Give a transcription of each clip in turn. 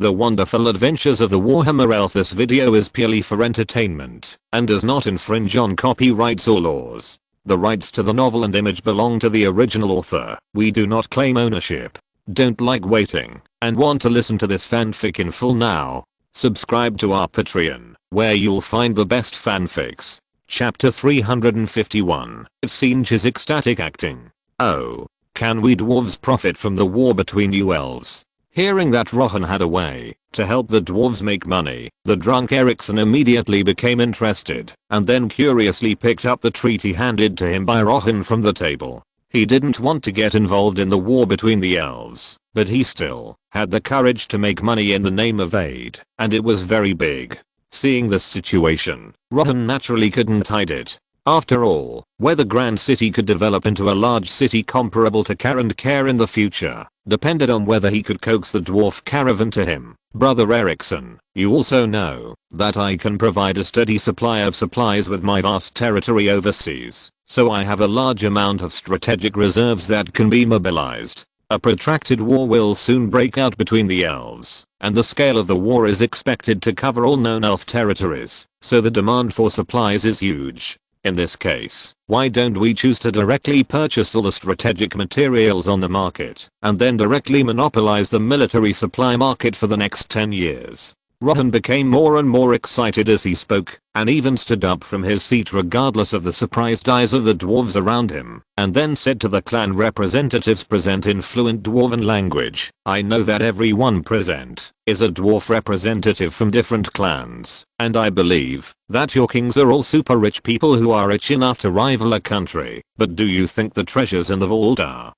The wonderful adventures of the Warhammer elf. This video is purely for entertainment and does not infringe on copyrights or laws. The rights to the novel and image belong to the original author. We do not claim ownership. Don't like waiting and want to listen to this fanfic in full now? Subscribe to our Patreon, where you'll find the best fanfics. Chapter 351. Synge's ecstatic acting. Oh. Can we dwarves profit from the war between you elves? Hearing that Rohan had a way to help the dwarves make money, the drunk Ericsson immediately became interested and then curiously picked up the treaty handed to him by Rohan from the table. He didn't want to get involved in the war between the elves, but he still had the courage to make money in the name of aid, and it was very big. Seeing this situation, Rohan naturally couldn't hide it. After all, whether Grand City could develop into a large city comparable to Care in the future depended on whether he could coax the dwarf caravan to him. Brother Ericsson, you also know that I can provide a steady supply of supplies with my vast territory overseas, so I have a large amount of strategic reserves that can be mobilized. A protracted war will soon break out between the elves, and the scale of the war is expected to cover all known elf territories, so the demand for supplies is huge. In this case, why don't we choose to directly purchase all the strategic materials on the market and then directly monopolize the military supply market for the next 10 years? Rohan became more and more excited as he spoke, and even stood up from his seat regardless of the surprised eyes of the dwarves around him, and then said to the clan representatives present in fluent dwarven language, I know that everyone present is a dwarf representative from different clans, and I believe that your kings are all super rich people who are rich enough to rival a country, but do you think the treasures in the vault are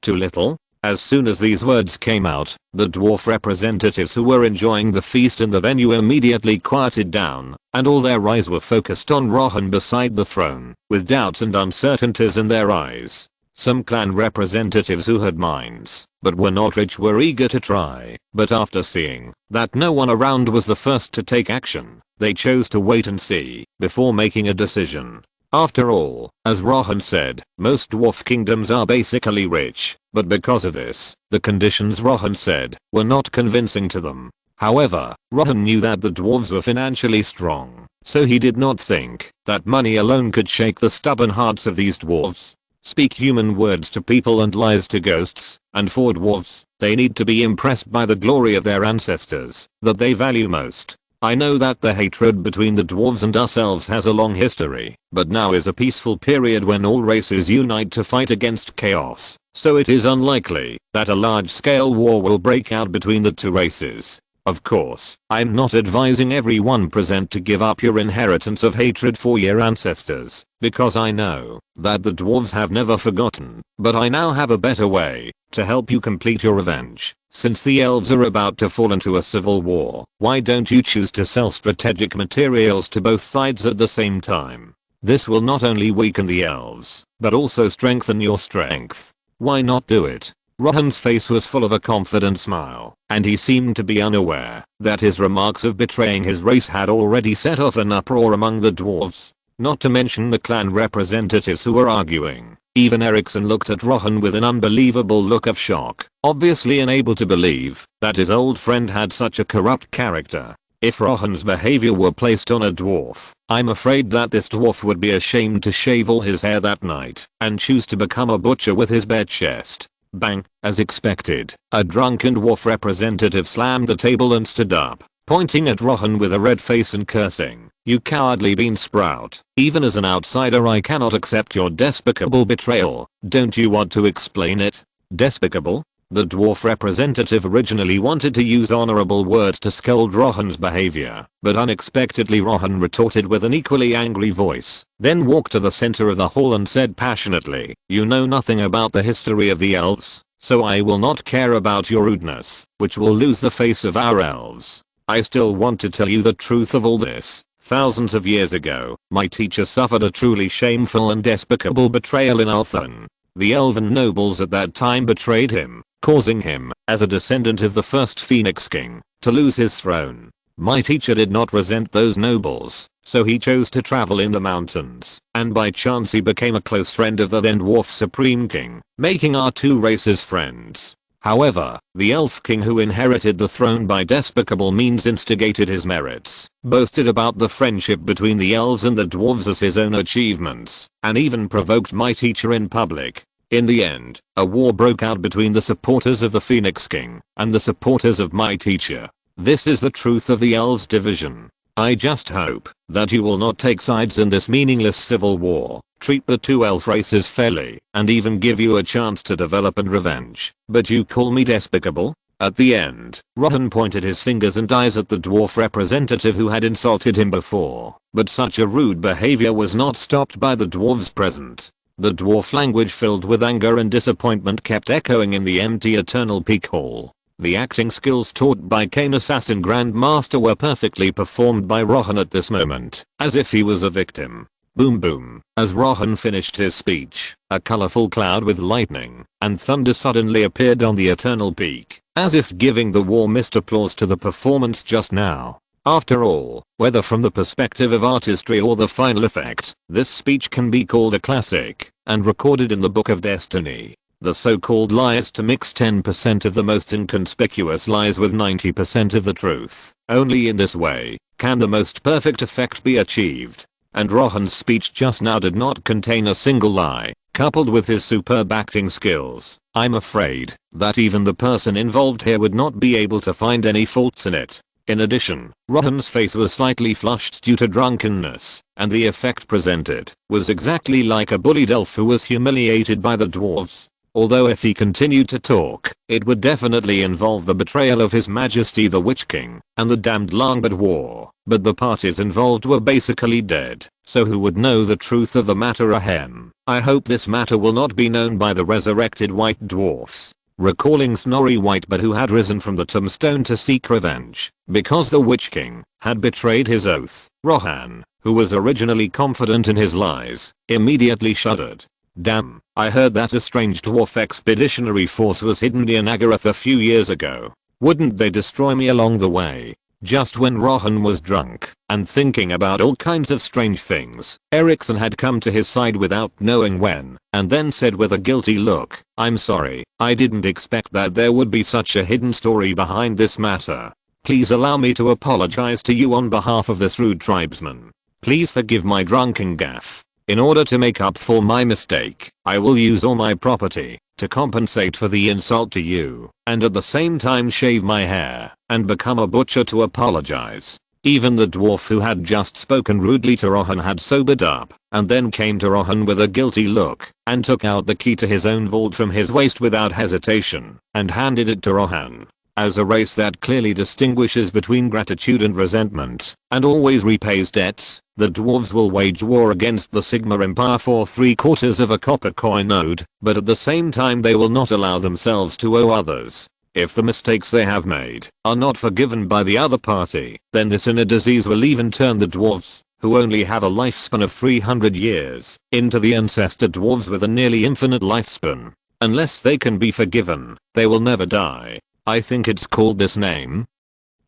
too little? As soon as these words came out, the dwarf representatives who were enjoying the feast in the venue immediately quieted down, and all their eyes were focused on Rohan beside the throne, with doubts and uncertainties in their eyes. Some clan representatives who had minds, but were not rich, were eager to try, but after seeing that no one around was the first to take action, they chose to wait and see before making a decision. After all, as Rohan said, most dwarf kingdoms are basically rich, but because of this, the conditions Rohan said were not convincing to them. However, Rohan knew that the dwarves were financially strong, so he did not think that money alone could shake the stubborn hearts of these dwarves. Speak human words to people and lies to ghosts, and for dwarves, they need to be impressed by the glory of their ancestors that they value most. I know that the hatred between the dwarves and us elves has a long history, but now is a peaceful period when all races unite to fight against chaos, so it is unlikely that a large-scale war will break out between the two races. Of course, I'm not advising everyone present to give up your inheritance of hatred for your ancestors, because I know that the dwarves have never forgotten, but I now have a better way to help you complete your revenge. Since the elves are about to fall into a civil war, why don't you choose to sell strategic materials to both sides at the same time? This will not only weaken the elves, but also strengthen your strength. Why not do it? Rohan's face was full of a confident smile, and he seemed to be unaware that his remarks of betraying his race had already set off an uproar among the dwarves, not to mention the clan representatives who were arguing. Even Ericsson looked at Rohan with an unbelievable look of shock, obviously unable to believe that his old friend had such a corrupt character. If Rohan's behavior were placed on a dwarf, I'm afraid that this dwarf would be ashamed to shave all his hair that night and choose to become a butcher with his bare chest. Bang, as expected, a drunken dwarf representative slammed the table and stood up, pointing at Rohan with a red face and cursing, you cowardly bean sprout. Even as an outsider I cannot accept your despicable betrayal. Don't you want to explain it? Despicable? The dwarf representative originally wanted to use honorable words to scold Rohan's behavior, but unexpectedly Rohan retorted with an equally angry voice, then walked to the center of the hall and said passionately, you know nothing about the history of the elves, so I will not care about your rudeness, which will lose the face of our elves. I still want to tell you the truth of all this. Thousands of years ago, my teacher suffered a truly shameful and despicable betrayal in Althon. The elven nobles at that time betrayed him, causing him, as a descendant of the first Phoenix King, to lose his throne. My teacher did not resent those nobles, so he chose to travel in the mountains, and by chance he became a close friend of the then dwarf Supreme King, making our two races friends. However, the elf king who inherited the throne by despicable means instigated his merits, boasted about the friendship between the elves and the dwarves as his own achievements, and even provoked my teacher in public. In the end, a war broke out between the supporters of the Phoenix King and the supporters of my teacher. This is the truth of the elves division. I just hope that you will not take sides in this meaningless civil war, treat the two elf races fairly, and even give you a chance to develop and revenge. But you call me despicable? At the end, Rohan pointed his fingers and eyes at the dwarf representative who had insulted him before, but such a rude behavior was not stopped by the dwarves present. The dwarf language filled with anger and disappointment kept echoing in the empty Eternal Peak Hall. The acting skills taught by Kane Assassin Grandmaster were perfectly performed by Rohan at this moment, as if he was a victim. Boom boom. As Rohan finished his speech, a colorful cloud with lightning and thunder suddenly appeared on the Eternal Peak, as if giving the warmest applause to the performance just now. After all, whether from the perspective of artistry or the final effect, this speech can be called a classic, and recorded in the Book of Destiny. The so-called lies to mix 10% of the most inconspicuous lies with 90% of the truth. Only in this way can the most perfect effect be achieved. And Rohan's speech just now did not contain a single lie, coupled with his superb acting skills. I'm afraid that even the person involved here would not be able to find any faults in it. In addition, Rohan's face was slightly flushed due to drunkenness, and the effect presented was exactly like a bullied elf who was humiliated by the dwarves. Although if he continued to talk, it would definitely involve the betrayal of His Majesty the Witch King and the damned Longbird War, but the parties involved were basically dead, so who would know the truth of the matter ahem. I hope this matter will not be known by the resurrected white dwarfs. Recalling Snorri Whitebeard who had risen from the tombstone to seek revenge, because the Witch King had betrayed his oath, Rohan, who was originally confident in his lies, immediately shuddered. Damn, I heard that a strange dwarf expeditionary force was hidden near Nagaroth a few years ago. Wouldn't they destroy me along the way? Just when Rohan was drunk and thinking about all kinds of strange things, Erickson had come to his side without knowing when, and then said with a guilty look, I'm sorry, I didn't expect that there would be such a hidden story behind this matter. Please allow me to apologize to you on behalf of this rude tribesman. Please forgive my drunken gaffe. In order to make up for my mistake, I will use all my property to compensate for the insult to you, and at the same time shave my hair and become a butcher to apologize. Even the dwarf who had just spoken rudely to Rohan had sobered up, and then came to Rohan with a guilty look, and took out the key to his own vault from his waist without hesitation, and handed it to Rohan. As a race that clearly distinguishes between gratitude and resentment, and always repays debts, the dwarves will wage war against the Sigma Empire for 3/4 of a copper coin ode, but at the same time they will not allow themselves to owe others. If the mistakes they have made are not forgiven by the other party, then this inner disease will even turn the dwarves, who only have a lifespan of 300 years, into the ancestor dwarves with a nearly infinite lifespan. Unless they can be forgiven, they will never die. I think it's called this name.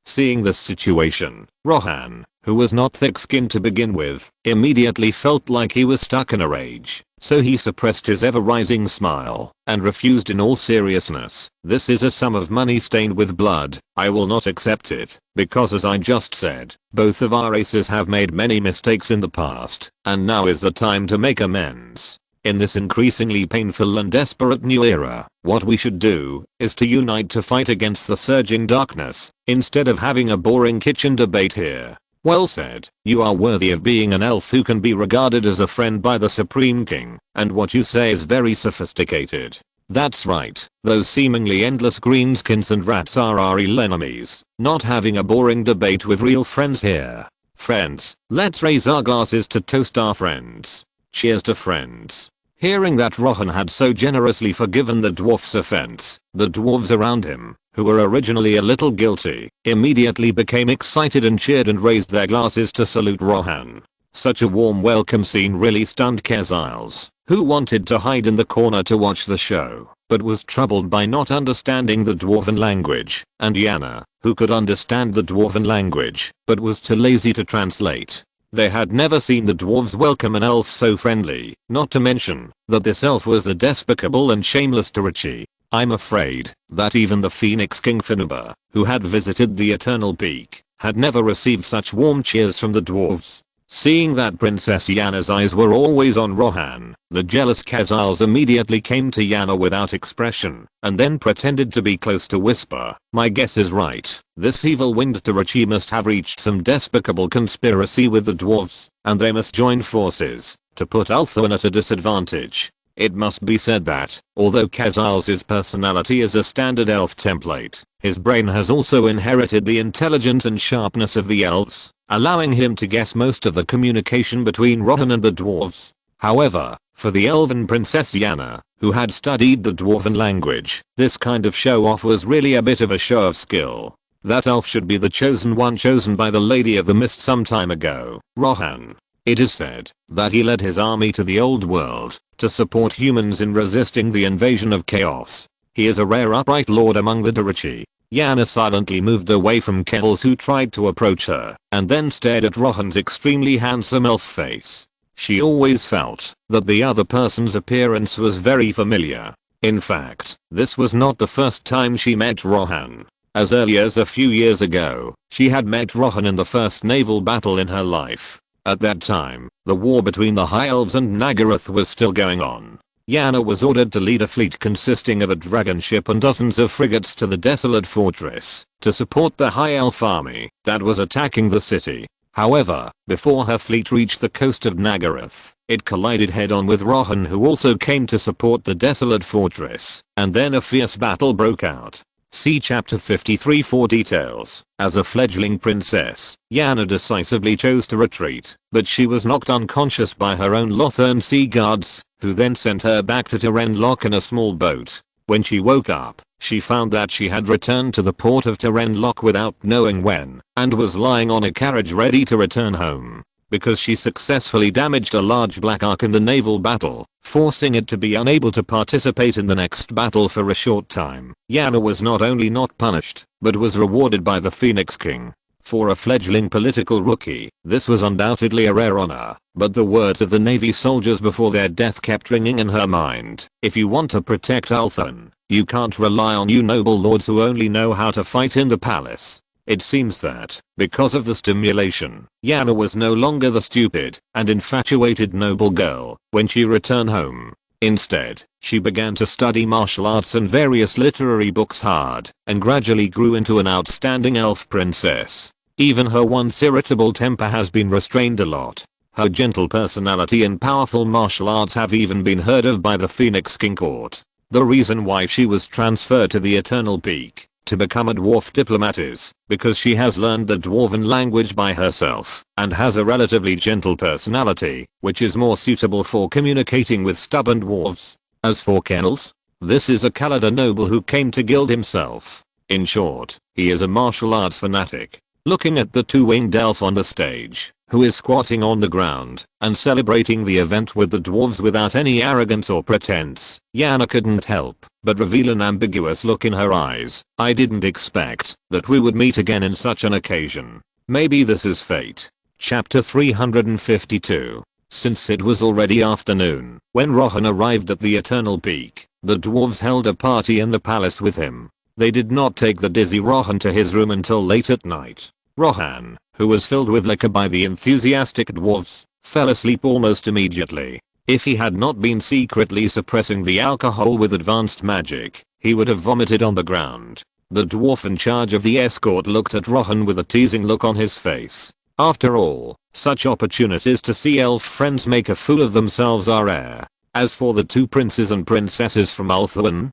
Seeing this situation, Rohan, who was not thick-skinned to begin with, immediately felt like he was stuck in a rage, so he suppressed his ever-rising smile, and refused in all seriousness. This is a sum of money stained with blood. I will not accept it, because as I just said, both of our races have made many mistakes in the past, and now is the time to make amends. In this increasingly painful and desperate new era, what we should do is to unite to fight against the surging darkness, instead of having a boring kitchen debate here. Well said. You are worthy of being an elf who can be regarded as a friend by the Supreme King, and what you say is very sophisticated. That's right, those seemingly endless greenskins and rats are our real enemies. Not having a boring debate with real friends here. Friends, let's raise our glasses to toast our friends. Cheers to friends. Hearing that Rohan had so generously forgiven the dwarf's offense, the dwarves around him, who were originally a little guilty, immediately became excited and cheered and raised their glasses to salute Rohan. Such a warm welcome scene really stunned Keziles, who wanted to hide in the corner to watch the show, but was troubled by not understanding the dwarven language, and Yana, who could understand the dwarven language, but was too lazy to translate. They had never seen the dwarves welcome an elf so friendly, not to mention that this elf was a despicable and shameless Tarachi. I'm afraid that even the Phoenix King Finuba, who had visited the Eternal Peak, had never received such warm cheers from the dwarves. Seeing that Princess Yanna's eyes were always on Rohan, the jealous Khazars immediately came to Yanna without expression, and then pretended to be close to whisper, "My guess is right. This evil winged Tarachi must have reached some despicable conspiracy with the dwarves, and they must join forces to put Ulthuan at a disadvantage." It must be said that, although Khazars' personality is a standard elf template, his brain has also inherited the intelligence and sharpness of the elves, allowing him to guess most of the communication between Rohan and the dwarves. However, for the elven Princess Yanna, who had studied the dwarven language, this kind of show-off was really a bit of a show of skill. That elf should be the chosen one chosen by the Lady of the Mist some time ago, Rohan. It is said that he led his army to the old world to support humans in resisting the invasion of chaos. He is a rare upright lord among the Tarachi. Yanna silently moved away from Kells, who tried to approach her, and then stared at Rohan's extremely handsome elf face. She always felt that the other person's appearance was very familiar. In fact, this was not the first time she met Rohan. As early as a few years ago, she had met Rohan in the first naval battle in her life. At that time, the war between the High Elves and Nagaroth was still going on. Yanna was ordered to lead a fleet consisting of a dragon ship and dozens of frigates to the desolate fortress to support the High Elf army that was attacking the city. However, before her fleet reached the coast of Nagaroth, it collided head-on with Rohan, who also came to support the desolate fortress, and then a fierce battle broke out. See chapter 53 for details. As a fledgling princess, Yanna decisively chose to retreat, but she was knocked unconscious by her own Lothern sea guards, who then sent her back to Terenlock in a small boat. When she woke up, she found that she had returned to the port of Terenlock without knowing when, and was lying on a carriage ready to return home. Because she successfully damaged a large black ark in the naval battle, forcing it to be unable to participate in the next battle for a short time. Yanna was not only not punished, but was rewarded by the Phoenix King. For a fledgling political rookie, this was undoubtedly a rare honor, but the words of the Navy soldiers before their death kept ringing in her mind. If you want to protect Ulthuan, you can't rely on you noble lords who only know how to fight in the palace. It seems that, because of the stimulation, Yanna was no longer the stupid and infatuated noble girl when she returned home. Instead, she began to study martial arts and various literary books hard, and gradually grew into an outstanding elf princess. Even her once irritable temper has been restrained a lot. Her gentle personality and powerful martial arts have even been heard of by the Phoenix King court. The reason why she was transferred to the Eternal Peak to become a dwarf diplomat is because she has learned the dwarven language by herself and has a relatively gentle personality, which is more suitable for communicating with stubborn dwarves. As for Kells, this is a Kaladar noble who came to gild himself. In short, he is a martial arts fanatic. Looking at the two-winged elf on the stage, who is squatting on the ground and celebrating the event with the dwarves without any arrogance or pretense, Yanna couldn't help but reveal an ambiguous look in her eyes. I didn't expect that we would meet again in such an occasion. Maybe this is fate. Chapter 352. Since it was already afternoon when Rohan arrived at the Eternal Peak, the dwarves held a party in the palace with him. They did not take the dizzy Rohan to his room until late at night. Rohan, who was filled with liquor by the enthusiastic dwarves, fell asleep almost immediately. If he had not been secretly suppressing the alcohol with advanced magic, he would have vomited on the ground. The dwarf in charge of the escort looked at Rohan with a teasing look on his face. After all, such opportunities to see elf friends make a fool of themselves are rare. As for the two princes and princesses from Ulthuan,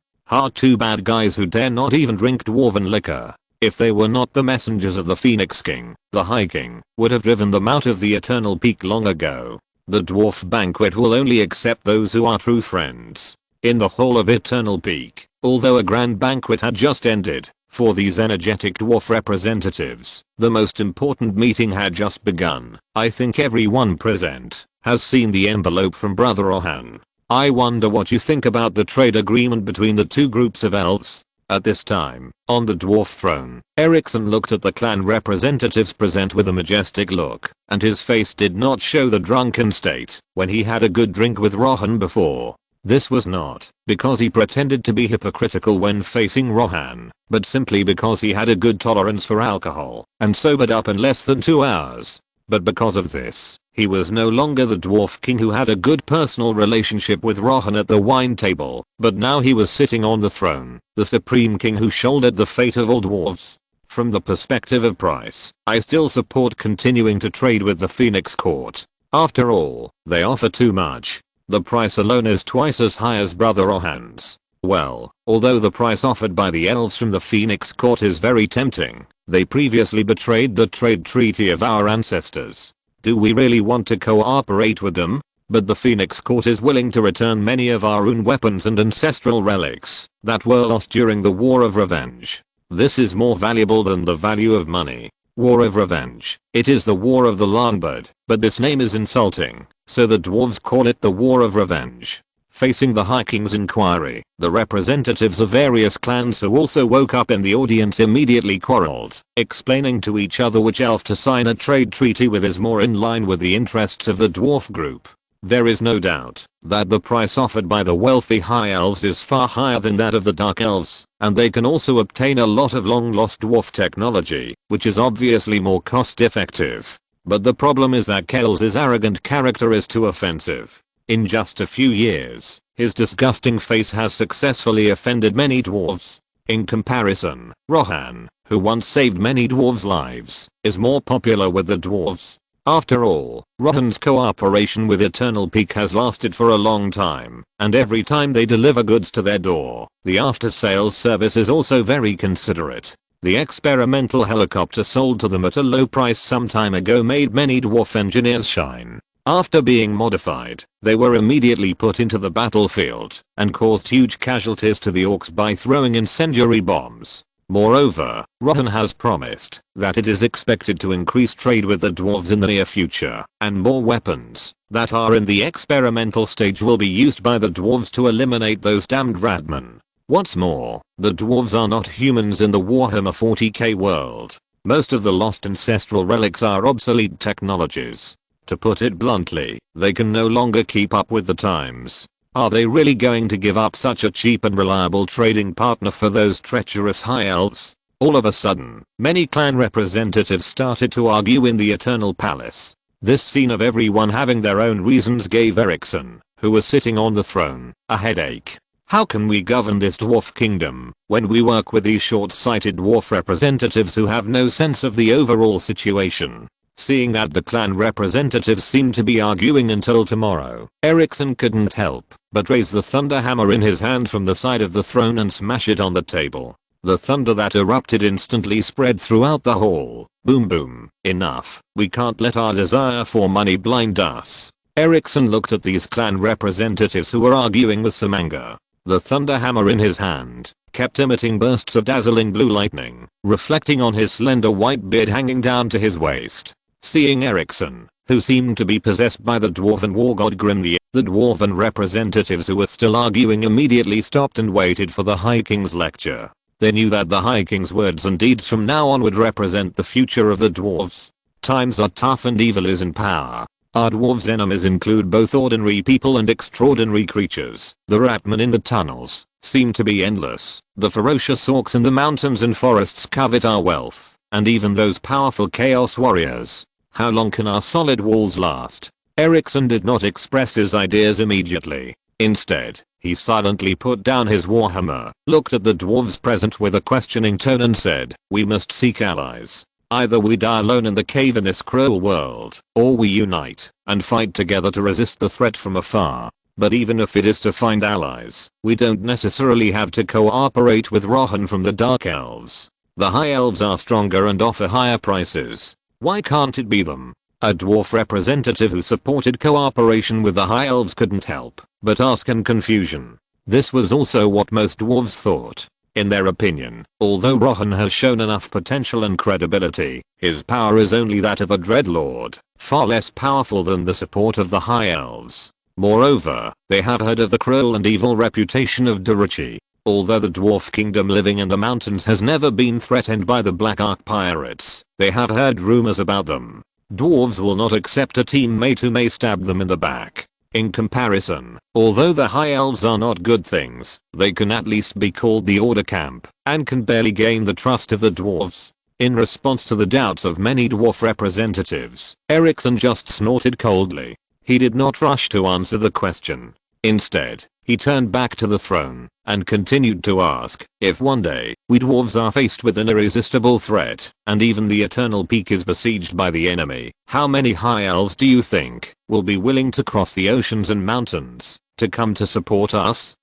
two bad guys who dare not even drink dwarven liquor. If they were not the messengers of the Phoenix King, the High King would have driven them out of the Eternal Peak long ago. The dwarf banquet will only accept those who are true friends. In the hall of Eternal Peak, although a grand banquet had just ended, for these energetic dwarf representatives, the most important meeting had just begun. I think everyone present has seen the envelope from Brother Rohan. I wonder what you think about the trade agreement between the two groups of elves. At this time, on the dwarf throne, Erickson looked at the clan representatives present with a majestic look, and his face did not show the drunken state when he had a good drink with Rohan before. This was not because he pretended to be hypocritical when facing Rohan, but simply because he had a good tolerance for alcohol and sobered up in less than 2 hours. But because of this, he was no longer the dwarf king who had a good personal relationship with Rohan at the wine table, but now he was sitting on the throne, the supreme king who shouldered the fate of all dwarves. From the perspective of price, I still support continuing to trade with the Phoenix Court. After all, they offer too much. The price alone is twice as high as Brother Rohan's. Well, although the price offered by the elves from the Phoenix Court is very tempting, they previously betrayed the trade treaty of our ancestors. Do we really want to cooperate with them? But the Phoenix Court is willing to return many of our rune weapons and ancestral relics that were lost during the War of Revenge. This is more valuable than the value of money. War of Revenge. It is the War of the Longbird, but this name is insulting, so the dwarves call it the War of Revenge. Facing the High King's inquiry, the representatives of various clans who also woke up in the audience immediately quarreled, explaining to each other which elf to sign a trade treaty with is more in line with the interests of the dwarf group. There is no doubt that the price offered by the wealthy high elves is far higher than that of the dark elves, and they can also obtain a lot of long lost dwarf technology, which is obviously more cost effective. But the problem is that Kel's arrogant character is too offensive. In just a few years, his disgusting face has successfully offended many dwarves. In comparison, Rohan, who once saved many dwarves' lives, is more popular with the dwarves. After all, Rohan's cooperation with Eternal Peak has lasted for a long time, and every time they deliver goods to their door, the after-sales service is also very considerate. The experimental helicopter sold to them at a low price some time ago made many dwarf engineers shine. After being modified, they were immediately put into the battlefield and caused huge casualties to the orcs by throwing incendiary bombs. Moreover, Rohan has promised that it is expected to increase trade with the dwarves in the near future, and more weapons that are in the experimental stage will be used by the dwarves to eliminate those damned radmen. What's more, the dwarves are not humans in the Warhammer 40k world. Most of the lost ancestral relics are obsolete technologies. To put it bluntly, they can no longer keep up with the times. Are they really going to give up such a cheap and reliable trading partner for those treacherous high elves? All of a sudden, many clan representatives started to argue in the Eternal Palace. This scene of everyone having their own reasons gave Erickson, who was sitting on the throne, a headache. How can we govern this dwarf kingdom when we work with these short-sighted dwarf representatives who have no sense of the overall situation? Seeing that the clan representatives seemed to be arguing until tomorrow, Erickson couldn't help but raise the thunder hammer in his hand from the side of the throne and smash it on the table. The thunder that erupted instantly spread throughout the hall. Boom boom. Enough. We can't let our desire for money blind us. Erickson looked at these clan representatives who were arguing with some anger. The thunder hammer in his hand kept emitting bursts of dazzling blue lightning, reflecting on his slender white beard hanging down to his waist. Seeing Erickson, who seemed to be possessed by the dwarven war god Grimnir, the dwarven representatives who were still arguing immediately stopped and waited for the High King's lecture. They knew that the High King's words and deeds from now on would represent the future of the dwarves. Times are tough and evil is in power. Our dwarves' enemies include both ordinary people and extraordinary creatures. The ratmen in the tunnels seem to be endless. The ferocious orcs in the mountains and forests covet our wealth, and even those powerful chaos warriors. How long can our solid walls last? Erickson did not express his ideas immediately. Instead, he silently put down his warhammer, looked at the dwarves present with a questioning tone and said, "We must seek allies. Either we die alone in the cave in this cruel world, or we unite and fight together to resist the threat from afar. But even if it is to find allies, we don't necessarily have to cooperate with Rohan from the Dark Elves. The High Elves are stronger and offer higher prices. Why can't it be them?" A dwarf representative who supported cooperation with the High Elves couldn't help but ask in confusion. This was also what most dwarves thought. In their opinion, although Rohan has shown enough potential and credibility, his power is only that of a dreadlord, far less powerful than the support of the High Elves. Moreover, they have heard of the cruel and evil reputation of Duruchi. Although the dwarf kingdom living in the mountains has never been threatened by the Black Ark pirates, they have heard rumors about them. Dwarves will not accept a teammate who may stab them in the back. In comparison, although the High Elves are not good things, they can at least be called the Order Camp, and can barely gain the trust of the dwarves. In response to the doubts of many dwarf representatives, Erikson just snorted coldly. He did not rush to answer the question. Instead, he turned back to the throne and continued to ask, if one day we dwarves are faced with an irresistible threat and even the Eternal Peak is besieged by the enemy, how many High Elves do you think will be willing to cross the oceans and mountains to come to support us?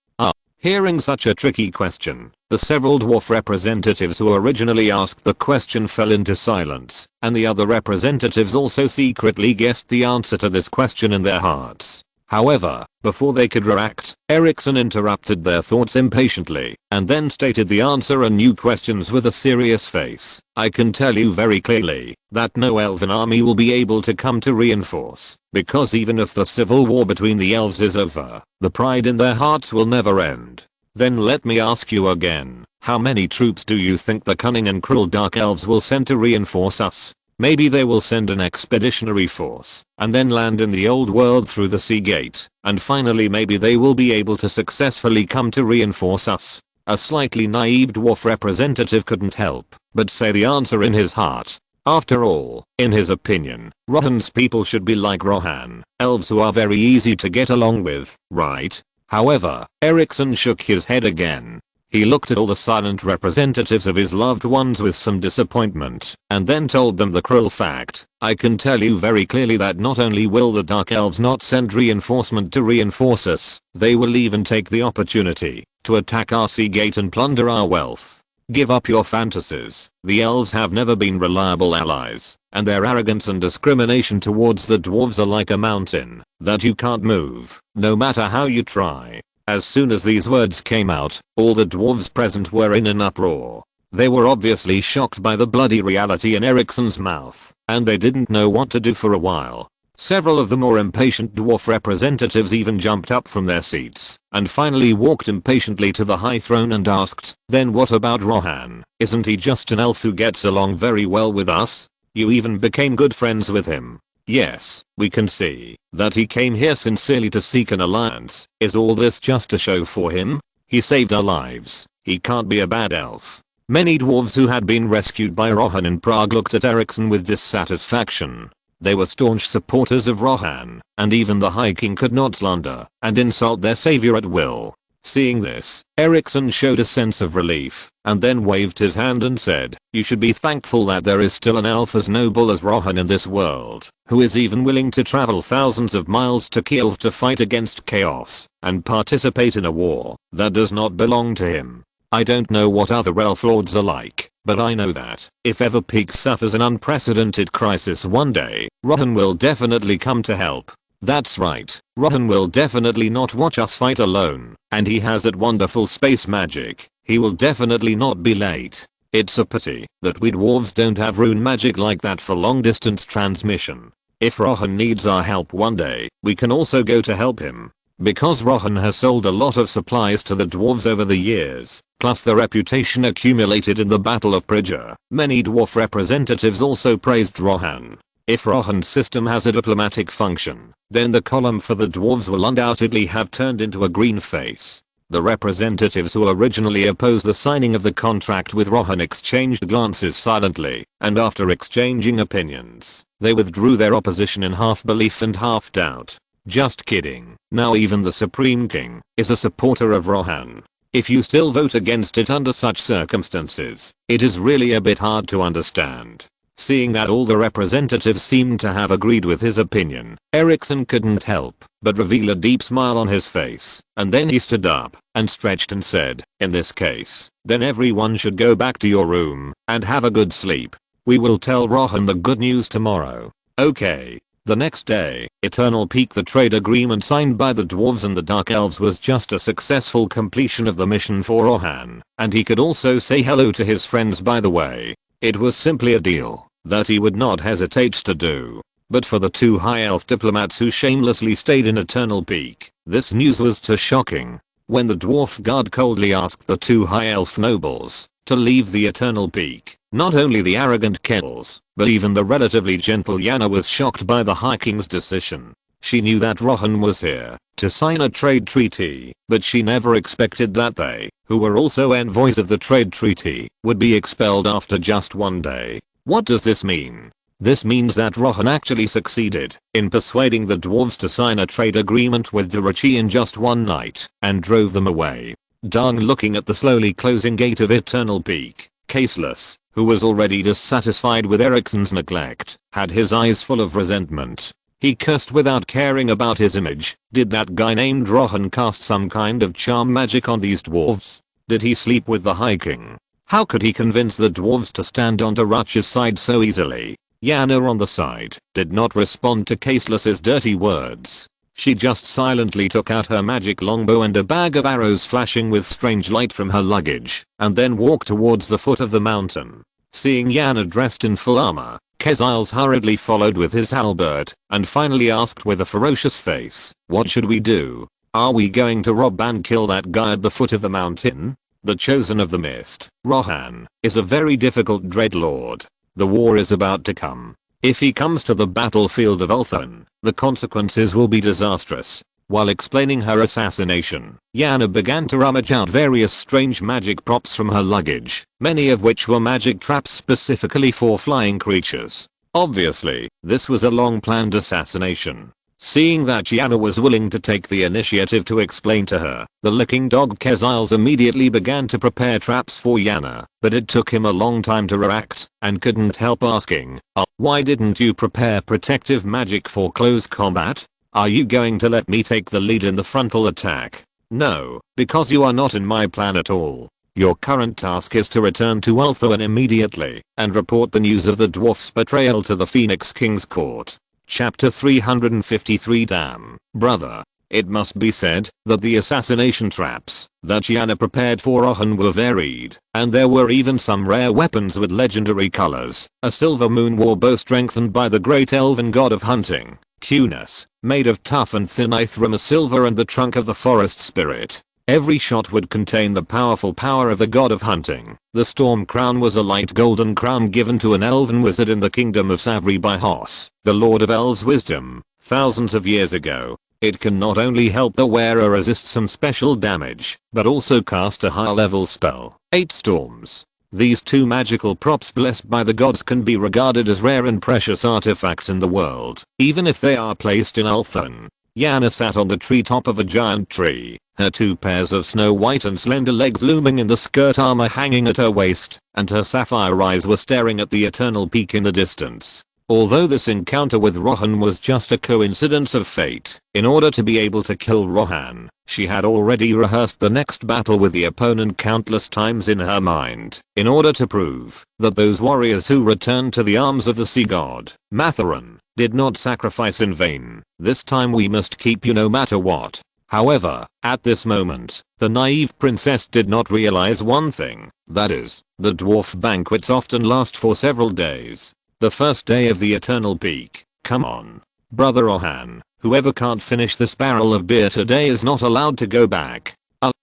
Hearing such a tricky question, the several dwarf representatives who originally asked the question fell into silence, and the other representatives also secretly guessed the answer to this question in their hearts. However, before they could react, Erikson interrupted their thoughts impatiently, and then stated the answer and new questions with a serious face. I can tell you very clearly that no elven army will be able to come to reinforce, because even if the civil war between the elves is over, the pride in their hearts will never end. Then let me ask you again, how many troops do you think the cunning and cruel dark elves will send to reinforce us? Maybe they will send an expeditionary force, and then land in the old world through the sea gate, and finally maybe they will be able to successfully come to reinforce us. A slightly naive dwarf representative couldn't help but say the answer in his heart. After all, in his opinion, Rohan's people should be like Rohan, elves who are very easy to get along with, right? However, Erikson shook his head again. He looked at all the silent representatives of his loved ones with some disappointment, and then told them the cruel fact. I can tell you very clearly that not only will the Dark Elves not send reinforcement to reinforce us, they will even take the opportunity to attack our sea gate and plunder our wealth. Give up your fantasies. The elves have never been reliable allies, and their arrogance and discrimination towards the dwarves are like a mountain that you can't move, no matter how you try. As soon as these words came out, all the dwarves present were in an uproar. They were obviously shocked by the bloody reality in Erikson's mouth, and they didn't know what to do for a while. Several of the more impatient dwarf representatives even jumped up from their seats, and finally walked impatiently to the high throne and asked, then what about Rohan? Isn't he just an elf who gets along very well with us? You even became good friends with him. Yes, we can see that he came here sincerely to seek an alliance. Is all this just a show for him? He saved our lives. He can't be a bad elf. Many dwarves who had been rescued by Rohan in Prague looked at Erikson with dissatisfaction. They were staunch supporters of Rohan, and even the High King could not slander and insult their savior at will. Seeing this, Erikson showed a sense of relief, and then waved his hand and said, you should be thankful that there is still an elf as noble as Rohan in this world, who is even willing to travel thousands of miles to Kiev to fight against chaos, and participate in a war that does not belong to him. I don't know what other elf lords are like, but I know that, if ever Peak suffers an unprecedented crisis one day, Rohan will definitely come to help. That's right, Rohan will definitely not watch us fight alone, and he has that wonderful space magic. He will definitely not be late. It's a pity that we dwarves don't have rune magic like that for long distance transmission. If Rohan needs our help one day, we can also go to help him. Because Rohan has sold a lot of supplies to the dwarves over the years, plus the reputation accumulated in the Battle of Pridger, many dwarf representatives also praised Rohan. If Rohan's system has a diplomatic function, then the column for the dwarves will undoubtedly have turned into a green face. The representatives who originally opposed the signing of the contract with Rohan exchanged glances silently, and after exchanging opinions, they withdrew their opposition in half belief and half doubt. Just kidding. Now even the Supreme King is a supporter of Rohan. If you still vote against it under such circumstances, it is really a bit hard to understand. Seeing that all the representatives seemed to have agreed with his opinion, Erikson couldn't help but reveal a deep smile on his face, and then he stood up and stretched and said, in this case, then everyone should go back to your room and have a good sleep. We will tell Rohan the good news tomorrow. Okay. The next day, Eternal Peak, the trade agreement signed by the dwarves and the dark elves, was just a successful completion of the mission for Rohan, and he could also say hello to his friends by the way. It was simply a deal that he would not hesitate to do. But for the two high elf diplomats who shamelessly stayed in Eternal Peak, this news was too shocking. When the dwarf guard coldly asked the two high elf nobles to leave the Eternal Peak, not only the arrogant Kells, but even the relatively gentle Yana was shocked by the High King's decision. She knew that Rohan was here to sign a trade treaty, but she never expected that they, who were also envoys of the trade treaty, would be expelled after just one day. What does this mean? This means that Rohan actually succeeded in persuading the dwarves to sign a trade agreement with the Richi in just one night and drove them away. Darn. Looking at the slowly closing gate of Eternal Peak, Caseless, who was already dissatisfied with Ericsson's neglect, had his eyes full of resentment. He cursed without caring about his image. Did that guy named Rohan cast some kind of charm magic on these dwarves? Did he sleep with the High King? How could he convince the dwarves to stand on Daracha's side so easily? Yana on the side did not respond to Caseless's dirty words. She just silently took out her magic longbow and a bag of arrows flashing with strange light from her luggage, and then walked towards the foot of the mountain. Seeing Yana dressed in full armor, Keziles hurriedly followed with his halberd, and finally asked with a ferocious face, "What should we do? Are we going to rob and kill that guy at the foot of the mountain?" The Chosen of the Mist, Rohan, is a very difficult dreadlord. The war is about to come. If he comes to the battlefield of Ulthuan, the consequences will be disastrous. While explaining her assassination, Yana began to rummage out various strange magic props from her luggage, many of which were magic traps specifically for flying creatures. Obviously, this was a long-planned assassination. Seeing that Yana was willing to take the initiative to explain to her, the licking dog Keziles immediately began to prepare traps for Yana, but it took him a long time to react, and couldn't help asking, why didn't you prepare protective magic for close combat? Are you going to let me take the lead in the frontal attack? No, because you are not in my plan at all. Your current task is to return to Ulthuan immediately, and report the news of the dwarf's betrayal to the Phoenix King's court. Chapter 353. Damn, brother. It must be said that the assassination traps that Yana prepared for Rohan were varied, and there were even some rare weapons with legendary colors. A silver moon war bow strengthened by the great elven god of hunting, Cunus, made of tough and thin ithram, a silver, and the trunk of the forest spirit. Every shot would contain the powerful power of the god of hunting. The storm crown was a light golden crown given to an elven wizard in the kingdom of Savri by Hos, the lord of elves' wisdom, thousands of years ago. It can not only help the wearer resist some special damage, but also cast a high level spell. 8 storms. These two magical props blessed by the gods can be regarded as rare and precious artifacts in the world, even if they are placed in Ulthuan. Yana sat on the treetop of a giant tree, her 2 pairs of snow white and slender legs looming in the skirt armor hanging at her waist, and her sapphire eyes were staring at the Eternal Peak in the distance. Although this encounter with Rohan was just a coincidence of fate, in order to be able to kill Rohan, she had already rehearsed the next battle with the opponent countless times in her mind, in order to prove that those warriors who returned to the arms of the sea god, Mathurin, did not sacrifice in vain. This time we must keep you no matter what. However, at this moment, the naive princess did not realize one thing, that is, the dwarf banquets often last for several days. The first day of the Eternal Peak. Come on, brother Rohan, whoever can't finish this barrel of beer today is not allowed to go back.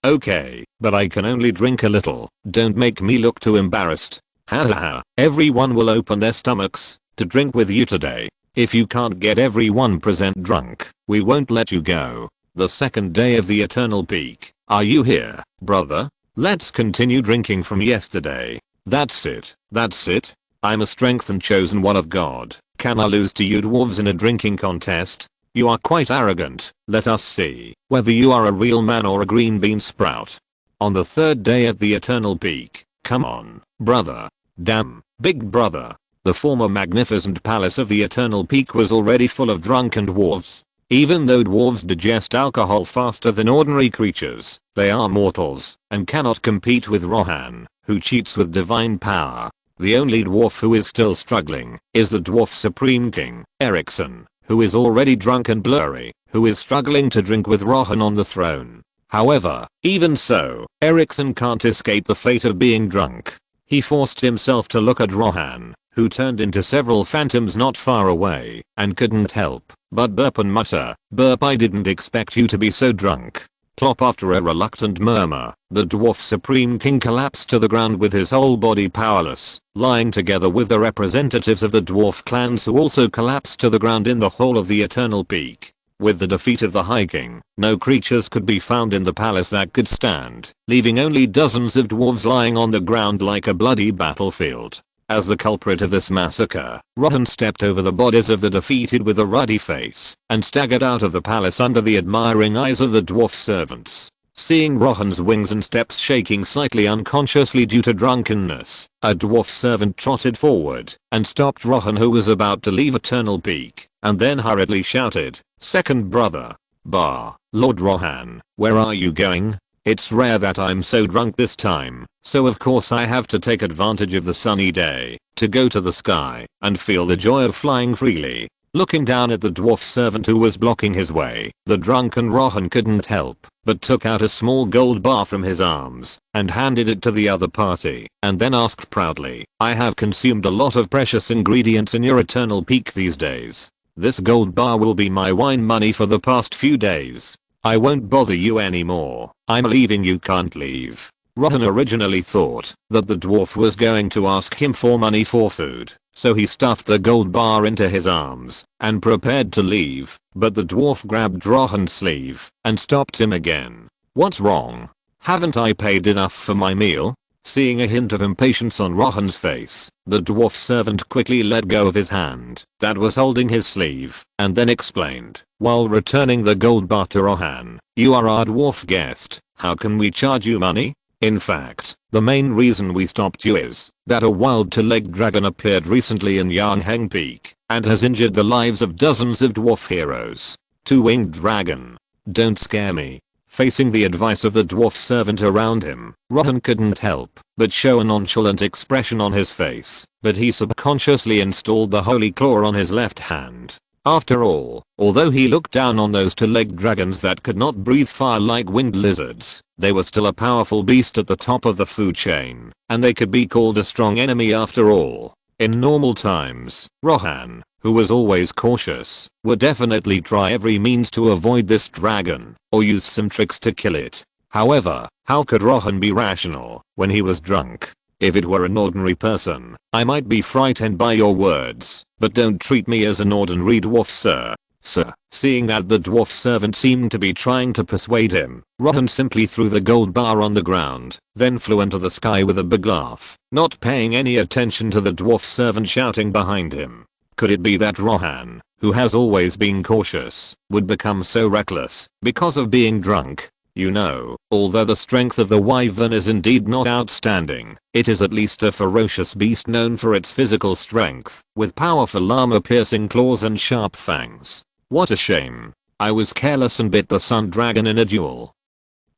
Okay, but I can only drink a little. Don't make me look too embarrassed. Ha ha ha. Everyone will open their stomachs to drink with you today. If you can't get everyone present drunk, we won't let you go. The second day of the Eternal Peak. Are you here, brother? Let's continue drinking from yesterday. That's it. That's it. I'm a strength and chosen one of God. Can I lose to you dwarves in a drinking contest? You are quite arrogant. Let us see whether you are a real man or a green bean sprout. On the third day at the Eternal Peak. Come on, brother. Damn, big brother. The former magnificent palace of the Eternal Peak was already full of drunken dwarves. Even though dwarves digest alcohol faster than ordinary creatures, they are mortals and cannot compete with Rohan, who cheats with divine power. The only dwarf who is still struggling is the dwarf supreme king, Ericsson, who is already drunk and blurry, who is struggling to drink with Rohan on the throne. However, even so, Ericsson can't escape the fate of being drunk. He forced himself to look at Rohan, who turned into several phantoms not far away, and couldn't help but burp and mutter, "Burp, I didn't expect you to be so drunk." Plop. After a reluctant murmur, the dwarf supreme king collapsed to the ground with his whole body powerless, lying together with the representatives of the dwarf clans who also collapsed to the ground in the hall of the Eternal Peak. With the defeat of the High King, no creatures could be found in the palace that could stand, leaving only dozens of dwarves lying on the ground like a bloody battlefield. As the culprit of this massacre, Rohan stepped over the bodies of the defeated with a ruddy face and staggered out of the palace under the admiring eyes of the dwarf servants. Seeing Rohan's wings and steps shaking slightly unconsciously due to drunkenness, a dwarf servant trotted forward and stopped Rohan, who was about to leave Eternal Peak, and then hurriedly shouted, "Second brother. Bah, Lord Rohan, where are you going? It's rare that I'm so drunk this time, so of course I have to take advantage of the sunny day to go to the sky and feel the joy of flying freely." Looking down at the dwarf servant who was blocking his way, the drunken Rohan couldn't help but took out a small gold bar from his arms and handed it to the other party, and then asked proudly, "I have consumed a lot of precious ingredients in your Eternal Peak these days. This gold bar will be my wine money for the past few days. I won't bother you anymore. I'm leaving, you can't leave." Rohan originally thought that the dwarf was going to ask him for money for food, so he stuffed the gold bar into his arms and prepared to leave, but the dwarf grabbed Rohan's sleeve and stopped him again. "What's wrong? Haven't I paid enough for my meal?" Seeing a hint of impatience on Rohan's face, the dwarf servant quickly let go of his hand that was holding his sleeve and then explained, while returning the gold bar to Rohan, "You are our dwarf guest. How can we charge you money? In fact, the main reason we stopped you is that a wild two-legged dragon appeared recently in Yarnheng Peak and has injured the lives of dozens of dwarf heroes." Two-winged dragon. Don't scare me. Facing the advice of the dwarf servant around him, Rohan couldn't help but show a nonchalant expression on his face, but he subconsciously installed the holy claw on his left hand. After all, although he looked down on those two-legged dragons that could not breathe fire like winged lizards, they were still a powerful beast at the top of the food chain, and they could be called a strong enemy after all. In normal times, Rohan, who was always cautious, would definitely try every means to avoid this dragon, or use some tricks to kill it. However, how could Rohan be rational when he was drunk? If it were an ordinary person, I might be frightened by your words, but don't treat me as an ordinary dwarf, sir. Sir. Seeing that the dwarf servant seemed to be trying to persuade him, Rohan simply threw the gold bar on the ground, then flew into the sky with a big laugh, not paying any attention to the dwarf servant shouting behind him. Could it be that Rohan, who has always been cautious, would become so reckless because of being drunk? You know, although the strength of the wyvern is indeed not outstanding, it is at least a ferocious beast known for its physical strength, with powerful armor-piercing claws and sharp fangs. What a shame. I was careless and bit the sun dragon in a duel.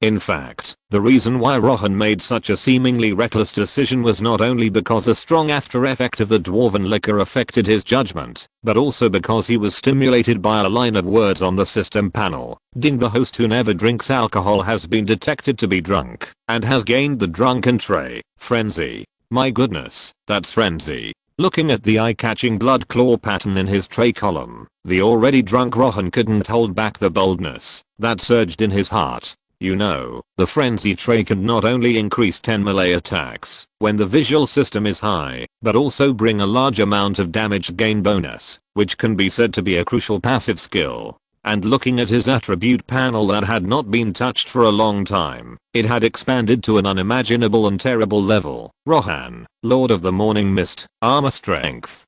In fact, the reason why Rohan made such a seemingly reckless decision was not only because a strong after effect of the dwarven liquor affected his judgment, but also because he was stimulated by a line of words on the system panel. Ding, the host who never drinks alcohol has been detected to be drunk and has gained the drunken trait. Frenzy. My goodness, that's frenzy. Looking at the eye-catching blood claw pattern in his tray column, the already drunk Rohan couldn't hold back the boldness that surged in his heart. You know, the frenzy trait can not only increase 10 melee attacks when the visual system is high, but also bring a large amount of damage gain bonus, which can be said to be a crucial passive skill. And looking at his attribute panel that had not been touched for a long time, it had expanded to an unimaginable and terrible level. Rohan, Lord of the Morning Mist, Armor Strength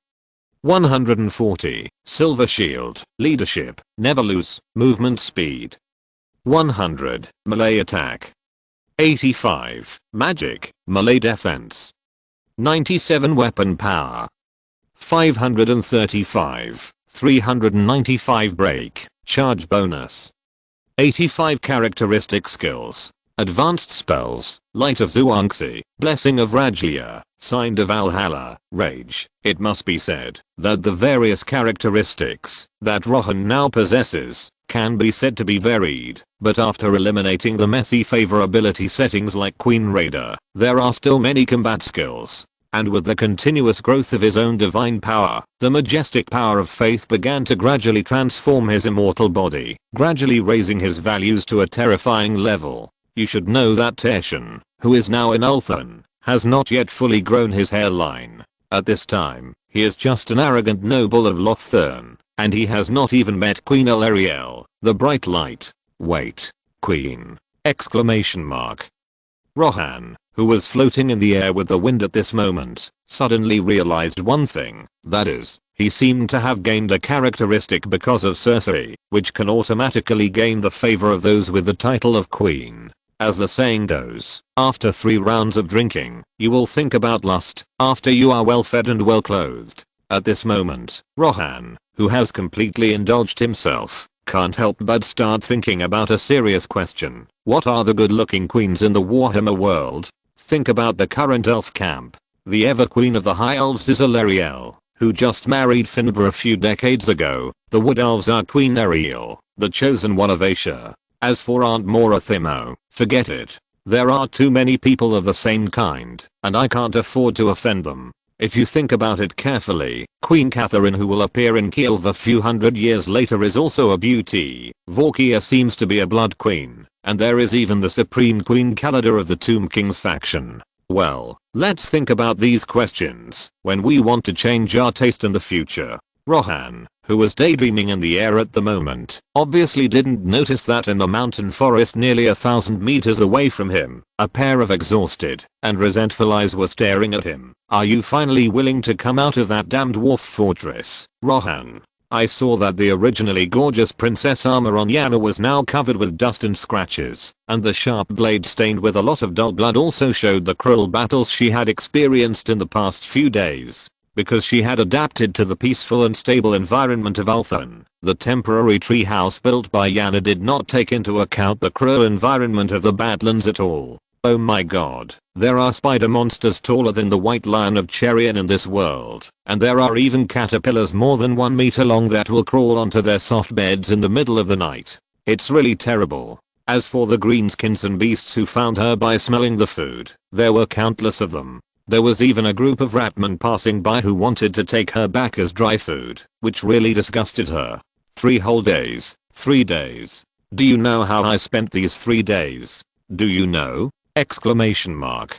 140, Silver Shield, Leadership, Never Lose, Movement Speed 100, Melee Attack 85, Magic, Melee Defense 97, Weapon Power 535, 395 Break, Charge Bonus 85, Characteristic Skills, Advanced Spells, Light of Zhuangzi, Blessing of Rajlia, Sign of Valhalla, Rage. It must be said that the various characteristics that Rohan now possesses can be said to be varied, but after eliminating the messy favorability settings like Queen Raider, there are still many combat skills. And with the continuous growth of his own divine power, the majestic power of faith began to gradually transform his immortal body, gradually raising his values to a terrifying level. You should know that Teshin, who is now in Ulthuan, has not yet fully grown his hairline. At this time, he is just an arrogant noble of Lothern, And he has not even met Queen Elariel, the bright light. Wait. Queen? Exclamation mark. Rohan, who was floating in the air with the wind at this moment, suddenly realized one thing, that is, he seemed to have gained a characteristic because of Cersei, which can automatically gain the favor of those with the title of queen. As the saying goes, after 3 rounds of drinking, you will think about lust, after you are well fed and well clothed. At this moment, Rohan, who has completely indulged himself, can't help but start thinking about a serious question. What are the good-looking queens in the Warhammer world? Think about the current elf camp. The ever-queen of the High Elves is Elariel, who just married Finbar a few decades ago. The Wood Elves are Queen Ariel, the chosen one of Asia. As for Aunt Mora Thimo, forget it. There are too many people of the same kind, and I can't afford to offend them. If you think about it carefully, Queen Catherine, who will appear in Kiev a few hundred years later, is also a beauty. Vorkia seems to be a blood queen, and there is even the Supreme Queen Calida of the Tomb King's faction. Well, let's think about these questions when we want to change our taste in the future. Rohan, who was daydreaming in the air at the moment, obviously didn't notice that in the mountain forest nearly 1,000 meters away from him, a pair of exhausted and resentful eyes were staring at him. Are you finally willing to come out of that damned dwarf fortress, Rohan? I saw that the originally gorgeous princess armor on Yana was now covered with dust and scratches, and the sharp blade stained with a lot of dull blood also showed the cruel battles she had experienced in the past few days. Because she had adapted to the peaceful and stable environment of Althon, the temporary treehouse built by Yana did not take into account the cruel environment of the Badlands at all. Oh my god, there are spider monsters taller than the white lion of Cherion in this world, and there are even caterpillars more than 1 meter long that will crawl onto their soft beds in the middle of the night. It's really terrible. As for the greenskins and beasts who found her by smelling the food, there were countless of them. There was even a group of ratmen passing by who wanted to take her back as dry food, which really disgusted her. 3 whole days. 3 days. Do you know how I spent these 3 days? Do you know? Exclamation mark.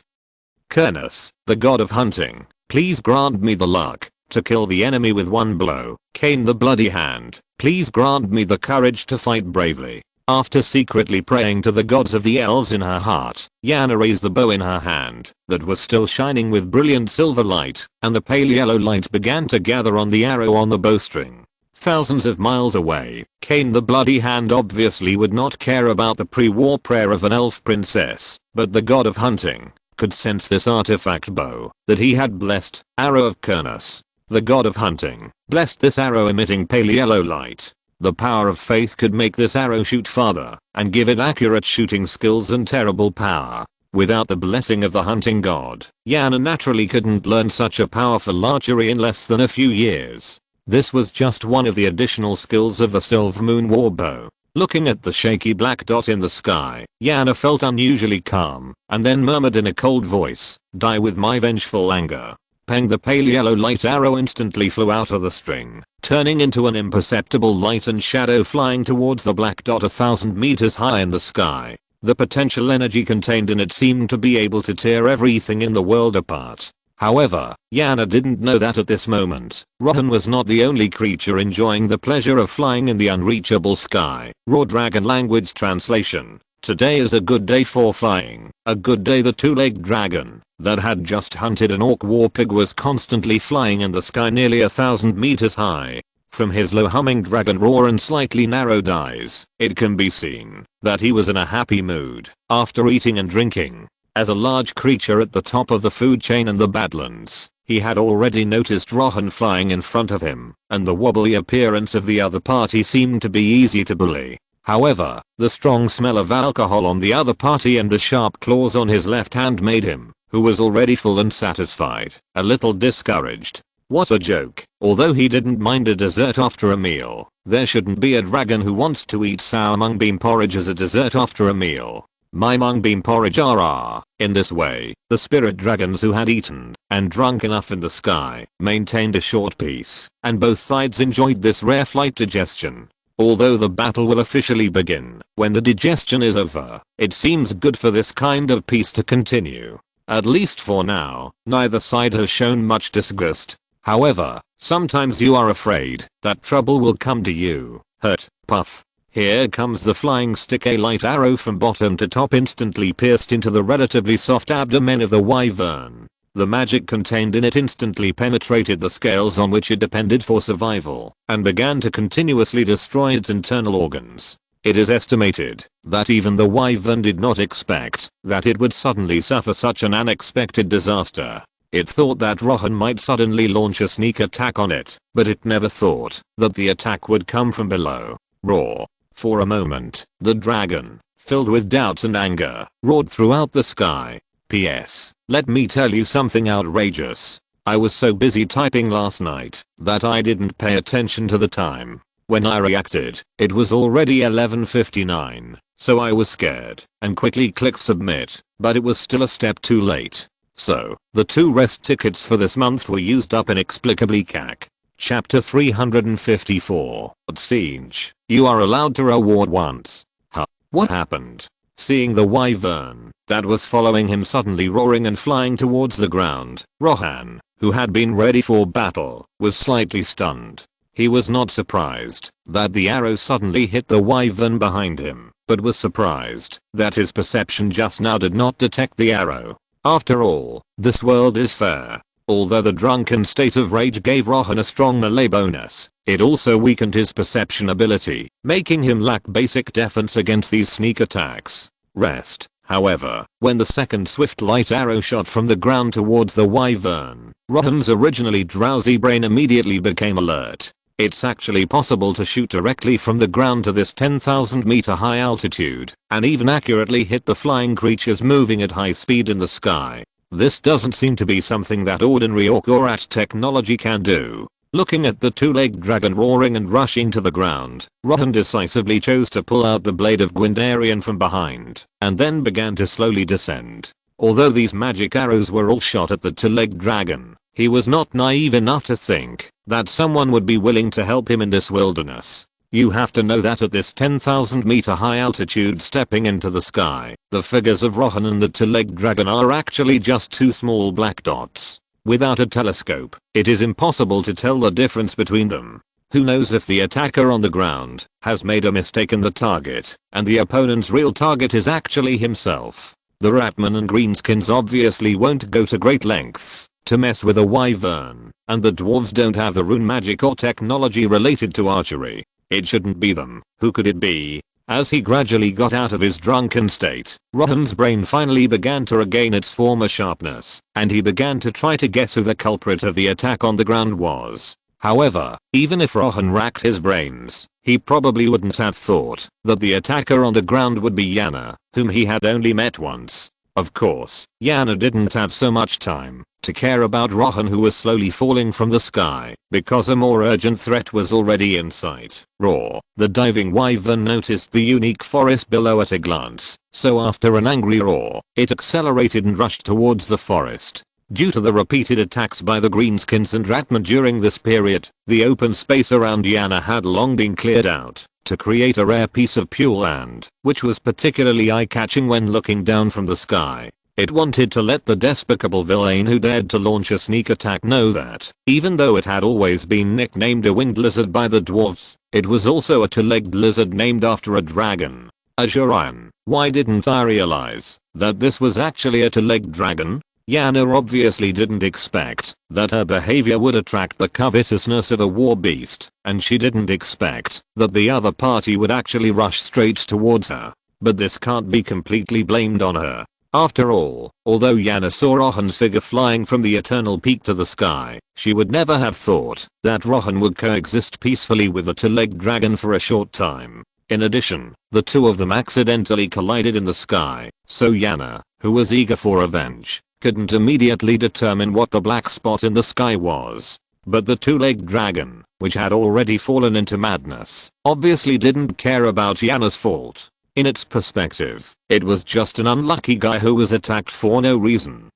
Cernus, the god of hunting, please grant me the luck to kill the enemy with 1 blow. Cain the bloody hand, please grant me the courage to fight bravely. After secretly praying to the gods of the elves in her heart, Yana raised the bow in her hand that was still shining with brilliant silver light, and the pale yellow light began to gather on the arrow on the bowstring. Thousands of miles away, Cain the bloody hand obviously would not care about the pre-war prayer of an elf princess, but the god of hunting could sense this artifact bow that he had blessed. Arrow of Cernus, the god of hunting, blessed this arrow emitting pale yellow light. The power of faith could make this arrow shoot farther and give it accurate shooting skills and terrible power. Without the blessing of the hunting god, Yana naturally couldn't learn such a powerful archery in less than a few years. This was just one of the additional skills of the Silver Moon Warbow. Looking at the shaky black dot in the sky, Yana felt unusually calm and then murmured in a cold voice, "Die with my vengeful anger." Pang, the pale yellow light arrow instantly flew out of the string, turning into an imperceptible light and shadow flying towards the black dot 1,000 meters high in the sky. The potential energy contained in it seemed to be able to tear everything in the world apart. However, Yana didn't know that at this moment, Rohan was not the only creature enjoying the pleasure of flying in the unreachable sky. Raw Dragon language translation. Today is a good day for flying. A good day. The 2-legged dragon that had just hunted an orc warpig was constantly flying in the sky nearly 1,000 meters high. From his low humming dragon roar and slightly narrowed eyes, it can be seen that he was in a happy mood after eating and drinking. As a large creature at the top of the food chain in the Badlands, he had already noticed Rohan flying in front of him, and the wobbly appearance of the other party seemed to be easy to bully. However, the strong smell of alcohol on the other party and the sharp claws on his left hand made him, who was already full and satisfied, a little discouraged. What a joke. Although he didn't mind a dessert after a meal, there shouldn't be a dragon who wants to eat sour mung bean porridge as a dessert after a meal. My mung bean porridge rah. In this way, the spirit dragons who had eaten and drunk enough in the sky maintained a short peace, and both sides enjoyed this rare flight digestion. Although the battle will officially begin when the digestion is over, it seems good for this kind of peace to continue. At least for now, neither side has shown much disgust. However, sometimes you are afraid that trouble will come to you. Hurt, puff. Here comes the flying stick. A light arrow from bottom to top instantly pierced into the relatively soft abdomen of the wyvern. The magic contained in it instantly penetrated the scales on which it depended for survival and began to continuously destroy its internal organs. It is estimated that even the wyvern did not expect that it would suddenly suffer such an unexpected disaster. It thought that Rohan might suddenly launch a sneak attack on it, but it never thought that the attack would come from below. Roar. For a moment, the dragon, filled with doubts and anger, roared throughout the sky. P.S. Let me tell you something outrageous. I was so busy typing last night that I didn't pay attention to the time. When I reacted, it was already 11:59, so I was scared and quickly clicked submit, but it was still a step too late. So, the 2 rest tickets for this month were used up inexplicably. CAC. Chapter 354. Siege. You are allowed to reward once. Huh. What happened? Seeing the wyvern that was following him suddenly roaring and flying towards the ground, Rohan, who had been ready for battle, was slightly stunned. He was not surprised that the arrow suddenly hit the wyvern behind him, but was surprised that his perception just now did not detect the arrow. After all, this world is fair. Although the drunken state of rage gave Rohan a strong melee bonus, it also weakened his perception ability, making him lack basic defense against these sneak attacks. Rest, however, when the second swift light arrow shot from the ground towards the wyvern, Rohan's originally drowsy brain immediately became alert. It's actually possible to shoot directly from the ground to this 10,000 meter high altitude, and even accurately hit the flying creatures moving at high speed in the sky. This doesn't seem to be something that ordinary orc or rat technology can do. Looking at the 2-legged dragon roaring and rushing to the ground, Rohan decisively chose to pull out the blade of Gwendarian from behind, and then began to slowly descend. Although these magic arrows were all shot at the 2-legged dragon, he was not naive enough to think that someone would be willing to help him in this wilderness. You have to know that at this 10,000 meter high altitude stepping into the sky, the figures of Rohan and the 2-legged dragon are actually just 2 small black dots. Without a telescope, it is impossible to tell the difference between them. Who knows if the attacker on the ground has made a mistake in the target, and the opponent's real target is actually himself. The ratmen and greenskins obviously won't go to great lengths to mess with a wyvern, and the dwarves don't have the rune magic or technology related to archery. It shouldn't be them. Who could it be? As he gradually got out of his drunken state, Rohan's brain finally began to regain its former sharpness, and he began to try to guess who the culprit of the attack on the ground was. However, even if Rohan racked his brains, he probably wouldn't have thought that the attacker on the ground would be Yana, whom he had only met once. Of course, Yana didn't have so much time to care about Rohan, who was slowly falling from the sky, because a more urgent threat was already in sight. Roar. The diving wyvern noticed the unique forest below at a glance, so after an angry roar, it accelerated and rushed towards the forest. Due to the repeated attacks by the greenskins and ratmen during this period, the open space around Yana had long been cleared out to create a rare piece of pure land, which was particularly eye-catching when looking down from the sky. It wanted to let the despicable villain who dared to launch a sneak attack know that, even though it had always been nicknamed a winged lizard by the dwarves, it was also a 2-legged lizard named after a dragon. Ajuran, why didn't I realize that this was actually a 2-legged dragon? Yana obviously didn't expect that her behavior would attract the covetousness of a war beast, and she didn't expect that the other party would actually rush straight towards her. But this can't be completely blamed on her. After all, although Yana saw Rohan's figure flying from the eternal peak to the sky, she would never have thought that Rohan would coexist peacefully with a 2-legged dragon for a short time. In addition, the two of them accidentally collided in the sky, so Yana, who was eager for revenge, couldn't immediately determine what the black spot in the sky was. But the 2-legged dragon, which had already fallen into madness, obviously didn't care about Yana's fault. In its perspective, it was just an unlucky guy who was attacked for no reason.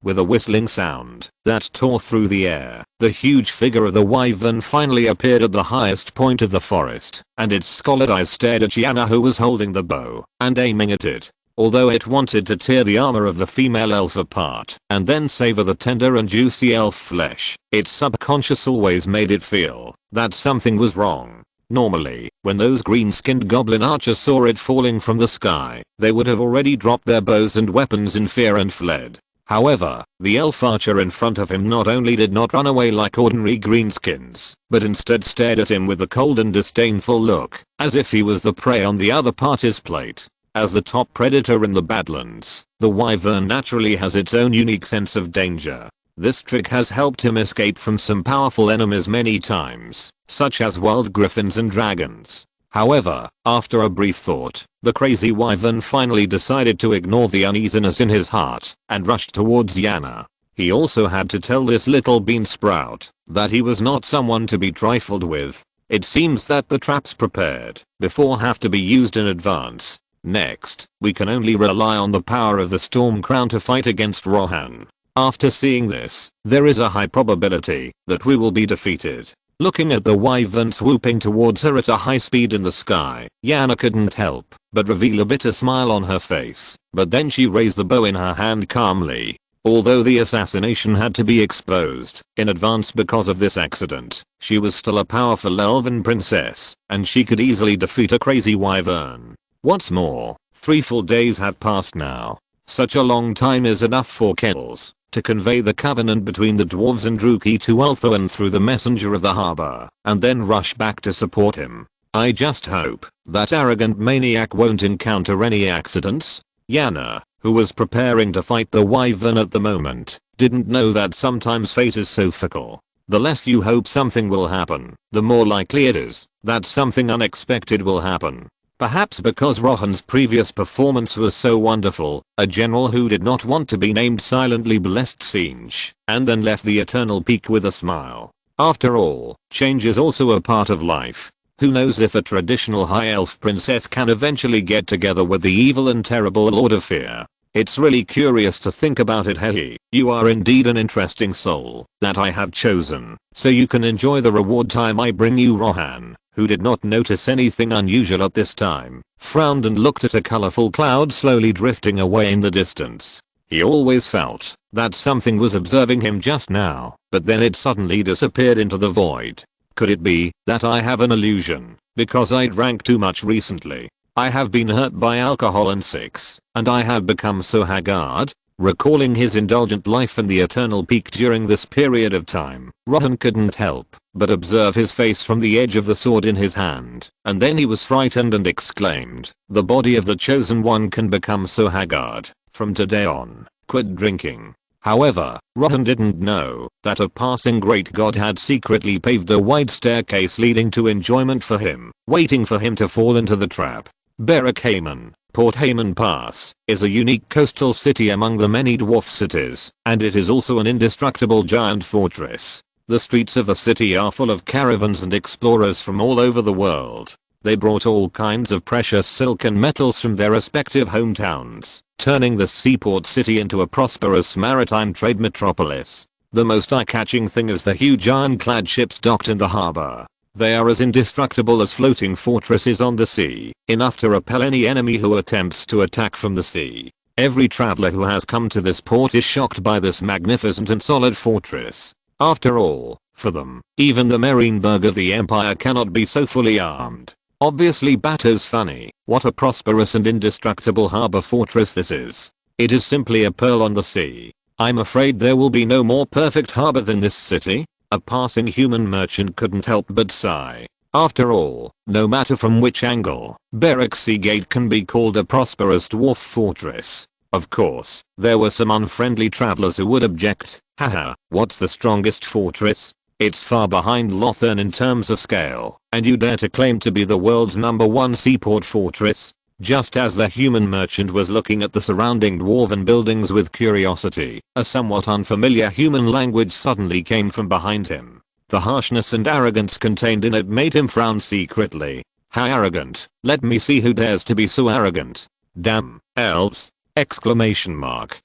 With a whistling sound that tore through the air, the huge figure of the wyvern finally appeared at the highest point of the forest, and its scowled eyes stared at Yana, who was holding the bow and aiming at it. although it wanted to tear the armor of the female elf apart and then savor the tender and juicy elf flesh, its subconscious always made it feel that something was wrong. Normally, when those green-skinned goblin archers saw it falling from the sky, they would have already dropped their bows and weapons in fear and fled. However, the elf archer in front of him not only did not run away like ordinary greenskins, but instead stared at him with a cold and disdainful look, as if he was the prey on the other party's plate. As the top predator in the Badlands, the wyvern naturally has its own unique sense of danger. This trick has helped him escape from some powerful enemies many times, such as wild griffins and dragons. However, after a brief thought, the crazy wyvern finally decided to ignore the uneasiness in his heart and rushed towards Yana. He also had to tell this little bean sprout that he was not someone to be trifled with. It seems that the traps prepared before have to be used in advance. Next, we can only rely on the power of the Storm Crown to fight against Rohan. After seeing this, there is a high probability that we will be defeated. Looking at the wyvern swooping towards her at a high speed in the sky, Yana couldn't help but reveal a bitter smile on her face, but then she raised the bow in her hand calmly. Although the assassination had to be exposed in advance because of this accident, she was still a powerful elven princess, and she could easily defeat a crazy wyvern. What's more, 3 full days have passed now. Such a long time is enough for Kells to convey the covenant between the dwarves and Druki to Ulthuan through the messenger of the harbor, and then rush back to support him. I just hope that arrogant maniac won't encounter any accidents. Yana, who was preparing to fight the wyvern at the moment, didn't know that sometimes fate is so fickle. The less you hope something will happen, the more likely it is that something unexpected will happen. Perhaps because Rohan's previous performance was so wonderful, a general who did not want to be named silently blessed Singe, and then left the Eternal Peak with a smile. After all, change is also a part of life. Who knows if a traditional high elf princess can eventually get together with the evil and terrible Lord of Fear. It's really curious to think about it. Hey, you are indeed an interesting soul that I have chosen, so you can enjoy the reward time I bring you. Rohan, who did not notice anything unusual at this time, frowned and looked at a colorful cloud slowly drifting away in the distance. He always felt that something was observing him just now, but then it suddenly disappeared into the void. Could it be that I have an illusion because I drank too much recently? I have been hurt by alcohol and sex, and I have become so haggard. Recalling his indulgent life in the Eternal Peak during this period of time, Rohan couldn't help but observe his face from the edge of the sword in his hand, and then he was frightened and exclaimed, "The body of the Chosen One can become so haggard. From today on, quit drinking." However, Rohan didn't know that a passing great god had secretly paved a wide staircase leading to enjoyment for him, waiting for him to fall into the trap. Berak Haman, Port Haman Pass, is a unique coastal city among the many dwarf cities, and it is also an indestructible giant fortress. The streets of the city are full of caravans and explorers from all over the world. They brought all kinds of precious silk and metals from their respective hometowns, turning the seaport city into a prosperous maritime trade metropolis. The most eye-catching thing is the huge ironclad ships docked in the harbor. They are as indestructible as floating fortresses on the sea, enough to repel any enemy who attempts to attack from the sea. Every traveler who has come to this port is shocked by this magnificent and solid fortress. After all, for them, even the Marienburg of the Empire cannot be so fully armed. Obviously Bato's funny. What a prosperous and indestructible harbor fortress this is. It is simply a pearl on the sea. I'm afraid there will be no more perfect harbor than this city. A passing human merchant couldn't help but sigh. After all, no matter from which angle, Berak Seagate can be called a prosperous dwarf fortress. Of course, there were some unfriendly travelers who would object. Haha, what's the strongest fortress? It's far behind Lothern in terms of scale, and you dare to claim to be the world's #1 seaport fortress? Just as the human merchant was looking at the surrounding dwarven buildings with curiosity, a somewhat unfamiliar human language suddenly came from behind him. The harshness and arrogance contained in it made him frown secretly. How arrogant! Let me see who dares to be so arrogant. Damn, elves! Exclamation mark.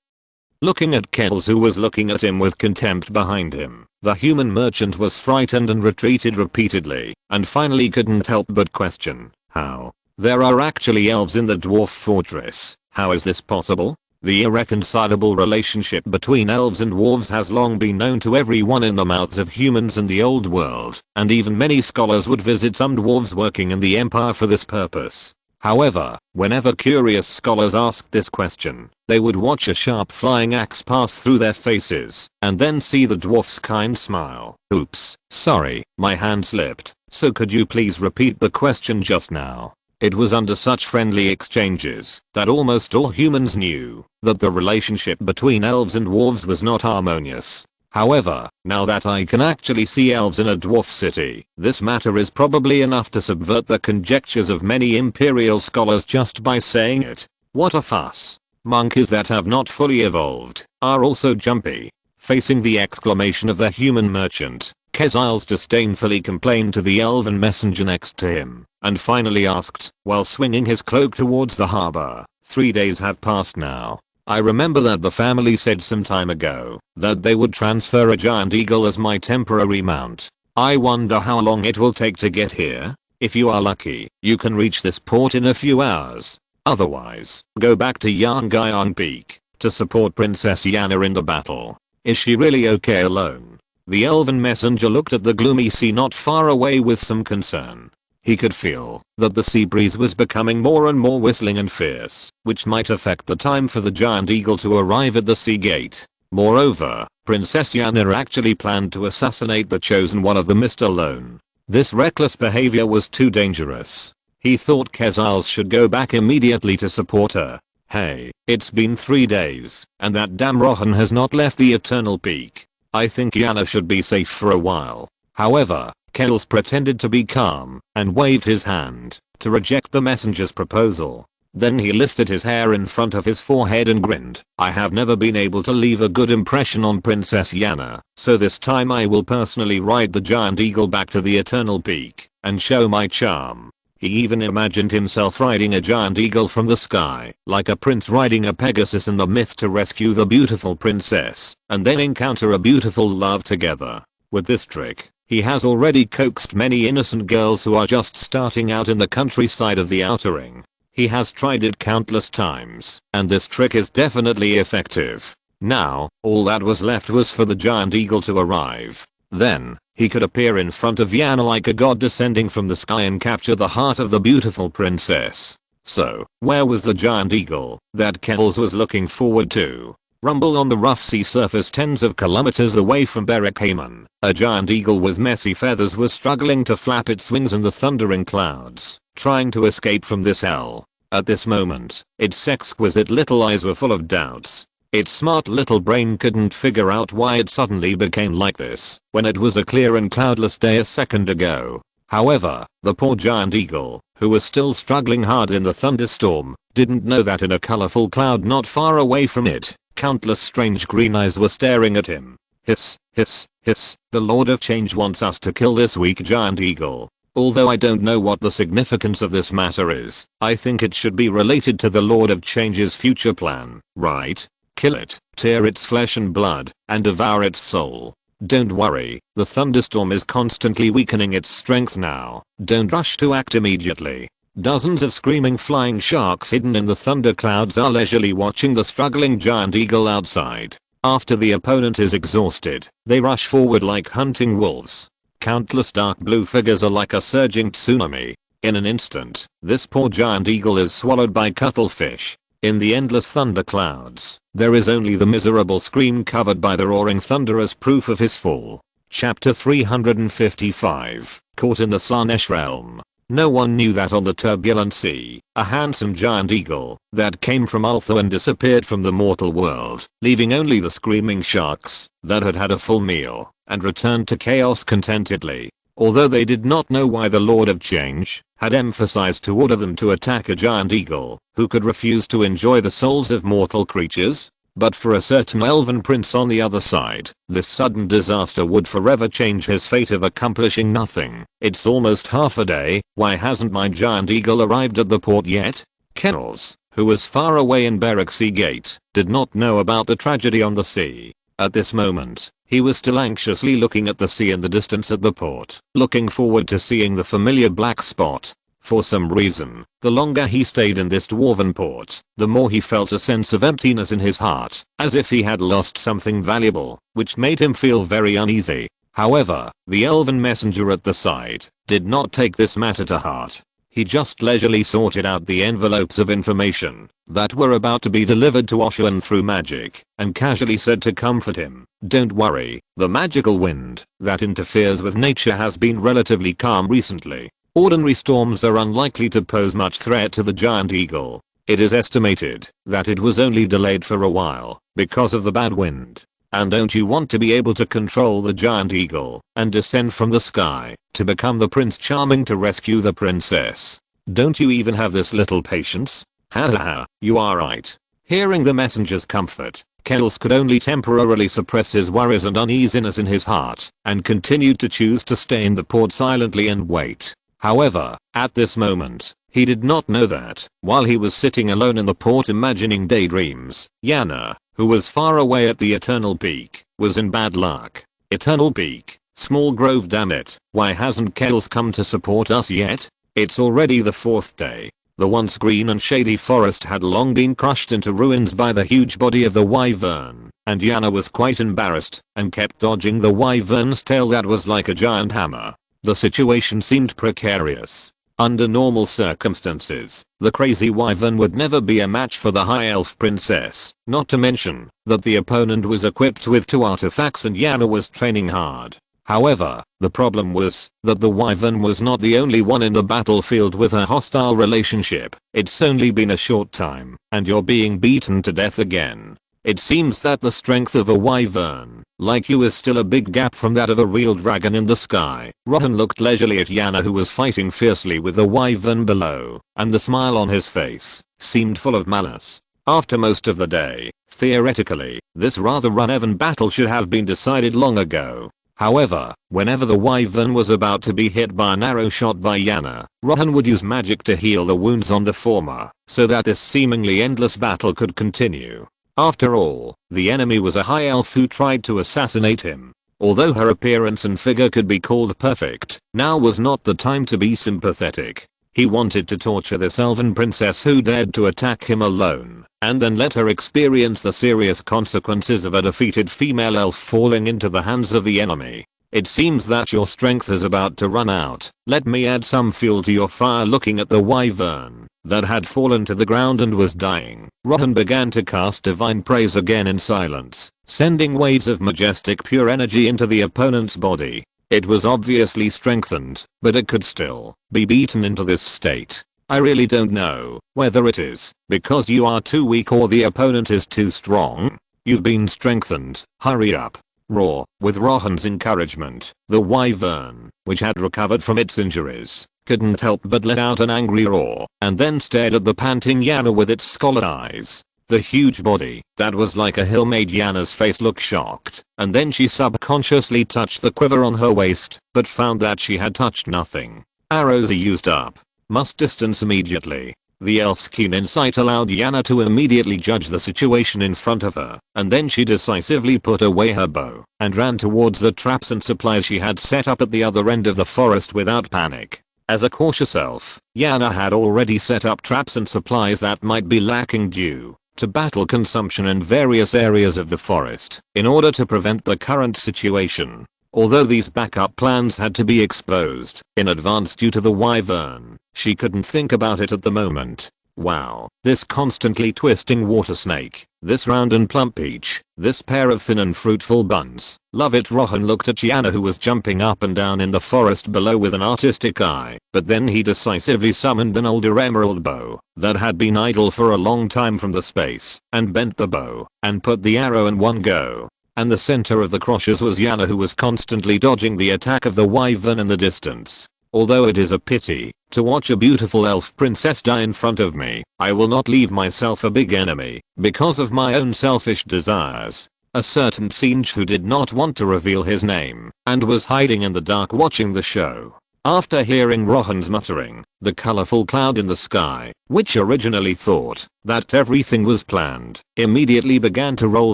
Looking at Kells, who was looking at him with contempt behind him, the human merchant was frightened and retreated repeatedly, and finally couldn't help but question, how? There are actually elves in the dwarf fortress. How is this possible? The irreconcilable relationship between elves and dwarves has long been known to everyone in the mouths of humans in the old world, and even many scholars would visit some dwarves working in the empire for this purpose. However, whenever curious scholars asked this question, they would watch a sharp flying axe pass through their faces, and then see the dwarf's kind smile. Oops, sorry, my hand slipped, so could you please repeat the question just now? It was under such friendly exchanges that almost all humans knew that the relationship between elves and dwarves was not harmonious. However, now that I can actually see elves in a dwarf city, this matter is probably enough to subvert the conjectures of many imperial scholars just by saying it. What a fuss. Monkeys that have not fully evolved are also jumpy. Facing the exclamation of the human merchant, Keziles disdainfully complained to the elven messenger next to him, and finally asked, while swinging his cloak towards the harbor, 3 days have passed now. I remember that the family said some time ago that they would transfer a giant eagle as my temporary mount. I wonder how long it will take to get here. If you are lucky, you can reach this port in a few hours. Otherwise, go back to Yarngayong Peak to support Princess Yana in the battle. Is she really okay alone? The elven messenger looked at the gloomy sea not far away with some concern. He could feel that the sea breeze was becoming more and more whistling and fierce, which might affect the time for the giant eagle to arrive at the sea gate. Moreover, Princess Yana actually planned to assassinate the chosen one of the Mist alone. This reckless behavior was too dangerous. He thought Keziles should go back immediately to support her. Hey, it's been 3 days, and that damn Rohan has not left the Eternal Peak. I think Yana should be safe for a while. However, Keziles pretended to be calm and waved his hand to reject the messenger's proposal. Then he lifted his hair in front of his forehead and grinned. I have never been able to leave a good impression on Princess Yana, so this time I will personally ride the giant eagle back to the Eternal Peak and show my charm. He even imagined himself riding a giant eagle from the sky, like a prince riding a Pegasus in the myth to rescue the beautiful princess, and then encounter a beautiful love together. With this trick, he has already coaxed many innocent girls who are just starting out in the countryside of the Outer Ring. He has tried it countless times, and this trick is definitely effective. Now, all that was left was for the giant eagle to arrive. Then, he could appear in front of Yana like a god descending from the sky and capture the heart of the beautiful princess. So, where was the giant eagle that Keziles was looking forward to? Rumble on the rough sea surface tens of kilometers away from Berek-Haman, a giant eagle with messy feathers was struggling to flap its wings in the thundering clouds, trying to escape from this hell. At this moment, its exquisite little eyes were full of doubts. Its smart little brain couldn't figure out why it suddenly became like this, when it was a clear and cloudless day a second ago. However, the poor giant eagle, who was still struggling hard in the thunderstorm, didn't know that in a colorful cloud not far away from it, countless strange green eyes were staring at him. Hiss, hiss, hiss, the Lord of Change wants us to kill this weak giant eagle. Although I don't know what the significance of this matter is, I think it should be related to the Lord of Change's future plan, right? Kill it, tear its flesh and blood, and devour its soul. Don't worry, the thunderstorm is constantly weakening its strength now. Don't rush to act immediately. Dozens of screaming flying sharks hidden in the thunderclouds are leisurely watching the struggling giant eagle outside. After the opponent is exhausted, they rush forward like hunting wolves. Countless dark blue figures are like a surging tsunami. In an instant, this poor giant eagle is swallowed by cuttlefish. In the endless thunderclouds, there is only the miserable scream covered by the roaring thunder as proof of his fall. Chapter 355, Caught in the Slaanesh Realm. No one knew that on the turbulent sea, a handsome giant eagle that came from Ulthuan disappeared from the mortal world, leaving only the screaming sharks that had had a full meal and returned to chaos contentedly. Although they did not know why the Lord of Change had emphasized to order them to attack a giant eagle who could refuse to enjoy the souls of mortal creatures, but for a certain elven prince on the other side, this sudden disaster would forever change his fate of accomplishing nothing. It's almost half a day, why hasn't my giant eagle arrived at the port yet? Keziles, who was far away in Berek Sea Gate, did not know about the tragedy on the sea. At this moment, he was still anxiously looking at the sea in the distance at the port, looking forward to seeing the familiar black spot For some reason, the longer he stayed in this dwarven port, the more he felt a sense of emptiness in his heart, as if he had lost something valuable, which made him feel very uneasy. However, the elven messenger at the side did not take this matter to heart. He just leisurely sorted out the envelopes of information that were about to be delivered to Oshan through magic, and casually said to comfort him, "Don't worry, the magical wind that interferes with nature has been relatively calm recently. Ordinary storms are unlikely to pose much threat to the giant eagle. It is estimated that it was only delayed for a while because of the bad wind. And don't you want to be able to control the giant eagle and descend from the sky to become the Prince Charming to rescue the princess? Don't you even have this little patience? Ha ha ha, you are right." Hearing the messenger's comfort, Kells could only temporarily suppress his worries and uneasiness in his heart and continued to choose to stay in the port silently and wait. However, at this moment, he did not know that, while he was sitting alone in the port imagining daydreams, Yana, who was far away at the Eternal Peak, was in bad luck. Eternal Peak, small grove, damn it, why hasn't Kells come to support us yet? It's already the 4th day. The once green and shady forest had long been crushed into ruins by the huge body of the wyvern, and Yana was quite embarrassed and kept dodging the wyvern's tail that was like a giant hammer. The situation seemed precarious. Under normal circumstances, the crazy wyvern would never be a match for the high elf princess, not to mention that the opponent was equipped with 2 artifacts and Yana was training hard. However, the problem was that the wyvern was not the only one in the battlefield with a hostile relationship. It's only been a short time, and you're being beaten to death again. It seems that the strength of a wyvern, like you, is still a big gap from that of a real dragon in the sky. Rohan looked leisurely at Yana, who was fighting fiercely with the wyvern below, and the smile on his face seemed full of malice. After most of the day, theoretically, this rather uneven battle should have been decided long ago. However, whenever the wyvern was about to be hit by an arrow shot by Yana, Rohan would use magic to heal the wounds on the former, so that this seemingly endless battle could continue. After all, the enemy was a high elf who tried to assassinate him. Although her appearance and figure could be called perfect, now was not the time to be sympathetic. He wanted to torture this elven princess who dared to attack him alone, and then let her experience the serious consequences of a defeated female elf falling into the hands of the enemy. "It seems that your strength is about to run out. Let me add some fuel to your fire." Looking at the wyvern that had fallen to the ground and was dying, Rohan began to cast divine praise again in silence, sending waves of majestic pure energy into the opponent's body. It was obviously strengthened, but it could still be beaten into this state. I really don't know whether it is because you are too weak or the opponent is too strong. You've been strengthened, hurry up. Roar. With Rohan's encouragement, the wyvern, which had recovered from its injuries, couldn't help but let out an angry roar, and then stared at the panting Yana with its scald eyes. The huge body that was like a hill made Yana's face look shocked, and then she subconsciously touched the quiver on her waist, but found that she had touched nothing. Arrows are used up. Must distance immediately. The elf's keen insight allowed Yana to immediately judge the situation in front of her, and then she decisively put away her bow and ran towards the traps and supplies she had set up at the other end of the forest without panic. As a cautious elf, Yana had already set up traps and supplies that might be lacking due to battle consumption in various areas of the forest in order to prevent the current situation. Although these backup plans had to be exposed in advance due to the wyvern, she couldn't think about it at the moment. Wow, this constantly twisting water snake, this round and plump peach, this pair of thin and fruitful buns. Love it. Rohan looked at Yana, who was jumping up and down in the forest below with an artistic eye, but then he decisively summoned an older emerald bow that had been idle for a long time from the space, and bent the bow and put the arrow in one go. And the center of the crushes was Yana, who was constantly dodging the attack of the wyvern in the distance. Although it is a pity to watch a beautiful elf princess die in front of me, I will not leave myself a big enemy because of my own selfish desires. A certain Singe, who did not want to reveal his name and was hiding in the dark watching the show. After hearing Rohan's muttering, the colorful cloud in the sky, which originally thought that everything was planned, immediately began to roll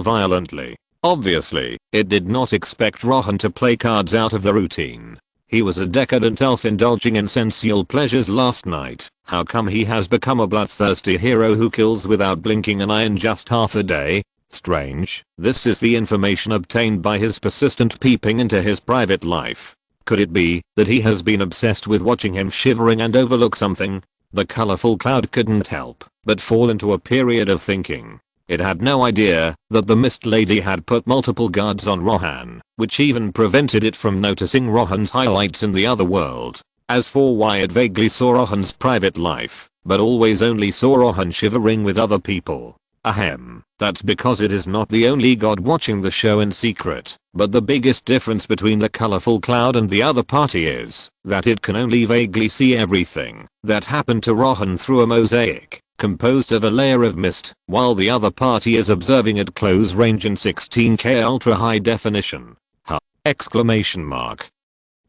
violently. Obviously, it did not expect Rohan to play cards out of the routine. He was a decadent elf indulging in sensual pleasures last night. How come he has become a bloodthirsty hero who kills without blinking an eye in just half a day? Strange. This is the information obtained by his persistent peeping into his private life. Could it be that he has been obsessed with watching him shivering and overlook something? The colorful cloud couldn't help but fall into a period of thinking. It had no idea that the Mist Lady had put multiple guards on Rohan, which even prevented it from noticing Rohan's highlights in the other world. As for why it vaguely saw Rohan's private life, but always only saw Rohan shivering with other people. Ahem, that's because it is not the only god watching the show in secret, but the biggest difference between the colorful cloud and the other party is that it can only vaguely see everything that happened to Rohan through a mosaic composed of a layer of mist, while the other party is observing at close range in 16K ultra high definition. Huh! Exclamation mark.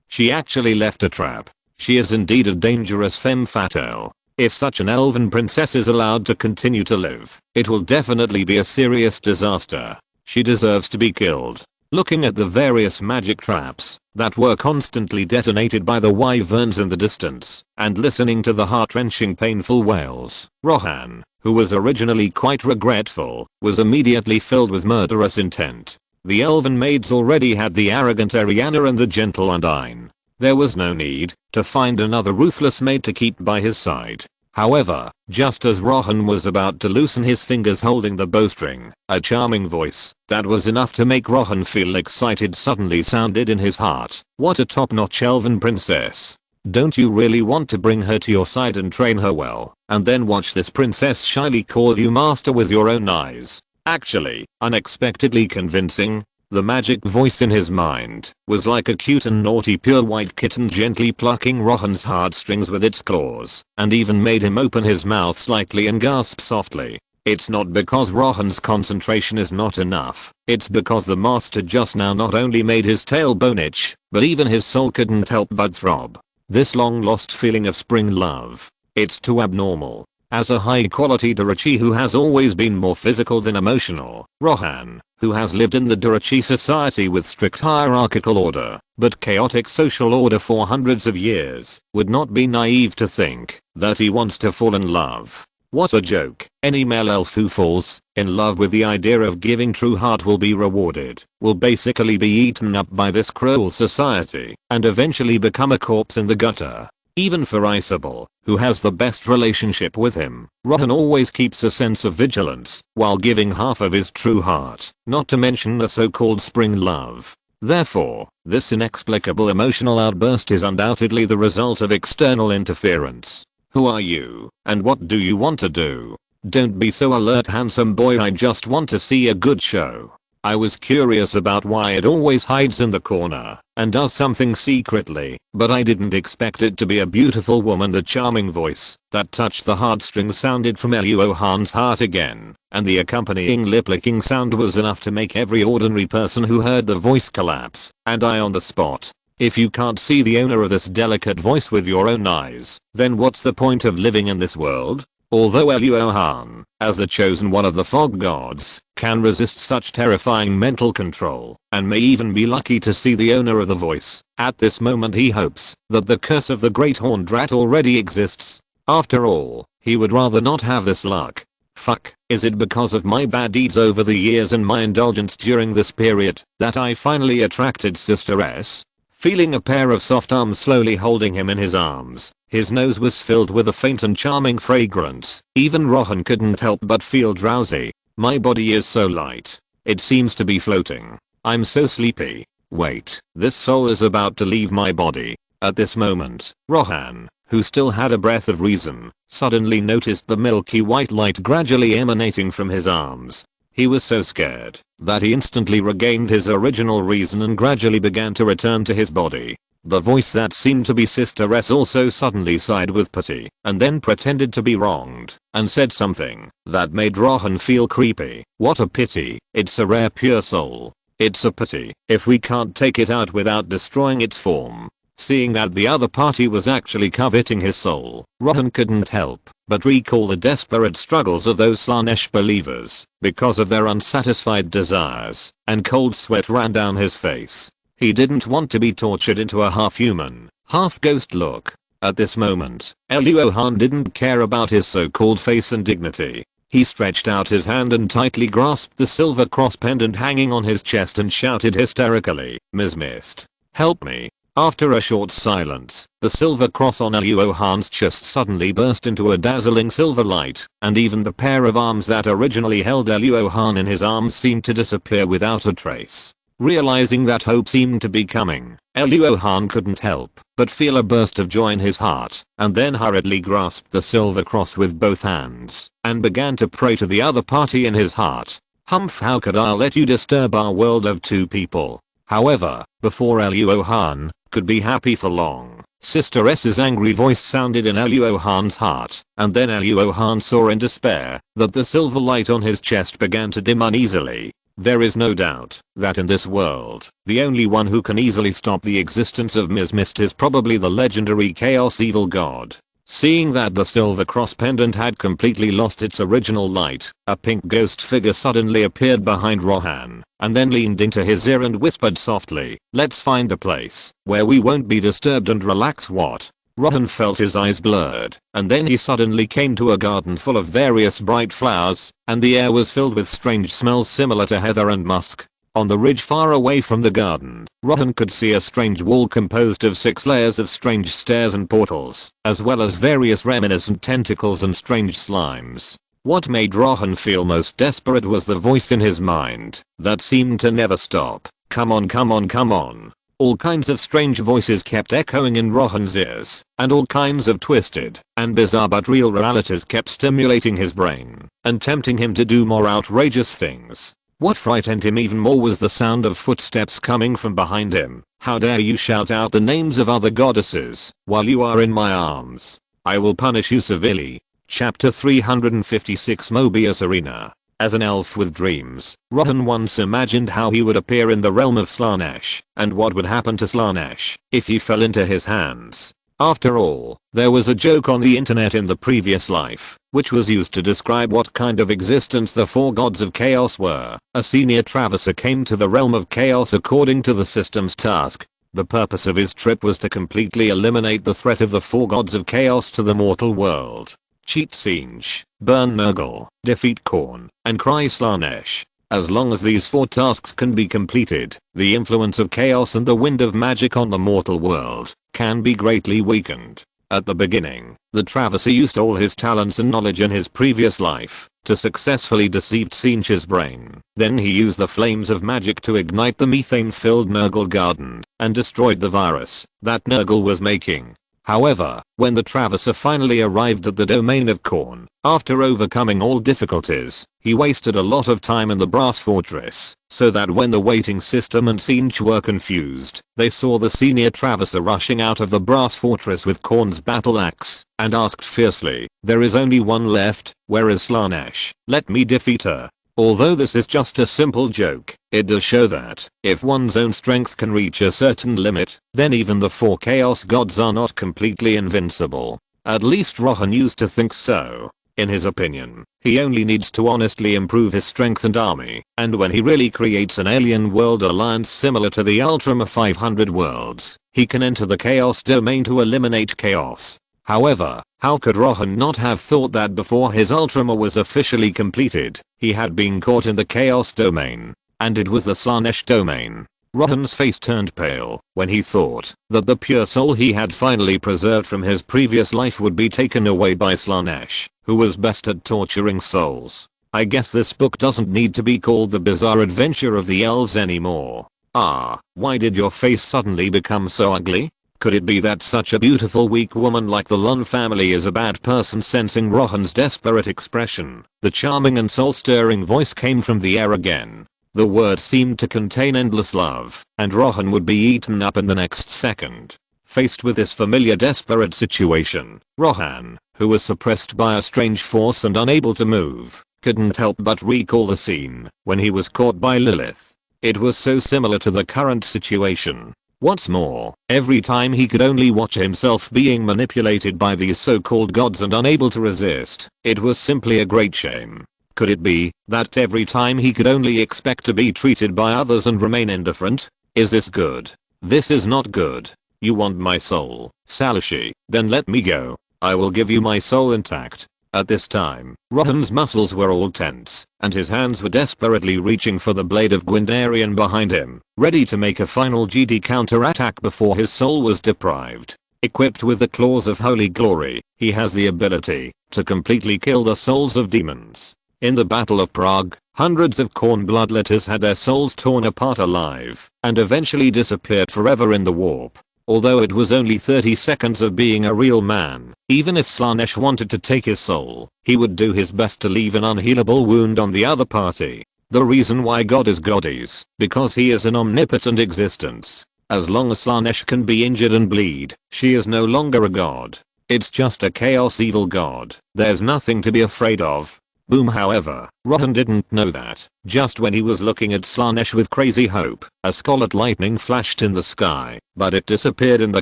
She actually left a trap. She is indeed a dangerous femme fatale. If such an elven princess is allowed to continue to live, it will definitely be a serious disaster. She deserves to be killed. Looking at the various magic traps that were constantly detonated by the wyverns in the distance, and listening to the heart-wrenching painful wails, Rohan, who was originally quite regretful, was immediately filled with murderous intent. The elven maids already had the arrogant Ariana and the gentle Undine. There was no need to find another ruthless maid to keep by his side. However, just as Rohan was about to loosen his fingers holding the bowstring, a charming voice that was enough to make Rohan feel excited suddenly sounded in his heart. What a top-notch elven princess. Don't you really want to bring her to your side and train her well, and then watch this princess shyly call you master with your own eyes? Actually, unexpectedly convincing. The magic voice in his mind was like a cute and naughty pure white kitten gently plucking Rohan's heartstrings with its claws, and even made him open his mouth slightly and gasp softly. It's not because Rohan's concentration is not enough, it's because the master just now not only made his tailbone itch, but even his soul couldn't help but throb. This long lost feeling of spring love. It's too abnormal. As a high quality Durachi who has always been more physical than emotional, Rohan, who has lived in the Durachi society with strict hierarchical order, but chaotic social order for hundreds of years, would not be naive to think that he wants to fall in love. What a joke. Any male elf who falls in love with the idea of giving true heart will be rewarded, will basically be eaten up by this cruel society, and eventually become a corpse in the gutter. Even for Isabel, who has the best relationship with him, Rohan always keeps a sense of vigilance while giving half of his true heart, not to mention the so-called spring love. Therefore, this inexplicable emotional outburst is undoubtedly the result of external interference. Who are you, and what do you want to do? Don't be so alert, handsome boy, I just want to see a good show. I was curious about why it always hides in the corner and does something secretly, but I didn't expect it to be a beautiful woman. The charming voice that touched the heartstrings sounded from Rohan's heart again, and the accompanying lip-licking sound was enough to make every ordinary person who heard the voice collapse and die on the spot. If you can't see the owner of this delicate voice with your own eyes, then what's the point of living in this world? Although Rohan, as the chosen one of the fog gods, can resist such terrifying mental control, and may even be lucky to see the owner of the voice, at this moment he hopes that the curse of the Great Horned Rat already exists. After all, he would rather not have this luck. Fuck, is it because of my bad deeds over the years and my indulgence during this period that I finally attracted Sister S? Feeling a pair of soft arms slowly holding him in his arms, his nose was filled with a faint and charming fragrance. Even Rohan couldn't help but feel drowsy. My body is so light. It seems to be floating. I'm so sleepy. Wait, this soul is about to leave my body. At this moment, Rohan, who still had a breath of reason, suddenly noticed the milky white light gradually emanating from his arms. He was so scared that he instantly regained his original reason and gradually began to return to his body. The voice that seemed to be Sister S also suddenly sighed with pity, and then pretended to be wronged, and said something that made Rohan feel creepy. What a pity, it's a rare pure soul. It's a pity if we can't take it out without destroying its form. Seeing that the other party was actually coveting his soul, Rohan couldn't help but recall the desperate struggles of those Slaanesh believers because of their unsatisfied desires, and cold sweat ran down his face. He didn't want to be tortured into a half-human, half-ghost look. At this moment, Rohan didn't care about his so-called face and dignity. He stretched out his hand and tightly grasped the silver cross pendant hanging on his chest and shouted hysterically, "Ms. Mist, help me." After a short silence, the silver cross on Rohan's chest suddenly burst into a dazzling silver light, and even the pair of arms that originally held Rohan in his arms seemed to disappear without a trace. Realizing that hope seemed to be coming, Rohan couldn't help but feel a burst of joy in his heart, and then hurriedly grasped the silver cross with both hands, and began to pray to the other party in his heart. "Humph, how could I let you disturb our world of two people?" However, before Rohan could be happy for long, Sister S's angry voice sounded in Rohan's heart, and then Rohan saw in despair that the silver light on his chest began to dim uneasily. There is no doubt that in this world, the only one who can easily stop the existence of Ms. Mist is probably the legendary Chaos Evil God. Seeing that the silver cross pendant had completely lost its original light, a pink ghost figure suddenly appeared behind Rohan, and then leaned into his ear and whispered softly, "Let's find a place where we won't be disturbed and relax." What? Rohan felt his eyes blurred, and then he suddenly came to a garden full of various bright flowers, and the air was filled with strange smells similar to heather and musk. On the ridge far away from the garden, Rohan could see a strange wall composed of 6 layers of strange stairs and portals, as well as various reminiscent tentacles and strange slimes. What made Rohan feel most desperate was the voice in his mind that seemed to never stop. "Come on, come on, come on." All kinds of strange voices kept echoing in Rohan's ears, and all kinds of twisted and bizarre but real realities kept stimulating his brain and tempting him to do more outrageous things. What frightened him even more was the sound of footsteps coming from behind him. "How dare you shout out the names of other goddesses while you are in my arms? I will punish you severely." Chapter 356 Mobius Arena. As an elf with dreams, Rohan once imagined how he would appear in the realm of Slaanesh, and what would happen to Slaanesh if he fell into his hands. After all, there was a joke on the internet in the previous life, which was used to describe what kind of existence the 4 gods of chaos were. A senior traverser came to the realm of chaos according to the system's task. The purpose of his trip was to completely eliminate the threat of the 4 gods of chaos to the mortal world. Cheat Singe, burn Nurgle, defeat Khorne, and cry Slaanesh. As long as these 4 tasks can be completed, the influence of chaos and the wind of magic on the mortal world can be greatly weakened. At the beginning, the Traverser used all his talents and knowledge in his previous life to successfully deceive Singe's brain. Then he used the flames of magic to ignite the methane-filled Nurgle garden and destroyed the virus that Nurgle was making. However, when the Traverser finally arrived at the domain of Khorne, after overcoming all difficulties, he wasted a lot of time in the Brass Fortress, so that when the waiting system and Singe were confused, they saw the senior Traverser rushing out of the Brass Fortress with Khorne's battle axe, and asked fiercely, "There is only one left, where is Slaanesh? Let me defeat her." Although this is just a simple joke, it does show that if one's own strength can reach a certain limit, then even the 4 chaos gods are not completely invincible. At least Rohan used to think so. In his opinion, he only needs to honestly improve his strength and army, and when he really creates an alien world alliance similar to the Ultima 500 worlds, he can enter the chaos domain to eliminate chaos. However, how could Rohan not have thought that before his Ultima was officially completed, he had been caught in the Chaos domain, and it was the Slaanesh domain. Rohan's face turned pale when he thought that the pure soul he had finally preserved from his previous life would be taken away by Slaanesh, who was best at torturing souls. I guess this book doesn't need to be called The Bizarre Adventure of the Elves anymore. Ah, why did your face suddenly become so ugly? Could it be that such a beautiful weak woman like the Lund family is a bad person? Sensing Rohan's desperate expression, the charming and soul-stirring voice came from the air again. The word seemed to contain endless love, and Rohan would be eaten up in the next second. Faced with this familiar desperate situation, Rohan, who was suppressed by a strange force and unable to move, couldn't help but recall the scene when he was caught by Lilith. It was so similar to the current situation. What's more, every time he could only watch himself being manipulated by these so-called gods and unable to resist, it was simply a great shame. Could it be that every time he could only expect to be treated by others and remain indifferent? Is this good? This is not good. You want my soul, Salishi? Then let me go. I will give you my soul intact. At this time, Rohan's muscles were all tense, and his hands were desperately reaching for the blade of Gwendarian behind him, ready to make a final GD counterattack before his soul was deprived. Equipped with the claws of holy glory, he has the ability to completely kill the souls of demons. In the Battle of Prague, hundreds of Khorne bloodletters had their souls torn apart alive, and eventually disappeared forever in the warp. Although it was only 30 seconds of being a real man, even if Slaanesh wanted to take his soul, he would do his best to leave an unhealable wound on the other party. The reason why God is God is because he is an omnipotent existence. As long as Slaanesh can be injured and bleed, she is no longer a god. It's just a chaos evil god. There's nothing to be afraid of. Boom. However, Rohan didn't know that. Just when he was looking at Slaanesh with crazy hope, a scarlet lightning flashed in the sky, but it disappeared in the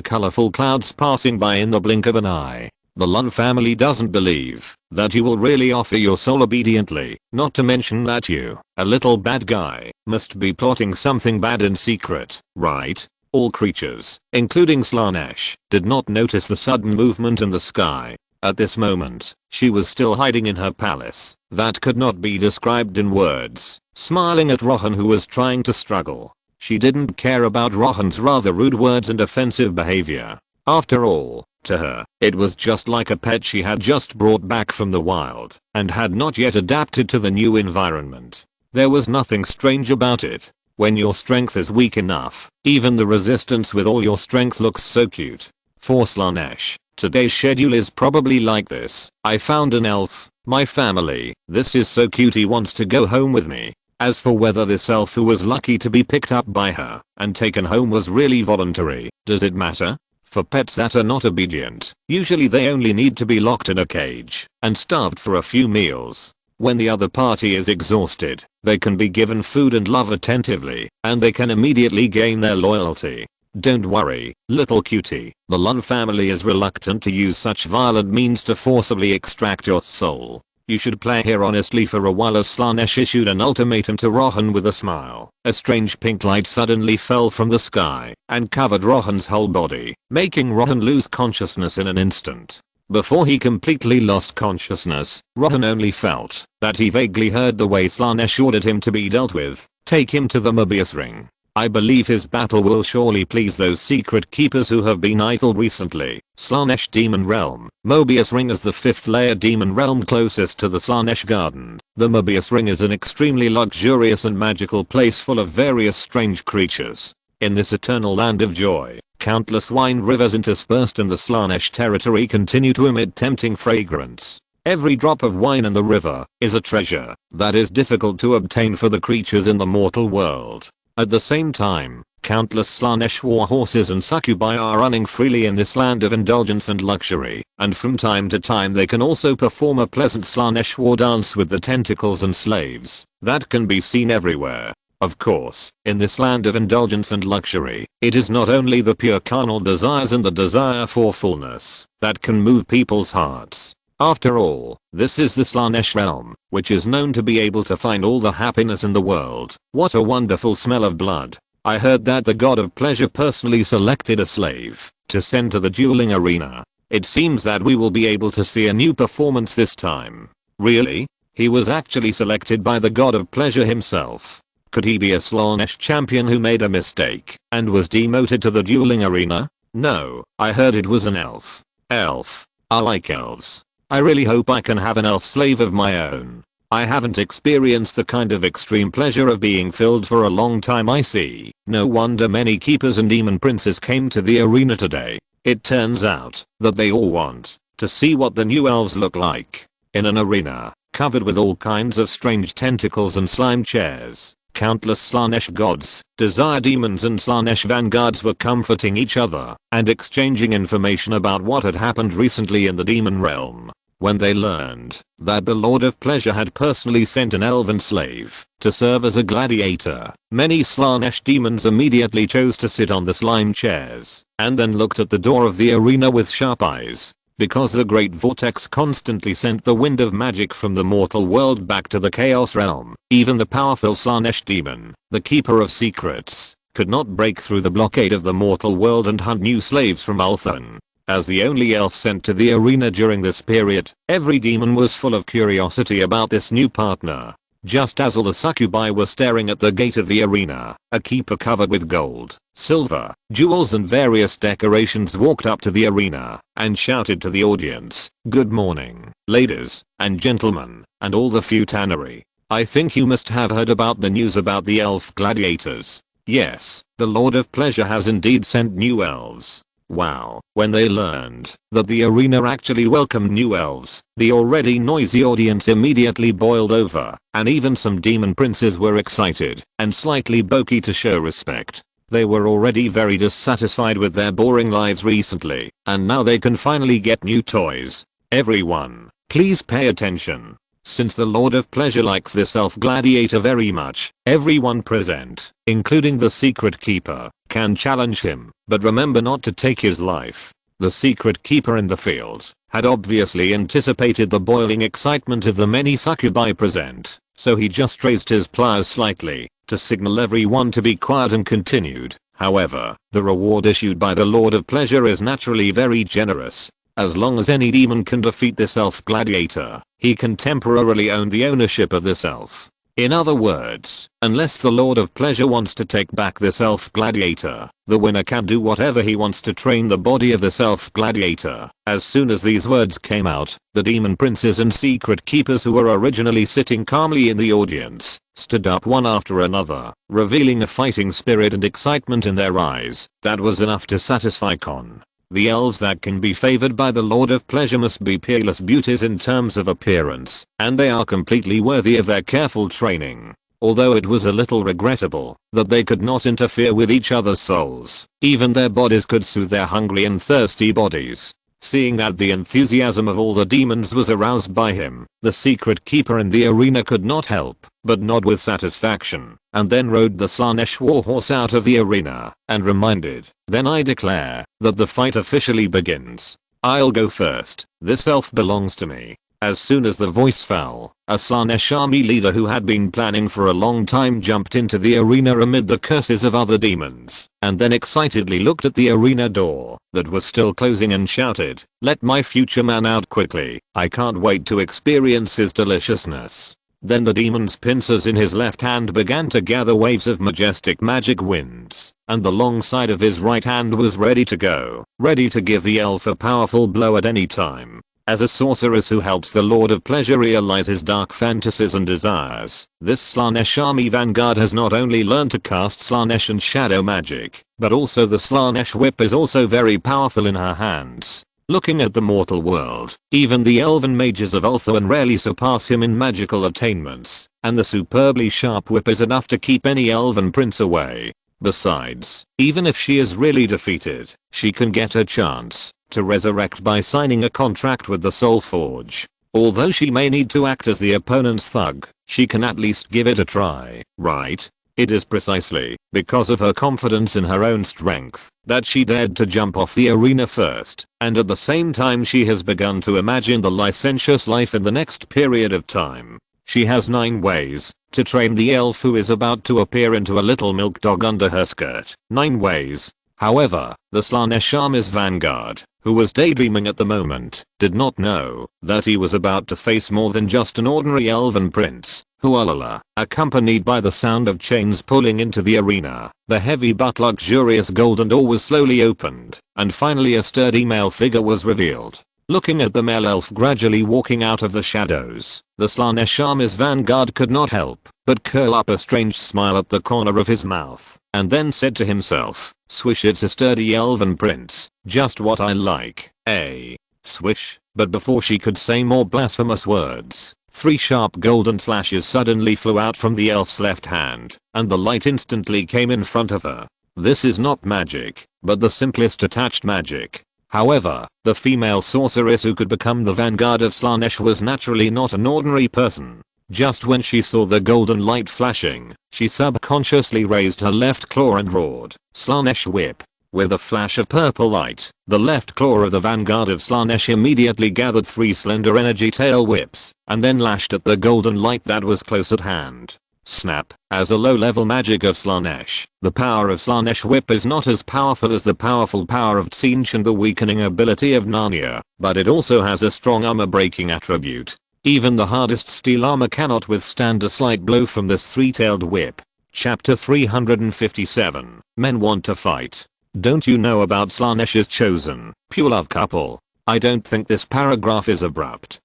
colorful clouds passing by in the blink of an eye. The Lund family doesn't believe that you will really offer your soul obediently, not to mention that you, a little bad guy, must be plotting something bad in secret, right? All creatures, including Slaanesh, did not notice the sudden movement in the sky. At this moment, she was still hiding in her palace, that could not be described in words, smiling at Rohan who was trying to struggle. She didn't care about Rohan's rather rude words and offensive behavior. After all, to her, it was just like a pet she had just brought back from the wild, and had not yet adapted to the new environment. There was nothing strange about it. When your strength is weak enough, even the resistance with all your strength looks so cute. For Slaanesh, today's schedule is probably like this. I found an elf, my family, this is so cute, he wants to go home with me. As for whether this elf who was lucky to be picked up by her and taken home was really voluntary, does it matter? For pets that are not obedient, usually they only need to be locked in a cage and starved for a few meals. When the other party is exhausted, they can be given food and love attentively, and they can immediately gain their loyalty. Don't worry, little cutie, the Lund family is reluctant to use such violent means to forcibly extract your soul. You should play here honestly for a while. As Slaanesh issued an ultimatum to Rohan with a smile, a strange pink light suddenly fell from the sky and covered Rohan's whole body, making Rohan lose consciousness in an instant. Before he completely lost consciousness, Rohan only felt that he vaguely heard the way Slaanesh ordered him to be dealt with. Take him to the Mobius ring. I believe his battle will surely please those secret keepers who have been idle recently. Slaanesh Demon Realm. Mobius Ring is the 5th layer demon realm closest to the Slaanesh Garden. The Mobius Ring is an extremely luxurious and magical place full of various strange creatures. In this eternal land of joy, countless wine rivers interspersed in the Slaanesh territory continue to emit tempting fragrance. Every drop of wine in the river is a treasure that is difficult to obtain for the creatures in the mortal world. At the same time, countless Slaanesh war horses and succubi are running freely in this land of indulgence and luxury, and from time to time they can also perform a pleasant Slaanesh war dance with the tentacles and slaves that can be seen everywhere. Of course, in this land of indulgence and luxury, it is not only the pure carnal desires and the desire for fullness that can move people's hearts. After all, this is the Slaanesh realm, which is known to be able to find all the happiness in the world. What a wonderful smell of blood. I heard that the god of pleasure personally selected a slave to send to the dueling arena. It seems that we will be able to see a new performance this time. Really? He was actually selected by the god of pleasure himself. Could he be a Slaanesh champion who made a mistake and was demoted to the dueling arena? No, I heard it was an elf. Elf. I like elves. I really hope I can have an elf slave of my own. I haven't experienced the kind of extreme pleasure of being filled for a long time. I see. No wonder many keepers and demon princes came to the arena today. It turns out that they all want to see what the new elves look like. In an arena covered with all kinds of strange tentacles and slime chairs, countless Slaanesh gods, desire demons and Slaanesh vanguards were comforting each other and exchanging information about what had happened recently in the demon realm. When they learned that the Lord of Pleasure had personally sent an elven slave to serve as a gladiator, many Slaanesh demons immediately chose to sit on the slime chairs and then looked at the door of the arena with sharp eyes. Because the great vortex constantly sent the wind of magic from the mortal world back to the chaos realm, even the powerful Slaanesh demon, the keeper of secrets, could not break through the blockade of the mortal world and hunt new slaves from Ulthuan. As the only elf sent to the arena during this period, every demon was full of curiosity about this new partner. Just as all the succubi were staring at the gate of the arena, a keeper covered with gold, silver, jewels and various decorations walked up to the arena and shouted to the audience, "Good morning, ladies and gentlemen, and all the futanery. I think you must have heard about the news about the elf gladiators. Yes, the Lord of Pleasure has indeed sent new elves." Wow. When they learned that the arena actually welcomed new elves, the already noisy audience immediately boiled over, and even some demon princes were excited and slightly bokeh to show respect. They were already very dissatisfied with their boring lives recently, and now they can finally get new toys. Everyone, please pay attention. Since the Lord of Pleasure likes this elf gladiator very much, everyone present, including the secret keeper, can challenge him, but remember not to take his life. The secret keeper in the field had obviously anticipated the boiling excitement of the many succubi present, so he just raised his pliers slightly to signal everyone to be quiet and continued. However, the reward issued by the Lord of Pleasure is naturally very generous. As long as any demon can defeat this elf gladiator, he can temporarily own the ownership of this elf. In other words, unless the Lord of Pleasure wants to take back this elf gladiator, the winner can do whatever he wants to train the body of this elf gladiator. As soon as these words came out, the demon princes and secret keepers who were originally sitting calmly in the audience stood up one after another, revealing a fighting spirit and excitement in their eyes that was enough to satisfy Con. The elves that can be favored by the Lord of Pleasure must be peerless beauties in terms of appearance, and they are completely worthy of their careful training. Although it was a little regrettable that they could not interfere with each other's souls, even their bodies could soothe their hungry and thirsty bodies. Seeing that the enthusiasm of all the demons was aroused by him, the secret keeper in the arena could not help but nod with satisfaction, and then rode the Slaanesh warhorse out of the arena, and reminded, "Then I declare that the fight officially begins. I'll go first. This elf belongs to me." As soon as the voice fell, a Slaanesh army leader who had been planning for a long time jumped into the arena amid the curses of other demons, and then excitedly looked at the arena door that was still closing and shouted, "Let my future man out quickly. I can't wait to experience his deliciousness." Then the demon's pincers in his left hand began to gather waves of majestic magic winds, and the long side of his right hand was ready to go, ready to give the elf a powerful blow at any time. As a sorceress who helps the Lord of Pleasure realize his dark fantasies and desires, this Slaanesh army vanguard has not only learned to cast Slaanesh and shadow magic, but also the Slaanesh whip is also very powerful in her hands. Looking at the mortal world, even the elven mages of Ulthuan rarely surpass him in magical attainments, and the superbly sharp whip is enough to keep any elven prince away. Besides, even if she is really defeated, she can get her chance to resurrect by signing a contract with the Soul Forge. Although she may need to act as the opponent's thug, she can at least give it a try, right? It is precisely because of her confidence in her own strength that she dared to jump off the arena first, and at the same time she has begun to imagine the licentious life in the next period of time. She has 9 ways to train the elf who is about to appear into a little milk dog under her skirt. 9 ways. However, the Slaanesh army's vanguard, who was daydreaming at the moment, did not know that he was about to face more than just an ordinary elven prince. Hualala, accompanied by the sound of chains pulling into the arena, the heavy but luxurious golden door was slowly opened, and finally a sturdy male figure was revealed. Looking at the male elf gradually walking out of the shadows, the Slaanesh army's vanguard could not help but curl up a strange smile at the corner of his mouth, and then said to himself, "Swish, it's a sturdy elven prince, just what I like, eh?" Swish, but before she could say more blasphemous words, 3 sharp golden slashes suddenly flew out from the elf's left hand, and the light instantly came in front of her. This is not magic, but the simplest attached magic. However, the female sorceress who could become the vanguard of Slaanesh was naturally not an ordinary person. Just when she saw the golden light flashing, she subconsciously raised her left claw and roared, "Slaanesh whip." With a flash of purple light, the left claw of the vanguard of Slaanesh immediately gathered 3 slender energy tail whips, and then lashed at the golden light that was close at hand. Snap. As a low-level magic of Slaanesh, the power of Slaanesh Whip is not as powerful as the powerful power of Tzeentch and the weakening ability of Narnia, but it also has a strong armor-breaking attribute. Even the hardest steel armor cannot withstand a slight blow from this three-tailed whip. Chapter 357. Men want to fight. Don't you know about Slaanesh's chosen, pure love couple? I don't think this paragraph is abrupt.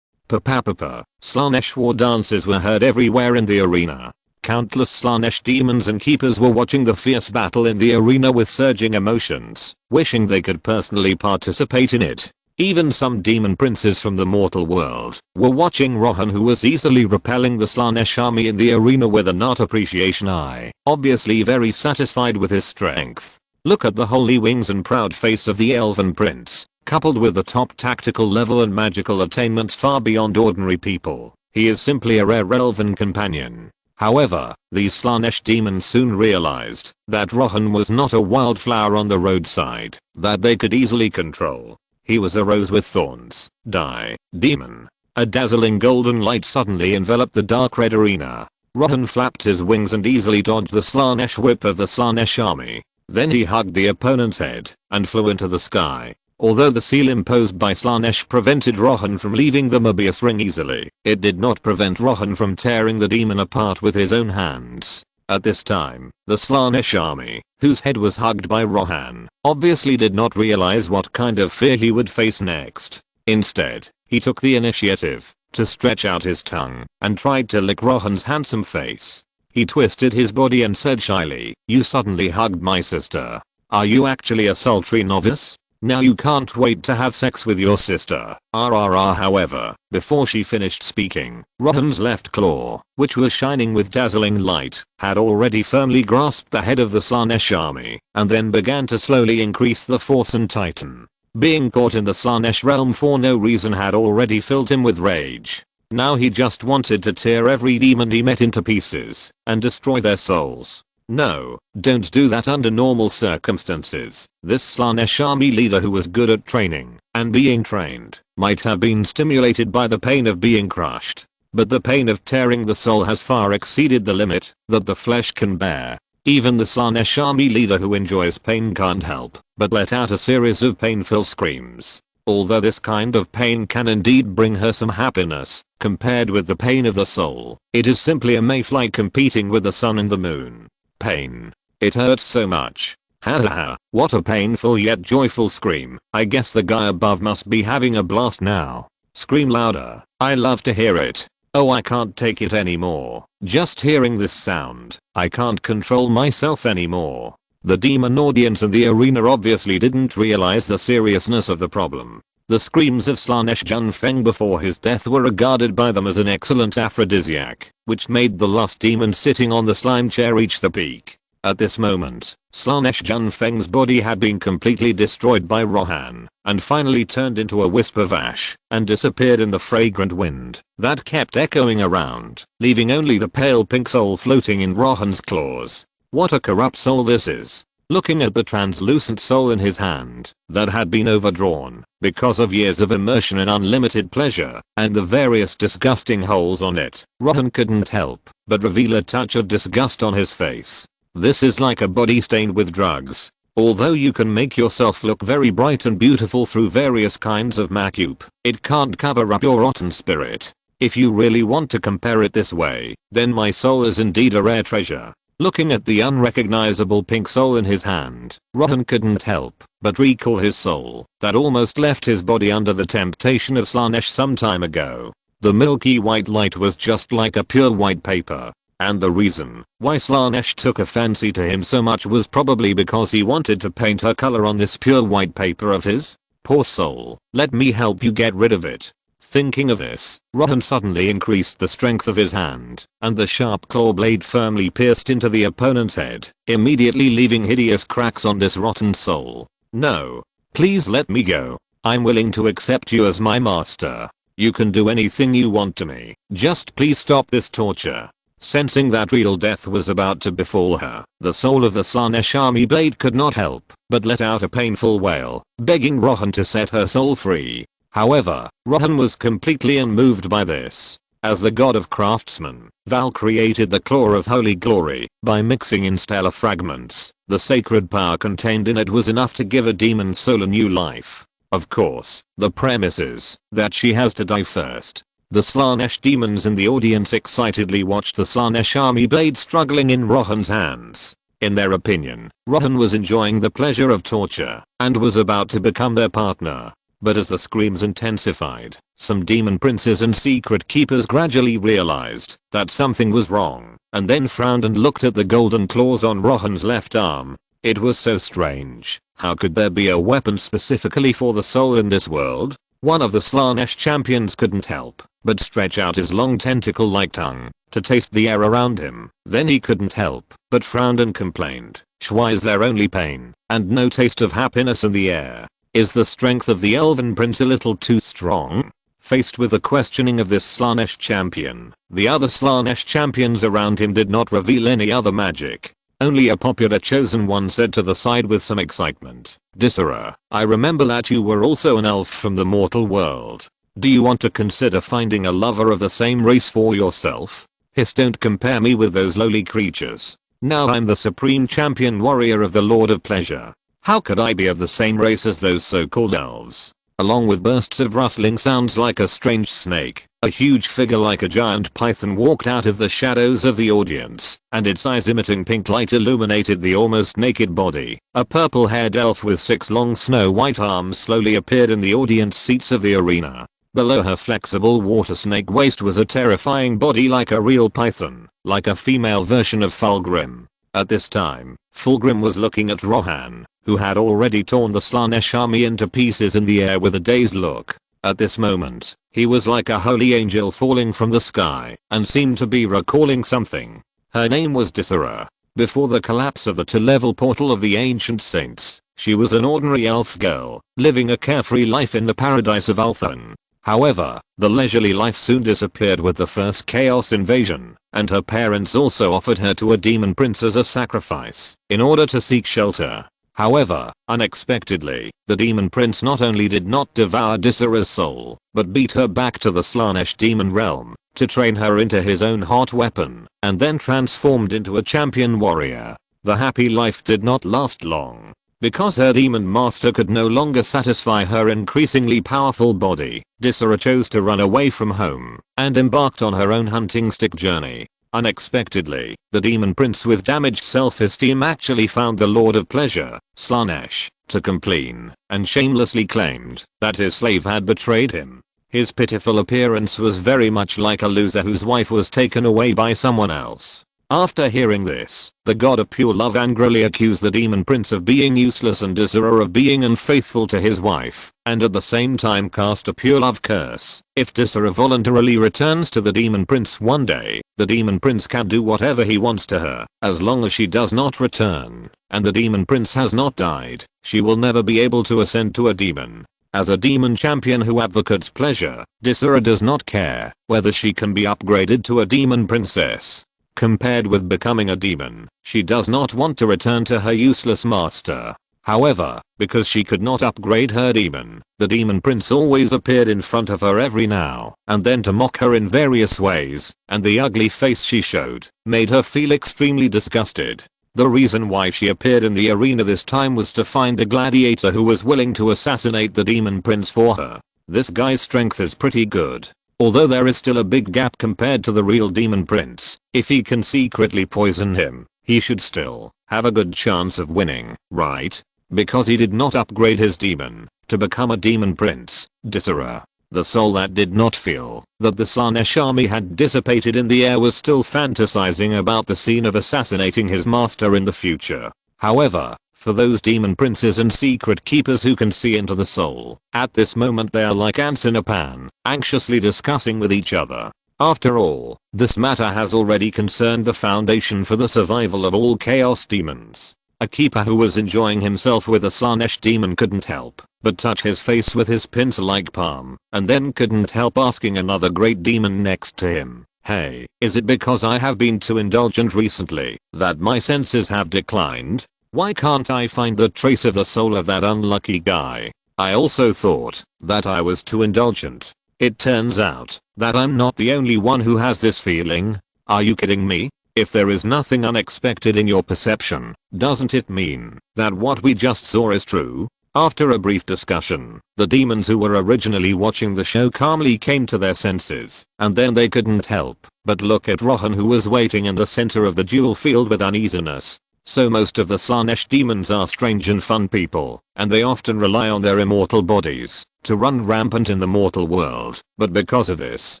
Slaanesh war dances were heard everywhere in the arena. Countless Slaanesh demons and keepers were watching the fierce battle in the arena with surging emotions, wishing they could personally participate in it. Even some demon princes from the mortal world were watching Rohan, who was easily repelling the Slaanesh army in the arena with a not appreciation eye, obviously very satisfied with his strength. Look at the holy wings and proud face of the elven prince, coupled with the top tactical level and magical attainments far beyond ordinary people. He is simply a rare elven companion. However, these Slaanesh demons soon realized that Rohan was not a wildflower on the roadside that they could easily control. He was a rose with thorns. Die, demon. A dazzling golden light suddenly enveloped the dark red arena. Rohan flapped his wings and easily dodged the Slaanesh whip of the Slaanesh army. Then he hugged the opponent's head and flew into the sky. Although the seal imposed by Slaanesh prevented Rohan from leaving the Mobius ring easily, it did not prevent Rohan from tearing the demon apart with his own hands. At this time, the Slaanesh army, whose head was hugged by Rohan, obviously did not realize what kind of fear he would face next. Instead, he took the initiative to stretch out his tongue and tried to lick Rohan's handsome face. He twisted his body and said shyly, "You suddenly hugged my sister. Are you actually a sultry novice? Now you can't wait to have sex with your sister." However, before she finished speaking, Rohan's left claw, which was shining with dazzling light, had already firmly grasped the head of the Slaanesh army, and then began to slowly increase the force and tighten. Being caught in the Slaanesh realm for no reason had already filled him with rage. Now he just wanted to tear every demon he met into pieces and destroy their souls. No, don't do that under normal circumstances. This Slaanesh army leader, who was good at training and being trained, might have been stimulated by the pain of being crushed. But the pain of tearing the soul has far exceeded the limit that the flesh can bear. Even the Slaanesh army leader who enjoys pain can't help but let out a series of painful screams. Although this kind of pain can indeed bring her some happiness, compared with the pain of the soul, it is simply a mayfly competing with the sun and the moon. Pain. It hurts so much. Ha, what a painful yet joyful scream. I guess the guy above must be having a blast now. Scream louder. I love to hear it. Oh, I can't take it anymore. Just hearing this sound, I can't control myself anymore. The demon audience in the arena obviously didn't realize the seriousness of the problem. The screams of Slaanesh Junfeng before his death were regarded by them as an excellent aphrodisiac, which made the last demon sitting on the slime chair reach the peak. At this moment, Slaanesh Junfeng's body had been completely destroyed by Rohan, and finally turned into a wisp of ash, and disappeared in the fragrant wind that kept echoing around, leaving only the pale pink soul floating in Rohan's claws. What a corrupt soul this is. Looking at the translucent soul in his hand, that had been overdrawn because of years of immersion in unlimited pleasure, and the various disgusting holes on it, Rohan couldn't help but reveal a touch of disgust on his face. This is like a body stained with drugs. Although you can make yourself look very bright and beautiful through various kinds of makeup, it can't cover up your rotten spirit. If you really want to compare it this way, then my soul is indeed a rare treasure. Looking at the unrecognizable pink soul in his hand, Rohan couldn't help but recall his soul that almost left his body under the temptation of Slaanesh some time ago. The milky white light was just like a pure white paper, and the reason why Slaanesh took a fancy to him so much was probably because he wanted to paint her color on this pure white paper of his. Poor soul, let me help you get rid of it. Thinking of this, Rohan suddenly increased the strength of his hand, and the sharp claw blade firmly pierced into the opponent's head, immediately leaving hideous cracks on this rotten soul. No. Please let me go. I'm willing to accept you as my master. You can do anything you want to me. Just please stop this torture. Sensing that real death was about to befall her, the soul of the Slaanesh army blade could not help but let out a painful wail, begging Rohan to set her soul free. However, Rohan was completely unmoved by this. As the god of craftsmen, Val created the claw of holy glory by mixing in stellar fragments. The sacred power contained in it was enough to give a demon's soul a new life. Of course, the premise is that she has to die first. The Slaanesh demons in the audience excitedly watched the Slaanesh army blade struggling in Rohan's hands. In their opinion, Rohan was enjoying the pleasure of torture and was about to become their partner. But as the screams intensified, some demon princes and secret keepers gradually realized that something was wrong, and then frowned and looked at the golden claws on Rohan's left arm. It was so strange. How could there be a weapon specifically for the soul in this world? One of the Slaanesh champions couldn't help but stretch out his long tentacle-like tongue to taste the air around him. Then he couldn't help but frowned and complained, "Why is there only pain and no taste of happiness in the air? Is the strength of the elven prince a little too strong?" Faced with the questioning of this Slaanesh champion, the other Slaanesh champions around him did not reveal any other magic. Only a popular chosen one said to the side with some excitement, "Disera, I remember that you were also an elf from the mortal world. Do you want to consider finding a lover of the same race for yourself? Hiss, don't compare me with those lowly creatures. Now I'm the supreme champion warrior of the Lord of Pleasure. How could I be of the same race as those so-called elves?" Along with bursts of rustling sounds like a strange snake, a huge figure like a giant python walked out of the shadows of the audience, and its eyes emitting pink light illuminated the almost naked body. A purple-haired elf with 6 long snow-white arms slowly appeared in the audience seats of the arena. Below her flexible water snake waist was a terrifying body like a real python, like a female version of Fulgrim. At this time, Fulgrim was looking at Rohan, who had already torn the Slaanesh army into pieces in the air with a dazed look. At this moment, he was like a holy angel falling from the sky and seemed to be recalling something. Her name was Disera. Before the collapse of the 2-level portal of the ancient saints, she was an ordinary elf girl, living a carefree life in the paradise of Althan. However, the leisurely life soon disappeared with the first chaos invasion, and her parents also offered her to a demon prince as a sacrifice in order to seek shelter. However, unexpectedly, the demon prince not only did not devour Disera's soul, but beat her back to the Slaanesh demon realm to train her into his own hot weapon, and then transformed into a champion warrior. The happy life did not last long. Because her demon master could no longer satisfy her increasingly powerful body, Disera chose to run away from home and embarked on her own hunting stick journey. Unexpectedly, the demon prince with damaged self-esteem actually found the Lord of Pleasure, Slaanesh, to complain, and shamelessly claimed that his slave had betrayed him. His pitiful appearance was very much like a loser whose wife was taken away by someone else. After hearing this, the god of pure love angrily accused the demon prince of being useless and Disera of being unfaithful to his wife, and at the same time cast a pure love curse. If Disera voluntarily returns to the demon prince one day, the demon prince can do whatever he wants to her, as long as she does not return, and the demon prince has not died, she will never be able to ascend to a demon. As a demon champion who advocates pleasure, Disera does not care whether she can be upgraded to a demon princess. Compared with becoming a demon, she does not want to return to her useless master. However, because she could not upgrade her demon, the demon prince always appeared in front of her every now and then to mock her in various ways, and the ugly face she showed made her feel extremely disgusted. The reason why she appeared in the arena this time was to find a gladiator who was willing to assassinate the demon prince for her. This guy's strength is pretty good. Although there is still a big gap compared to the real demon prince, if he can secretly poison him, he should still have a good chance of winning, right? Because he did not upgrade his demon to become a demon prince, Disera, the soul that did not feel that the Slaanesh army had dissipated in the air, was still fantasizing about the scene of assassinating his master in the future. However, for those demon princes and secret keepers who can see into the soul, at this moment they are like ants in a pan, anxiously discussing with each other. After all, this matter has already concerned the foundation for the survival of all chaos demons. A keeper who was enjoying himself with a Slaanesh demon couldn't help but touch his face with his pincer-like palm, and then couldn't help asking another great demon next to him, "Hey, is it because I have been too indulgent recently that my senses have declined? Why can't I find the trace of the soul of that unlucky guy? I also thought that I was too indulgent. It turns out that I'm not the only one who has this feeling. Are you kidding me? If there is nothing unexpected in your perception, doesn't it mean that what we just saw is true? After a brief discussion, the demons who were originally watching the show calmly came to their senses, and then they couldn't help but look at Rohan, who was waiting in the center of the duel field with uneasiness. So most of the Slaanesh demons are strange and fun people, and they often rely on their immortal bodies to run rampant in the mortal world, but because of this,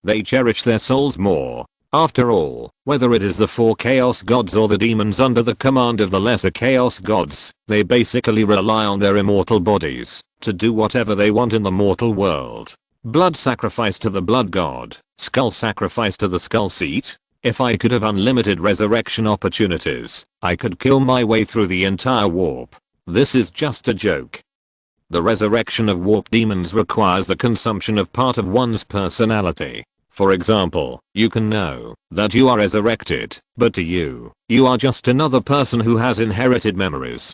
they cherish their souls more. After all, whether it is the 4 chaos gods or the demons under the command of the lesser chaos gods, they basically rely on their immortal bodies to do whatever they want in the mortal world. Blood sacrifice to the blood god, skull sacrifice to the skull seat. If I could have unlimited resurrection opportunities, I could kill my way through the entire warp. This is just a joke. The resurrection of warp demons requires the consumption of part of one's personality. For example, you can know that you are resurrected, but to you, you are just another person who has inherited memories.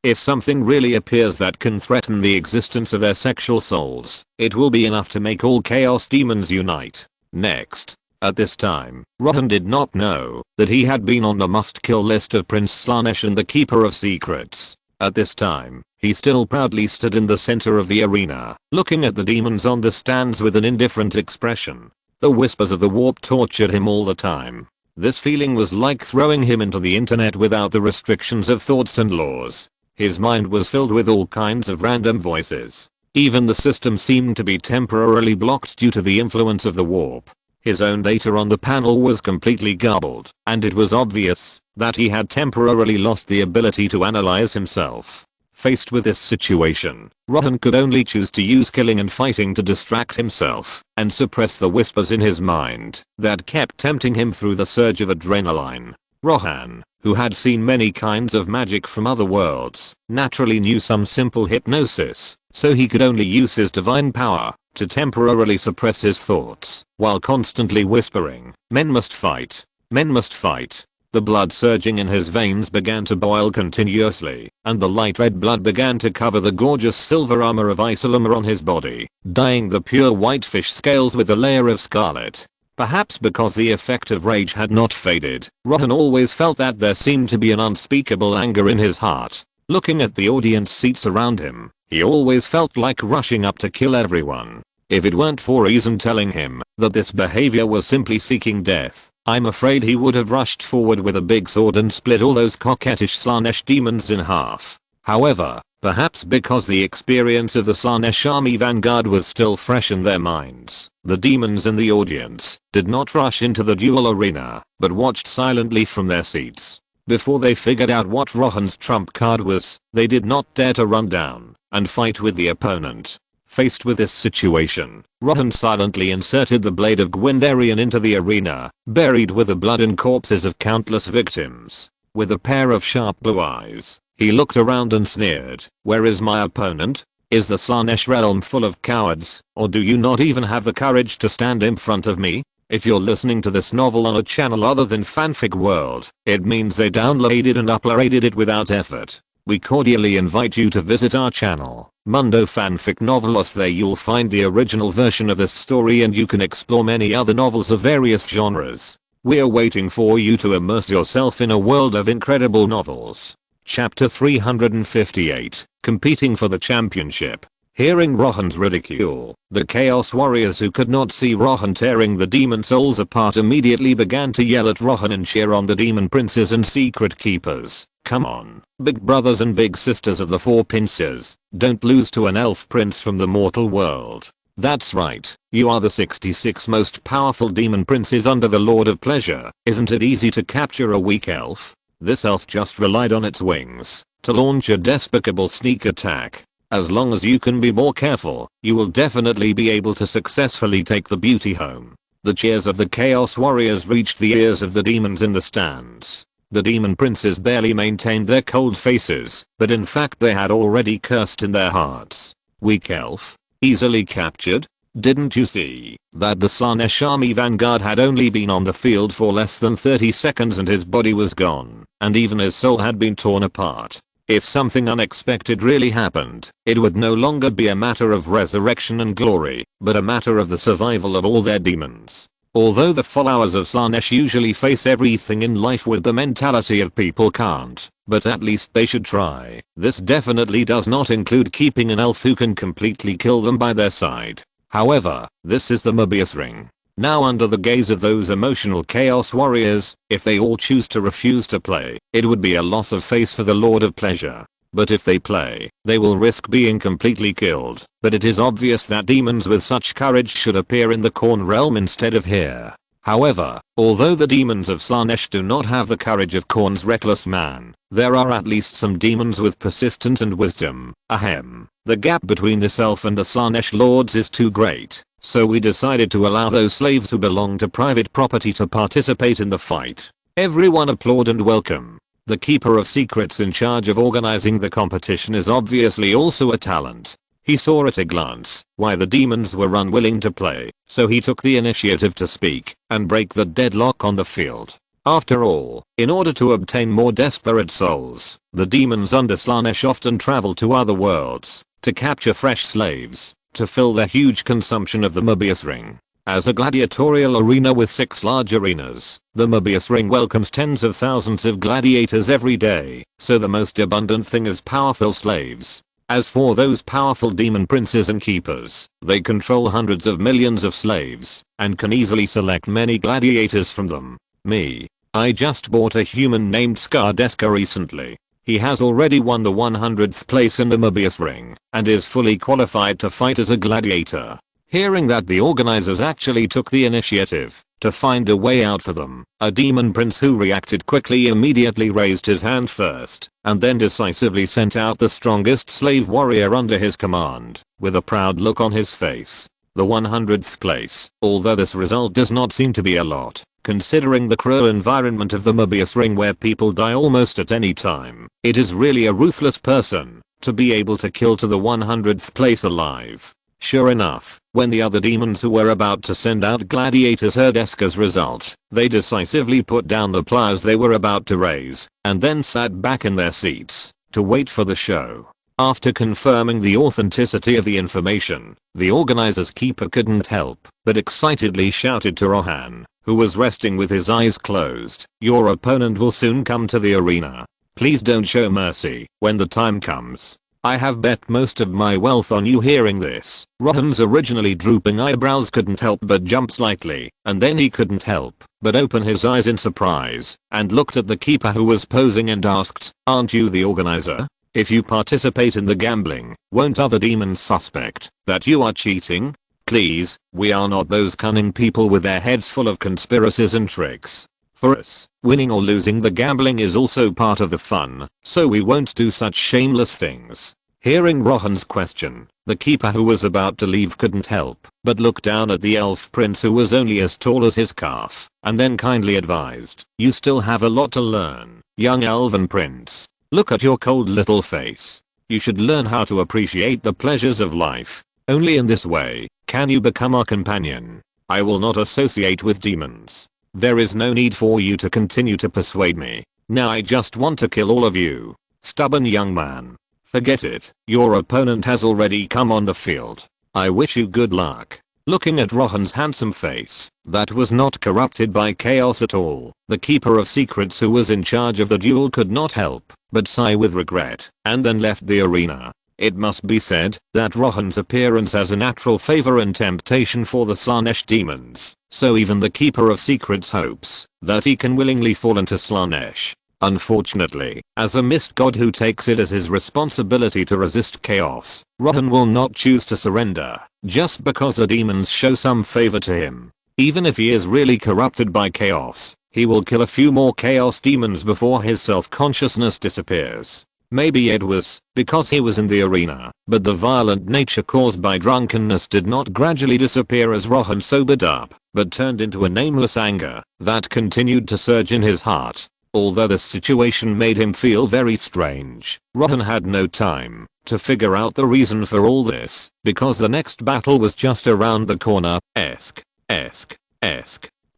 If something really appears that can threaten the existence of their sexual souls, it will be enough to make all chaos demons unite. Next. At this time, Rohan did not know that he had been on the must-kill list of Prince Slaanesh and the Keeper of Secrets. At this time, he still proudly stood in the center of the arena, looking at the demons on the stands with an indifferent expression. The whispers of the warp tortured him all the time. This feeling was like throwing him into the internet without the restrictions of thoughts and laws. His mind was filled with all kinds of random voices. Even the system seemed to be temporarily blocked due to the influence of the warp. His own data on the panel was completely garbled, and it was obvious that he had temporarily lost the ability to analyze himself. Faced with this situation, Rohan could only choose to use killing and fighting to distract himself and suppress the whispers in his mind that kept tempting him through the surge of adrenaline. Rohan, who had seen many kinds of magic from other worlds, naturally knew some simple hypnosis, so he could only use his divine power to temporarily suppress his thoughts while constantly whispering, "Men must fight. Men must fight." The blood surging in his veins began to boil continuously, and the light red blood began to cover the gorgeous silver armor of Isolama on his body, dyeing the pure white fish scales with a layer of scarlet. Perhaps because the effect of rage had not faded, Rohan always felt that there seemed to be an unspeakable anger in his heart. Looking at the audience seats around him, he always felt like rushing up to kill everyone. If it weren't for reason telling him that this behavior was simply seeking death, I'm afraid he would have rushed forward with a big sword and split all those coquettish Slaanesh demons in half. However, perhaps because the experience of the Slaanesh army vanguard was still fresh in their minds, the demons in the audience did not rush into the duel arena, but watched silently from their seats. Before they figured out what Rohan's trump card was, they did not dare to run down and fight with the opponent. Faced with this situation, Rohan silently inserted the blade of Gwendarian into the arena, buried with the blood and corpses of countless victims. With a pair of sharp blue eyes, he looked around and sneered, "Where is my opponent? Is the Slaanesh realm full of cowards, or do you not even have the courage to stand in front of me?" If you're listening to this novel on a channel other than Fanfic World, it means they downloaded and uploaded it without effort. We cordially invite you to visit our channel, Mundo Fanfic Novelos. There you'll find the original version of this story, and you can explore many other novels of various genres. We're waiting for you to immerse yourself in a world of incredible novels. Chapter 358, Competing for the Championship. Hearing Rohan's ridicule, the Chaos Warriors who could not see Rohan tearing the demon souls apart immediately began to yell at Rohan and cheer on the demon princes and secret keepers. Come on, big brothers and big sisters of the Four Pincers, don't lose to an elf prince from the mortal world. That's right, you are the 66 most powerful demon princes under the Lord of Pleasure. Isn't it easy to capture a weak elf? This elf just relied on its wings to launch a despicable sneak attack. As long as you can be more careful, you will definitely be able to successfully take the beauty home. The cheers of the Chaos Warriors reached the ears of the demons in the stands. The demon princes barely maintained their cold faces, but in fact they had already cursed in their hearts. Weak elf? Easily captured? Didn't you see that the Slaanesh army vanguard had only been on the field for less than 30 seconds and his body was gone, and even his soul had been torn apart? If something unexpected really happened, it would no longer be a matter of resurrection and glory, but a matter of the survival of all their demons. Although the followers of Slaanesh usually face everything in life with the mentality of people can't, but at least they should try. This definitely does not include keeping an elf who can completely kill them by their side. However, this is the Mobius ring. Now under the gaze of those emotional chaos warriors, if they all choose to refuse to play, it would be a loss of face for the Lord of Pleasure. But if they play, they will risk being completely killed. But it is obvious that demons with such courage should appear in the Khorne realm instead of here. However, although the demons of Slaanesh do not have the courage of Khorne's reckless man, there are at least some demons with persistence and wisdom. Ahem. The gap between this elf and the Slaanesh lords is too great, so we decided to allow those slaves who belong to private property to participate in the fight. Everyone applaud and welcome. The keeper of secrets in charge of organizing the competition is obviously also a talent. He saw at a glance why the demons were unwilling to play, so he took the initiative to speak and break the deadlock on the field. After all, in order to obtain more desperate souls, the demons under Slaanesh often travel to other worlds to capture fresh slaves to fill their huge consumption of the Mobius ring. As a gladiatorial arena with 6 large arenas, the Mobius ring welcomes tens of thousands of gladiators every day, so the most abundant thing is powerful slaves. As for those powerful demon princes and keepers, they control hundreds of millions of slaves, and can easily select many gladiators from them. Me. I just bought a human named Skardeska recently. He has already won the 100th place in the Mobius ring, and is fully qualified to fight as a gladiator. Hearing that the organizers actually took the initiative to find a way out for them, a demon prince who reacted quickly immediately raised his hand first, and then decisively sent out the strongest slave warrior under his command, with a proud look on his face. The 100th place, although this result does not seem to be a lot, considering the cruel environment of the Mobius ring where people die almost at any time, it is really a ruthless person to be able to kill to the 100th place alive. Sure enough, when the other demons who were about to send out gladiators heard Eska's result, they decisively put down the pliers they were about to raise, and then sat back in their seats to wait for the show. After confirming the authenticity of the information, the organizer's keeper couldn't help but excitedly shouted to Rohan, who was resting with his eyes closed, "Your opponent will soon come to the arena. Please don't show mercy when the time comes. I have bet most of my wealth on you." Hearing this, Rohan's originally drooping eyebrows couldn't help but jump slightly, and then he couldn't help but open his eyes in surprise and looked at the keeper who was posing and asked, "Aren't you the organizer? If you participate in the gambling, won't other demons suspect that you are cheating? Please, we are not those cunning people with their heads full of conspiracies and tricks. For us, winning or losing the gambling is also part of the fun, so we won't do such shameless things." Hearing Rohan's question, the keeper who was about to leave couldn't help but look down at the elf prince who was only as tall as his calf, and then kindly advised, "You still have a lot to learn, young elven prince. Look at your cold little face. You should learn how to appreciate the pleasures of life. Only in this way can you become our companion. I will not associate with demons. There is no need for you to continue to persuade me. Now I just want to kill all of you." Stubborn young man. Forget it. Your opponent has already come on the field. I wish you good luck. Looking at Rohan's handsome face, that was not corrupted by chaos at all, the keeper of secrets who was in charge of the duel could not help but sigh with regret, and then left the arena. It must be said that Rohan's appearance has a natural favor and temptation for the Slaanesh demons, so even the keeper of secrets hopes that he can willingly fall into Slaanesh. Unfortunately, as a mist god who takes it as his responsibility to resist chaos, Rohan will not choose to surrender just because the demons show some favor to him. Even if he is really corrupted by chaos, he will kill a few more chaos demons before his self-consciousness disappears. Maybe it was because he was in the arena, but the violent nature caused by drunkenness did not gradually disappear as Rohan sobered up, but turned into a nameless anger that continued to surge in his heart. Although this situation made him feel very strange, Rohan had no time to figure out the reason for all this, because the next battle was just around the corner.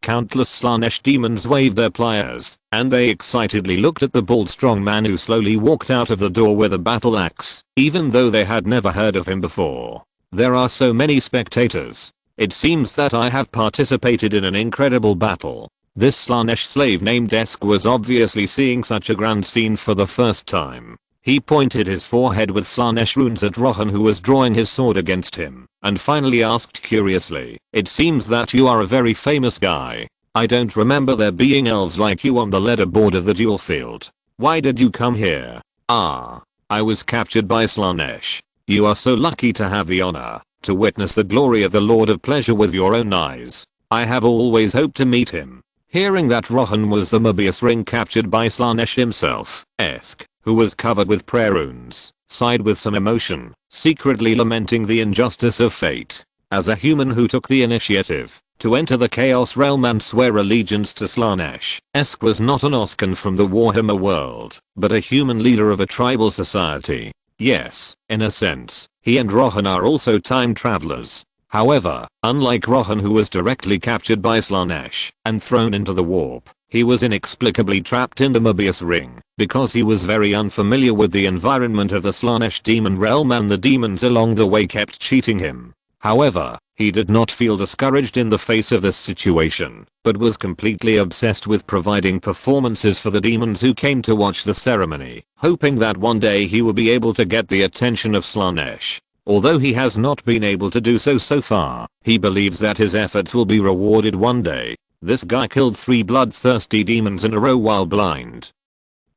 countless Slaanesh demons waved their pliers, and they excitedly looked at the bald strong man who slowly walked out of the door with a battle axe, even though they had never heard of him before. There are so many spectators. It seems that I have participated in an incredible battle. This Slaanesh slave named Esk was obviously seeing such a grand scene for the first time. He pointed his forehead with Slaanesh runes at Rohan, who was drawing his sword against him, and finally asked curiously, "It seems that you are a very famous guy. I don't remember there being elves like you on the leaderboard of the duel field. Why did you come here?" "Ah, I was captured by Slaanesh. You are so lucky to have the honor to witness the glory of the Lord of Pleasure with your own eyes. I have always hoped to meet him." Hearing that Rohan was the Mobius ring captured by Slaanesh himself, Esk, who was covered with prayer runes, sighed with some emotion, secretly lamenting the injustice of fate. As a human who took the initiative to enter the Chaos Realm and swear allegiance to Slaanesh, Esk was not an Oscan from the Warhammer world, but a human leader of a tribal society. Yes, in a sense, he and Rohan are also time travelers. However, unlike Rohan, who was directly captured by Slaanesh and thrown into the warp, he was inexplicably trapped in the Mobius ring because he was very unfamiliar with the environment of the Slaanesh demon realm, and the demons along the way kept cheating him. However, he did not feel discouraged in the face of this situation, but was completely obsessed with providing performances for the demons who came to watch the ceremony, hoping that one day he will be able to get the attention of Slaanesh. Although he has not been able to do so far, he believes that his efforts will be rewarded one day. This guy killed 3 bloodthirsty demons in a row while blind.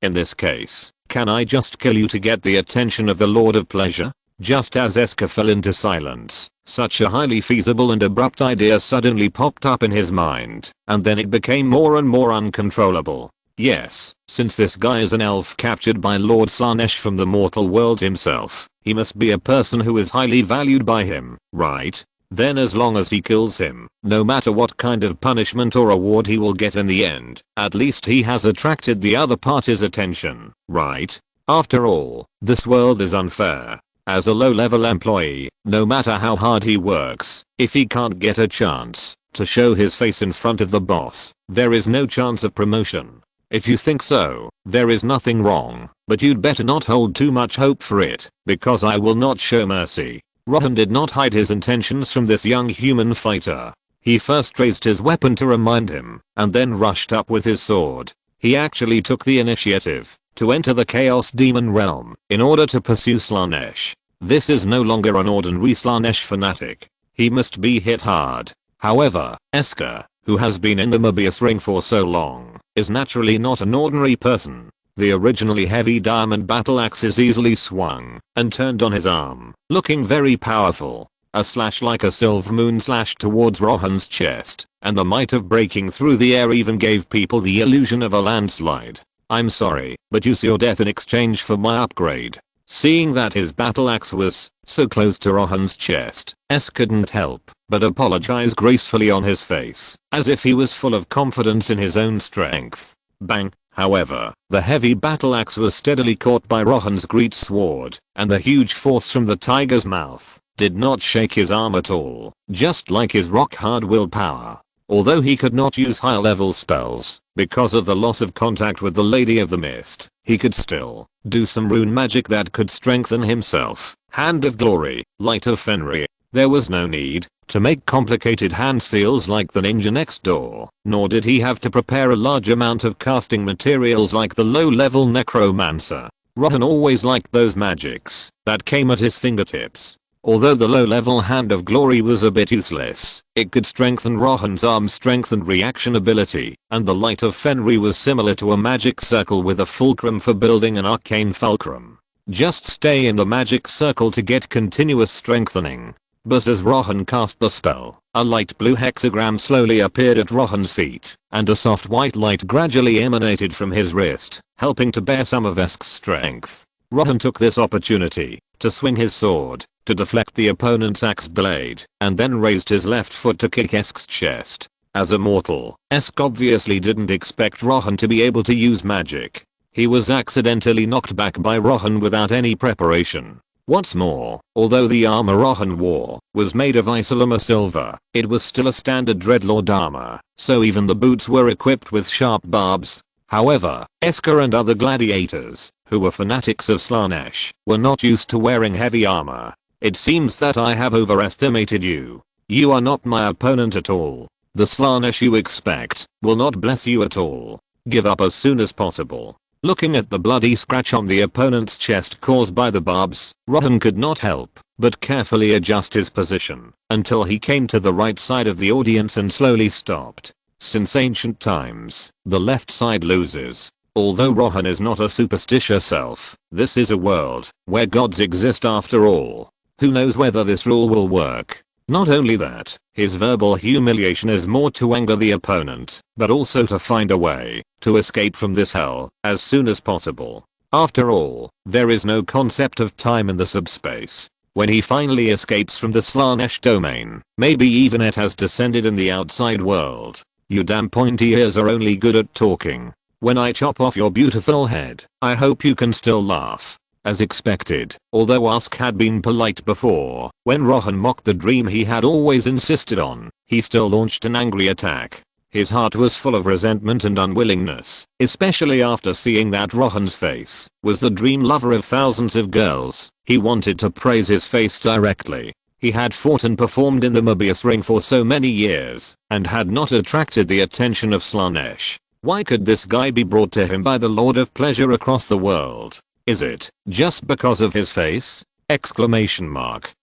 In this case, can I just kill you to get the attention of the Lord of Pleasure? Just as Eska fell into silence, such a highly feasible and abrupt idea suddenly popped up in his mind, and then it became more and more uncontrollable. Yes, since this guy is an elf captured by Lord Slaanesh from the mortal world himself, he must be a person who is highly valued by him, right? Then as long as he kills him, no matter what kind of punishment or award he will get in the end, at least he has attracted the other party's attention, right? After all, this world is unfair. As a low-level employee, no matter how hard he works, if he can't get a chance to show his face in front of the boss, there is no chance of promotion. If you think so, there is nothing wrong, but you'd better not hold too much hope for it, because I will not show mercy. Rohan did not hide his intentions from this young human fighter. He first raised his weapon to remind him, and then rushed up with his sword. He actually took the initiative to enter the Chaos Demon realm in order to pursue Slaanesh. This is no longer an ordinary Slaanesh fanatic. He must be hit hard. However, Eska, who has been in the Mobius ring for so long, is naturally not an ordinary person. The originally heavy diamond battle axe is easily swung and turned on his arm, looking very powerful. A slash like a silver moon slashed towards Rohan's chest, and the might of breaking through the air even gave people the illusion of a landslide. "I'm sorry, but you see your death in exchange for my upgrade." Seeing that his battle axe was so close to Rohan's chest, Esk couldn't help but apologize gracefully on his face, as if he was full of confidence in his own strength. Bang! However, the heavy battle axe was steadily caught by Rohan's great sword, and the huge force from the tiger's mouth did not shake his arm at all, just like his rock-hard willpower. Although he could not use high-level spells because of the loss of contact with the Lady of the Mist, he could still do some rune magic that could strengthen himself. Hand of Glory, Light of Fenrir. There was no need to make complicated hand seals like the ninja next door, nor did he have to prepare a large amount of casting materials like the low-level necromancer. Rohan always liked those magics that came at his fingertips. Although the low-level Hand of Glory was a bit useless, it could strengthen Rohan's arm strength and reaction ability, and the Light of Fenrir was similar to a magic circle with a fulcrum for building an arcane fulcrum. Just stay in the magic circle to get continuous strengthening. But as Rohan cast the spell, a light blue hexagram slowly appeared at Rohan's feet, and a soft white light gradually emanated from his wrist, helping to bear some of Esk's strength. Rohan took this opportunity to swing his sword, to deflect the opponent's axe blade, and then raised his left foot to kick Esk's chest. As a mortal, Esk obviously didn't expect Rohan to be able to use magic. He was accidentally knocked back by Rohan without any preparation. What's more, although the armor Rohan wore was made of Isolama silver, it was still a standard dreadlord armor, so even the boots were equipped with sharp barbs. However, Esker and other gladiators, who were fanatics of Slaanesh, were not used to wearing heavy armor. It seems that I have overestimated you. You are not my opponent at all. The Slaanesh you expect will not bless you at all. Give up as soon as possible. Looking at the bloody scratch on the opponent's chest caused by the barbs, Rohan could not help but carefully adjust his position until he came to the right side of the audience and slowly stopped. Since ancient times, the left side loses. Although Rohan is not a superstitious elf, this is a world where gods exist after all. Who knows whether this rule will work? Not only that, his verbal humiliation is more to anger the opponent, but also to find a way to escape from this hell as soon as possible. After all, there is no concept of time in the subspace. When he finally escapes from the Slaanesh domain, maybe even it has descended in the outside world. You damn pointy ears are only good at talking. When I chop off your beautiful head, I hope you can still laugh. As expected, although Usk had been polite before, when Rohan mocked the dream he had always insisted on, he still launched an angry attack. His heart was full of resentment and unwillingness, especially after seeing that Rohan's face was the dream lover of thousands of girls. He wanted to praise his face directly. He had fought and performed in the Mobius ring for so many years, and had not attracted the attention of Slaanesh. Why could this guy be brought to him by the Lord of Pleasure across the world? Is it just because of his face? Exclamation mark.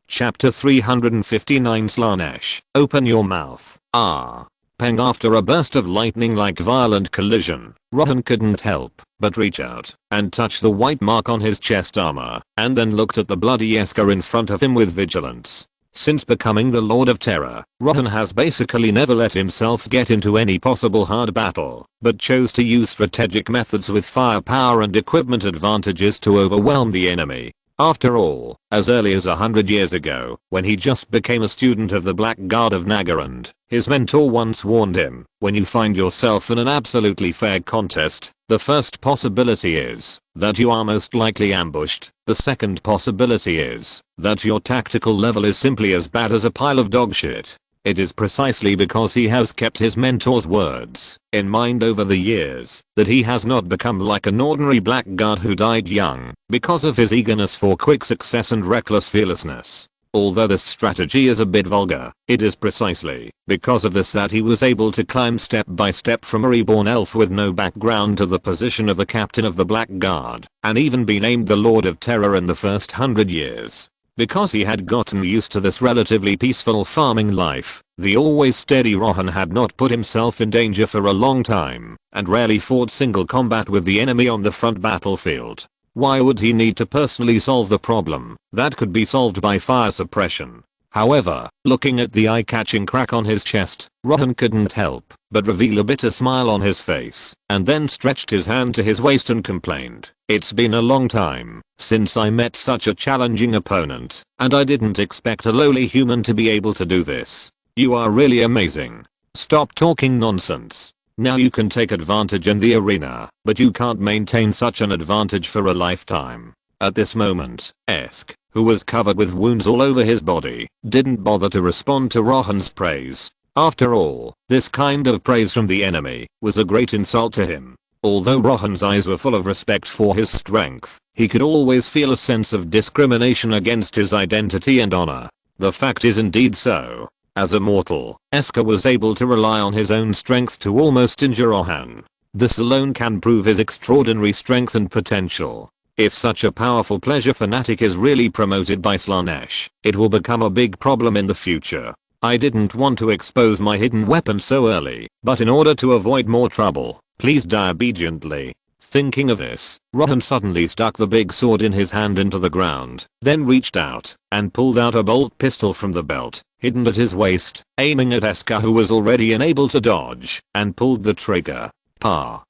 Chapter 359 Slaanesh, open your mouth. Pang. After a burst of lightning-like violent collision, Rohan couldn't help but reach out and touch the white mark on his chest armor, and then looked at the bloody Esker in front of him with vigilance. Since becoming the Lord of Terror, Rohan has basically never let himself get into any possible hard battle, but chose to use strategic methods with firepower and equipment advantages to overwhelm the enemy. After all, as early as 100 years ago, when he just became a student of the Black Guard of Nagarand, his mentor once warned him, when you find yourself in an absolutely fair contest, the first possibility is that you are most likely ambushed. The second possibility is that your tactical level is simply as bad as a pile of dog shit. It is precisely because he has kept his mentor's words in mind over the years that he has not become like an ordinary blackguard who died young because of his eagerness for quick success and reckless fearlessness. Although this strategy is a bit vulgar, it is precisely because of this that he was able to climb step by step from a reborn elf with no background to the position of the captain of the Black Guard, and even be named the Lord of Terror in the first 100 years. Because he had gotten used to this relatively peaceful farming life, the always steady Rohan had not put himself in danger for a long time, and rarely fought single combat with the enemy on the front battlefield. Why would he need to personally solve the problem that could be solved by fire suppression? However, looking at the eye-catching crack on his chest, Rohan couldn't help but reveal a bitter smile on his face, and then stretched his hand to his waist and complained, "It's been a long time since I met such a challenging opponent, and I didn't expect a lowly human to be able to do this. You are really amazing. Stop talking nonsense. Now you can take advantage in the arena, but you can't maintain such an advantage for a lifetime." At this moment, Esk, who was covered with wounds all over his body, didn't bother to respond to Rohan's praise. After all, this kind of praise from the enemy was a great insult to him. Although Rohan's eyes were full of respect for his strength, he could always feel a sense of discrimination against his identity and honor. The fact is indeed so. As a mortal, Esker was able to rely on his own strength to almost injure Rohan. This alone can prove his extraordinary strength and potential. If such a powerful pleasure fanatic is really promoted by Slaanesh, it will become a big problem in the future. I didn't want to expose my hidden weapon so early, but in order to avoid more trouble, please die obediently. Thinking of this, Rohan suddenly stuck the big sword in his hand into the ground, then reached out and pulled out a bolt pistol from the belt, hidden at his waist, aiming at Esker, who was already unable to dodge, and pulled the trigger.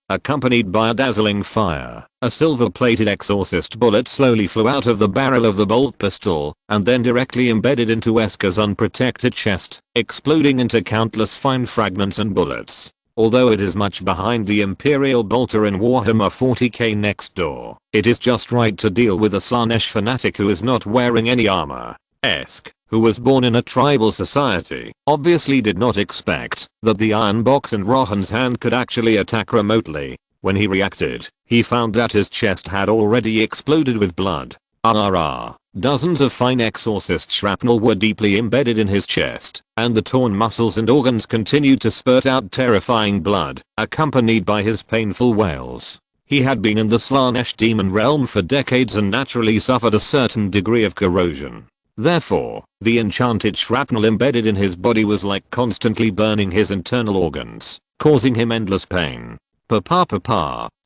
Accompanied by a dazzling fire, a silver-plated exorcist bullet slowly flew out of the barrel of the bolt pistol, and then directly embedded into Esker's unprotected chest, exploding into countless fine fragments and bullets. Although it is much behind the Imperial Bolter in Warhammer 40k next door, it is just right to deal with a Slaanesh fanatic who is not wearing any armor. Esk, who was born in a tribal society, obviously did not expect that the iron box in Rohan's hand could actually attack remotely. When he reacted, he found that his chest had already exploded with blood. Dozens of fine exorcist shrapnel were deeply embedded in his chest, and the torn muscles and organs continued to spurt out terrifying blood, accompanied by his painful wails. He had been in the Slaanesh demon realm for decades and naturally suffered a certain degree of corrosion. Therefore, the enchanted shrapnel embedded in his body was like constantly burning his internal organs, causing him endless pain.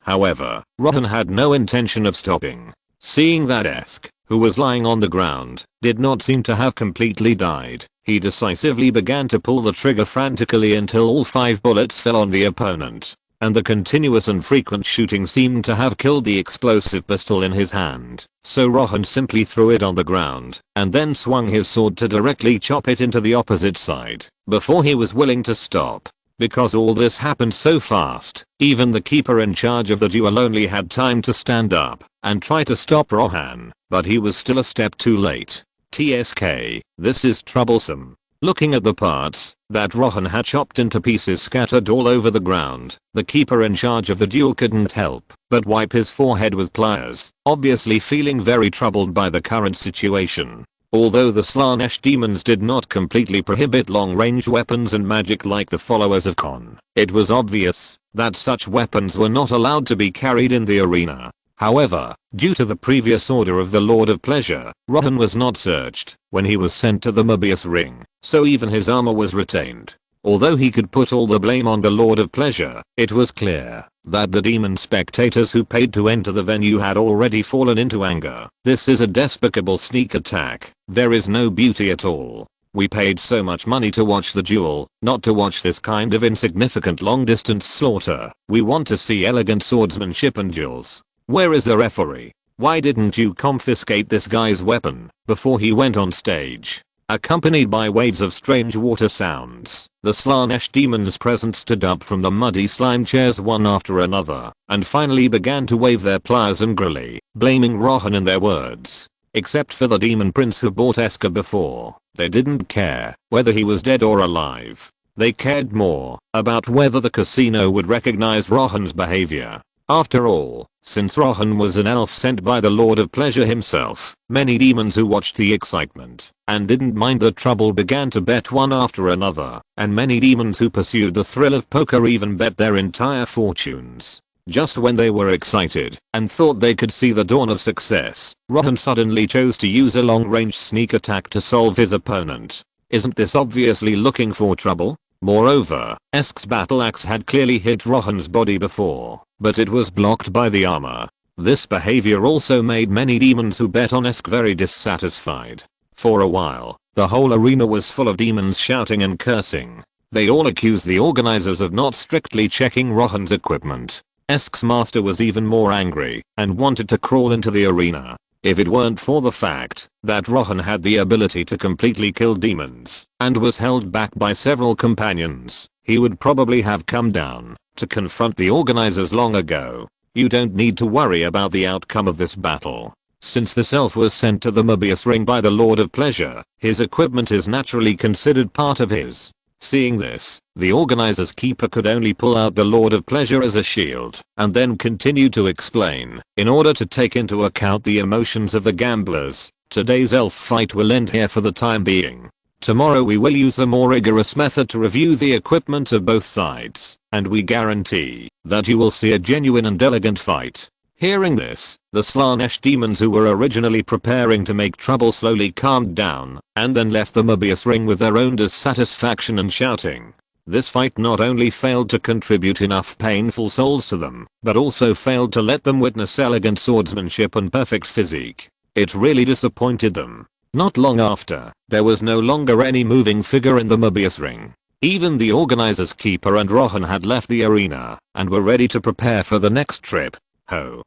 However, Rohan had no intention of stopping. Seeing that Esk, who was lying on the ground, did not seem to have completely died, he decisively began to pull the trigger frantically until all 5 bullets fell on the opponent, and the continuous and frequent shooting seemed to have killed the explosive pistol in his hand. So Rohan simply threw it on the ground, and then swung his sword to directly chop it into the opposite side, before he was willing to stop. Because all this happened so fast, even the keeper in charge of the duel only had time to stand up and try to stop Rohan, but he was still a step too late. TSK, this is troublesome. Looking at the parts that Rohan had chopped into pieces scattered all over the ground, the keeper in charge of the duel couldn't help but wipe his forehead with pliers, obviously feeling very troubled by the current situation. Although the Slaanesh demons did not completely prohibit long-range weapons and magic like the followers of Con, it was obvious that such weapons were not allowed to be carried in the arena. However, due to the previous order of the Lord of Pleasure, Rohan was not searched when he was sent to the Mobius Ring, so even his armor was retained. Although he could put all the blame on the Lord of Pleasure, it was clear that the demon spectators who paid to enter the venue had already fallen into anger. This is a despicable sneak attack. There is no beauty at all. We paid so much money to watch the duel, not to watch this kind of insignificant long-distance slaughter. We want to see elegant swordsmanship and duels. Where is the referee? Why didn't you confiscate this guy's weapon before he went on stage? Accompanied by waves of strange water sounds, the Slaanesh demons present stood up from the muddy slime chairs one after another, and finally began to wave their pliers angrily, blaming Rohan in their words. Except for the demon prince who bought Eska before, they didn't care whether he was dead or alive. They cared more about whether the casino would recognize Rohan's behavior. After all, since Rohan was an elf sent by the Lord of Pleasure himself, many demons who watched the excitement and didn't mind the trouble began to bet one after another, and many demons who pursued the thrill of poker even bet their entire fortunes. Just when they were excited and thought they could see the dawn of success, Rohan suddenly chose to use a long-range sneak attack to solve his opponent. Isn't this obviously looking for trouble? Moreover, Esk's battle axe had clearly hit Rohan's body before, but it was blocked by the armor. This behavior also made many demons who bet on Esk very dissatisfied. For a while, the whole arena was full of demons shouting and cursing. They all accused the organizers of not strictly checking Rohan's equipment. Esk's master was even more angry and wanted to crawl into the arena. If it weren't for the fact that Rohan had the ability to completely kill demons and was held back by several companions, he would probably have come down to confront the organizers long ago. You don't need to worry about the outcome of this battle. Since this elf was sent to the Mobius Ring by the Lord of Pleasure, his equipment is naturally considered part of his. Seeing this, the organizer's keeper could only pull out the Lord of Pleasure as a shield, and then continue to explain, in order to take into account the emotions of the gamblers. Today's elf fight will end here for the time being. Tomorrow we will use a more rigorous method to review the equipment of both sides, and we guarantee that you will see a genuine and elegant fight. Hearing this, the Slaanesh demons who were originally preparing to make trouble slowly calmed down, and then left the Mobius Ring with their own dissatisfaction and shouting. This fight not only failed to contribute enough painful souls to them, but also failed to let them witness elegant swordsmanship and perfect physique. It really disappointed them. Not long after, there was no longer any moving figure in the Mobius Ring. Even the organizer's keeper and Rohan had left the arena, and were ready to prepare for the next trip. Ho.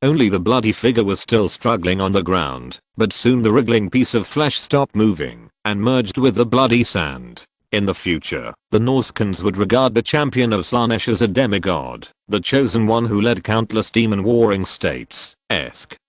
Only the bloody figure was still struggling on the ground, but soon the wriggling piece of flesh stopped moving and merged with the bloody sand. In the future, the Norskins would regard the champion of Slaanesh as a demigod, the chosen one who led countless demon warring states,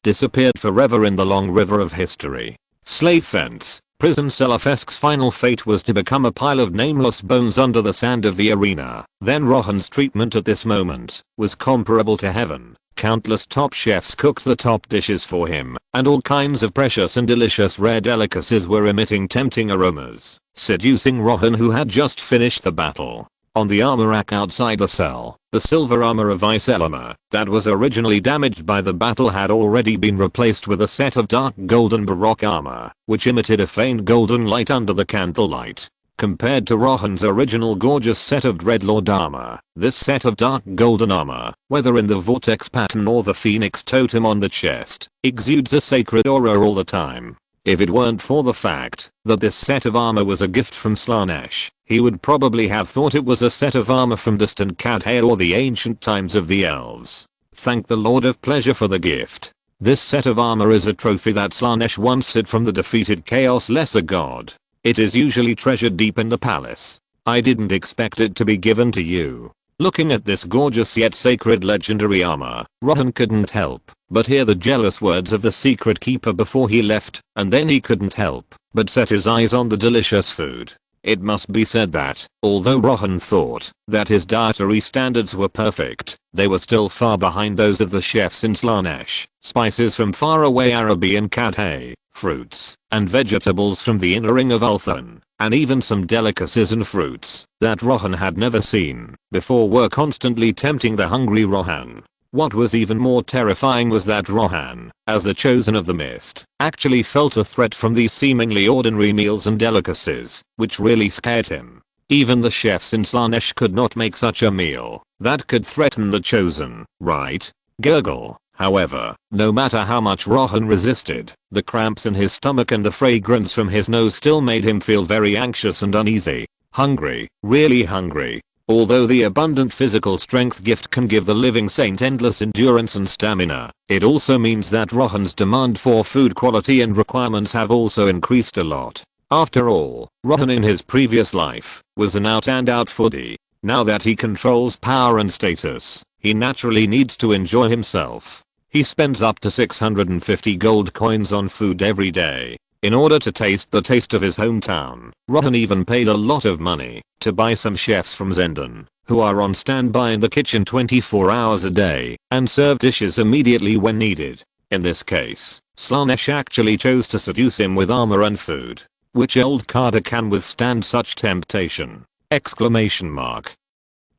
disappeared forever in the long river of history. Slave fence, prison cell. Fesk's final fate was to become a pile of nameless bones under the sand of the arena. Then Rohan's treatment at this moment was comparable to heaven. Countless top chefs cooked the top dishes for him, and all kinds of precious and delicious rare delicacies were emitting tempting aromas, seducing Rohan, who had just finished the battle. On the armor rack outside the cell, the silver armor of Vice Elmer that was originally damaged by the battle had already been replaced with a set of dark golden baroque armor, which emitted a faint golden light under the candlelight. Compared to Rohan's original gorgeous set of Dreadlord armor, this set of dark golden armor, whether in the vortex pattern or the phoenix totem on the chest, exudes a sacred aura all the time. If it weren't for the fact that this set of armor was a gift from Slaanesh, he would probably have thought it was a set of armor from distant Cadhay or the ancient times of the elves. Thank the Lord of Pleasure for the gift. This set of armor is a trophy that Slaanesh once hid from the defeated Chaos Lesser God. It is usually treasured deep in the palace. I didn't expect it to be given to you. Looking at this gorgeous yet sacred legendary armor, Rohan couldn't help but hear the jealous words of the secret keeper before he left, and then he couldn't help but set his eyes on the delicious food. It must be said that, although Rohan thought that his dietary standards were perfect, they were still far behind those of the chefs in Slaanesh. Spices from faraway Arabian Cadhay, fruits and vegetables from the inner ring of Ulthuan, and even some delicacies and fruits that Rohan had never seen before were constantly tempting the hungry Rohan. What was even more terrifying was that Rohan, as the chosen of the mist, actually felt a threat from these seemingly ordinary meals and delicacies, which really scared him. Even the chefs in Slaanesh could not make such a meal that could threaten the chosen, right? Gurgle. However, no matter how much Rohan resisted, the cramps in his stomach and the fragrance from his nose still made him feel very anxious and uneasy. Hungry, really hungry. Although the abundant physical strength gift can give the living saint endless endurance and stamina, it also means that Rohan's demand for food quality and requirements have also increased a lot. After all, Rohan in his previous life was an out-and-out foodie. Now that he controls power and status, he naturally needs to enjoy himself. He spends up to 650 gold coins on food every day. In order to taste the taste of his hometown, Rohan even paid a lot of money to buy some chefs from Zendon, who are on standby in the kitchen 24 hours a day and serve dishes immediately when needed. In this case, Slaanesh actually chose to seduce him with armor and food. Which old carder can withstand such temptation? Exclamation mark.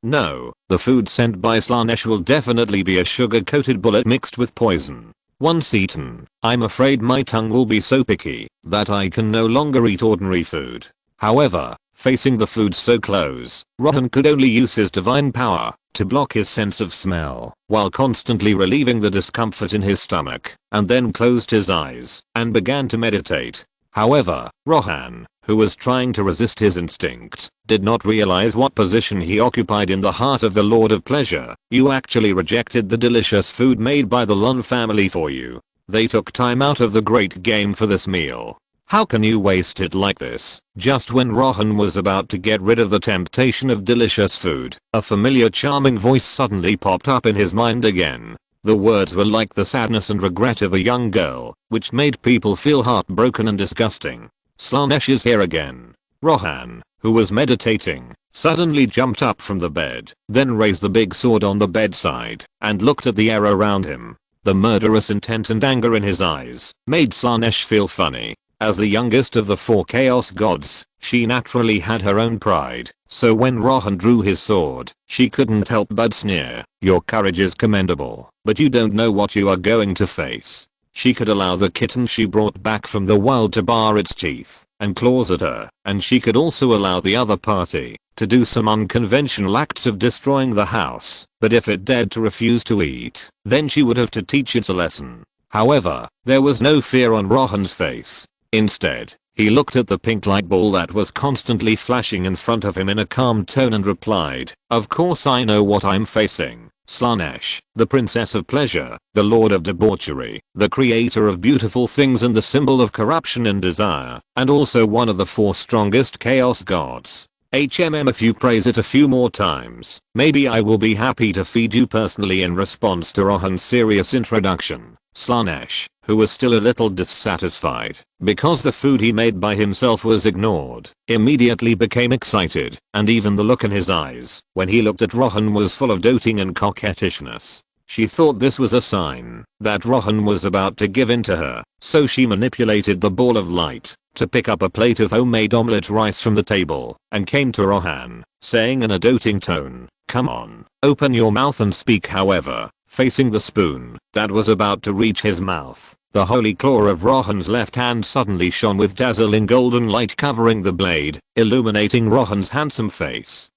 No, the food sent by Slaanesh will definitely be a sugar-coated bullet mixed with poison. Once eaten, I'm afraid my tongue will be so picky that I can no longer eat ordinary food. However, facing the food so close, Rohan could only use his divine power to block his sense of smell while constantly relieving the discomfort in his stomach, and then closed his eyes and began to meditate. However, Rohan, who was trying to resist his instinct, did not realize what position he occupied in the heart of the Lord of Pleasure. You actually rejected the delicious food made by the Lund family for you. They took time out of the great game for this meal. How can you waste it like this? Just when Rohan was about to get rid of the temptation of delicious food, a familiar charming voice suddenly popped up in his mind again. The words were like the sadness and regret of a young girl, which made people feel heartbroken and disgusting. Slaanesh is here again. Rohan, who was meditating, suddenly jumped up from the bed, then raised the big sword on the bedside, and looked at the air around him. The murderous intent and anger in his eyes made Slaanesh feel funny. As the youngest of the 4 chaos gods, she naturally had her own pride, so when Rohan drew his sword, she couldn't help but sneer. Your courage is commendable, but you don't know what you are going to face. She could allow the kitten she brought back from the wild to bar its teeth and claws at her, and she could also allow the other party to do some unconventional acts of destroying the house, but if it dared to refuse to eat, then she would have to teach it a lesson. However, there was no fear on Rohan's face. Instead, he looked at the pink light ball that was constantly flashing in front of him in a calm tone and replied, "Of course I know what I'm facing. Slaanesh, the princess of pleasure, the lord of debauchery, the creator of beautiful things and the symbol of corruption and desire, and also one of the 4 strongest chaos gods. If you praise it a few more times, maybe I will be happy to feed you personally. In response to Rohan's serious introduction, Slaanesh, who was still a little dissatisfied because the food he made by himself was ignored, immediately became excited, and even the look in his eyes when he looked at Rohan was full of doting and coquettishness. She thought this was a sign that Rohan was about to give in to her, so she manipulated the ball of light to pick up a plate of homemade omelette rice from the table and came to Rohan, saying in a doting tone, "Come on, open your mouth and speak." However, facing the spoon that was about to reach his mouth, the holy claw of Rohan's left hand suddenly shone with dazzling golden light, covering the blade, illuminating Rohan's handsome face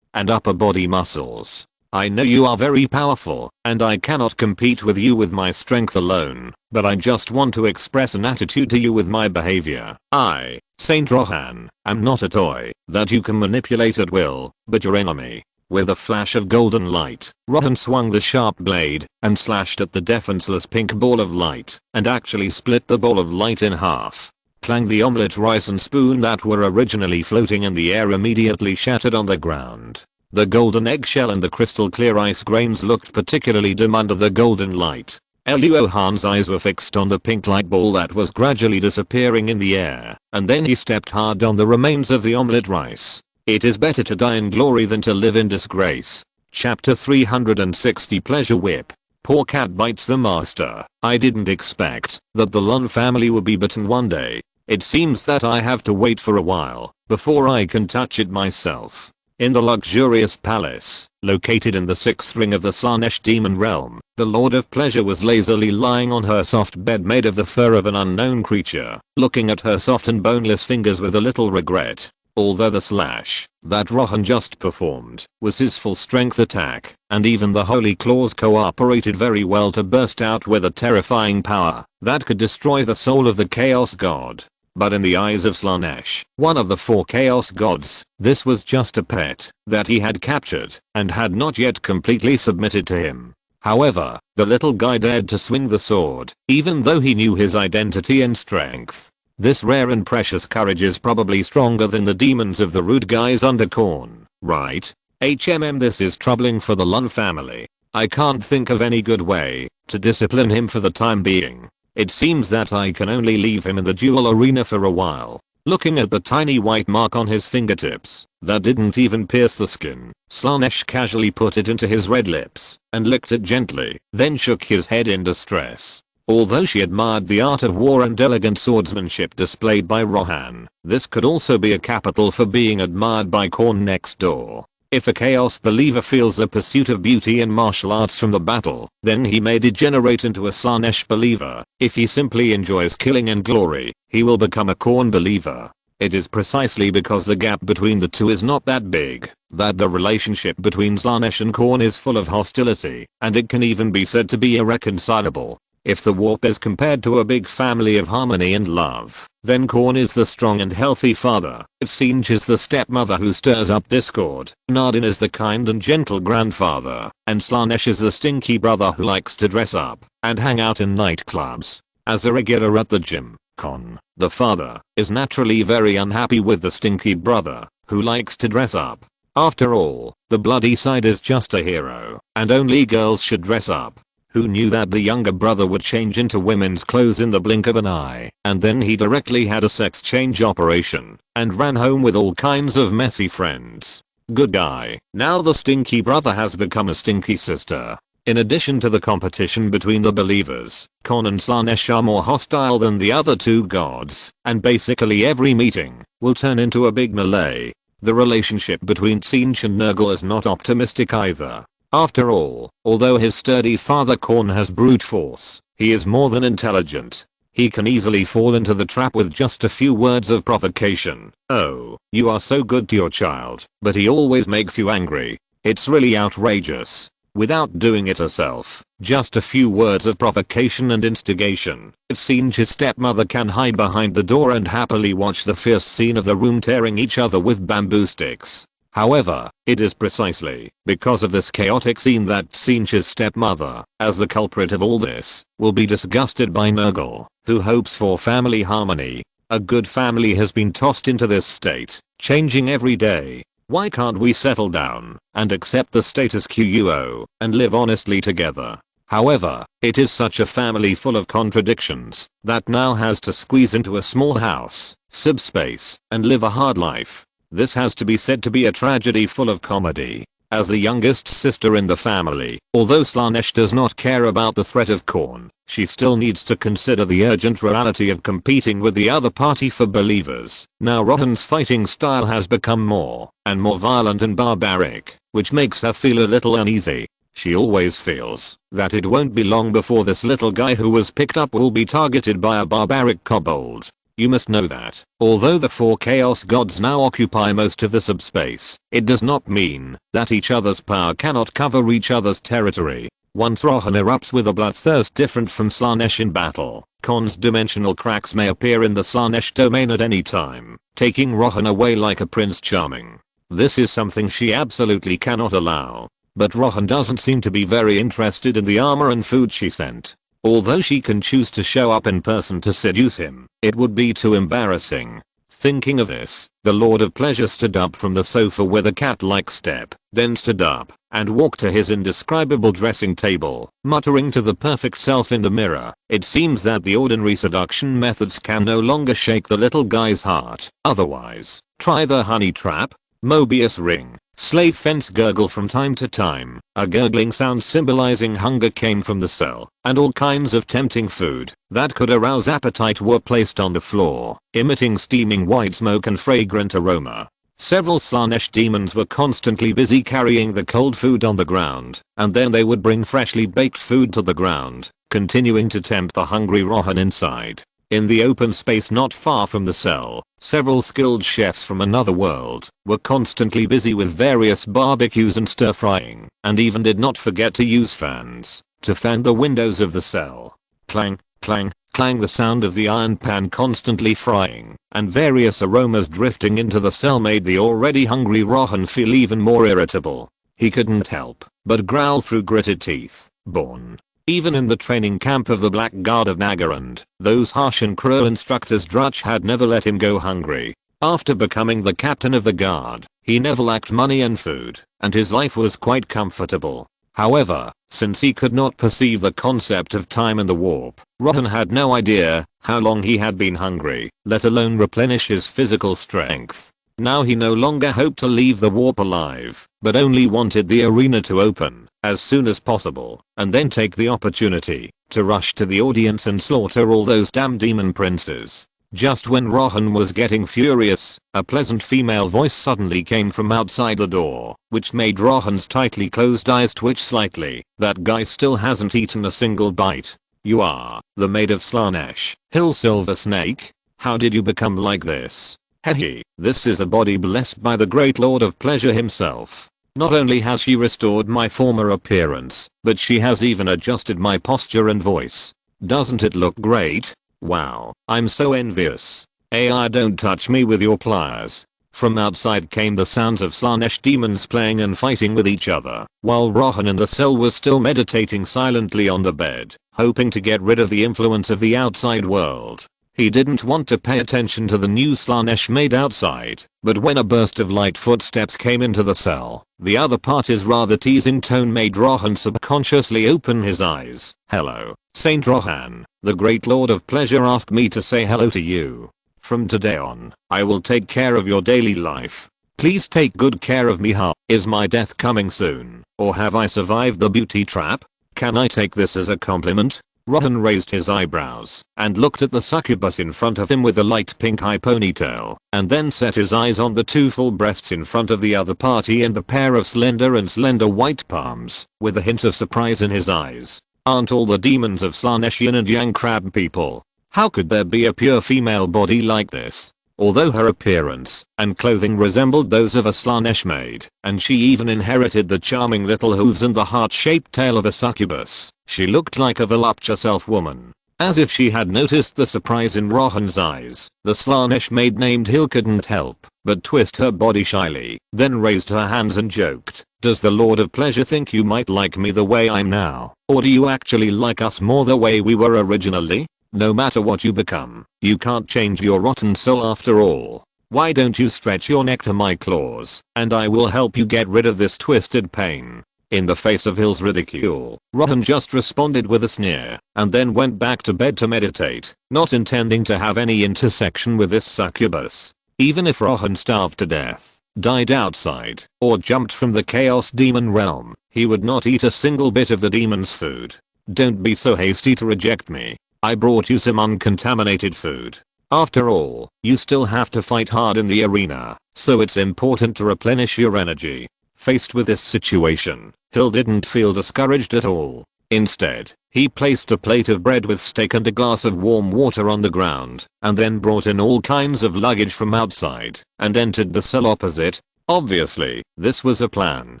and upper body muscles. "I know you are very powerful, and I cannot compete with you with my strength alone, but I just want to express an attitude to you with my behavior. I, Saint Rohan, am not a toy that you can manipulate at will, but your enemy." With a flash of golden light, Rohan swung the sharp blade and slashed at the defenseless pink ball of light, and actually split the ball of light in half. Clang! The omelette rice and spoon that were originally floating in the air immediately shattered on the ground. The golden eggshell and the crystal clear ice grains looked particularly dim under the golden light. Rohan's eyes were fixed on the pink light ball that was gradually disappearing in the air, and then he stepped hard on the remains of the omelette rice. It is better to die in glory than to live in disgrace. Chapter 360 Pleasure Whip. Poor cat bites the master. I didn't expect that the Lund family would be bitten one day. It seems that I have to wait for a while before I can touch it myself. In the luxurious palace, located in the 6th ring of the Slaanesh demon realm, the Lord of Pleasure was lazily lying on her soft bed made of the fur of an unknown creature, looking at her soft and boneless fingers with a little regret. Although the slash that Rohan just performed was his full strength attack, and even the holy claws cooperated very well to burst out with a terrifying power that could destroy the soul of the Chaos God. But in the eyes of Slaanesh, one of the 4 Chaos Gods, this was just a pet that he had captured and had not yet completely submitted to him. However, the little guy dared to swing the sword, even though he knew his identity and strength. This rare and precious courage is probably stronger than the demons of the rude guys under Khorne, right? This is troubling for the Lund family. I can't think of any good way to discipline him for the time being. It seems that I can only leave him in the duel arena for a while. Looking at the tiny white mark on his fingertips that didn't even pierce the skin, Slaanesh casually put it into his red lips and licked it gently, then shook his head in distress. Although she admired the art of war and elegant swordsmanship displayed by Rohan, this could also be a capital for being admired by Khorne next door. If a chaos believer feels the pursuit of beauty in martial arts from the battle, then he may degenerate into a Slaanesh believer. If he simply enjoys killing and glory, he will become a Khorne believer. It is precisely because the gap between the two is not that big that the relationship between Slaanesh and Khorne is full of hostility, and it can even be said to be irreconcilable. If the warp is compared to a big family of harmony and love, then Khorne is the strong and healthy father. Sinj is the stepmother who stirs up discord. Nardin is the kind and gentle grandfather. And Slaanesh is the stinky brother who likes to dress up and hang out in nightclubs. As a regular at the gym, Khorne, the father, is naturally very unhappy with the stinky brother who likes to dress up. After all, the bloody side is just a hero, and only girls should dress up. Who knew that the younger brother would change into women's clothes in the blink of an eye, and then he directly had a sex change operation and ran home with all kinds of messy friends. Good guy. Now the stinky brother has become a stinky sister. In addition to the competition between the believers, Khorne and Slaanesh are more hostile than the other 2 gods, and basically every meeting will turn into a big melee. The relationship between Sinj and Nurgle is not optimistic either. After all, although his sturdy father Khorne has brute force, he is more than intelligent. He can easily fall into the trap with just a few words of provocation. "Oh, you are so good to your child, but he always makes you angry. It's really outrageous." Without doing it herself, just a few words of provocation and instigation, Sinj's stepmother can hide behind the door and happily watch the fierce scene of the room tearing each other with bamboo sticks. However, it is precisely because of this chaotic scene that Sinj's stepmother, as the culprit of all this, will be disgusted by Nurgle, who hopes for family harmony. A good family has been tossed into this state changing every day. Why can't we settle down and accept the status quo and live honestly together? However, it is such a family full of contradictions that now has to squeeze into a small house, subspace, and live a hard life. This has to be said to be a tragedy full of comedy. As the youngest sister in the family, although Slaanesh does not care about the threat of Khorne, she still needs to consider the urgent reality of competing with the other party for believers. Now Rohan's fighting style has become more and more violent and barbaric, which makes her feel a little uneasy. She always feels that it won't be long before this little guy who was picked up will be targeted by a barbaric kobold. You must know that, although the 4 chaos gods now occupy most of the subspace, it does not mean that each other's power cannot cover each other's territory. Once Rohan erupts with a bloodthirst different from Slaanesh in battle, Khorne's dimensional cracks may appear in the Slaanesh domain at any time, taking Rohan away like a Prince Charming. This is something she absolutely cannot allow. But Rohan doesn't seem to be very interested in the armor and food she sent. Although she can choose to show up in person to seduce him, it would be too embarrassing. Thinking of this, the Lord of Pleasure stood up from the sofa with a cat-like step, then stood up and walked to his indescribable dressing table, muttering to the perfect self in the mirror. It seems that the ordinary seduction methods can no longer shake the little guy's heart. Otherwise, try the honey trap, Mobius ring, slave fence gurgle from time to time. A gurgling sound symbolizing hunger came from the cell, and all kinds of tempting food that could arouse appetite were placed on the floor, emitting steaming white smoke and fragrant aroma. Several Slaanesh demons were constantly busy carrying the cold food on the ground, and then they would bring freshly baked food to the ground, continuing to tempt the hungry Rohan inside. In the open space not far from the cell, several skilled chefs from another world were constantly busy with various barbecues and stir frying, and even did not forget to use fans to fan the windows of the cell. Clang, clang, clang, the sound of the iron pan constantly frying and various aromas drifting into the cell made the already hungry Rohan feel even more irritable. He couldn't help but growl through gritted teeth. Born even in the training camp of the Black Guard of Nagaland, those harsh and cruel instructors Drutch had never let him go hungry. After becoming the captain of the guard, he never lacked money and food, and his life was quite comfortable. However, since he could not perceive the concept of time and the warp, Rohan had no idea how long he had been hungry, let alone replenish his physical strength. Now he no longer hoped to leave the warp alive, but only wanted the arena to open as soon as possible, and then take the opportunity to rush to the audience and slaughter all those damn demon princes. Just when Rohan was getting furious, a pleasant female voice suddenly came from outside the door, which made Rohan's tightly closed eyes twitch slightly. That guy still hasn't eaten a single bite. You are the maid of Slaanesh, Hill Silver Snake? How did you become like this? Hehe, this is a body blessed by the great Lord of Pleasure himself. Not only has she restored my former appearance, but she has even adjusted my posture and voice. Doesn't it look great? Wow, I'm so envious. AI, don't touch me with your pliers. From outside came the sounds of Slaanesh demons playing and fighting with each other, while Rohan in the cell was still meditating silently on the bed, hoping to get rid of the influence of the outside world. He didn't want to pay attention to the new Slaanesh maid outside, but when a burst of light footsteps came into the cell, the other party's rather teasing tone made Rohan subconsciously open his eyes. Hello, Saint Rohan, the great Lord of Pleasure asked me to say hello to you. From today on, I will take care of your daily life. Please take good care of me. Is my death coming soon, or have I survived the beauty trap? Can I take this as a compliment? Rohan raised his eyebrows and looked at the succubus in front of him with the light pink high ponytail, and then set his eyes on the two full breasts in front of the other party and the pair of slender white palms, with a hint of surprise in his eyes. Aren't all the demons of Slaanesh yin and yang crab people? How could there be a pure female body like this? Although her appearance and clothing resembled those of a Slaanesh maid, and she even inherited the charming little hooves and the heart-shaped tail of a succubus, she looked like a voluptuous elf woman. As if she had noticed the surprise in Rohan's eyes, the Slaanesh maid named Hill couldn't help but twist her body shyly, then raised her hands and joked, "Does the Lord of Pleasure think you might like me the way I'm now, or do you actually like us more the way we were originally? No matter what you become, you can't change your rotten soul after all." Why don't you stretch your neck to my claws, and I will help you get rid of this twisted pain. In the face of Hill's ridicule, Rohan just responded with a sneer, and then went back to bed to meditate, not intending to have any intersection with this succubus. Even if Rohan starved to death, died outside, or jumped from the chaos demon realm, he would not eat a single bit of the demon's food. Don't be so hasty to reject me. I brought you some uncontaminated food. After all, you still have to fight hard in the arena, so it's important to replenish your energy. Faced with this situation, Hill didn't feel discouraged at all. Instead, he placed a plate of bread with steak and a glass of warm water on the ground, and then brought in all kinds of luggage from outside, and entered the cell opposite. Obviously, this was a plan,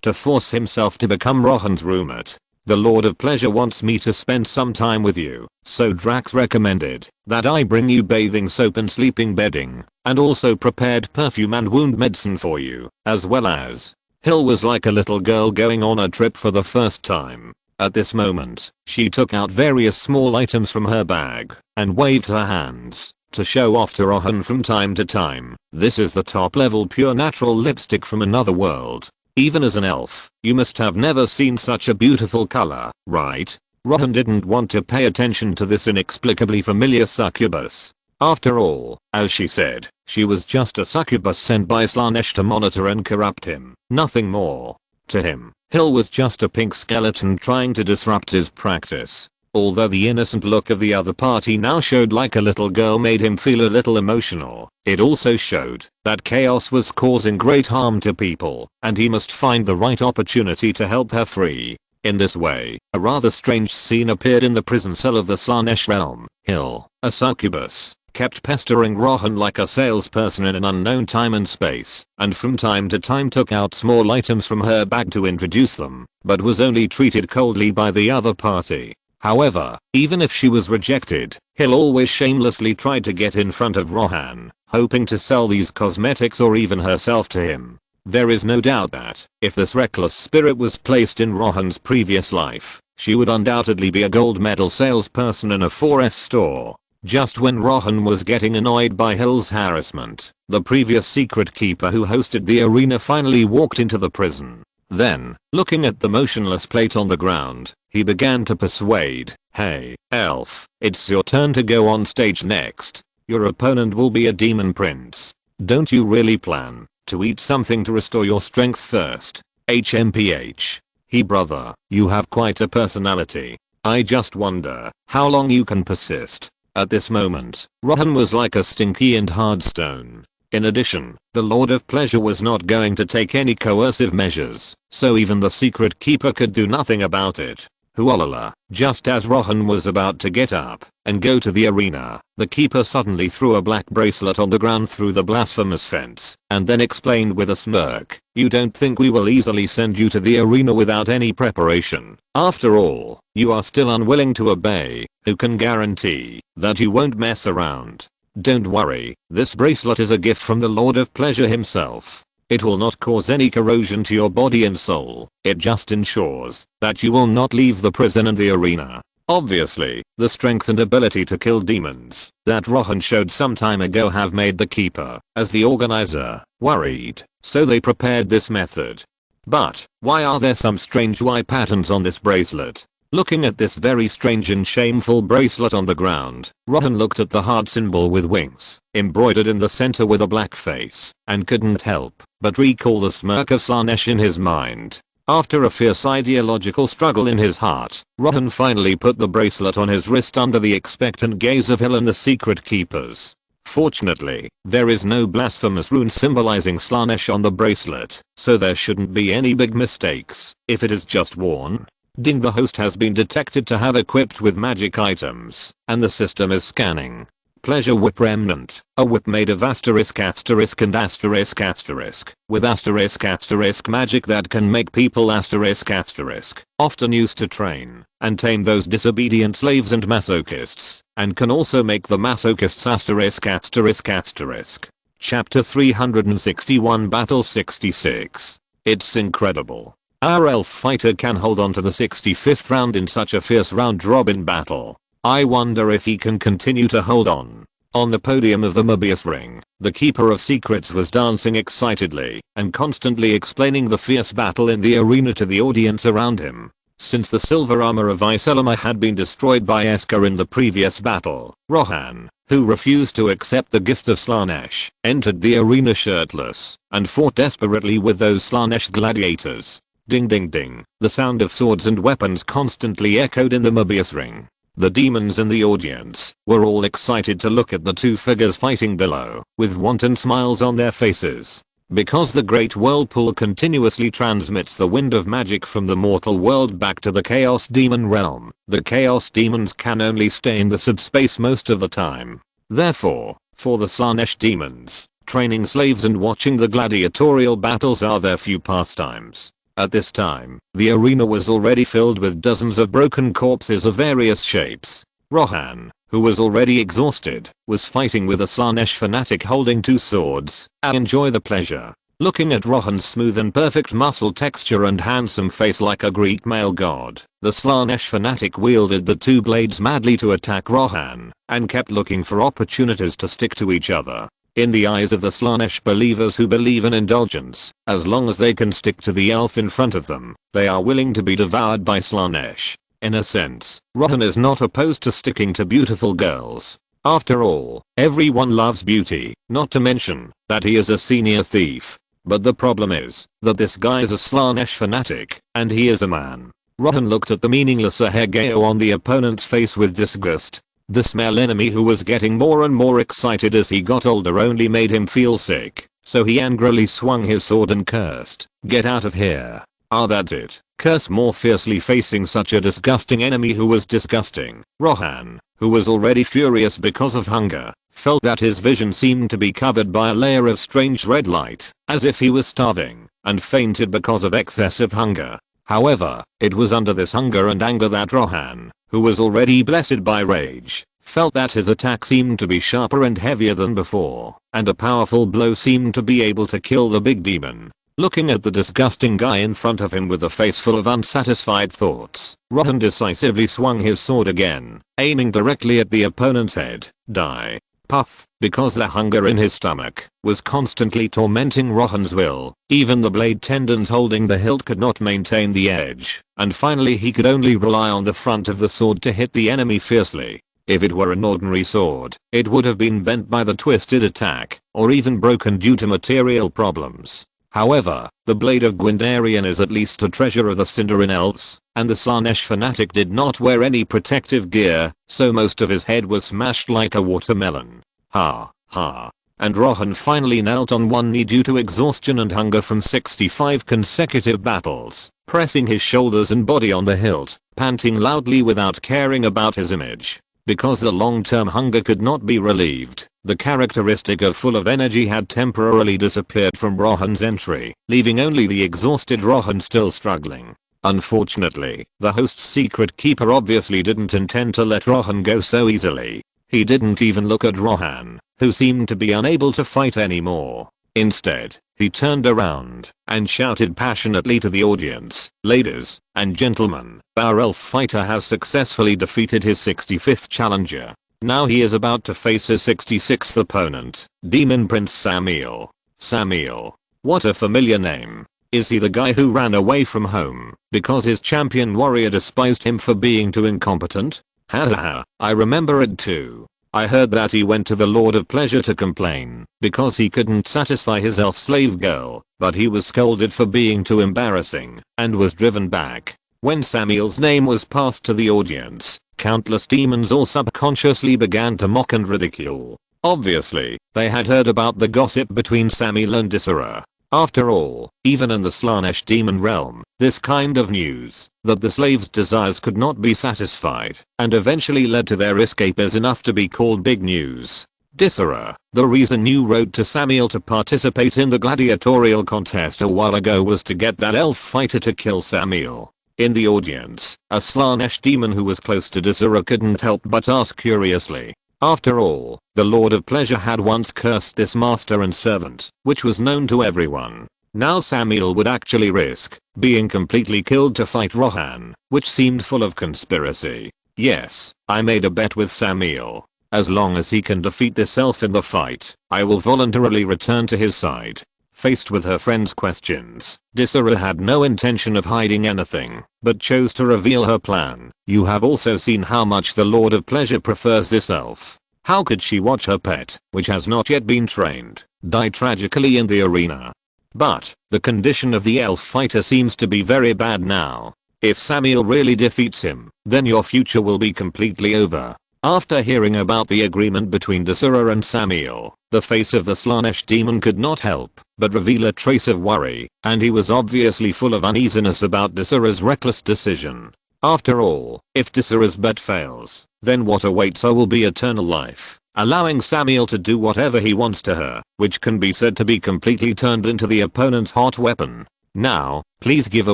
to force himself to become Rohan's roommate. The Lord of Pleasure wants me to spend some time with you, so Drax recommended that I bring you bathing soap and sleeping bedding, and also prepared perfume and wound medicine for you, as well as. Hill was like a little girl going on a trip for the first time. At this moment, she took out various small items from her bag, and waved her hands, to show off to Rohan from time to time. This is the top level pure natural lipstick from another world. Even as an elf, you must have never seen such a beautiful color, right? Rohan didn't want to pay attention to this inexplicably familiar succubus. After all, as she said, she was just a succubus sent by Slaanesh to monitor and corrupt him, nothing more. To him, Hill was just a pink skeleton trying to disrupt his practice. Although the innocent look of the other party now showed like a little girl made him feel a little emotional, it also showed that chaos was causing great harm to people, and he must find the right opportunity to help her free. In this way, a rather strange scene appeared in the prison cell of the Slaanesh realm. Hill, a succubus, kept pestering Rohan like a salesperson in an unknown time and space, and from time to time took out small items from her bag to introduce them, but was only treated coldly by the other party. However, even if she was rejected, Hill always shamelessly tried to get in front of Rohan, hoping to sell these cosmetics or even herself to him. There is no doubt that, if this reckless spirit was placed in Rohan's previous life, she would undoubtedly be a gold medal salesperson in a 4S store. Just when Rohan was getting annoyed by Hill's harassment, the previous secret keeper who hosted the arena finally walked into the prison. Then, looking at the motionless plate on the ground, he began to persuade, "Hey, elf, it's your turn to go on stage next. Your opponent will be a demon prince. Don't you really plan to eat something to restore your strength first? HMPH. He brother, you have quite a personality. I just wonder how long you can persist." At this moment, Rohan was like a stinky and hard stone. In addition, the Lord of Pleasure was not going to take any coercive measures, so even the secret keeper could do nothing about it. Huolala, just as Rohan was about to get up and go to the arena, the keeper suddenly threw a black bracelet on the ground through the blasphemous fence, and then explained with a smirk, "You don't think we will easily send you to the arena without any preparation? After all, you are still unwilling to obey. Who can guarantee that you won't mess around? Don't worry, this bracelet is a gift from the Lord of Pleasure himself. It will not cause any corrosion to your body and soul. It just ensures that you will not leave the prison and the arena." Obviously, the strength and ability to kill demons that Rohan showed some time ago have made the keeper, as the organizer, worried, so they prepared this method. But, why are there some strange Y patterns on this bracelet? Looking at this very strange and shameful bracelet on the ground, Rohan looked at the heart symbol with wings, embroidered in the center with a black face, and couldn't help but recall the smirk of Slaanesh in his mind. After a fierce ideological struggle in his heart, Rohan finally put the bracelet on his wrist under the expectant gaze of Hill and the secret keepers. Fortunately, there is no blasphemous rune symbolizing Slaanesh on the bracelet, so there shouldn't be any big mistakes if it is just worn. Ding, the host has been detected to have equipped with magic items, and the system is scanning. Pleasure whip remnant, a whip made of asterisk asterisk and asterisk asterisk, with asterisk asterisk magic that can make people asterisk asterisk, often used to train and tame those disobedient slaves and masochists, and can also make the masochists asterisk asterisk asterisk. Chapter 361 Battle 66. It's incredible. Our elf fighter can hold on to the 65th round in such a fierce round robin battle. I wonder if he can continue to hold on. On the podium of the Mobius ring, the Keeper of Secrets was dancing excitedly and constantly explaining the fierce battle in the arena to the audience around him. Since the silver armor of Iselma had been destroyed by Esker in the previous battle, Rohan, who refused to accept the gift of Slaanesh, entered the arena shirtless and fought desperately with those Slaanesh gladiators. Ding ding ding, the sound of swords and weapons constantly echoed in the Mobius ring. The demons in the audience were all excited to look at the two figures fighting below, with wanton smiles on their faces. Because the Great Whirlpool continuously transmits the wind of magic from the mortal world back to the Chaos Demon realm, the Chaos Demons can only stay in the subspace most of the time. Therefore, for the Slaanesh demons, training slaves and watching the gladiatorial battles are their few pastimes. At this time, the arena was already filled with dozens of broken corpses of various shapes. Rohan, who was already exhausted, was fighting with a Slaanesh fanatic holding two swords. Enjoy the pleasure. Looking at Rohan's smooth and perfect muscle texture and handsome face like a Greek male god, the Slaanesh fanatic wielded the two blades madly to attack Rohan, and kept looking for opportunities to stick to each other. In the eyes of the Slaanesh believers who believe in indulgence, as long as they can stick to the elf in front of them, they are willing to be devoured by Slaanesh. In a sense, Rohan is not opposed to sticking to beautiful girls. After all, everyone loves beauty, not to mention that he is a senior thief. But the problem is that this guy is a Slaanesh fanatic, and he is a man. Rohan looked at the meaningless Ahegao on the opponent's face with disgust. This male enemy who was getting more and more excited as he got older only made him feel sick, so he angrily swung his sword and cursed, "Get out of here." Ah, that's it. Curse more fiercely facing such a disgusting enemy who was disgusting. Rohan, who was already furious because of hunger, felt that his vision seemed to be covered by a layer of strange red light, as if he was starving, and fainted because of excessive hunger. However, it was under this hunger and anger that Rohan, who was already blessed by rage, felt that his attack seemed to be sharper and heavier than before, and a powerful blow seemed to be able to kill the big demon. Looking at the disgusting guy in front of him with a face full of unsatisfied thoughts, Rohan decisively swung his sword again, aiming directly at the opponent's head. Die. Puff. Because the hunger in his stomach was constantly tormenting Rohan's will, even the blade tendons holding the hilt could not maintain the edge, and finally he could only rely on the front of the sword to hit the enemy fiercely. If it were an ordinary sword, it would have been bent by the twisted attack, or even broken due to material problems. However, the blade of Gwendarian is at least a treasure of the Sindarin elves, and the Slaanesh fanatic did not wear any protective gear, so most of his head was smashed like a watermelon. Ha, ha. And Rohan finally knelt on one knee due to exhaustion and hunger from 65 consecutive battles, pressing his shoulders and body on the hilt, panting loudly without caring about his image. Because the long-term hunger could not be relieved, the characteristic of full of energy had temporarily disappeared from Rohan's entry, leaving only the exhausted Rohan still struggling. Unfortunately, the host's secret keeper obviously didn't intend to let Rohan go so easily. He didn't even look at Rohan, who seemed to be unable to fight anymore. Instead, he turned around and shouted passionately to the audience, "Ladies and gentlemen, our elf fighter has successfully defeated his 65th challenger. Now he is about to face his 66th opponent, Demon Prince Samiel." Samiel. What a familiar name. Is he the guy who ran away from home because his champion warrior despised him for being too incompetent? Haha, I remember it too. I heard that he went to the Lord of Pleasure to complain because he couldn't satisfy his elf slave girl, but he was scolded for being too embarrassing and was driven back. When Samiel's name was passed to the audience, countless demons all subconsciously began to mock and ridicule. Obviously, they had heard about the gossip between Samiel and Isra. After all, even in the Slaanesh demon realm, this kind of news, that the slaves' desires could not be satisfied, and eventually led to their escape is enough to be called big news. Isra, the reason you wrote to Samiel to participate in the gladiatorial contest a while ago was to get that elf fighter to kill Samiel. In the audience, a Slaanesh demon who was close to Isra couldn't help but ask curiously. After all, the Lord of Pleasure had once cursed this master and servant, which was known to everyone. Now Samiel would actually risk being completely killed to fight Rohan, which seemed full of conspiracy. Yes, I made a bet with Samiel. As long as he can defeat this elf in the fight, I will voluntarily return to his side. Faced with her friend's questions, Desiree had no intention of hiding anything, but chose to reveal her plan. You have also seen how much the Lord of Pleasure prefers this elf. How could she watch her pet, which has not yet been trained, die tragically in the arena? But, the condition of the elf fighter seems to be very bad now. If Samuel really defeats him, then your future will be completely over. After hearing about the agreement between Desiree and Samuel, the face of the Slaanesh demon could not help but reveal a trace of worry, and he was obviously full of uneasiness about Desiree's reckless decision. After all, if Desiree's bet fails, then what awaits her will be eternal life, allowing Samuel to do whatever he wants to her, which can be said to be completely turned into the opponent's hot weapon. Now, please give a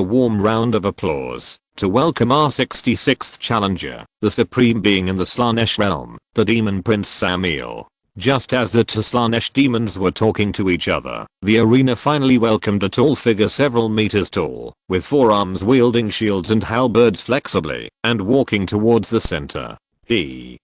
warm round of applause to welcome our 66th challenger, the supreme being in the Slaanesh realm, the demon prince Samuel. Just as the two Slaanesh demons were talking to each other, the arena finally welcomed a tall figure several meters tall, with forearms wielding shields and halberds flexibly, and walking towards the center. It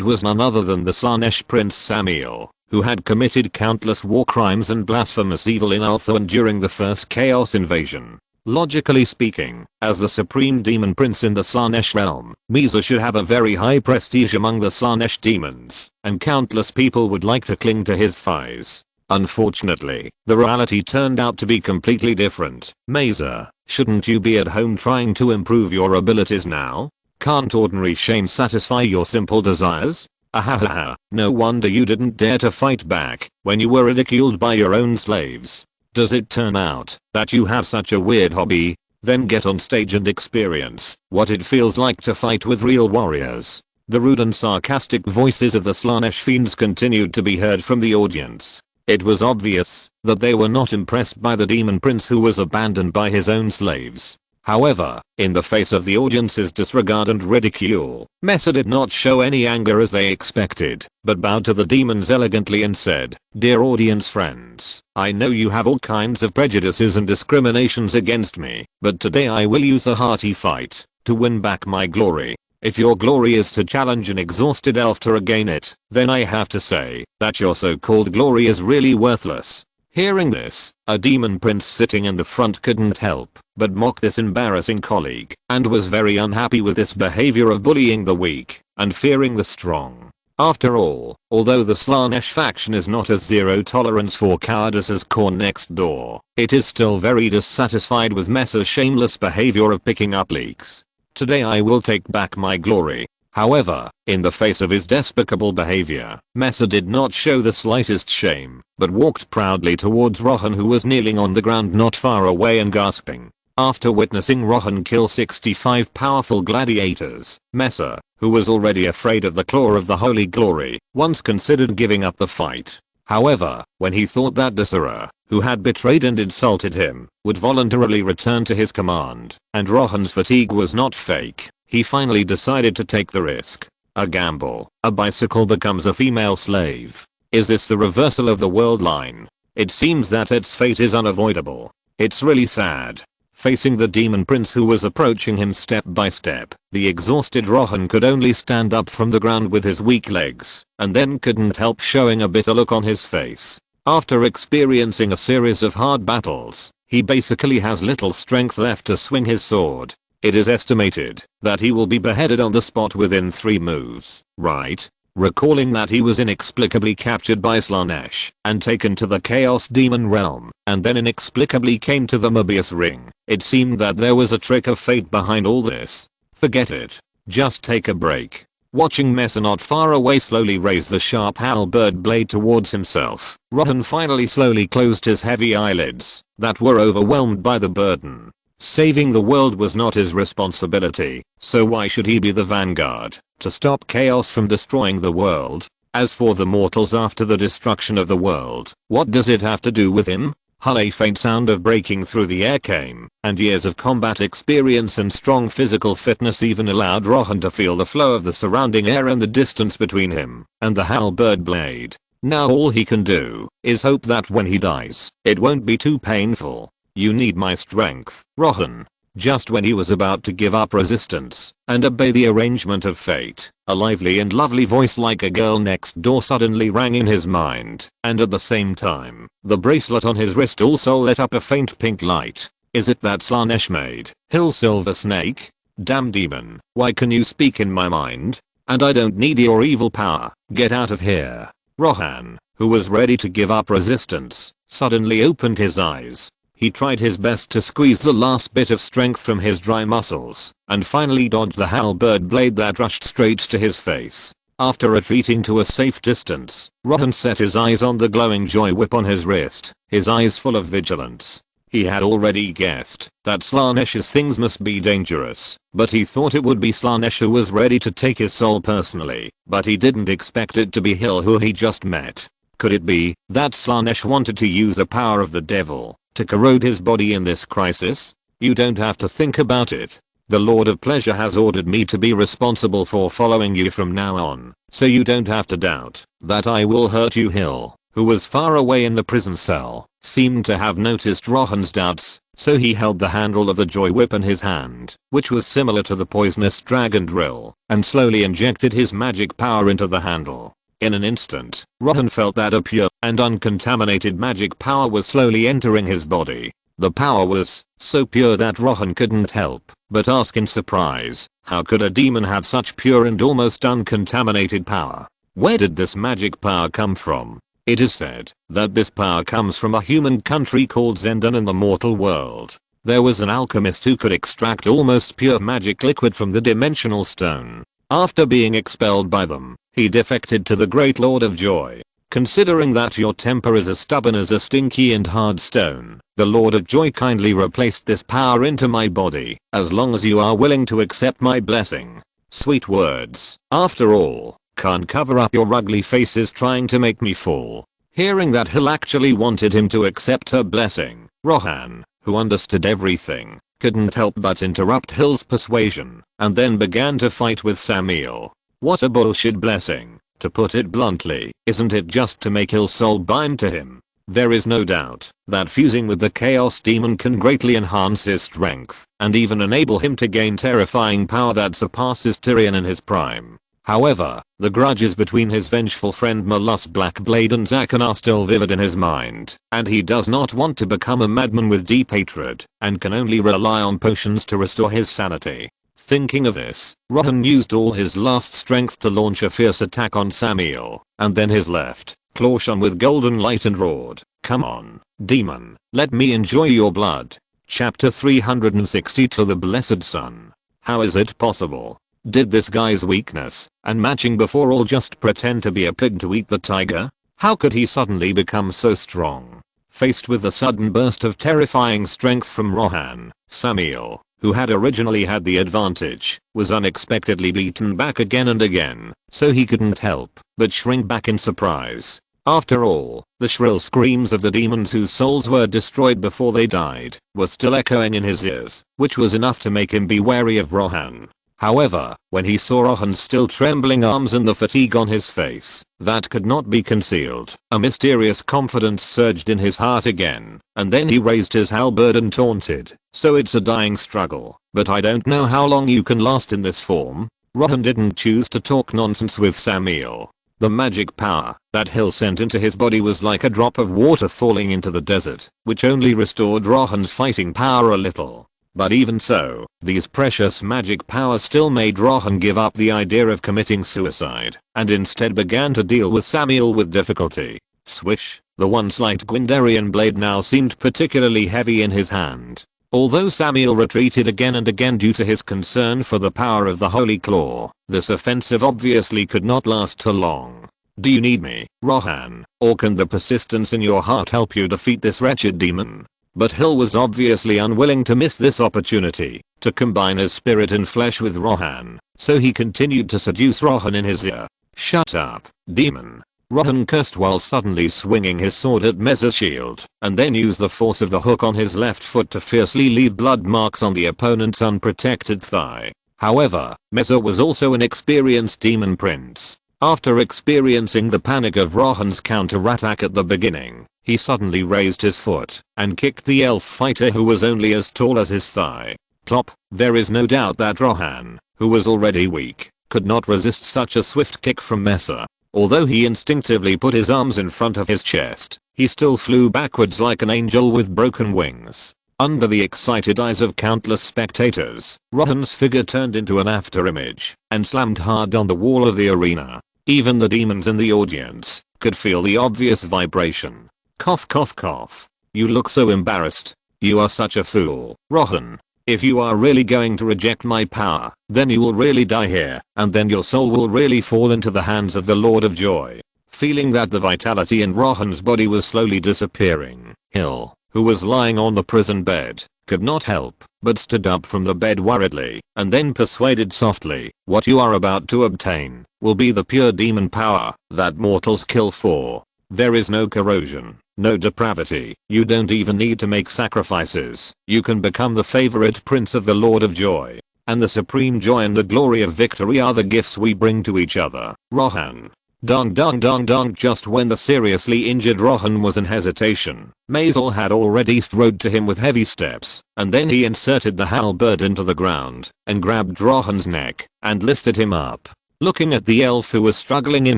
was none other than the Slaanesh prince Samuel, who had committed countless war crimes and blasphemous evil in Ulthuan during the first Chaos invasion. Logically speaking, as the supreme demon prince in the Slaanesh realm, Misa should have a very high prestige among the Slaanesh demons, and countless people would like to cling to his thighs. Unfortunately, the reality turned out to be completely different. Misa, shouldn't you be at home trying to improve your abilities now? Can't ordinary shame satisfy your simple desires? Ahahaha, no wonder you didn't dare to fight back when you were ridiculed by your own slaves. Does it turn out that you have such a weird hobby? Then get on stage and experience what it feels like to fight with real warriors. The rude and sarcastic voices of the Slaanesh fiends continued to be heard from the audience. It was obvious that they were not impressed by the demon prince who was abandoned by his own slaves. However, in the face of the audience's disregard and ridicule, Mesa did not show any anger as they expected, but bowed to the demons elegantly and said, "Dear audience friends, I know you have all kinds of prejudices and discriminations against me, but today I will use a hearty fight to win back my glory. If your glory is to challenge an exhausted elf to regain it, then I have to say that your so-called glory is really worthless." Hearing this, a demon prince sitting in the front couldn't help but mock this embarrassing colleague, and was very unhappy with this behavior of bullying the weak and fearing the strong. After all, although the Slaanesh faction is not as zero tolerance for cowardice as Khorne next door, it is still very dissatisfied with Mesa's shameless behavior of picking up leaks. Today I will take back my glory. However, in the face of his despicable behavior, Mesa did not show the slightest shame, but walked proudly towards Rohan, who was kneeling on the ground not far away and gasping. After witnessing Rohan kill 65 powerful gladiators, Mesa, who was already afraid of the claw of the Holy Glory, once considered giving up the fight. However, when he thought that Desiree, who had betrayed and insulted him, would voluntarily return to his command, and Rohan's fatigue was not fake, he finally decided to take the risk. A gamble. A bicycle becomes a female slave. Is this the reversal of the world line? It seems that its fate is unavoidable. It's really sad. Facing the demon prince who was approaching him step by step, the exhausted Rohan could only stand up from the ground with his weak legs, and then couldn't help showing a bitter look on his face. After experiencing a series of hard battles, he basically has little strength left to swing his sword. It is estimated that he will be beheaded on the spot within 3 moves, right? Recalling that he was inexplicably captured by Slaanesh and taken to the Chaos Demon realm, and then inexplicably came to the Mobius ring, it seemed that there was a trick of fate behind all this. Forget it. Just take a break. Watching Mesa not far away slowly raise the sharp halberd blade towards himself, Rohan finally slowly closed his heavy eyelids that were overwhelmed by the burden. Saving the world was not his responsibility, so why should he be the vanguard to stop chaos from destroying the world? As for the mortals after the destruction of the world, what does it have to do with him? A faint sound of breaking through the air came, and years of combat experience and strong physical fitness even allowed Rohan to feel the flow of the surrounding air and the distance between him and the halberd blade. Now all he can do is hope that when he dies, it won't be too painful. You need my strength, Rohan. Just when he was about to give up resistance and obey the arrangement of fate, a lively and lovely voice like a girl next door suddenly rang in his mind, and at the same time, the bracelet on his wrist also lit up a faint pink light. Is it that Slaanesh maid, Hill Silver Snake? Damn demon, why can you speak in my mind? And I don't need your evil power, get out of here. Rohan, who was ready to give up resistance, suddenly opened his eyes. He tried his best to squeeze the last bit of strength from his dry muscles, and finally dodged the halberd blade that rushed straight to his face. After retreating to a safe distance, Rohan set his eyes on the glowing joy whip on his wrist, his eyes full of vigilance. He had already guessed that Slaanesh's things must be dangerous, but he thought it would be Slaanesh who was ready to take his soul personally, but he didn't expect it to be Hill who he just met. Could it be that Slaanesh wanted to use the power of the devil to corrode his body in this crisis? You don't have to think about it. The Lord of Pleasure has ordered me to be responsible for following you from now on, so you don't have to doubt that I will hurt you. Hill, who was far away in the prison cell, seemed to have noticed Rohan's doubts, so he held the handle of the joy whip in his hand, which was similar to the poisonous dragon drill, and slowly injected his magic power into the handle. In an instant, Rohan felt that a pure and uncontaminated magic power was slowly entering his body. The power was so pure that Rohan couldn't help but ask in surprise, how could a demon have such pure and almost uncontaminated power? Where did this magic power come from? It is said that this power comes from a human country called Zendan in the mortal world. There was an alchemist who could extract almost pure magic liquid from the dimensional stone. After being expelled by them, he defected to the Great Lord of Joy. Considering that your temper is as stubborn as a stinky and hard stone, the Lord of Joy kindly replaced this power into my body, as long as you are willing to accept my blessing. Sweet words. After all, can't cover up your ugly faces trying to make me fall. Hearing that Hill actually wanted him to accept her blessing, Rohan, who understood everything, couldn't help but interrupt Hill's persuasion, and then began to fight with Samuel. What a bullshit blessing. To put it bluntly, isn't it just to make Hill's soul bind to him? There is no doubt that fusing with the Chaos Demon can greatly enhance his strength, and even enable him to gain terrifying power that surpasses Tyrion in his prime. However, the grudges between his vengeful friend Malus Blackblade and Zakon are still vivid in his mind, and he does not want to become a madman with deep hatred, and can only rely on potions to restore his sanity. Thinking of this, Rohan used all his last strength to launch a fierce attack on Samuel, and then his left claw shone with golden light and roared, "Come on, demon, let me enjoy your blood." Chapter 362 The Blessed Sun. How is it possible? Did this guy's weakness and matching before all just pretend to be a pig to eat the tiger? How could he suddenly become so strong? Faced with a sudden burst of terrifying strength from Rohan, Samuel, who had originally had the advantage, was unexpectedly beaten back again and again, so he couldn't help but shrink back in surprise. After all, the shrill screams of the demons whose souls were destroyed before they died were still echoing in his ears, which was enough to make him be wary of Rohan. However, when he saw Rohan's still trembling arms and the fatigue on his face, that could not be concealed, a mysterious confidence surged in his heart again, and then he raised his halberd and taunted, "So it's a dying struggle, but I don't know how long you can last in this form." Rohan didn't choose to talk nonsense with Samuel. The magic power that Hill sent into his body was like a drop of water falling into the desert, which only restored Rohan's fighting power a little. But even so, these precious magic powers still made Rohan give up the idea of committing suicide, and instead began to deal with Samuel with difficulty. Swish, the once light Gwenderian blade now seemed particularly heavy in his hand. Although Samuel retreated again and again due to his concern for the power of the Holy Claw, this offensive obviously could not last too long. Do you need me, Rohan, or can the persistence in your heart help you defeat this wretched demon? But Hill was obviously unwilling to miss this opportunity to combine his spirit and flesh with Rohan, so he continued to seduce Rohan in his ear. "Shut up, demon." Rohan cursed while suddenly swinging his sword at Mez's shield, and then used the force of the hook on his left foot to fiercely leave blood marks on the opponent's unprotected thigh. However, Meza was also an experienced demon prince. After experiencing the panic of Rohan's counterattack at the beginning, he suddenly raised his foot and kicked the elf fighter who was only as tall as his thigh. Plop. There is no doubt that Rohan, who was already weak, could not resist such a swift kick from Messer. Although he instinctively put his arms in front of his chest, he still flew backwards like an angel with broken wings. Under the excited eyes of countless spectators, Rohan's figure turned into an afterimage and slammed hard on the wall of the arena. Even the demons in the audience could feel the obvious vibration. Cough cough cough. You look so embarrassed. You are such a fool, Rohan. If you are really going to reject my power, then you will really die here, and then your soul will really fall into the hands of the Lord of Joy. Feeling that the vitality in Rohan's body was slowly disappearing, Hill, who was lying on the prison bed, could not help but stood up from the bed worriedly, and then persuaded softly, what you are about to obtain will be the pure demon power that mortals kill for. There is no corrosion, no depravity, you don't even need to make sacrifices, you can become the favorite prince of the Lord of Joy. And the supreme joy and the glory of victory are the gifts we bring to each other, Rohan. Dong dong dong dong. Just when the seriously injured Rohan was in hesitation, Maisel had already strode to him with heavy steps, and then he inserted the halberd into the ground, and grabbed Rohan's neck, and lifted him up. Looking at the elf who was struggling in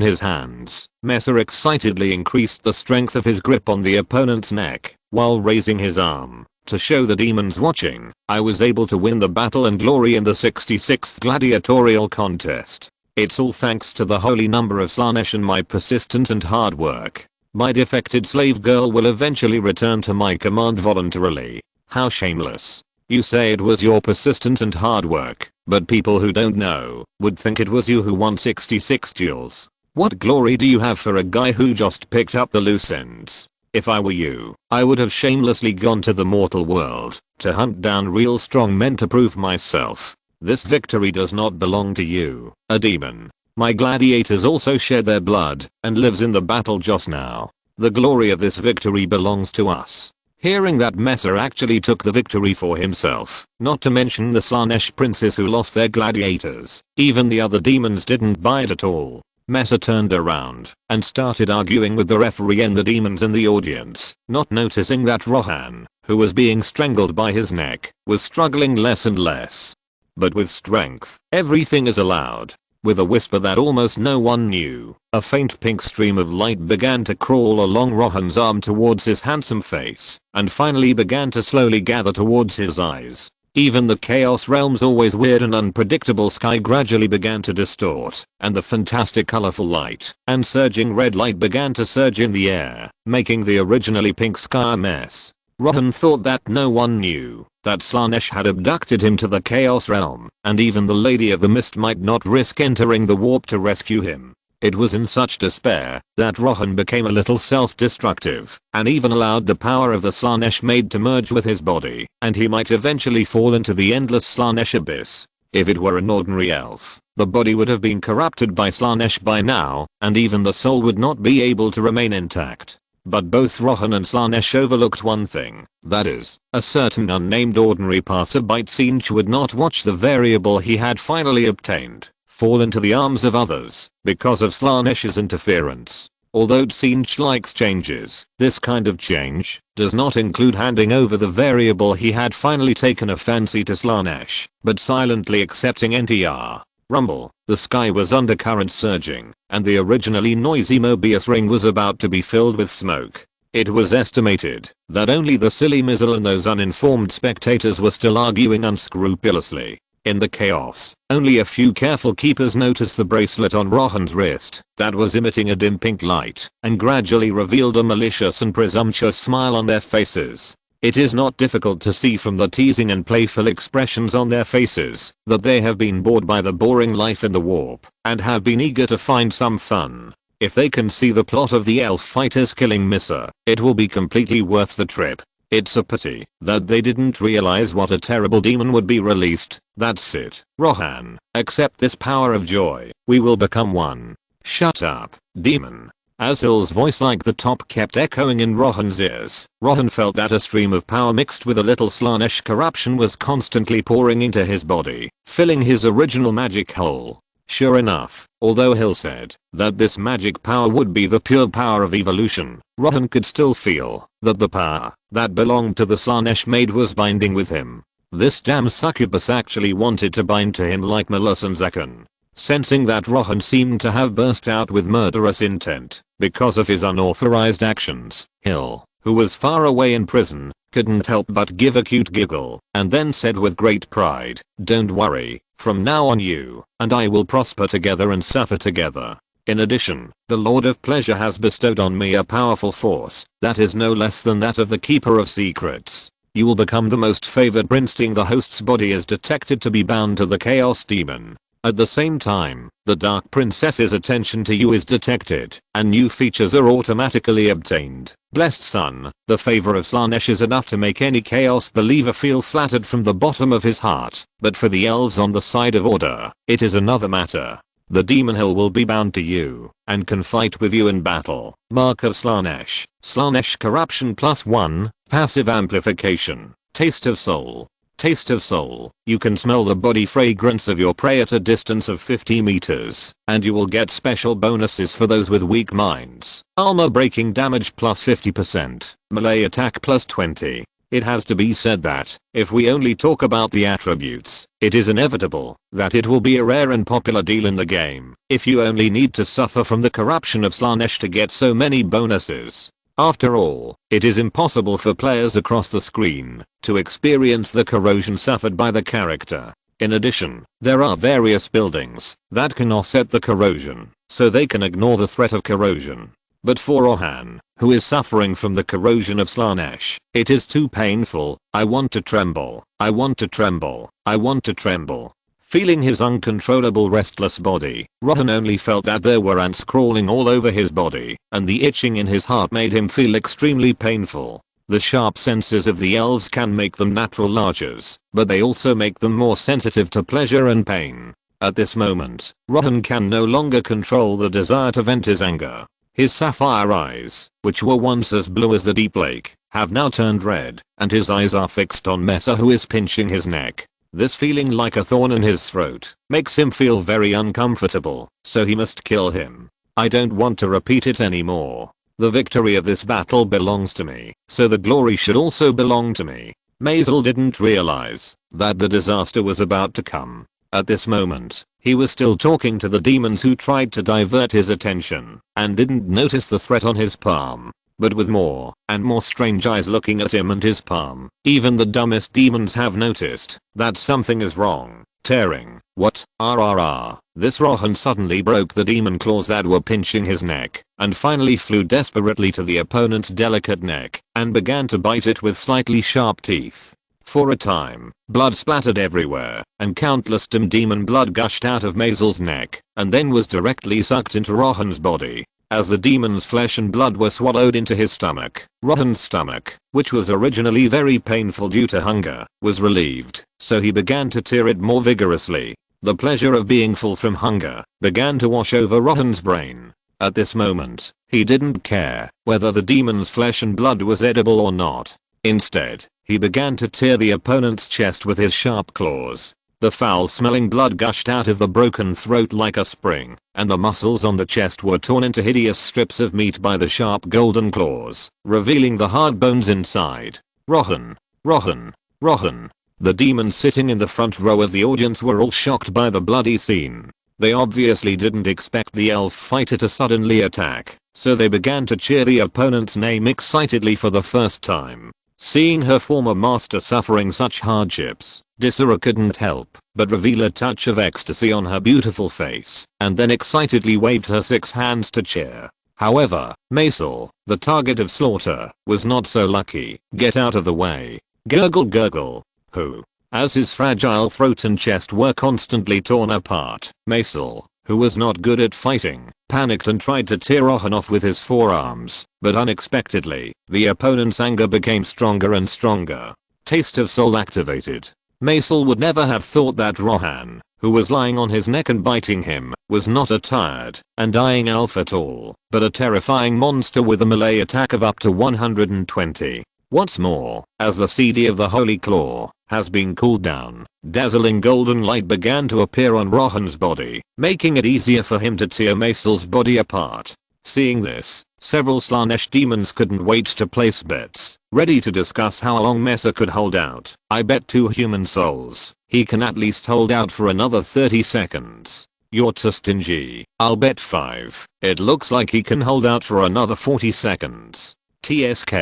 his hands, Messer excitedly increased the strength of his grip on the opponent's neck, while raising his arm, to show the demons watching, I was able to win the battle and glory in the 66th gladiatorial contest. It's all thanks to the holy number of Slaanesh and my persistent and hard work. My defected slave girl will eventually return to my command voluntarily. How shameless. You say it was your persistent and hard work, but people who don't know would think it was you who won 66 duels. What glory do you have for a guy who just picked up the loose ends? If I were you, I would have shamelessly gone to the mortal world to hunt down real strong men to prove myself. This victory does not belong to you, a demon. My gladiators also shed their blood and lives in the battle just now. The glory of this victory belongs to us. Hearing that Messer actually took the victory for himself, not to mention the Slaanesh princes who lost their gladiators, even the other demons didn't buy it at all. Messer turned around and started arguing with the referee and the demons in the audience, not noticing that Rohan, who was being strangled by his neck, was struggling less and less. But with strength, everything is allowed. With a whisper that almost no one knew, a faint pink stream of light began to crawl along Rohan's arm towards his handsome face, and finally began to slowly gather towards his eyes. Even the Chaos Realm's always weird and unpredictable sky gradually began to distort, and the fantastic colorful light and surging red light began to surge in the air, making the originally pink sky a mess. Rohan thought that no one knew that Slaanesh had abducted him to the Chaos Realm, and even the Lady of the Mist might not risk entering the warp to rescue him. It was in such despair that Rohan became a little self-destructive, and even allowed the power of the Slaanesh maid to merge with his body, and he might eventually fall into the endless Slaanesh abyss. If it were an ordinary elf, the body would have been corrupted by Slaanesh by now, and even the soul would not be able to remain intact. But both Rohan and Slaanesh overlooked one thing, that is, a certain unnamed ordinary passerby Tzeentch would not watch the variable he had finally obtained fall into the arms of others because of Slaanesh's interference. Although Tzeentch likes changes, this kind of change does not include handing over the variable he had finally taken a fancy to Slaanesh, but silently accepting NTR. Rumble. The sky was undercurrent surging, and the originally noisy Mobius ring was about to be filled with smoke. It was estimated that only the silly Mizzle and those uninformed spectators were still arguing unscrupulously. In the chaos, only a few careful keepers noticed the bracelet on Rohan's wrist that was emitting a dim pink light and gradually revealed a malicious and presumptuous smile on their faces. It is not difficult to see from the teasing and playful expressions on their faces that they have been bored by the boring life in the warp and have been eager to find some fun. If they can see the plot of the elf fighters killing Missa, it will be completely worth the trip. It's a pity that they didn't realize what a terrible demon would be released. That's it. Rohan, accept this power of joy. We will become one. Shut up, demon. As Hill's voice like the top kept echoing in Rohan's ears, Rohan felt that a stream of power mixed with a little Slaanesh corruption was constantly pouring into his body, filling his original magic hole. Sure enough, although Hill said that this magic power would be the pure power of evolution, Rohan could still feel that the power that belonged to the Slaanesh maid was binding with him. This damn succubus actually wanted to bind to him like Melisand's Zakon. Sensing that Rohan seemed to have burst out with murderous intent because of his unauthorized actions, Hill, who was far away in prison, couldn't help but give a cute giggle, and then said with great pride, "Don't worry, from now on you and I will prosper together and suffer together. In addition, the Lord of Pleasure has bestowed on me a powerful force that is no less than that of the Keeper of Secrets. You will become the most favored prince. The host's body is detected to be bound to the Chaos Demon. At the same time, the Dark Princess's attention to you is detected, and new features are automatically obtained. Blessed son, the favor of Slaanesh is enough to make any Chaos believer feel flattered from the bottom of his heart, but for the elves on the side of order, it is another matter. The Demon Hill will be bound to you, and can fight with you in battle. Mark of Slaanesh. Slaanesh corruption +1, passive amplification. Taste of soul. Taste of soul. You can smell the body fragrance of your prey at a distance of 50 meters, and you will get special bonuses for those with weak minds. Armor breaking damage +50%. Melee attack +20. It has to be said that, if we only talk about the attributes, it is inevitable that it will be a rare and popular deal in the game, if you only need to suffer from the corruption of Slaanesh to get so many bonuses. After all, it is impossible for players across the screen to experience the corrosion suffered by the character. In addition, there are various buildings that can offset the corrosion, so they can ignore the threat of corrosion. But for Rohan, who is suffering from the corrosion of Slaanesh, it is too painful. I want to tremble. I want to tremble. I want to tremble. Feeling his uncontrollable restless body, Rohan only felt that there were ants crawling all over his body, and the itching in his heart made him feel extremely painful. The sharp senses of the elves can make them natural larchers, but they also make them more sensitive to pleasure and pain. At this moment, Rohan can no longer control the desire to vent his anger. His sapphire eyes, which were once as blue as the deep lake, have now turned red, and his eyes are fixed on Mesa, who is pinching his neck. This feeling like a thorn in his throat makes him feel very uncomfortable, so he must kill him. I don't want to repeat it anymore. The victory of this battle belongs to me, so the glory should also belong to me. Maisel didn't realize that the disaster was about to come. At this moment, he was still talking to the demons who tried to divert his attention, and didn't notice the threat on his palm. But with more and more strange eyes looking at him and his palm, even the dumbest demons have noticed that something is wrong. Tearing. What? RRR. This Rohan suddenly broke the demon claws that were pinching his neck, and finally flew desperately to the opponent's delicate neck, and began to bite it with slightly sharp teeth. For a time, blood splattered everywhere, and countless demon blood gushed out of Maisel's neck, and then was directly sucked into Rohan's body. As the demon's flesh and blood were swallowed into his stomach, Rohan's stomach, which was originally very painful due to hunger, was relieved, so he began to tear it more vigorously. The pleasure of being full from hunger began to wash over Rohan's brain. At this moment, he didn't care whether the demon's flesh and blood was edible or not. Instead, he began to tear the opponent's chest with his sharp claws. The foul-smelling blood gushed out of the broken throat like a spring, and the muscles on the chest were torn into hideous strips of meat by the sharp golden claws, revealing the hard bones inside. Rohan. Rohan. Rohan. The demons sitting in the front row of the audience were all shocked by the bloody scene. They obviously didn't expect the elf fighter to suddenly attack, so they began to cheer the opponent's name excitedly for the first time. Seeing her former master suffering such hardships, Disera couldn't help but reveal a touch of ecstasy on her beautiful face, and then excitedly waved her 6 hands to cheer. However, Maisel, the target of slaughter, was not so lucky. Get out of the way. Gurgle gurgle. Who? As his fragile throat and chest were constantly torn apart, Maisel, who was not good at fighting, panicked and tried to tear Rohan off with his forearms, but unexpectedly, the opponent's anger became stronger and stronger. Taste of soul activated. Maisel would never have thought that Rohan, who was lying on his neck and biting him, was not a tired and dying elf at all, but a terrifying monster with a melee attack of up to 120. What's more, as the CD of the Holy Claw has been cooled down, dazzling golden light began to appear on Rohan's body, making it easier for him to tear Maisel's body apart. Seeing this, several Slaanesh demons couldn't wait to place bets. ready to discuss how long Mesa could hold out. I bet 2 human souls. He can at least hold out for another 30 seconds. You're too stingy. I'll bet 5. It looks like he can hold out for another 40 seconds. TSK,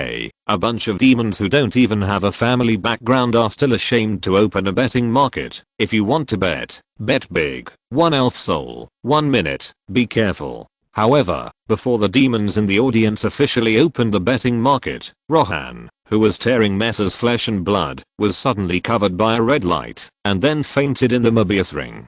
a bunch of demons who don't even have a family background are still ashamed to open a betting market. If you want to bet, bet big. 1 elf soul, 1 minute, be careful. However, before the demons in the audience officially opened the betting market, Rohan, who was tearing Mesa's flesh and blood, was suddenly covered by a red light, and then fainted in the Mobius ring.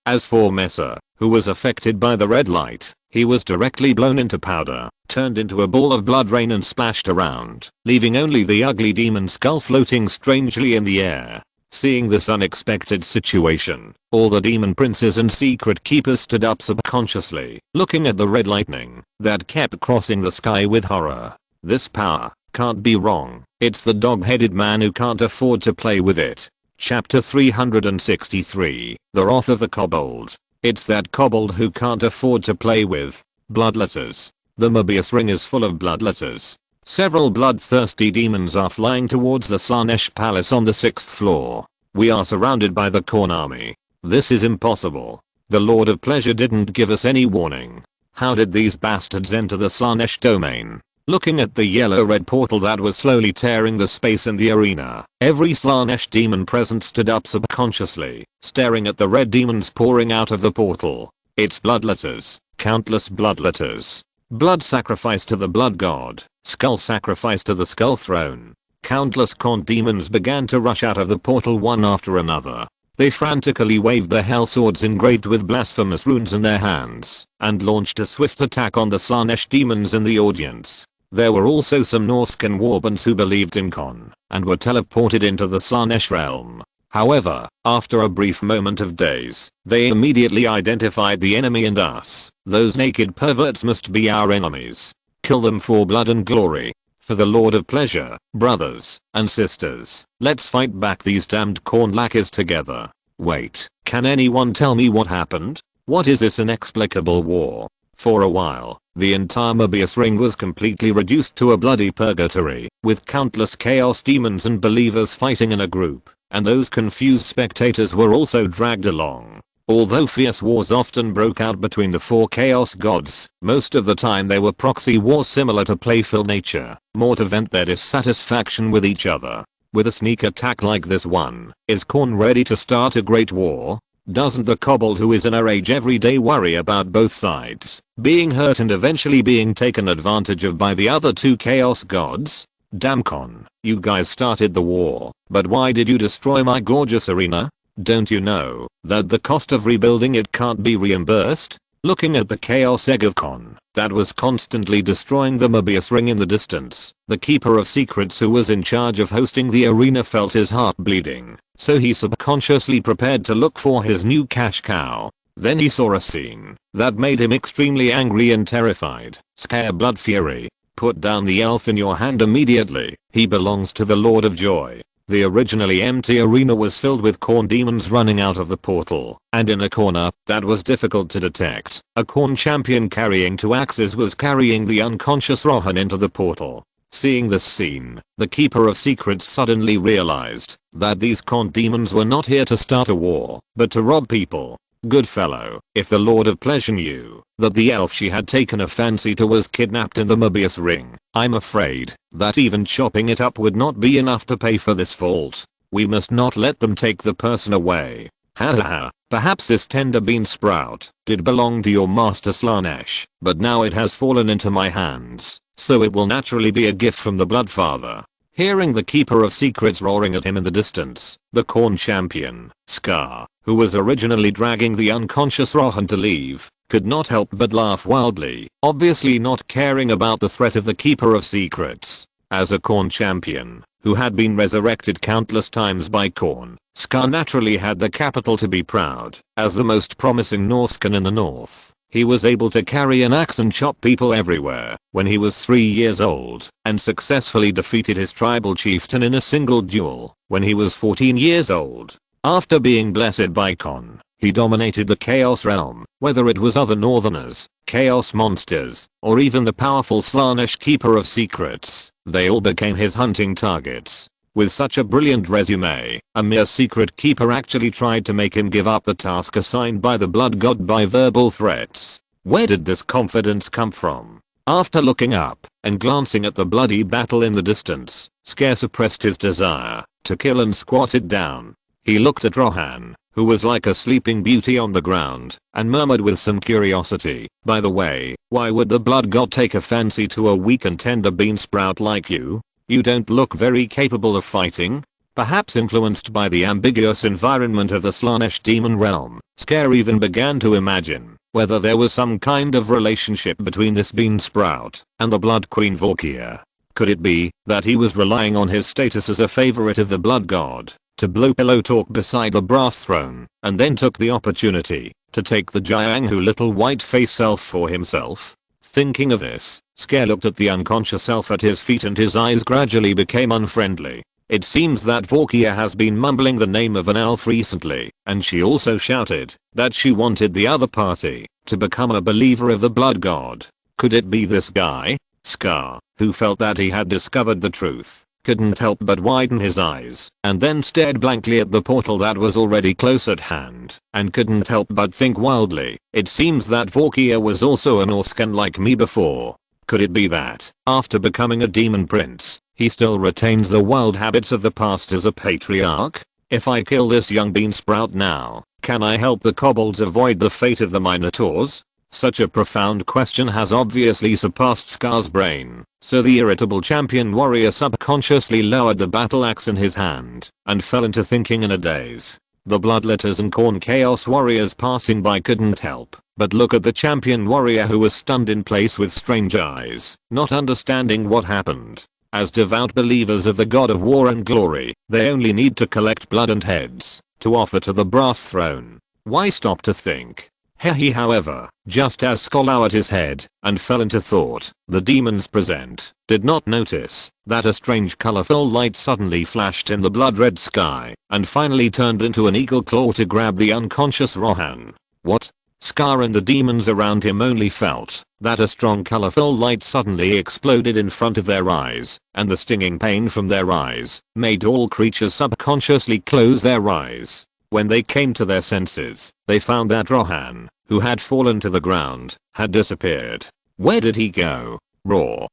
As for Mesa, who was affected by the red light, he was directly blown into powder, turned into a ball of blood rain and splashed around, leaving only the ugly demon skull floating strangely in the air. Seeing this unexpected situation, all the demon princes and secret keepers stood up subconsciously, looking at the red lightning that kept crossing the sky with horror. This power can't be wrong. It's the dog-headed man who can't afford to play with it. Chapter 363, The Wrath of the Kobold. It's that kobold who can't afford to play with bloodletters. The Mobius ring is full of bloodletters. Several bloodthirsty demons are flying towards the Slaanesh palace on the 6th floor. We are surrounded by the Khorne army. This is impossible. The Lord of Pleasure didn't give us any warning. How did these bastards enter the Slaanesh domain? Looking at the yellow-red portal that was slowly tearing the space in the arena, every Slaanesh demon present stood up subconsciously, staring at the red demons pouring out of the portal. It's bloodletters, countless bloodletters. Blood sacrifice to the blood god, skull sacrifice to the skull throne. Countless Khorne demons began to rush out of the portal one after another. They frantically waved their hell swords engraved with blasphemous runes in their hands, and launched a swift attack on the Slaanesh demons in the audience. There were also some Norscan warbands who believed in Khorne, and were teleported into the Slaanesh realm. However, after a brief moment of daze, they immediately identified the enemy and us. Those naked perverts must be our enemies. Kill them for blood and glory. For the Lord of Pleasure, brothers and sisters, let's fight back these damned Khorne lackeys together. Wait, can anyone tell me what happened? What is this inexplicable war? For a while, the entire Mobius ring was completely reduced to a bloody purgatory, with countless chaos demons and believers fighting in a group, and those confused spectators were also dragged along. Although fierce wars often broke out between the 4 chaos gods, most of the time they were proxy wars similar to playful nature, more to vent their dissatisfaction with each other. With a sneak attack like this one, is Khorne ready to start a great war? Doesn't the kobold who is in a rage every day worry about both sides being hurt and eventually being taken advantage of by the other 2 chaos gods? Damn Khorne, you guys started the war, but why did you destroy my gorgeous arena? Don't you know that the cost of rebuilding it can't be reimbursed? Looking at the chaos egg of Khorne that was constantly destroying the Mobius ring in the distance, the keeper of secrets who was in charge of hosting the arena felt his heart bleeding, so he subconsciously prepared to look for his new cash cow. Then he saw a scene that made him extremely angry and terrified. Scare blood fury. Put down the elf in your hand immediately. He belongs to the Lord of Joy. The originally empty arena was filled with Khorne demons running out of the portal, and in a corner that was difficult to detect, a Khorne champion carrying 2 axes was carrying the unconscious Rohan into the portal. Seeing this scene, the keeper of secrets suddenly realized that these Khorne demons were not here to start a war, but to rob people. Good fellow, if the Lord of Pleasure knew that the elf she had taken a fancy to was kidnapped in the Mobius ring, I'm afraid that even chopping it up would not be enough to pay for this fault. We must not let them take the person away. Ha ha ha. Perhaps this tender bean sprout did belong to your master Slaanesh, but now it has fallen into my hands, so it will naturally be a gift from the Bloodfather. Hearing the keeper of secrets roaring at him in the distance, the Khorne champion, Scar, who was originally dragging the unconscious Rohan to leave, could not help but laugh wildly, obviously not caring about the threat of the keeper of secrets. As a Khorne champion, who had been resurrected countless times by Khorne, Scar naturally had the capital to be proud. As the most promising Norscan in the north, he was able to carry an axe and chop people everywhere when he was 3 years old, and successfully defeated his tribal chieftain in a single duel when he was 14 years old. After being blessed by Khorne, he dominated the Chaos realm, whether it was other Northerners, Chaos monsters, or even the powerful Slaanesh keeper of secrets. They all became his hunting targets. With such a brilliant resume, a mere secret keeper actually tried to make him give up the task assigned by the blood god by verbal threats. Where did this confidence come from? After looking up and glancing at the bloody battle in the distance, Scare suppressed his desire to kill and squatted down. He looked at Rohan, who was like a sleeping beauty on the ground, and murmured with some curiosity, "By the way, why would the blood god take a fancy to a weak and tender bean sprout like you? You don't look very capable of fighting." Perhaps influenced by the ambiguous environment of the Slaanesh demon realm, Scare even began to imagine whether there was some kind of relationship between this bean sprout and the Blood Queen Volkia. Could it be that he was relying on his status as a favorite of the blood god to blow pillow talk beside the brass throne, and then took the opportunity to take the Jianghu little white face elf for himself? Thinking of this, Scare looked at the unconscious elf at his feet and his eyes gradually became unfriendly. It seems that Volkia has been mumbling the name of an elf recently, and she also shouted that she wanted the other party to become a believer of the blood god. Could it be this guy? Scar, who felt that he had discovered the truth, couldn't help but widen his eyes and then stared blankly at the portal that was already close at hand, and couldn't help but think wildly, it seems that Volkia was also an Orscan like me before. Could it be that, after becoming a demon prince, he still retains the wild habits of the past as a patriarch? If I kill this young bean sprout now, can I help the kobolds avoid the fate of the minotaurs? Such a profound question has obviously surpassed Scar's brain, so the irritable champion warrior subconsciously lowered the battle axe in his hand and fell into thinking in a daze. The bloodletters and Khorne chaos warriors passing by couldn't help but look at the champion warrior who was stunned in place with strange eyes, not understanding what happened. As devout believers of the god of war and glory, they only need to collect blood and heads to offer to the brass throne. Why stop to think? He however, just as Skull lowered his head and fell into thought, the demons present did not notice that a strange colorful light suddenly flashed in the blood-red sky and finally turned into an eagle claw to grab the unconscious Rohan. What? Scar and the demons around him only felt that a strong colorful light suddenly exploded in front of their eyes, and the stinging pain from their eyes made all creatures subconsciously close their eyes. When they came to their senses, they found that Rohan, who had fallen to the ground, had disappeared. Where did he go? Roar.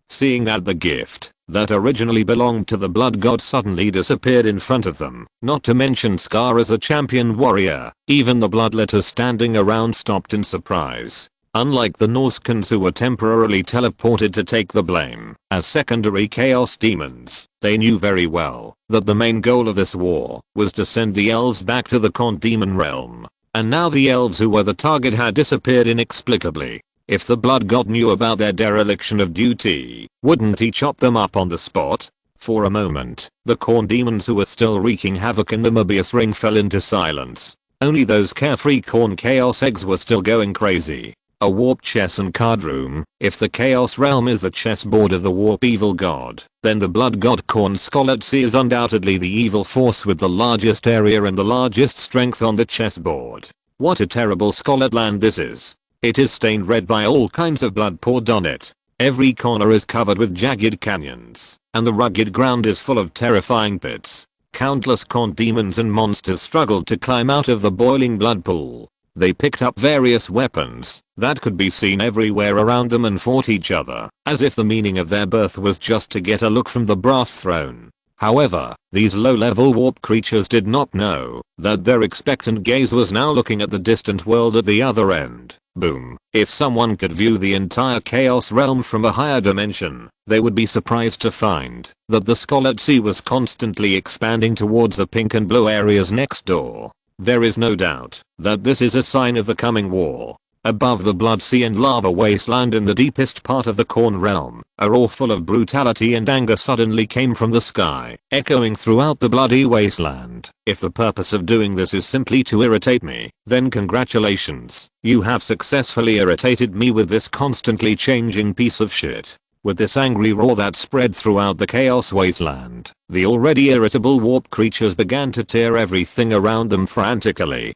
Seeing that the gift that originally belonged to the blood god suddenly disappeared in front of them, not to mention Scar as a champion warrior, even the bloodletters standing around stopped in surprise. Unlike the Norscans who were temporarily teleported to take the blame as secondary chaos demons, they knew very well that the main goal of this war was to send the elves back to the Khorne demon realm. And now the elves who were the target had disappeared inexplicably. If the blood god knew about their dereliction of duty, wouldn't he chop them up on the spot? For a moment, the Khorne demons who were still wreaking havoc in the Mobius ring fell into silence. Only those carefree Khorne chaos eggs were still going crazy. A warp chess and card room. If the chaos realm is the chessboard of the warp evil god, then the blood god Khorne Skolatsi is undoubtedly the evil force with the largest area and the largest strength on the chessboard. What a terrible Skolatland this is. It is stained red by all kinds of blood poured on it. Every corner is covered with jagged canyons, and the rugged ground is full of terrifying pits. Countless Khorne demons and monsters struggled to climb out of the boiling blood pool. They picked up various weapons that could be seen everywhere around them and fought each other, as if the meaning of their birth was just to get a look from the brass throne. However, these low-level warp creatures did not know that their expectant gaze was now looking at the distant world at the other end. Boom. If someone could view the entire chaos realm from a higher dimension, they would be surprised to find that the Scarlet Sea was constantly expanding towards the pink and blue areas next door. There is no doubt that this is a sign of the coming war. Above the blood sea and lava wasteland in the deepest part of the Khorne realm, a roar full of brutality and anger suddenly came from the sky, echoing throughout the bloody wasteland. If the purpose of doing this is simply to irritate me, then congratulations, you have successfully irritated me with this constantly changing piece of shit. With this angry roar that spread throughout the chaos wasteland, the already irritable warp creatures began to tear everything around them frantically.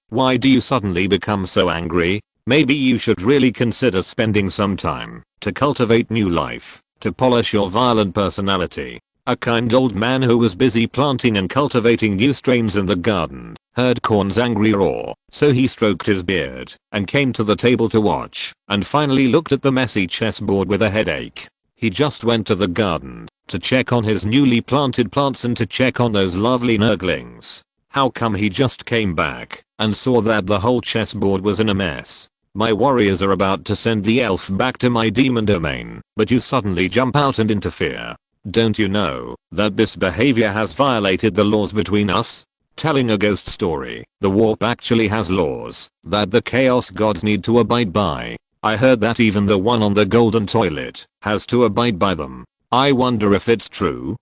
Why do you suddenly become so angry? Maybe you should really consider spending some time to cultivate new life. to polish your violent personality. A kind old man who was busy planting and cultivating new strains in the garden heard Khorne's angry roar, so he stroked his beard and came to the table to watch, and finally looked at the messy chessboard with a headache. He just went to the garden to check on his newly planted plants and to check on those lovely nurglings. How come he just came back and saw that the whole chessboard was in a mess? My warriors are about to send the elf back to my demon domain, but you suddenly jump out and interfere. Don't you know that this behavior has violated the laws between us? Telling a ghost story, the warp actually has laws that the chaos gods need to abide by. I heard that even the one on the golden toilet has to abide by them. I wonder if it's true.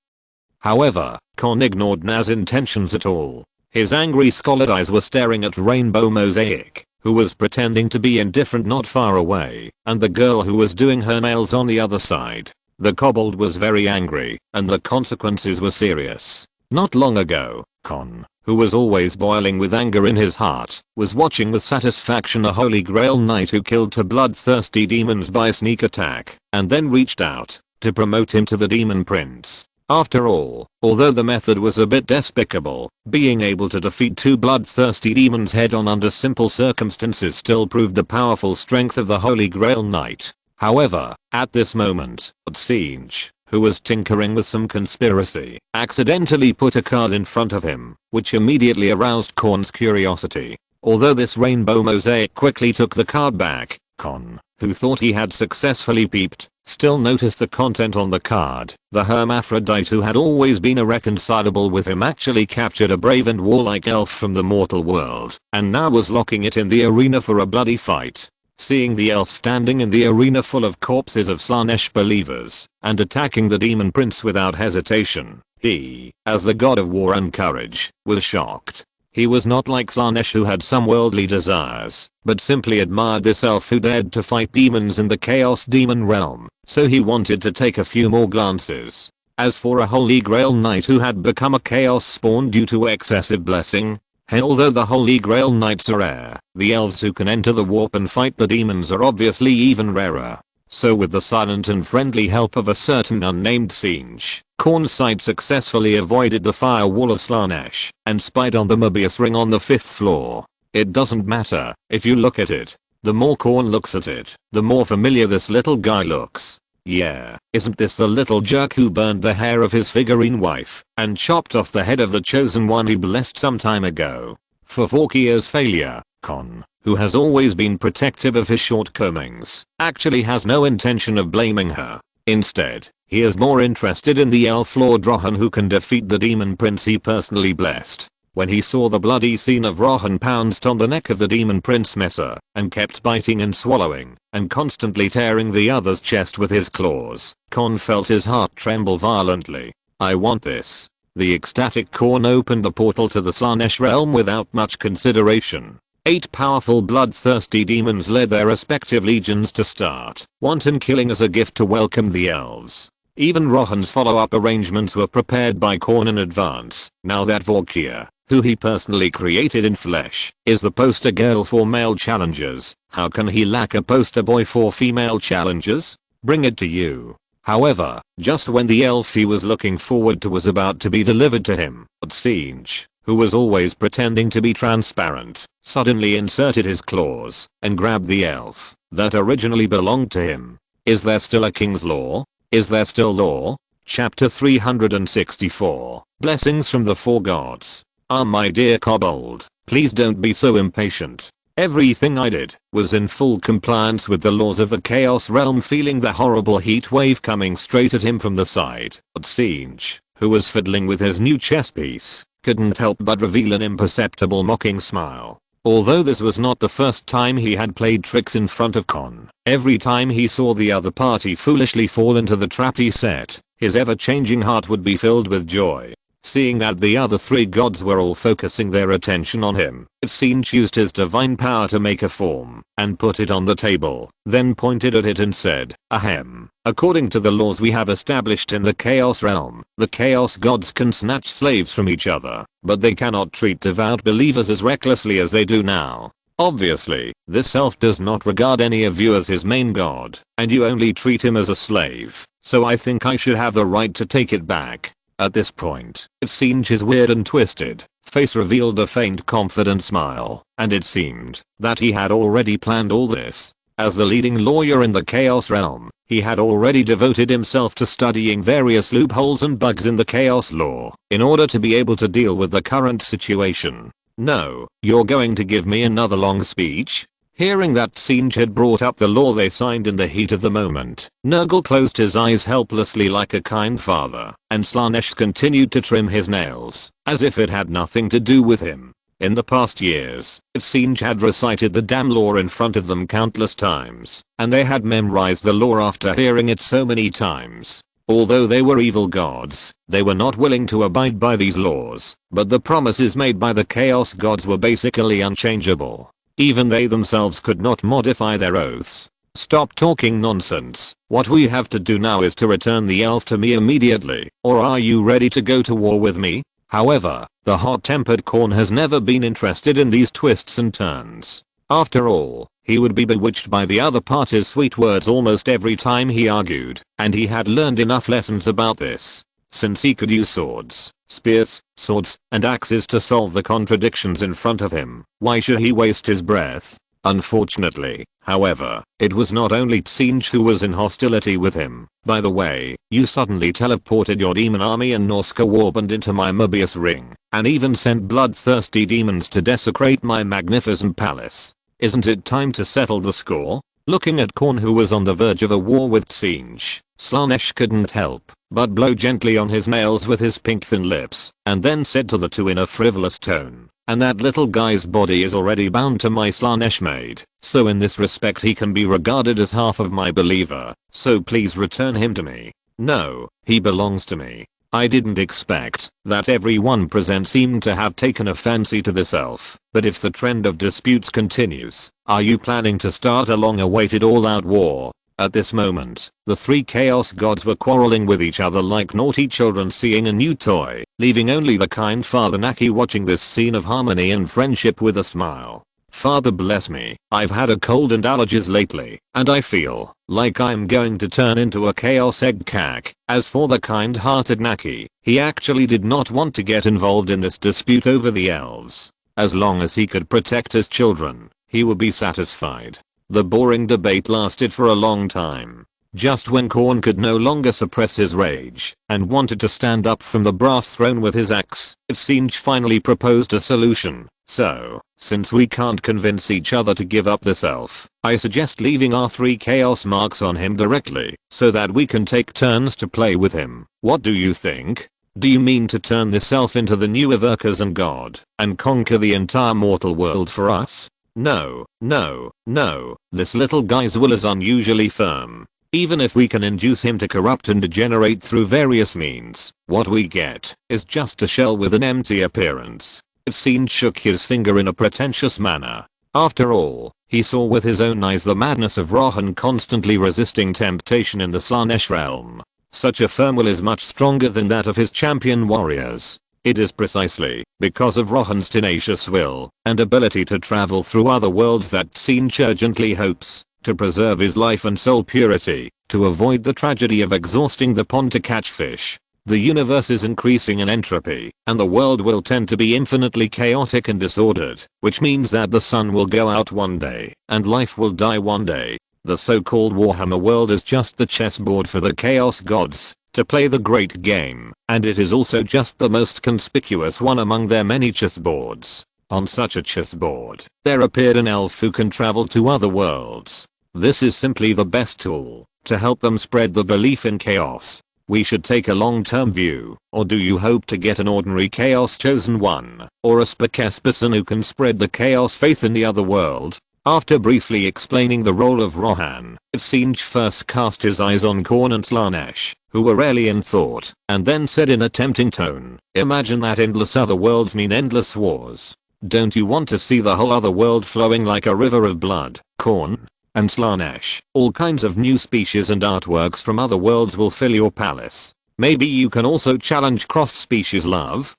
However, Khorne ignored Naz's intentions at all. His angry scalded eyes were staring at Rainbow Mosaic, who was pretending to be indifferent not far away, and the girl who was doing her nails on the other side. The kobold was very angry, and the consequences were serious. Not long ago, Khorne, who was always boiling with anger in his heart, was watching with satisfaction a Holy Grail knight who killed 2 bloodthirsty demons by sneak attack, and then reached out to promote him to the Demon Prince. After all, although the method was a bit despicable, being able to defeat 2 bloodthirsty demons head-on under simple circumstances still proved the powerful strength of the Holy Grail knight. However, at this moment, Singe, who was tinkering with some conspiracy, accidentally put a card in front of him, which immediately aroused Khorne's curiosity. Although this Rainbow Mosaic quickly took the card back, Khorne, who thought he had successfully peeped, still noticed the content on the card. The hermaphrodite who had always been irreconcilable with him actually captured a brave and warlike elf from the mortal world, and now was locking it in the arena for a bloody fight. Seeing the elf standing in the arena full of corpses of Slaanesh believers and attacking the demon prince without hesitation, he, as the god of war and courage, was shocked. He was not like Slaanesh who had some worldly desires, but simply admired this elf who dared to fight demons in the chaos demon realm, so he wanted to take a few more glances. As for a Holy Grail knight who had become a chaos spawn due to excessive blessing, although the Holy Grail knights are rare, the elves who can enter the warp and fight the demons are obviously even rarer. So with the silent and friendly help of a certain unnamed Singe, Khorne's side successfully avoided the firewall of Slaanesh and spied on the Mobius ring on the 5th floor. It doesn't matter if you look at it. The more Khorne looks at it, the more familiar this little guy looks. Yeah, isn't this the little jerk who burned the hair of his figurine wife and chopped off the head of the chosen one he blessed some time ago? For Vorkir's failure, Khorne, who has always been protective of his shortcomings, actually has no intention of blaming her. Instead, he is more interested in the elf lord Rohan who can defeat the demon prince he personally blessed. When he saw the bloody scene of Rohan pounced on the neck of the demon prince Messer and kept biting and swallowing and constantly tearing the other's chest with his claws, Khorne felt his heart tremble violently. I want this. The ecstatic Khorne opened the portal to the Slaanesh realm without much consideration. 8 powerful bloodthirsty demons led their respective legions to start wanton killing as a gift to welcome the elves. Even Rohan's follow-up arrangements were prepared by Khorne in advance, now that Vorkir, who he personally created in flesh, is the poster girl for male challengers. How can he lack a poster boy for female challengers? Bring it to you. However, just when the elf he was looking forward to was about to be delivered to him, Singe, who was always pretending to be transparent, suddenly inserted his claws and grabbed the elf that originally belonged to him. Is there still a king's law? Is there still law? Chapter 364. Blessings from the 4 gods. Ah, my dear kobold, please don't be so impatient. Everything I did was in full compliance with the laws of the chaos realm. Feeling the horrible heat wave coming straight at him from the side, Singe, who was fiddling with his new chess piece, couldn't help but reveal an imperceptible mocking smile. Although this was not the first time he had played tricks in front of Khorne, every time he saw the other party foolishly fall into the trap he set, his ever-changing heart would be filled with joy. Seeing that the other 3 gods were all focusing their attention on him, Singe used his divine power to make a form and put it on the table, then pointed at it and said, ahem. According to the laws we have established in the chaos realm, the chaos gods can snatch slaves from each other, but they cannot treat devout believers as recklessly as they do now. Obviously, this elf does not regard any of you as his main god, and you only treat him as a slave. so I think I should have the right to take it back. At this point, it seemed his weird and twisted face revealed a faint confident smile, and it seemed that he had already planned all this. As the leading lawyer in the Chaos realm, he had already devoted himself to studying various loopholes and bugs in the Chaos law in order to be able to deal with the current situation. No, you're going to give me another long speech? Hearing that Singe had brought up the law they signed in the heat of the moment, Nurgle closed his eyes helplessly like a kind father, and Slaanesh continued to trim his nails, as if it had nothing to do with him. In the past years, Singe had recited the damn law in front of them countless times, and they had memorized the law after hearing it so many times. Although they were evil gods, they were not willing to abide by these laws, but the promises made by the Chaos gods were basically unchangeable. Even they themselves could not modify their oaths. Stop talking nonsense. What we have to do now is to return the elf to me immediately, or are you ready to go to war with me? However, the hot-tempered Khorne has never been interested in these twists and turns. After all, he would be bewitched by the other party's sweet words almost every time he argued, and he had learned enough lessons about this. Since he could use swords, spears, swords, and axes to solve the contradictions in front of him, why should he waste his breath? Unfortunately, however, it was not only Singe who was in hostility with him. By the way, you suddenly teleported your demon army and Norska warband into my Mobius ring, and even sent bloodthirsty demons to desecrate my magnificent palace. Isn't it time to settle the score? Looking at Khorne, who was on the verge of a war with Singe, Slaanesh couldn't help but blow gently on his nails with his pink thin lips, and then said to the two in a frivolous tone, "And that little guy's body is already bound to my Slaanesh maid, so in this respect he can be regarded as half of my believer, so please return him to me. No, he belongs to me." I didn't expect that everyone present seemed to have taken a fancy to this elf, but if the trend of disputes continues, are you planning to start a long-awaited all-out war? At this moment, the three Chaos gods were quarreling with each other like naughty children seeing a new toy, leaving only the kind Father Naki watching this scene of harmony and friendship with a smile. Father bless me, I've had a cold and allergies lately, and I feel like I'm going to turn into a Chaos egg cack. As for the kind-hearted Naki, he actually did not want to get involved in this dispute over the elves. As long as he could protect his children, he would be satisfied. The boring debate lasted for a long time. Just when Khorne could no longer suppress his rage and wanted to stand up from the brass throne with his axe, Singe finally proposed a solution. So, since we can't convince each other to give up this elf, I suggest leaving our 3 chaos marks on him directly, so that we can take turns to play with him. What do you think? Do you mean to turn this elf into the new Averkazan god and conquer the entire mortal world for us? No, no, no, this little guy's will is unusually firm. Even if we can induce him to corrupt and degenerate through various means, what we get is just a shell with an empty appearance. Singe shook his finger in a pretentious manner. After all, he saw with his own eyes the madness of Rohan constantly resisting temptation in the Slaanesh realm. Such a firm will is much stronger than that of his champion warriors. It is precisely because of Rohan's tenacious will and ability to travel through other worlds that Singe urgently hopes to preserve his life and soul purity, to avoid the tragedy of exhausting the pond to catch fish. The universe is increasing in entropy, and the world will tend to be infinitely chaotic and disordered, which means that the sun will go out one day, and life will die one day. The so-called Warhammer world is just the chessboard for the Chaos gods to play the great game, and it is also just the most conspicuous one among their many chessboards. On such a chessboard, there appeared an elf who can travel to other worlds. This is simply the best tool to help them spread the belief in chaos. We should take a long-term view, or do you hope to get an ordinary chaos chosen one, or a species person who can spread the chaos faith in the other world? After briefly explaining the role of Rohan, Singe first cast his eyes on Khorne and Slaanesh, who were rarely in thought, and then said in a tempting tone, "Imagine that endless other worlds mean endless wars. Don't you want to see the whole other world flowing like a river of blood, Khorne and Slaanesh? All kinds of new species and artworks from other worlds will fill your palace. Maybe you can also challenge cross-species love?"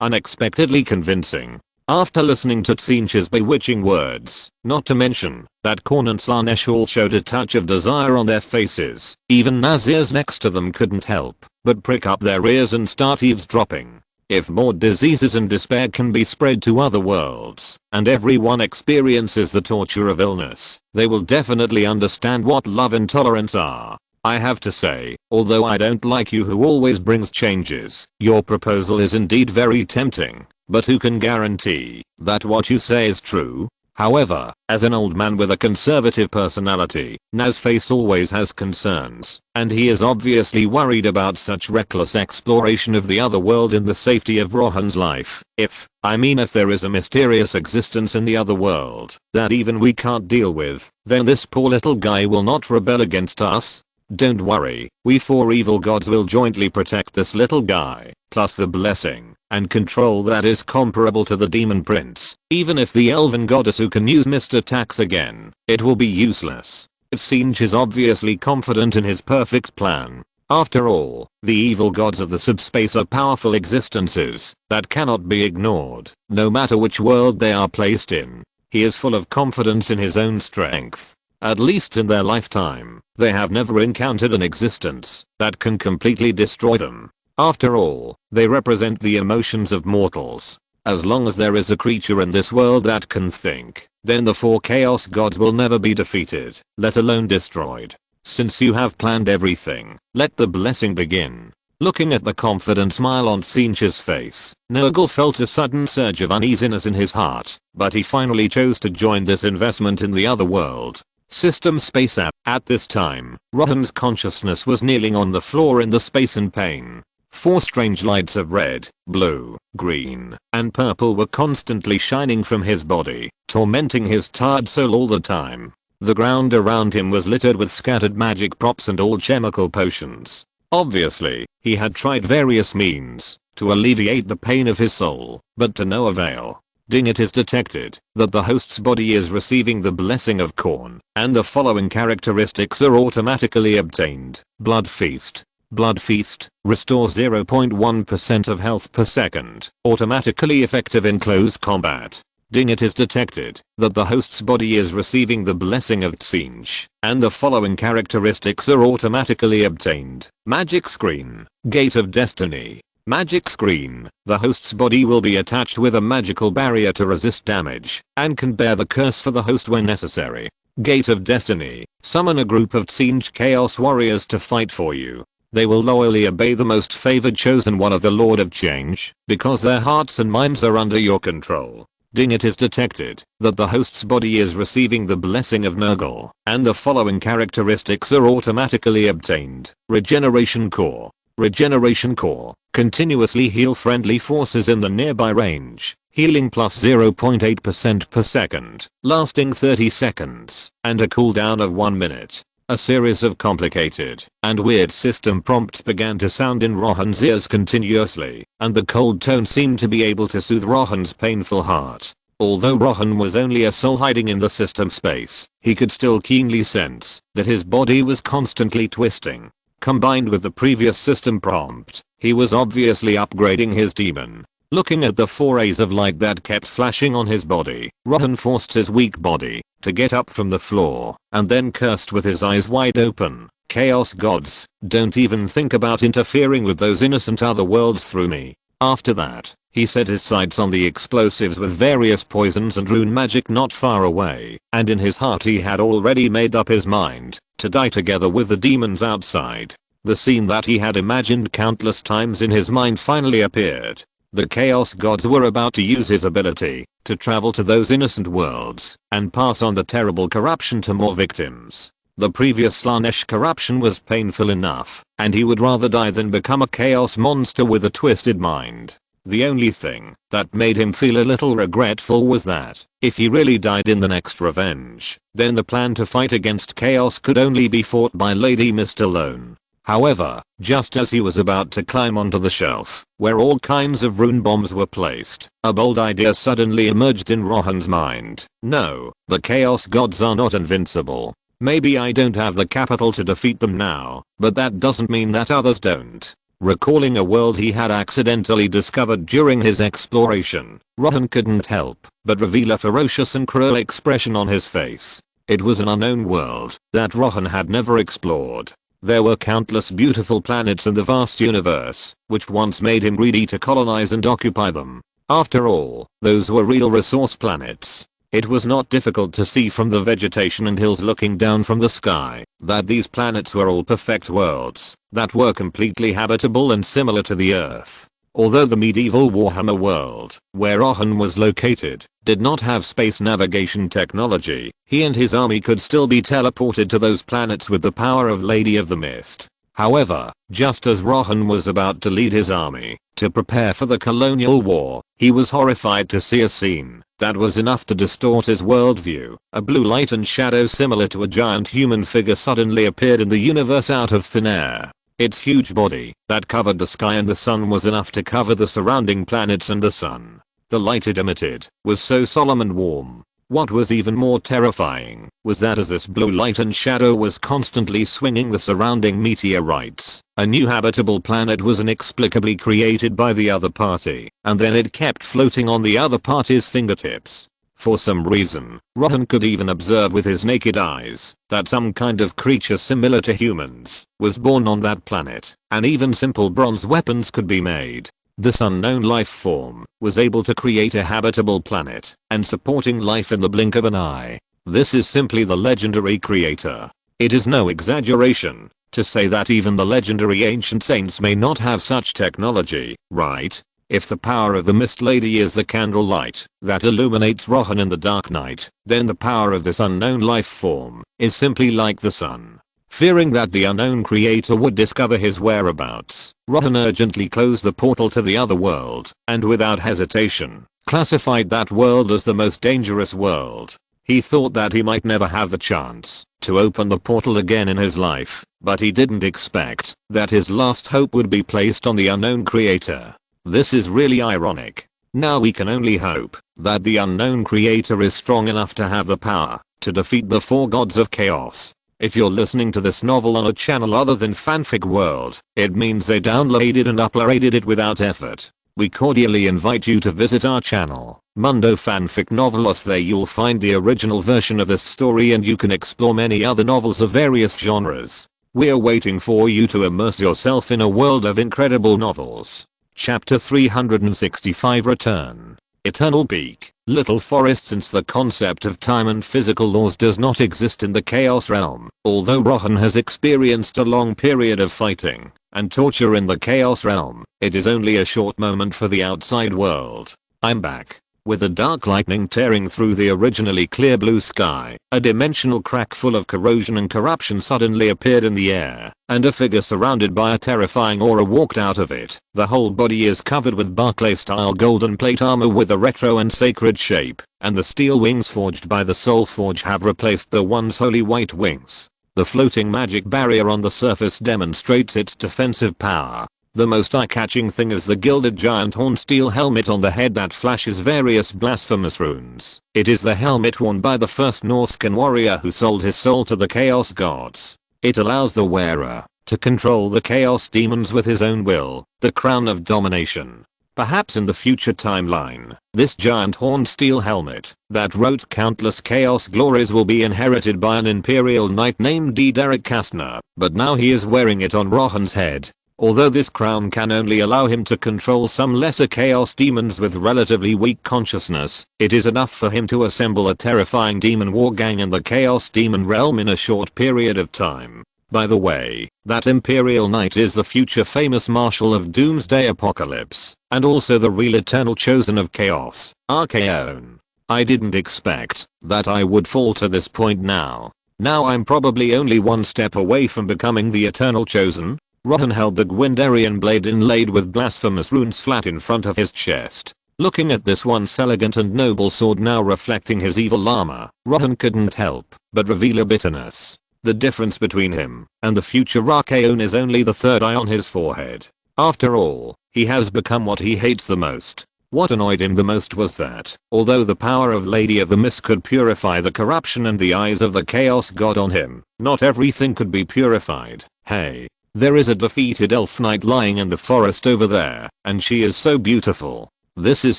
Unexpectedly convincing. After listening to Tzeentch's bewitching words, not to mention that Khorne and Slaanesh all showed a touch of desire on their faces, even Nazir's next to them couldn't help but prick up their ears and start eavesdropping. If more diseases and despair can be spread to other worlds, and everyone experiences the torture of illness, they will definitely understand what love and tolerance are. I have to say, although I don't like you who always brings changes, your proposal is indeed very tempting, but who can guarantee that what you say is true? However, as an old man with a conservative personality, Naz's face always has concerns, and he is obviously worried about such reckless exploration of the other world in the safety of Rohan's life. If there is a mysterious existence in the other world that even we can't deal with, then this poor little guy will not rebel against us. Don't worry, we 4 evil gods will jointly protect this little guy, plus the blessing and control that is comparable to the demon prince. Even if the elven goddess who can use mist attacks again, it will be useless. Tzeentch is obviously confident in his perfect plan. After all, the evil gods of the subspace are powerful existences that cannot be ignored, no matter which world they are placed in. He is full of confidence in his own strength. At least in their lifetime, they have never encountered an existence that can completely destroy them. After all, they represent the emotions of mortals. As long as there is a creature in this world that can think, then the 4 chaos gods will never be defeated, let alone destroyed. Since you have planned everything, let the blessing begin. Looking at the confident smile on Tzeentch's face, Nurgle felt a sudden surge of uneasiness in his heart, but he finally chose to join this investment in the other world. System space app. At this time, Rohan's consciousness was kneeling on the floor in the space in pain. 4 strange lights of red, blue, green, and purple were constantly shining from his body, tormenting his tired soul all the time. The ground around him was littered with scattered magic props and alchemical potions. Obviously, he had tried various means to alleviate the pain of his soul, but to no avail. It is detected that the host's body is receiving the blessing of Khorne, and the following characteristics are automatically obtained. Blood Feast. Blood Feast restores 0.1% of health per second, automatically effective in close combat. It is detected that the host's body is receiving the blessing of Tzeentch, and the following characteristics are automatically obtained. Magic Screen. Gate of Destiny. Magic Screen. The host's body will be attached with a magical barrier to resist damage, and can bear the curse for the host when necessary. Gate of Destiny. Summon a group of Tzeentch Chaos Warriors to fight for you. They will loyally obey the most favored chosen one of the Lord of Change, because their hearts and minds are under your control. It is detected that the host's body is receiving the blessing of Nurgle, and the following characteristics are automatically obtained. Regeneration Core. Regeneration Core. Continuously heal friendly forces in the nearby range. Healing plus 0.8% per second, lasting 30 seconds, and a cooldown of 1 minute. A series of complicated and weird system prompts began to sound in Rohan's ears continuously, and the cold tone seemed to be able to soothe Rohan's painful heart. Although Rohan was only a soul hiding in the system space, he could still keenly sense that his body was constantly twisting. Combined with the previous system prompt, he was obviously upgrading his demon. Looking at the 4 rays of light that kept flashing on his body, Rohan forced his weak body to get up from the floor, and then cursed with his eyes wide open. Chaos gods, don't even think about interfering with those innocent other worlds through me. After that, he set his sights on the explosives with various poisons and rune magic not far away, and in his heart he had already made up his mind to die together with the demons outside. The scene that he had imagined countless times in his mind finally appeared. The Chaos Gods were about to use his ability to travel to those innocent worlds and pass on the terrible corruption to more victims. The previous Slaanesh corruption was painful enough, and he would rather die than become a chaos monster with a twisted mind. The only thing that made him feel a little regretful was that, if he really died in the next revenge, then the plan to fight against chaos could only be fought by Lady Mist alone. However, just as he was about to climb onto the shelf, where all kinds of rune bombs were placed, a bold idea suddenly emerged in Rohan's mind. No, the Chaos Gods are not invincible. Maybe I don't have the capital to defeat them now, but that doesn't mean that others don't. Recalling a world he had accidentally discovered during his exploration, Rohan couldn't help but reveal a ferocious and cruel expression on his face. It was an unknown world that Rohan had never explored. There were countless beautiful planets in the vast universe, which once made him greedy to colonize and occupy them. After all, those were real resource planets. It was not difficult to see from the vegetation and hills looking down from the sky that these planets were all perfect worlds that were completely habitable and similar to the Earth. Although the medieval Warhammer world, where Rohan was located, did not have space navigation technology, he and his army could still be teleported to those planets with the power of Lady of the Mist. However, just as Rohan was about to lead his army to prepare for the colonial war, he was horrified to see a scene that was enough to distort his worldview. A blue light and shadow similar to a giant human figure suddenly appeared in the universe out of thin air. Its huge body that covered the sky and the sun was enough to cover the surrounding planets and the sun. The light it emitted was so solemn and warm. What was even more terrifying was that as this blue light and shadow was constantly swinging the surrounding meteorites, a new habitable planet was inexplicably created by the other party, and then it kept floating on the other party's fingertips. For some reason, Rohan could even observe with his naked eyes that some kind of creature similar to humans was born on that planet, and even simple bronze weapons could be made. This unknown life form was able to create a habitable planet and supporting life in the blink of an eye. This is simply the legendary creator. It is no exaggeration to say that even the legendary ancient saints may not have such technology, right? If the power of the Mist Lady is the candlelight that illuminates Rohan in the dark night, then the power of this unknown life form is simply like the sun. Fearing that the unknown creator would discover his whereabouts, Rohan urgently closed the portal to the other world, and without hesitation, classified that world as the most dangerous world. He thought that he might never have the chance to open the portal again in his life, but he didn't expect that his last hope would be placed on the unknown creator. This is really ironic. Now we can only hope that the unknown creator is strong enough to have the power to defeat the four gods of chaos. If you're listening to this novel on a channel other than Fanfic World, it means they downloaded and uploaded it without effort. We cordially invite you to visit our channel, Mundo Fanfic Novelos. There you'll find the original version of this story and you can explore many other novels of various genres. We're waiting for you to immerse yourself in a world of incredible novels. Chapter 365 Return. Eternal Peak. Little Forest. Since the concept of time and physical laws does not exist in the Chaos Realm, although Rohan has experienced a long period of fighting and torture in the Chaos Realm, it is only a short moment for the outside world. I'm back. With the dark lightning tearing through the originally clear blue sky, a dimensional crack full of corrosion and corruption suddenly appeared in the air, and a figure surrounded by a terrifying aura walked out of it. The whole body is covered with Barclay-style golden plate armor with a retro and sacred shape, and the steel wings forged by the Soul Forge have replaced the once holy white wings. The floating magic barrier on the surface demonstrates its defensive power. The most eye-catching thing is the gilded giant horn steel helmet on the head that flashes various blasphemous runes. It is the helmet worn by the first Norscan warrior who sold his soul to the chaos gods. It allows the wearer to control the chaos demons with his own will, the crown of domination. Perhaps in the future timeline, this giant horn steel helmet that wrote countless chaos glories will be inherited by an imperial knight named Derek Kastner, but now he is wearing it on Rohan's head. Although this crown can only allow him to control some lesser chaos demons with relatively weak consciousness, it is enough for him to assemble a terrifying demon war gang in the chaos demon realm in a short period of time. By the way, that Imperial Knight is the future famous Marshal of Doomsday Apocalypse, and also the real Eternal Chosen of Chaos, Archaon. I didn't expect that I would fall to this point now. Now I'm probably only one step away from becoming the Eternal Chosen. Rohan held the Gwenderian blade inlaid with blasphemous runes flat in front of his chest. Looking at this once elegant and noble sword now reflecting his evil armor, Rohan couldn't help but reveal a bitterness. The difference between him and the future Archaon is only the third eye on his forehead. After all, he has become what he hates the most. What annoyed him the most was that, although the power of Lady of the Mist could purify the corruption and the eyes of the chaos god on him, not everything could be purified. Hey. There is a defeated elf knight lying in the forest over there, and she is so beautiful. This is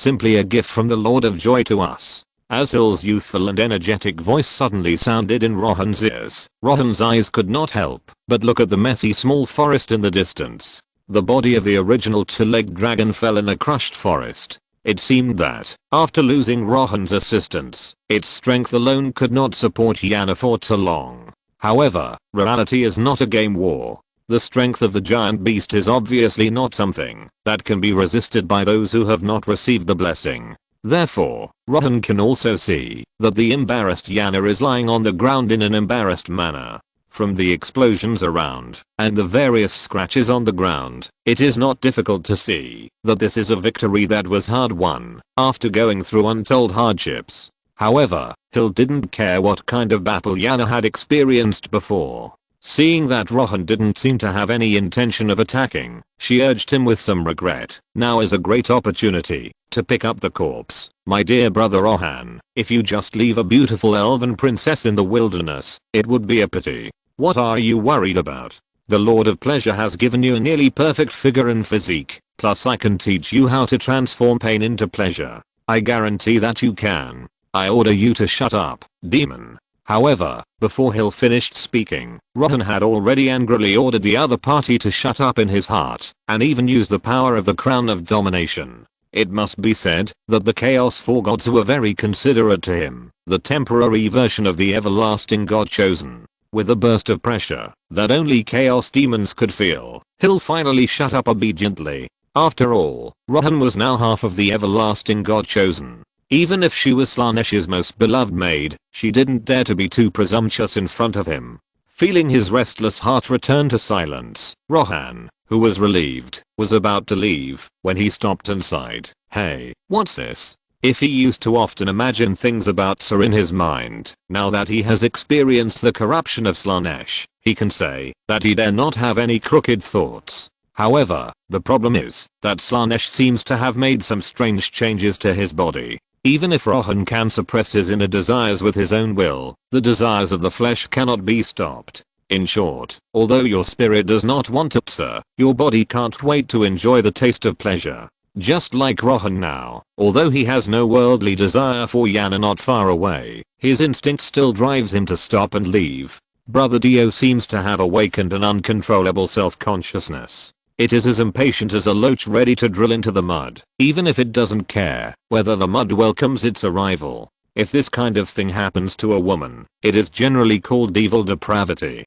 simply a gift from the Lord of Joy to us. As Hill's youthful and energetic voice suddenly sounded in Rohan's ears, Rohan's eyes could not help but look at the messy small forest in the distance. The body of the original two-legged dragon fell in a crushed forest. It seemed that, after losing Rohan's assistance, its strength alone could not support Yana for too long. However, reality is not a game war. The strength of the giant beast is obviously not something that can be resisted by those who have not received the blessing. Therefore, Rohan can also see that the embarrassed Yana is lying on the ground in an embarrassed manner. From the explosions around and the various scratches on the ground, it is not difficult to see that this is a victory that was hard won after going through untold hardships. However, Hill didn't care what kind of battle Yana had experienced before. Seeing that Rohan didn't seem to have any intention of attacking, she urged him with some regret. Now is a great opportunity to pick up the corpse. My dear brother Rohan, if you just leave a beautiful elven princess in the wilderness, it would be a pity. What are you worried about? The Lord of Pleasure has given you a nearly perfect figure and physique, plus I can teach you how to transform pain into pleasure. I guarantee that you can. I order you to shut up, demon. However, before Hill finished speaking, Rohan had already angrily ordered the other party to shut up in his heart, and even use the power of the crown of domination. It must be said that the Chaos 4 gods were very considerate to him, the temporary version of the everlasting god chosen. With a burst of pressure that only chaos demons could feel, Hill finally shut up obediently. After all, Rohan was now half of the everlasting god chosen. Even if she was Slanesh's most beloved maid, she didn't dare to be too presumptuous in front of him. Feeling his restless heart return to silence, Rohan, who was relieved, was about to leave when he stopped and sighed. Hey, what's this? If he used to often imagine things about Sir in his mind, now that he has experienced the corruption of Slanesh, he can say that he dare not have any crooked thoughts. However, the problem is that Slanesh seems to have made some strange changes to his body. Even if Rohan can suppress his inner desires with his own will, the desires of the flesh cannot be stopped. In short, although your spirit does not want it, sir, your body can't wait to enjoy the taste of pleasure. Just like Rohan now, although he has no worldly desire for Yana not far away, his instinct still drives him to stop and leave. Brother Dio seems to have awakened an uncontrollable self-consciousness. It is as impatient as a loach ready to drill into the mud, even if it doesn't care whether the mud welcomes its arrival. If this kind of thing happens to a woman, it is generally called evil depravity.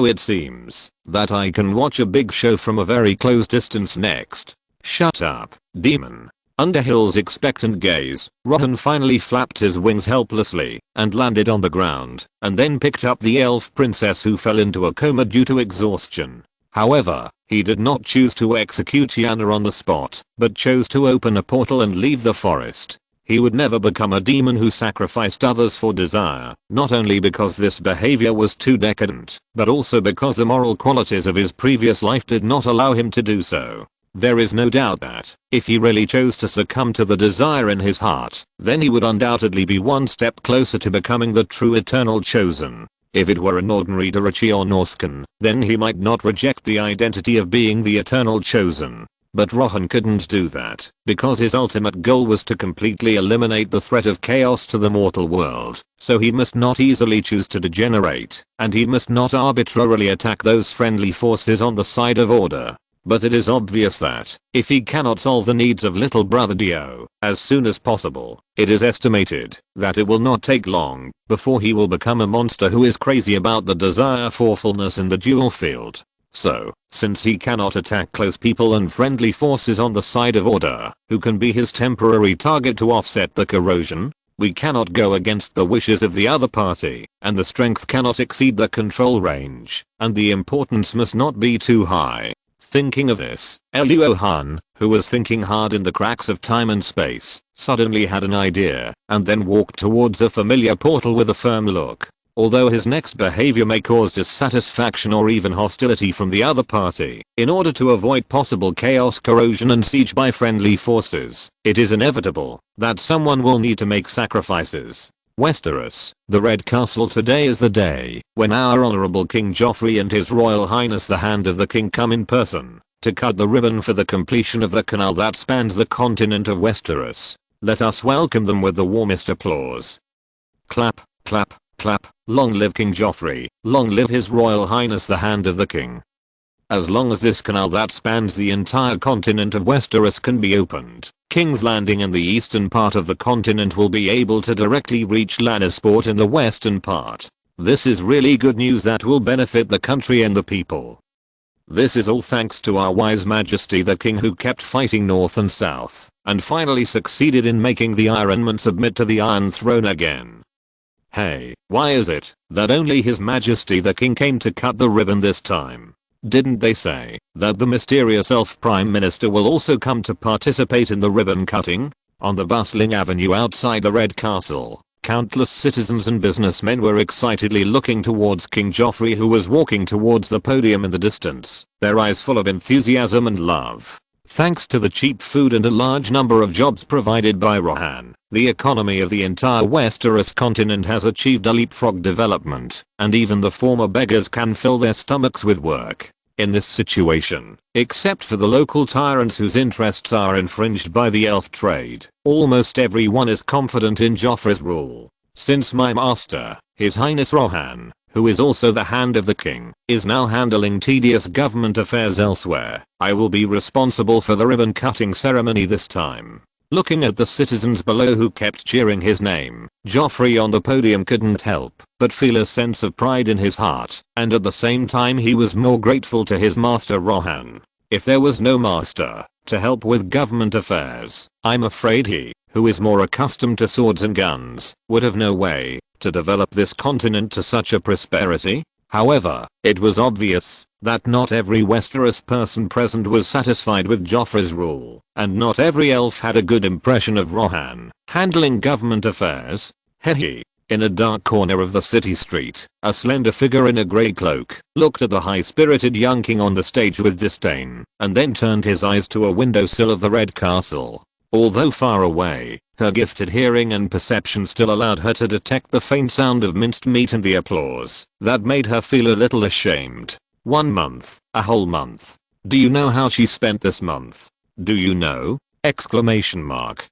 It seems that I can watch a big show from a very close distance next. Shut up, demon. Under Hill's expectant gaze, Rohan finally flapped his wings helplessly and landed on the ground, and then picked up the elf princess who fell into a coma due to exhaustion. However, he did not choose to execute Yana on the spot, but chose to open a portal and leave the forest. He would never become a demon who sacrificed others for desire, not only because this behavior was too decadent, but also because the moral qualities of his previous life did not allow him to do so. There is no doubt that, if he really chose to succumb to the desire in his heart, then he would undoubtedly be one step closer to becoming the true eternal chosen. If it were an ordinary Darachi or Norscan, then he might not reject the identity of being the eternal chosen. But Rohan couldn't do that, because his ultimate goal was to completely eliminate the threat of chaos to the mortal world, so he must not easily choose to degenerate, and he must not arbitrarily attack those friendly forces on the side of order. But it is obvious that, if he cannot solve the needs of little brother Dio as soon as possible, it is estimated that it will not take long before he will become a monster who is crazy about the desire for fullness in the dual field. So, since he cannot attack close people and friendly forces on the side of order, who can be his temporary target to offset the corrosion, we cannot go against the wishes of the other party, and the strength cannot exceed the control range, and the importance must not be too high. Thinking of this, Rohan, who was thinking hard in the cracks of time and space, suddenly had an idea, and then walked towards a familiar portal with a firm look. Although his next behavior may cause dissatisfaction or even hostility from the other party, in order to avoid possible chaos, corrosion and siege by friendly forces, it is inevitable that someone will need to make sacrifices. Westeros, the Red Castle. Today is the day when our honorable King Joffrey and His Royal Highness the Hand of the King come in person to cut the ribbon for the completion of the canal that spans the continent of Westeros. Let us welcome them with the warmest applause. Clap, clap, clap. Long live King Joffrey, long live His Royal Highness the Hand of the King. As long as this canal that spans the entire continent of Westeros can be opened, King's Landing in the eastern part of the continent will be able to directly reach Lannisport in the western part. This is really good news that will benefit the country and the people. This is all thanks to our wise majesty the king, who kept fighting north and south and finally succeeded in making the Iron Man submit to the Iron Throne again. Hey, why is it that only His Majesty the king came to cut the ribbon this time? Didn't they say that the mysterious elf prime minister will also come to participate in the ribbon cutting? On the bustling avenue outside the Red Castle, countless citizens and businessmen were excitedly looking towards King Joffrey, who was walking towards the podium in the distance, their eyes full of enthusiasm and love. Thanks to the cheap food and a large number of jobs provided by Rohan, the economy of the entire Westeros continent has achieved a leapfrog development, and even the former beggars can fill their stomachs with work. In this situation, except for the local tyrants whose interests are infringed by the elf trade, almost everyone is confident in Joffrey's rule. Since my master, His Highness Rohan, who is also the Hand of the King, is now handling tedious government affairs elsewhere, I will be responsible for the ribbon cutting ceremony this time. Looking at the citizens below who kept cheering his name, Joffrey on the podium couldn't help but feel a sense of pride in his heart, and at the same time he was more grateful to his master Rohan. If there was no master to help with government affairs, I'm afraid he, who is more accustomed to swords and guns, would have no way to develop this continent to such a prosperity. However, it was obvious that not every Westeros person present was satisfied with Joffrey's rule, and not every elf had a good impression of Rohan handling government affairs. Hehe. In a dark corner of the city street, a slender figure in a grey cloak looked at the high-spirited young king on the stage with disdain, and then turned his eyes to a windowsill of the Red Castle. Although far away, her gifted hearing and perception still allowed her to detect the faint sound of minced meat and the applause that made her feel a little ashamed. 1 month, a whole month. Do you know how she spent this month? Do you know? Exclamation mark.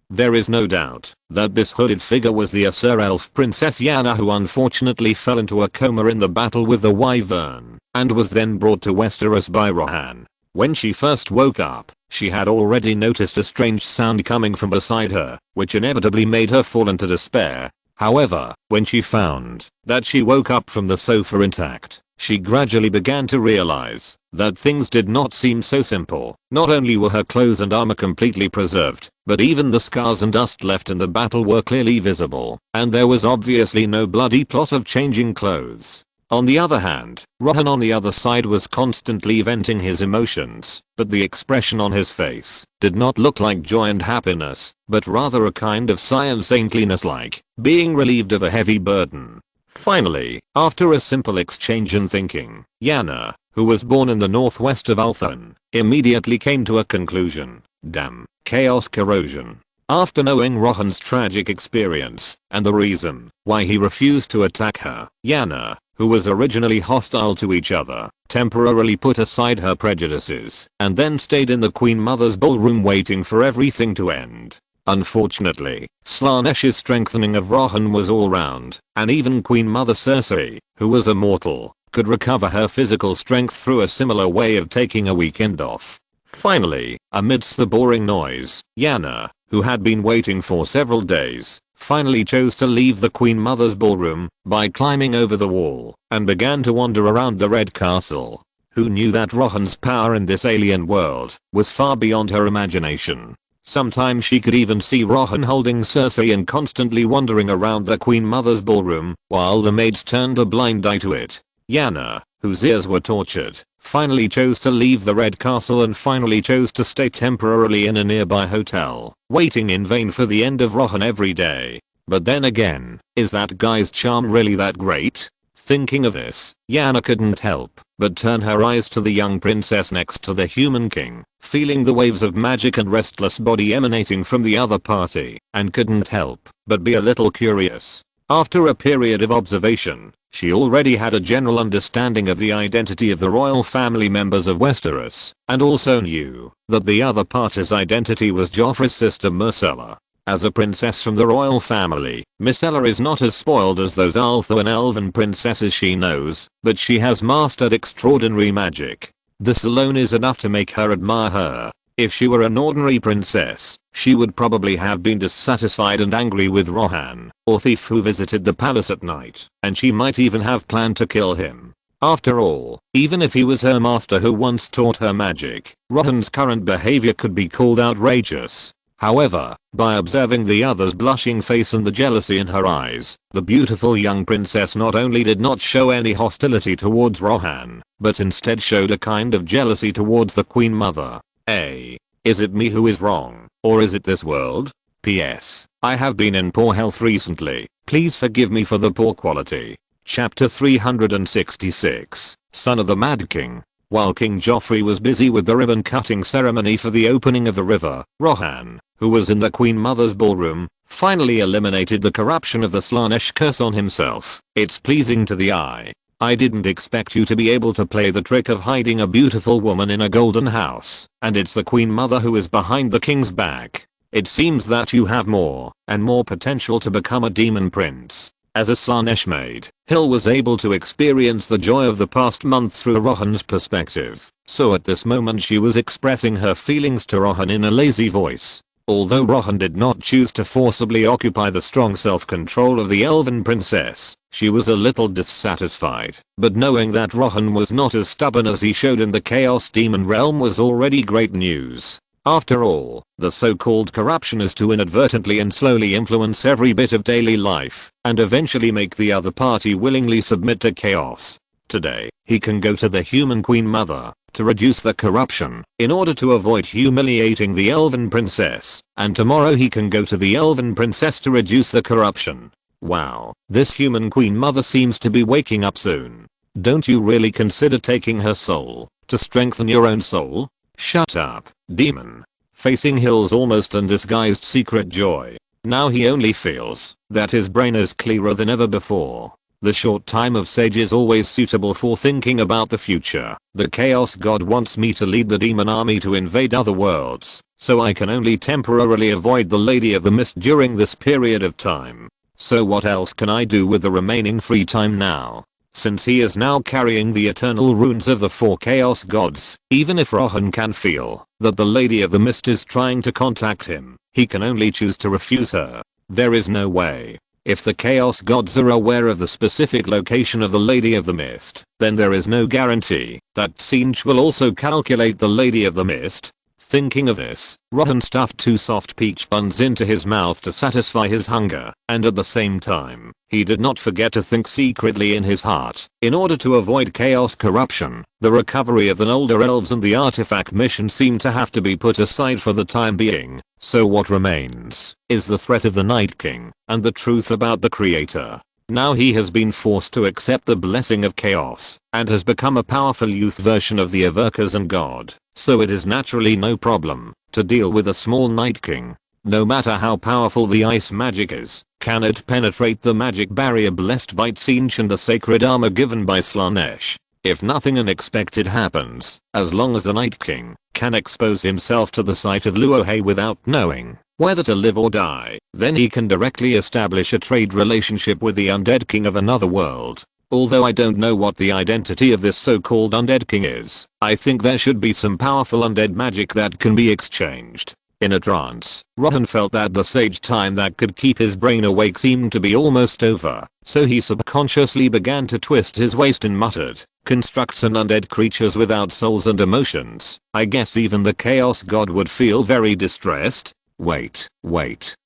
There is no doubt that this hooded figure was the Aesir elf Princess Lyanna, who unfortunately fell into a coma in the battle with the Wyvern, and was then brought to Westeros by Rohan. When she first woke up, she had already noticed a strange sound coming from beside her, which inevitably made her fall into despair. However, when she found that she woke up from the sofa intact, she gradually began to realize that things did not seem so simple. Not only were her clothes and armor completely preserved, but even the scars and dust left in the battle were clearly visible, and there was obviously no bloody plot of changing clothes. On the other hand, Rohan on the other side was constantly venting his emotions, but the expression on his face did not look like joy and happiness, but rather a kind of sigh and saintliness, like being relieved of a heavy burden. Finally, after a simple exchange in thinking, Lyanna, who was born in the northwest of Ulthuan, immediately came to a conclusion. Damn, chaos corrosion. After knowing Rohan's tragic experience and the reason why he refused to attack her, Lyanna, who was originally hostile to each other, temporarily put aside her prejudices and then stayed in the Queen Mother's ballroom waiting for everything to end. Unfortunately, Slanesh's strengthening of Rohan was all round, and even Queen Mother Cersei, who was a mortal, could recover her physical strength through a similar way of taking a weekend off. Finally, amidst the boring noise, Lyanna, who had been waiting for several days, finally chose to leave the Queen Mother's ballroom by climbing over the wall and began to wander around the Red Castle. Who knew that Rohan's power in this alien world was far beyond her imagination? Sometimes she could even see Rohan holding Cersei and constantly wandering around the Queen Mother's ballroom while the maids turned a blind eye to it. Lyanna, whose ears were tortured, finally chose to leave the Red Castle and finally chose to stay temporarily in a nearby hotel, waiting in vain for the end of Rohan every day. But then again, is that guy's charm really that great? Thinking of this, Yana couldn't help but turn her eyes to the young princess next to the human king, feeling the waves of magic and restless body emanating from the other party, and couldn't help but be a little curious. After a period of observation, she already had a general understanding of the identity of the royal family members of Westeros, and also knew that the other party's identity was Joffrey's sister Myrcella. As a princess from the royal family, Myrcella is not as spoiled as those Altho and elven princesses she knows, but she has mastered extraordinary magic. This alone is enough to make her admire her. If she were an ordinary princess, she would probably have been dissatisfied and angry with Rohan, or thief who visited the palace at night, and she might even have planned to kill him. After all, even if he was her master who once taught her magic, Rohan's current behavior could be called outrageous. However, by observing the other's blushing face and the jealousy in her eyes, the beautiful young princess not only did not show any hostility towards Rohan, but instead showed a kind of jealousy towards the Queen Mother. Is it me who is wrong, or is it this world? P.S. I have been in poor health recently, please forgive me for the poor quality. Chapter 366, Son of the Mad King. While King Joffrey was busy with the ribbon cutting ceremony for the opening of the river, Rohan, who was in the Queen Mother's ballroom, finally eliminated the corruption of the Slaanesh curse on himself. It's pleasing to the eye. I didn't expect you to be able to play the trick of hiding a beautiful woman in a golden house, and it's the Queen Mother who is behind the king's back. It seems that you have more and more potential to become a demon prince. As a Slaanesh maid, Hill was able to experience the joy of the past month through Rohan's perspective, so at this moment she was expressing her feelings to Rohan in a lazy voice. Although Rohan did not choose to forcibly occupy the strong self-control of the elven princess, she was a little dissatisfied, but knowing that Rohan was not as stubborn as he showed in the Chaos Demon realm was already great news. After all, the so-called corruption is to inadvertently and slowly influence every bit of daily life, and eventually make the other party willingly submit to chaos. Today, he can go to the human Queen Mother to reduce the corruption in order to avoid humiliating the elven princess, and tomorrow he can go to the elven princess to reduce the corruption. Wow, this human Queen Mother seems to be waking up soon. Don't you really consider taking her soul to strengthen your own soul? Shut up, demon. Facing Hill's almost undisguised secret joy, now he only feels that his brain is clearer than ever before. The short time of Sage is always suitable for thinking about the future. The Chaos God wants me to lead the demon army to invade other worlds, so I can only temporarily avoid the Lady of the Mist during this period of time. So what else can I do with the remaining free time now? Since he is now carrying the eternal runes of the 4 Chaos Gods, even if Rohan can feel that the Lady of the Mist is trying to contact him, he can only choose to refuse her. There is no way. If the Chaos Gods are aware of the specific location of the Lady of the Mist, then there is no guarantee that Sinch will also calculate the Lady of the Mist. Thinking of this, Rohan stuffed 2 soft peach buns into his mouth to satisfy his hunger, and at the same time, he did not forget to think secretly in his heart. In order to avoid chaos corruption, the recovery of the older elves and the artifact mission seem to have to be put aside for the time being, so what remains is the threat of the Night King and the truth about the Creator. Now he has been forced to accept the blessing of chaos, and has become a powerful youth version of the Averkers and God, so it is naturally no problem to deal with a small Night King. No matter how powerful the ice magic is, can it penetrate the magic barrier blessed by Tzeentch and the sacred armor given by Slaanesh? If nothing unexpected happens, as long as the Night King can expose himself to the sight of Luohe without knowing whether to live or die, then he can directly establish a trade relationship with the undead king of another world. Although I don't know what the identity of this so-called undead king is, I think there should be some powerful undead magic that can be exchanged. In a trance, Rohan felt that the sage time that could keep his brain awake seemed to be almost over, so he subconsciously began to twist his waist and muttered, "Constructs an undead creatures without souls and emotions. I guess even the Chaos God would feel very distressed. Wait,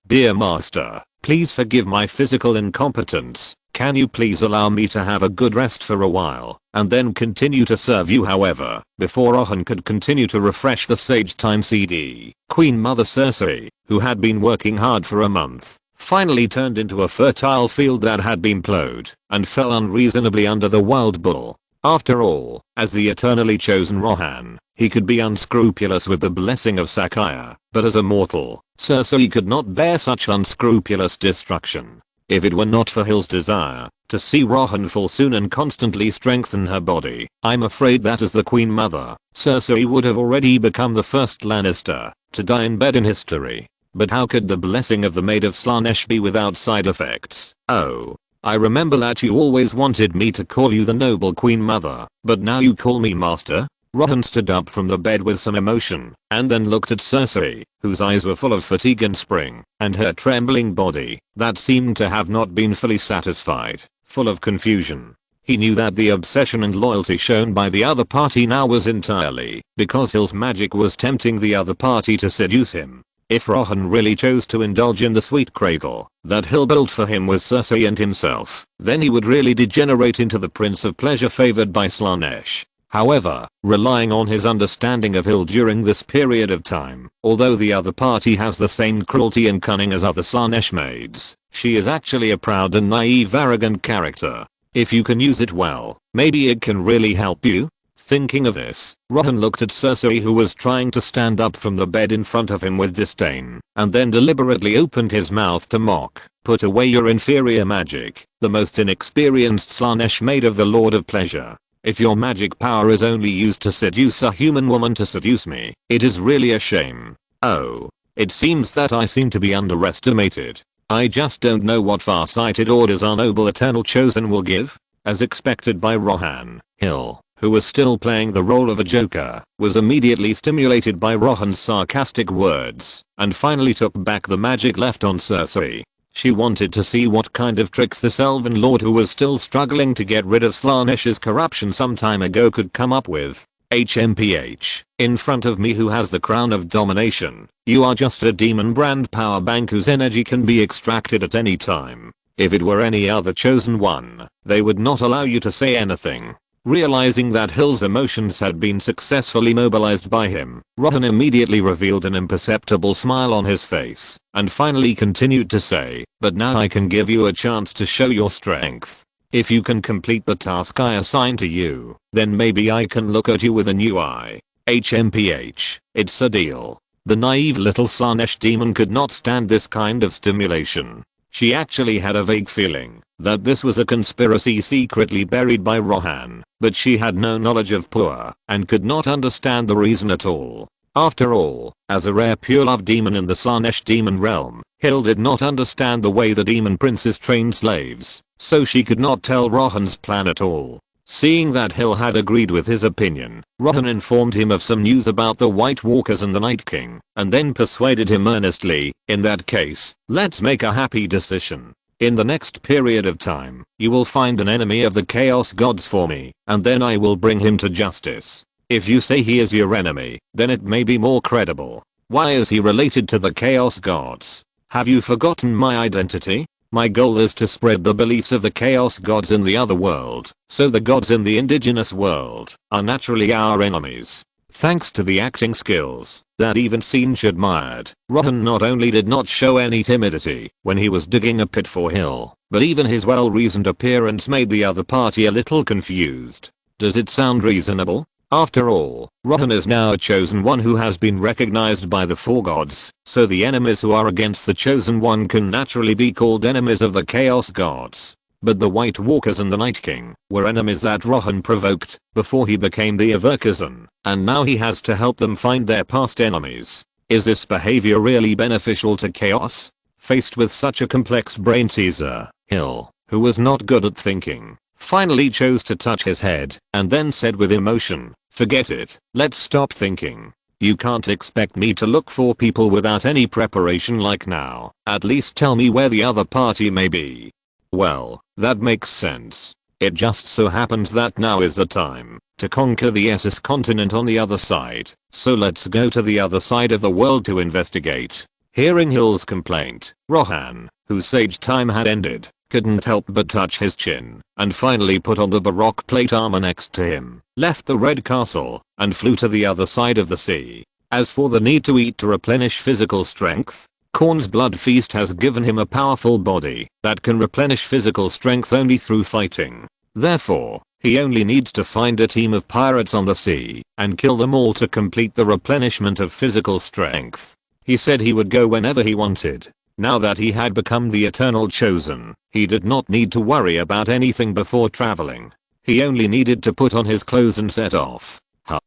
dear master, please forgive my physical incompetence. Can you please allow me to have a good rest for a while, and then continue to serve you?" However, before Rohan could continue to refresh the Sage Time CD, Queen Mother Cersei, who had been working hard for a month, finally turned into a fertile field that had been plowed and fell unreasonably under the wild bull. After all, as the eternally chosen Rohan, he could be unscrupulous with the blessing of Sakaya, but as a mortal, Cersei could not bear such unscrupulous destruction. If it were not for Hill's desire to see Rohan fall soon and constantly strengthen her body, I'm afraid that as the Queen Mother, Cersei would have already become the first Lannister to die in bed in history. But how could the blessing of the Maid of Slaanesh be without side effects? Oh. I remember that you always wanted me to call you the noble Queen Mother, but now you call me Master? Rohan stood up from the bed with some emotion, and then looked at Cersei, whose eyes were full of fatigue and spring, and her trembling body, that seemed to have not been fully satisfied, full of confusion. He knew that the obsession and loyalty shown by the other party now was entirely because Hill's magic was tempting the other party to seduce him. If Rohan really chose to indulge in the sweet cradle that Hill built for him with Cersei and himself, then he would really degenerate into the Prince of Pleasure favored by Slaanesh. However, relying on his understanding of Hill during this period of time, although the other party has the same cruelty and cunning as other Slaanesh maids, she is actually a proud and naive arrogant character. If you can use it well, maybe it can really help you? Thinking of this, Rohan looked at Cersei, who was trying to stand up from the bed in front of him with disdain, and then deliberately opened his mouth to mock. Put away your inferior magic, the most inexperienced Slaanesh maid of the Lord of Pleasure. If your magic power is only used to seduce a human woman to seduce me, it is really a shame. Oh. It seems that I seem to be underestimated. I just don't know what far-sighted orders our noble eternal chosen will give. As expected by Rohan, Hill, who was still playing the role of a joker, was immediately stimulated by Rohan's sarcastic words, and finally took back the magic left on Cersei. She wanted to see what kind of tricks this elven lord, who was still struggling to get rid of Slaanesh's corruption some time ago, could come up with. HMPH, in front of me who has the crown of domination, you are just a demon brand power bank whose energy can be extracted at any time. If it were any other chosen one, they would not allow you to say anything. Realizing that Hill's emotions had been successfully mobilized by him, Rohan immediately revealed an imperceptible smile on his face, and finally continued to say, but now I can give you a chance to show your strength. If you can complete the task I assign to you, then maybe I can look at you with a new eye. HMPH, it's a deal. The naive little Slaanesh demon could not stand this kind of stimulation. She actually had a vague feeling that this was a conspiracy secretly buried by Rohan, but she had no knowledge of Pur, and could not understand the reason at all. After all, as a rare pure love demon in the Slaanesh demon realm, Hill did not understand the way the demon princes trained slaves, so she could not tell Rohan's plan at all. Seeing that Hill had agreed with his opinion, Rohan informed him of some news about the White Walkers and the Night King, and then persuaded him earnestly, in that case, let's make a happy decision. In the next period of time, you will find an enemy of the Chaos Gods for me, and then I will bring him to justice. If you say he is your enemy, then it may be more credible. Why is he related to the Chaos Gods? Have you forgotten my identity? My goal is to spread the beliefs of the Chaos Gods in the other world, so the gods in the indigenous world are naturally our enemies. Thanks to the acting skills that even Sinch admired, Rohan not only did not show any timidity when he was digging a pit for Hill, but even his well-reasoned appearance made the other party a little confused. Does it sound reasonable? After all, Rohan is now a chosen one who has been recognized by the four gods, so the enemies who are against the chosen one can naturally be called enemies of the Chaos Gods. But the White Walkers and the Night King were enemies that Rohan provoked before he became the Averkazon, and now he has to help them find their past enemies. Is this behavior really beneficial to chaos? Faced with such a complex brain teaser, Hill, who was not good at thinking, finally chose to touch his head, and then said with emotion, forget it, let's stop thinking. You can't expect me to look for people without any preparation like now. At least tell me where the other party may be. Well, that makes sense. It just so happens that now is the time to conquer the Essos continent on the other side, so let's go to the other side of the world to investigate. Hearing Hill's complaint, Rohan, whose sage time had ended, couldn't help but touch his chin, and finally put on the baroque plate armor next to him, left the Red Castle, and flew to the other side of the sea. As for the need to eat to replenish physical strength, Khorne's blood feast has given him a powerful body that can replenish physical strength only through fighting. Therefore, he only needs to find a team of pirates on the sea and kill them all to complete the replenishment of physical strength. He said he would go whenever he wanted. Now that he had become the Eternal Chosen, he did not need to worry about anything before traveling. He only needed to put on his clothes and set off.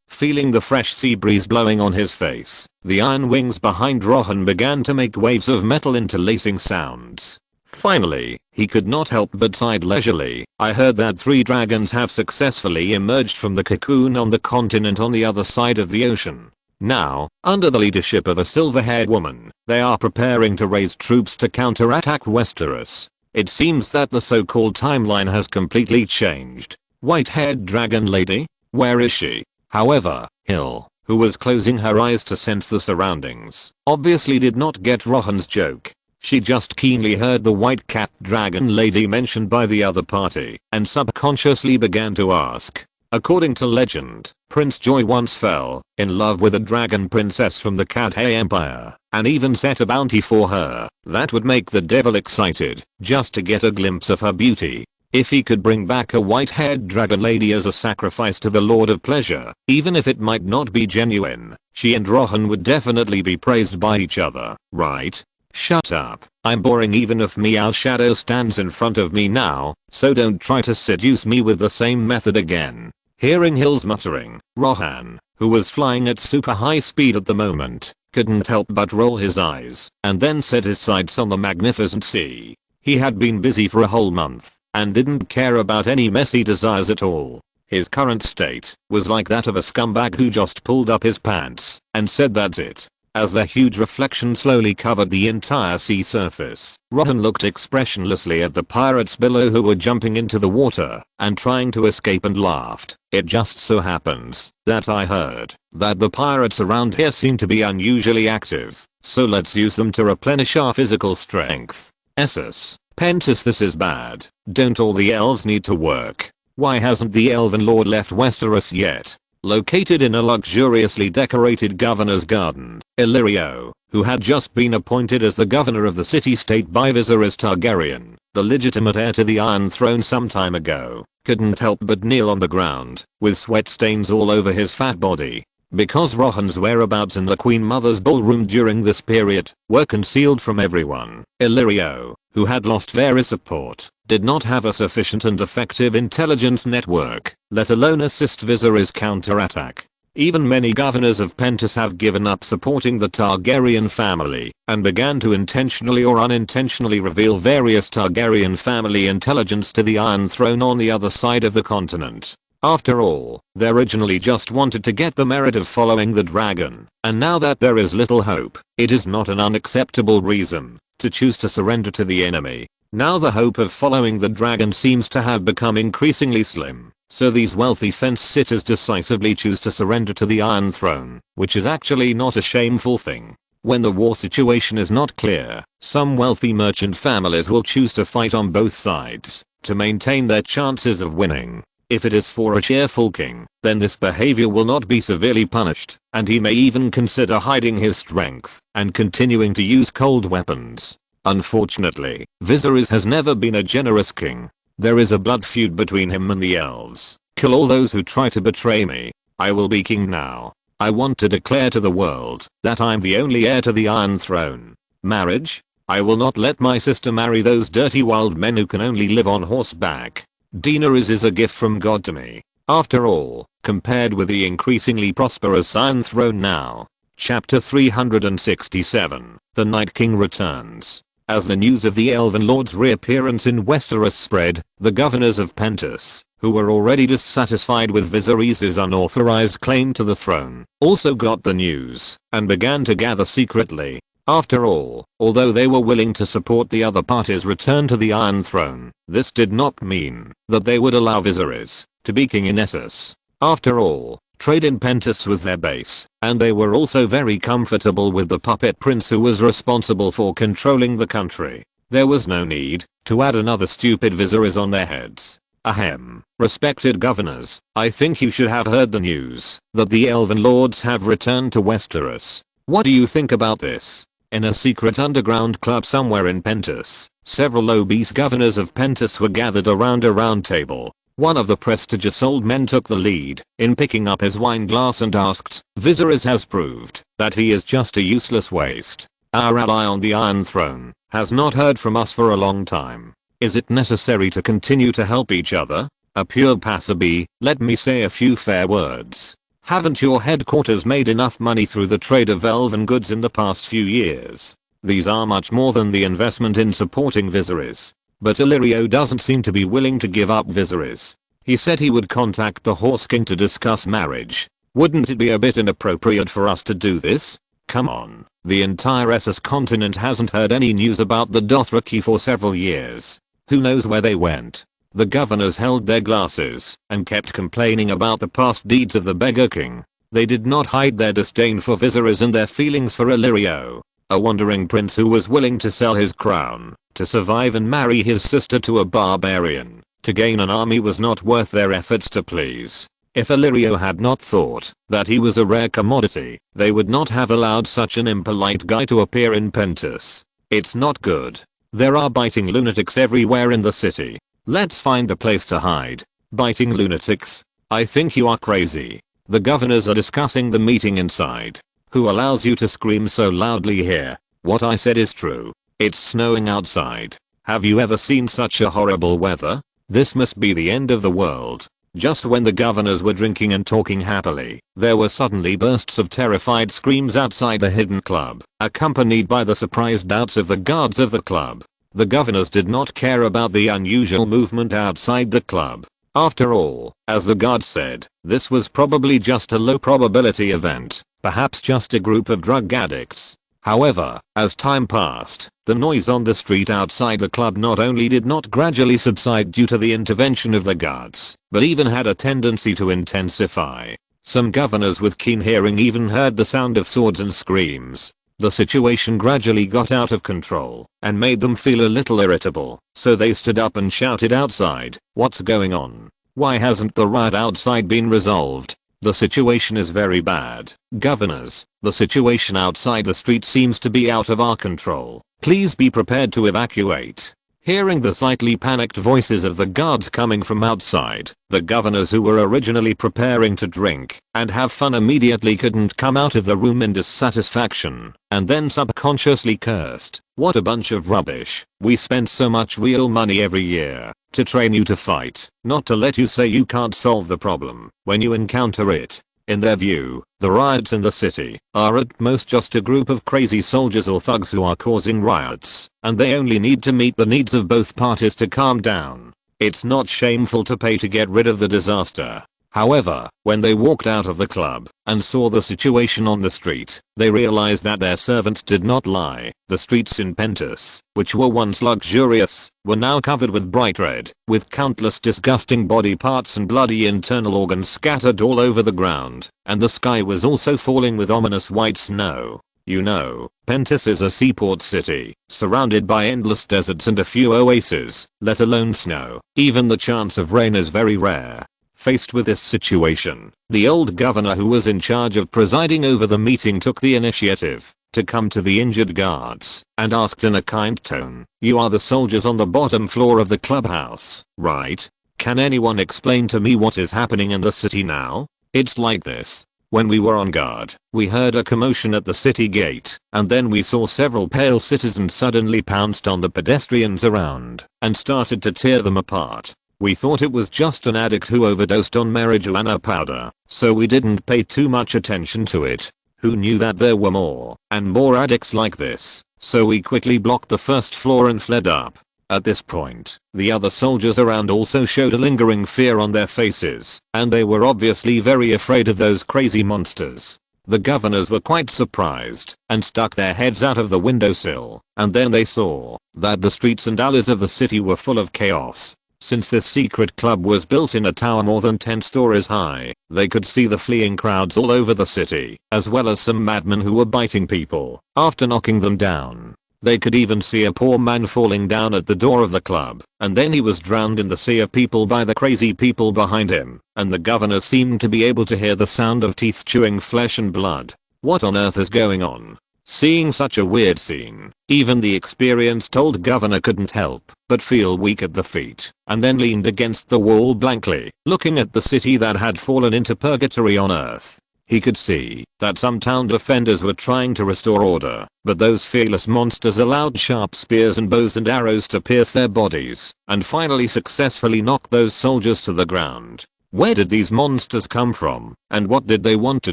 Feeling the fresh sea breeze blowing on his face, the iron wings behind Rohan began to make waves of metal interlacing sounds. Finally, he could not help but sigh leisurely. I heard that 3 dragons have successfully emerged from the cocoon on the continent on the other side of the ocean. Now, under the leadership of a silver-haired woman, they are preparing to raise troops to counterattack Westeros. It seems that the so-called timeline has completely changed. White-haired dragon lady? Where is she? However, Hill, who was closing her eyes to sense the surroundings, obviously did not get Rohan's joke. She just keenly heard the white-capped dragon lady mentioned by the other party and subconsciously began to ask. According to legend, Prince Joy once fell in love with a dragon princess from the Kadhe Empire and even set a bounty for her. That would make the devil excited just to get a glimpse of her beauty. If he could bring back a white-haired dragon lady as a sacrifice to the Lord of Pleasure, even if it might not be genuine, she and Rohan would definitely be praised by each other, right? Shut up. I'm boring even if Meow Shadow stands in front of me now, so don't try to seduce me with the same method again. Hearing Hill's muttering, Rohan, who was flying at super high speed at the moment, couldn't help but roll his eyes and then set his sights on the magnificent sea. He had been busy for a whole month and didn't care about any messy desires at all. His current state was like that of a scumbag who just pulled up his pants and said that's it. As the huge reflection slowly covered the entire sea surface, Rohan looked expressionlessly at the pirates below who were jumping into the water and trying to escape and laughed. It just so happens that I heard that the pirates around here seem to be unusually active, so let's use them to replenish our physical strength. SS. Pentis, this is bad. Don't all the elves need to work? Why hasn't the Elven Lord left Westeros yet? Located in a luxuriously decorated governor's garden, Illyrio, who had just been appointed as the governor of the city-state by Viserys Targaryen, the legitimate heir to the Iron Throne some time ago, couldn't help but kneel on the ground, with sweat stains all over his fat body. Because Rohan's whereabouts in the Queen Mother's ballroom during this period were concealed from everyone, Illyrio, who had lost Varys' support, did not have a sufficient and effective intelligence network, let alone assist Viserys' counterattack. Even many governors of Pentis have given up supporting the Targaryen family and began to intentionally or unintentionally reveal various Targaryen family intelligence to the Iron Throne on the other side of the continent. After all, they originally just wanted to get the merit of following the dragon, and now that there is little hope, it is not an unacceptable reason to choose to surrender to the enemy. Now the hope of following the dragon seems to have become increasingly slim, so these wealthy fence sitters decisively choose to surrender to the Iron Throne, which is actually not a shameful thing. When the war situation is not clear, some wealthy merchant families will choose to fight on both sides to maintain their chances of winning. If it is for a cheerful king, then this behavior will not be severely punished, and he may even consider hiding his strength and continuing to use cold weapons. Unfortunately, Viserys has never been a generous king. There is a blood feud between him and the elves. Kill all those who try to betray me. I will be king now. I want to declare to the world that I'm the only heir to the Iron Throne. Marriage? I will not let my sister marry those dirty wild men who can only live on horseback. Daenerys is a gift from God to me. After all, compared with the increasingly prosperous Iron Throne now. Chapter 367. The Night King returns. As the news of the Elven Lord's reappearance in Westeros spread, the governors of Pentis, who were already dissatisfied with Viserys' unauthorized claim to the throne, also got the news and began to gather secretly. After all, although they were willing to support the other party's return to the Iron Throne, this did not mean that they would allow Viserys to be king in Essos. After all, trade in Pentis was their base, and they were also very comfortable with the puppet prince who was responsible for controlling the country. There was no need to add another stupid Viserys on their heads. Ahem. Respected governors, I think you should have heard the news that the Elven Lords have returned to Westeros. What do you think about this? In a secret underground club somewhere in Pentus, several obese governors of Pentus were gathered around a round table. One of the prestigious old men took the lead in picking up his wine glass and asked, "Viserys has proved that he is just a useless waste. Our ally on the Iron Throne has not heard from us for a long time. Is it necessary to continue to help each other? A pure passerby, let me say a few fair words. Haven't your headquarters made enough money through the trade of elven goods in the past few years? These are much more than the investment in supporting Viserys. But Illyrio doesn't seem to be willing to give up Viserys. He said he would contact the Horse King to discuss marriage. Wouldn't it be a bit inappropriate for us to do this? Come on, the entire Essos continent hasn't heard any news about the Dothraki for several years. Who knows where they went?" The governors held their glasses and kept complaining about the past deeds of the Beggar King. They did not hide their disdain for Viserys and their feelings for Illyrio, a wandering prince who was willing to sell his crown, to survive and marry his sister to a barbarian. To gain an army was not worth their efforts to please. If Illyrio had not thought that he was a rare commodity, they would not have allowed such an impolite guy to appear in Pentus. It's not good. There are biting lunatics everywhere in the city. Let's find a place to hide. Biting lunatics? I think you are crazy. The governors are discussing the meeting inside. Who allows you to scream so loudly here? What I said is true. It's snowing outside. Have you ever seen such a horrible weather? This must be the end of the world. Just when the governors were drinking and talking happily, there were suddenly bursts of terrified screams outside the hidden club, accompanied by the surprised doubts of the guards of the club. The governors did not care about the unusual movement outside the club. After all, as the guards said, this was probably just a low probability event, perhaps just a group of drug addicts. However, as time passed, the noise on the street outside the club not only did not gradually subside due to the intervention of the guards, but even had a tendency to intensify. Some governors with keen hearing even heard the sound of swords and screams. The situation gradually got out of control and made them feel a little irritable, so they stood up and shouted outside, "What's going on? Why hasn't the riot outside been resolved? The situation is very bad. Governors, the situation outside the street seems to be out of our control. Please be prepared to evacuate." Hearing the slightly panicked voices of the guards coming from outside, the governors who were originally preparing to drink and have fun immediately couldn't come out of the room in dissatisfaction, and then subconsciously cursed. "What a bunch of rubbish. We spend so much real money every year to train you to fight, not to let you say you can't solve the problem when you encounter it." In their view, the riots in the city are at most just a group of crazy soldiers or thugs who are causing riots, and they only need to meet the needs of both parties to calm down. It's not shameful to pay to get rid of the disaster. However, when they walked out of the club and saw the situation on the street, they realized that their servants did not lie. The streets in Pentus, which were once luxurious, were now covered with bright red, with countless disgusting body parts and bloody internal organs scattered all over the ground, and the sky was also falling with ominous white snow. You know, Pentus is a seaport city, surrounded by endless deserts and a few oases, let alone snow. Even the chance of rain is very rare. Faced with this situation, the old governor who was in charge of presiding over the meeting took the initiative to come to the injured guards and asked in a kind tone, "You are the soldiers on the bottom floor of the clubhouse, right? Can anyone explain to me what is happening in the city now? It's like this. When we were on guard, we heard a commotion at the city gate, and then we saw several pale citizens suddenly pounced on the pedestrians around and started to tear them apart. We thought it was just an addict who overdosed on marijuana powder, so we didn't pay too much attention to it. Who knew that there were more and more addicts like this? So we quickly blocked the first floor and fled up." At this point, the other soldiers around also showed a lingering fear on their faces, and they were obviously very afraid of those crazy monsters. The governors were quite surprised and stuck their heads out of the windowsill, and then they saw that the streets and alleys of the city were full of chaos. Since this secret club was built in a tower more than 10 stories high, they could see the fleeing crowds all over the city, as well as some madmen who were biting people after knocking them down. They could even see a poor man falling down at the door of the club, and then he was drowned in the sea of people by the crazy people behind him, and the governor seemed to be able to hear the sound of teeth chewing flesh and blood. What on earth is going on? Seeing such a weird scene, even the experienced old governor couldn't help but feel weak at the feet, and then leaned against the wall blankly, looking at the city that had fallen into purgatory on earth. He could see that some town defenders were trying to restore order, but those fearless monsters allowed sharp spears and bows and arrows to pierce their bodies, and finally successfully knock those soldiers to the ground. Where did these monsters come from, and what did they want to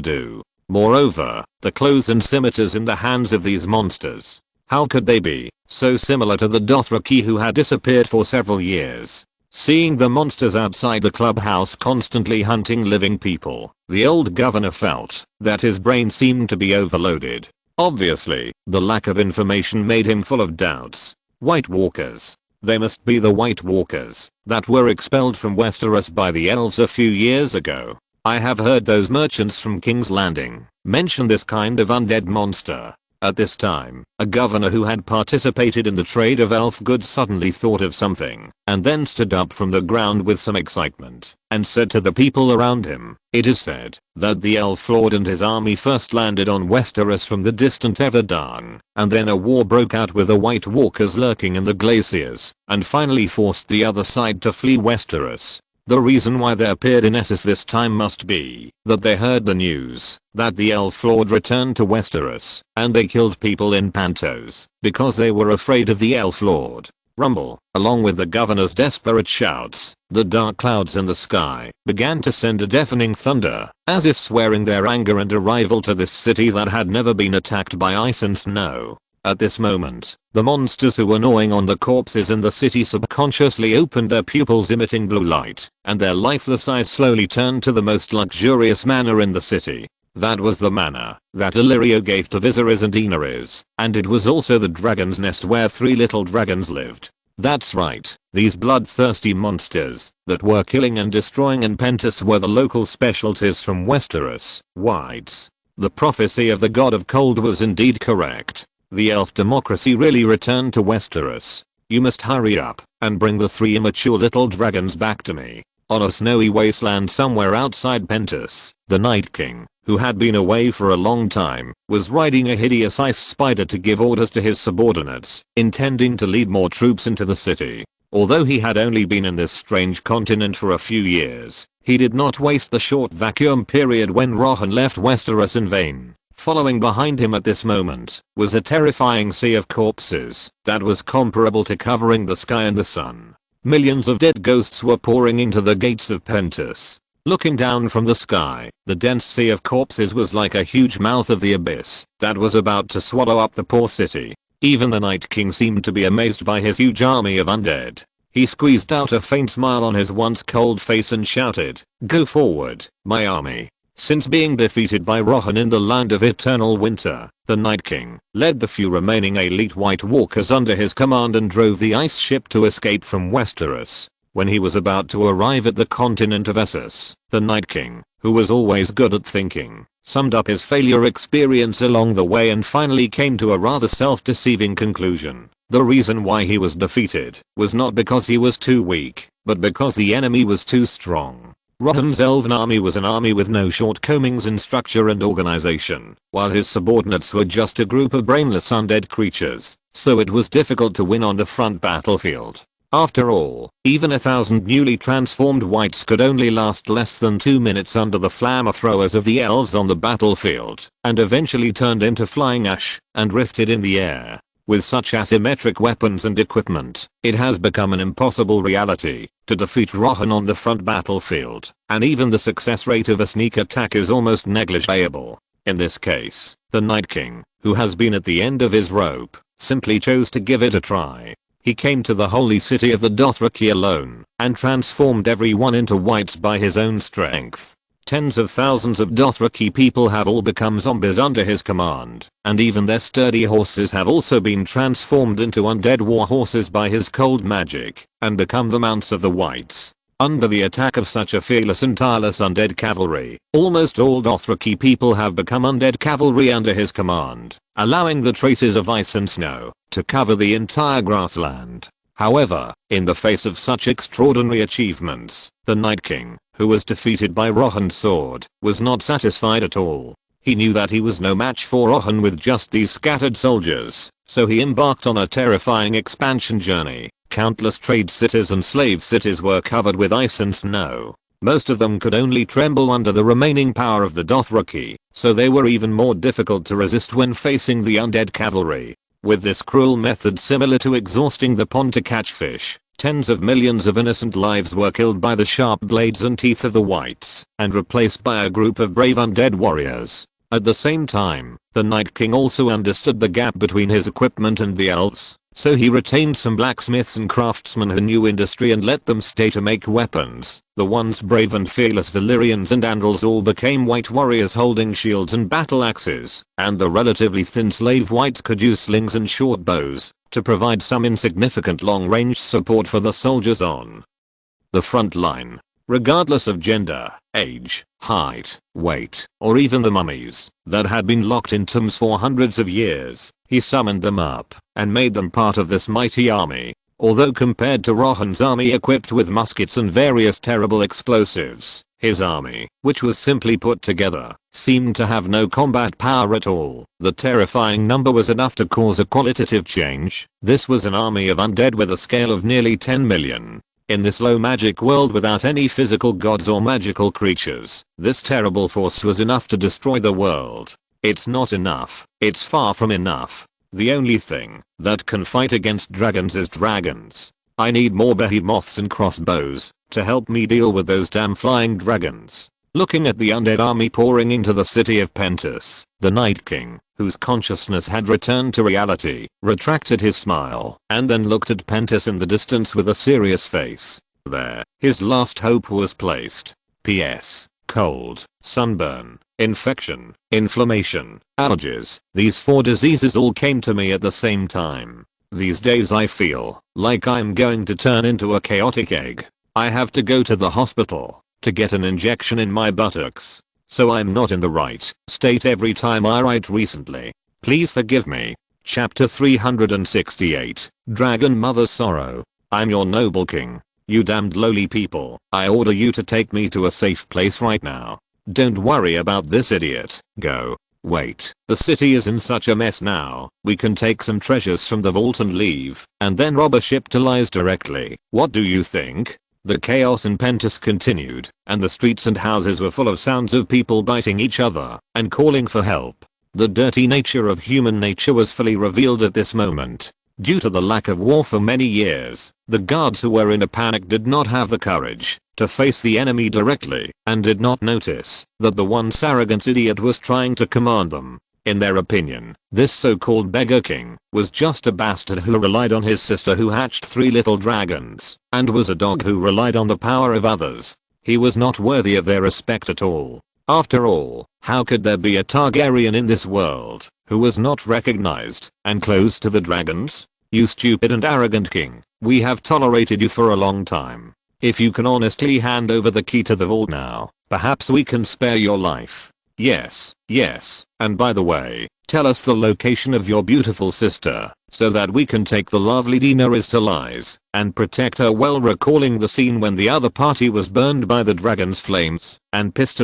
do? Moreover, the clothes and scimitars in the hands of these monsters. How could they be so similar to the Dothraki who had disappeared for several years? Seeing the monsters outside the clubhouse constantly hunting living people, the old governor felt that his brain seemed to be overloaded. Obviously, the lack of information made him full of doubts. White Walkers. They must be the White Walkers that were expelled from Westeros by the elves a few years ago. I have heard those merchants from King's Landing mention this kind of undead monster. At this time, a governor who had participated in the trade of elf goods suddenly thought of something, and then stood up from the ground with some excitement, and said to the people around him, "It is said that the elf lord and his army first landed on Westeros from the distant Everdarn, and then a war broke out with the White Walkers lurking in the glaciers, and finally forced the other side to flee Westeros. The reason why they appeared in Essos this time must be that they heard the news that the elf lord returned to Westeros, and they killed people in Pantos because they were afraid of the elf lord." Rumble, along with the governor's desperate shouts, the dark clouds in the sky began to send a deafening thunder, as if swearing their anger and arrival to this city that had never been attacked by ice and snow. At this moment, the monsters who were gnawing on the corpses in the city subconsciously opened their pupils emitting blue light, and their lifeless eyes slowly turned to the most luxurious manor in the city. That was the manor that Illyrio gave to Viserys and Daenerys, and it was also the dragon's nest where 3 little dragons lived. That's right, these bloodthirsty monsters that were killing and destroying in Pentos were the local specialties from Westeros. Whites. The prophecy of the god of cold was indeed correct. The elf democracy really returned to Westeros. You must hurry up and bring the 3 immature little dragons back to me. On a snowy wasteland somewhere outside Pentos, the Night King, who had been away for a long time, was riding a hideous ice spider to give orders to his subordinates, intending to lead more troops into the city. Although he had only been in this strange continent for a few years, he did not waste the short vacuum period when Rohan left Westeros in vain. Following behind him at this moment was a terrifying sea of corpses that was comparable to covering the sky and the sun. Millions of dead ghosts were pouring into the gates of Pentos. Looking down from the sky, the dense sea of corpses was like a huge mouth of the abyss that was about to swallow up the poor city. Even the Night King seemed to be amazed by his huge army of undead. He squeezed out a faint smile on his once cold face and shouted, "Go forward, my army." Since being defeated by Rohan in the land of eternal winter, the Night King led the few remaining elite White Walkers under his command and drove the ice ship to escape from Westeros. When he was about to arrive at the continent of Essos, the Night King, who was always good at thinking, summed up his failure experience along the way and finally came to a rather self-deceiving conclusion. The reason why he was defeated was not because he was too weak, but because the enemy was too strong. Rohan's elven army was an army with no shortcomings in structure and organization, while his subordinates were just a group of brainless undead creatures, so it was difficult to win on the front battlefield. After all, even 1,000 newly transformed whites could only last less than 2 minutes under the flamethrowers of the elves on the battlefield, and eventually turned into flying ash and rifted in the air. With such asymmetric weapons and equipment, it has become an impossible reality to defeat Rohan on the front battlefield, and even the success rate of a sneak attack is almost negligible. In this case, the Night King, who has been at the end of his rope, simply chose to give it a try. He came to the holy city of the Dothraki alone, and transformed everyone into whites by his own strength. Tens of thousands of Dothraki people have all become zombies under his command, and even their sturdy horses have also been transformed into undead war horses by his cold magic, and become the mounts of the whites. Under the attack of such a fearless and tireless undead cavalry, almost all Dothraki people have become undead cavalry under his command, allowing the traces of ice and snow to cover the entire grassland. However, in the face of such extraordinary achievements, the Night King, who was defeated by Rohan's sword, was not satisfied at all. He knew that he was no match for Rohan with just these scattered soldiers, so he embarked on a terrifying expansion journey. Countless trade cities and slave cities were covered with ice and snow. Most of them could only tremble under the remaining power of the Dothraki, so they were even more difficult to resist when facing the undead cavalry. With this cruel method similar to exhausting the pond to catch fish, tens of millions of innocent lives were killed by the sharp blades and teeth of the whites, and replaced by a group of brave undead warriors. At the same time, the Night King also understood the gap between his equipment and the elves, so he retained some blacksmiths and craftsmen who knew industry and let them stay to make weapons. The once brave and fearless Valyrians and Andals all became white warriors holding shields and battle axes, and the relatively thin slave whites could use slings and short bows to provide some insignificant long-range support for the soldiers on the front line. Regardless of gender, age, height, weight, or even the mummies that had been locked in tombs for hundreds of years, he summoned them up and made them part of this mighty army. Although compared to Rohan's army equipped with muskets and various terrible explosives, his army, which was simply put together, seemed to have no combat power at all. The terrifying number was enough to cause a qualitative change. This was an army of undead with a scale of nearly 10 million. In this low magic world without any physical gods or magical creatures, this terrible force was enough to destroy the world. It's not enough. It's far from enough. The only thing that can fight against dragons is dragons. I need more behemoths and crossbows to help me deal with those damn flying dragons. Looking at the undead army pouring into the city of Pentus, the Night King, whose consciousness had returned to reality, retracted his smile and then looked at Pentus in the distance with a serious face. There, his last hope was placed. P.S. Cold, sunburn, infection, inflammation, allergies. These 4 diseases all came to me at the same time. These days I feel like I'm going to turn into a chaotic egg. I have to go to the hospital to get an injection in my buttocks. So I'm not in the right state every time I write recently. Please forgive me. Chapter 368, Dragon Mother's Sorrow. I'm your noble king. You damned lowly people. I order you to take me to a safe place right now. Don't worry about this idiot. Go. Wait. The city is in such a mess now. We can take some treasures from the vault and leave, and then rob a ship to Lies directly. What do you think? The chaos in Pentus continued, and the streets and houses were full of sounds of people biting each other and calling for help. The dirty nature of human nature was fully revealed at this moment. Due to the lack of war for many years, the guards who were in a panic did not have the courage to face the enemy directly and did not notice that the once arrogant idiot was trying to command them. In their opinion, this so-called beggar king was just a bastard who relied on his sister who hatched 3 little dragons and was a dog who relied on the power of others. He was not worthy of their respect at all. After all, how could there be a Targaryen in this world who was not recognized and close to the dragons? You stupid and arrogant king, we have tolerated you for a long time. If you can honestly hand over the key to the vault now, perhaps we can spare your life. Yes, yes, and by the way, tell us the location of your beautiful sister, so that we can take the lovely Daenerys to Lies and protect her, well recalling the scene when the other party was burned by the dragon's flames, and pissed.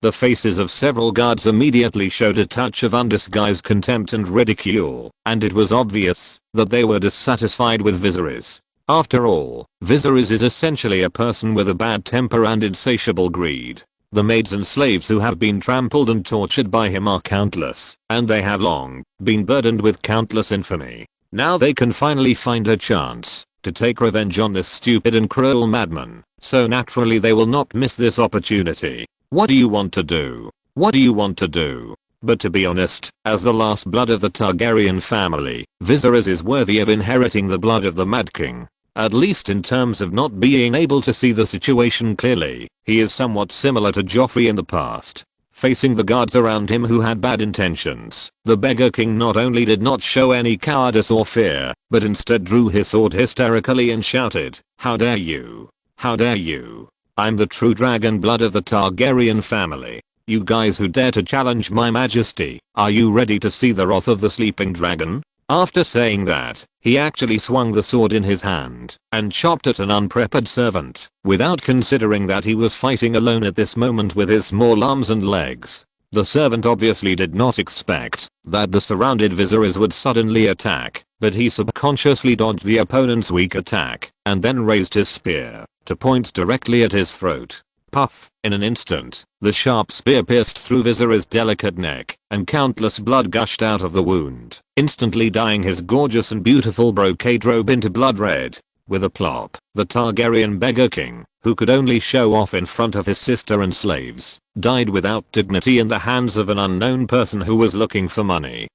The faces of several guards immediately showed a touch of undisguised contempt and ridicule, and it was obvious that they were dissatisfied with Viserys. After all, Viserys is essentially a person with a bad temper and insatiable greed. The maids and slaves who have been trampled and tortured by him are countless, and they have long been burdened with countless infamy. Now they can finally find a chance to take revenge on this stupid and cruel madman, so naturally they will not miss this opportunity. What do you want to do? What do you want to do? But to be honest, as the last blood of the Targaryen family, Viserys is worthy of inheriting the blood of the Mad King. At least in terms of not being able to see the situation clearly, he is somewhat similar to Joffrey in the past. Facing the guards around him who had bad intentions, the beggar king not only did not show any cowardice or fear, but instead drew his sword hysterically and shouted, "How dare you? How dare you? I'm the true dragon blood of the Targaryen family. You guys who dare to challenge my majesty, are you ready to see the wrath of the sleeping dragon?" After saying that, he actually swung the sword in his hand and chopped at an unprepared servant, without considering that he was fighting alone at this moment with his small arms and legs. The servant obviously did not expect that the surrounded Viserys would suddenly attack, but he subconsciously dodged the opponent's weak attack and then raised his spear to point directly at his throat. Puff! In an instant, the sharp spear pierced through Viserys' delicate neck, and countless blood gushed out of the wound, instantly dyeing his gorgeous and beautiful brocade robe into blood red. With a plop, the Targaryen beggar king, who could only show off in front of his sister and slaves, died without dignity in the hands of an unknown person who was looking for money.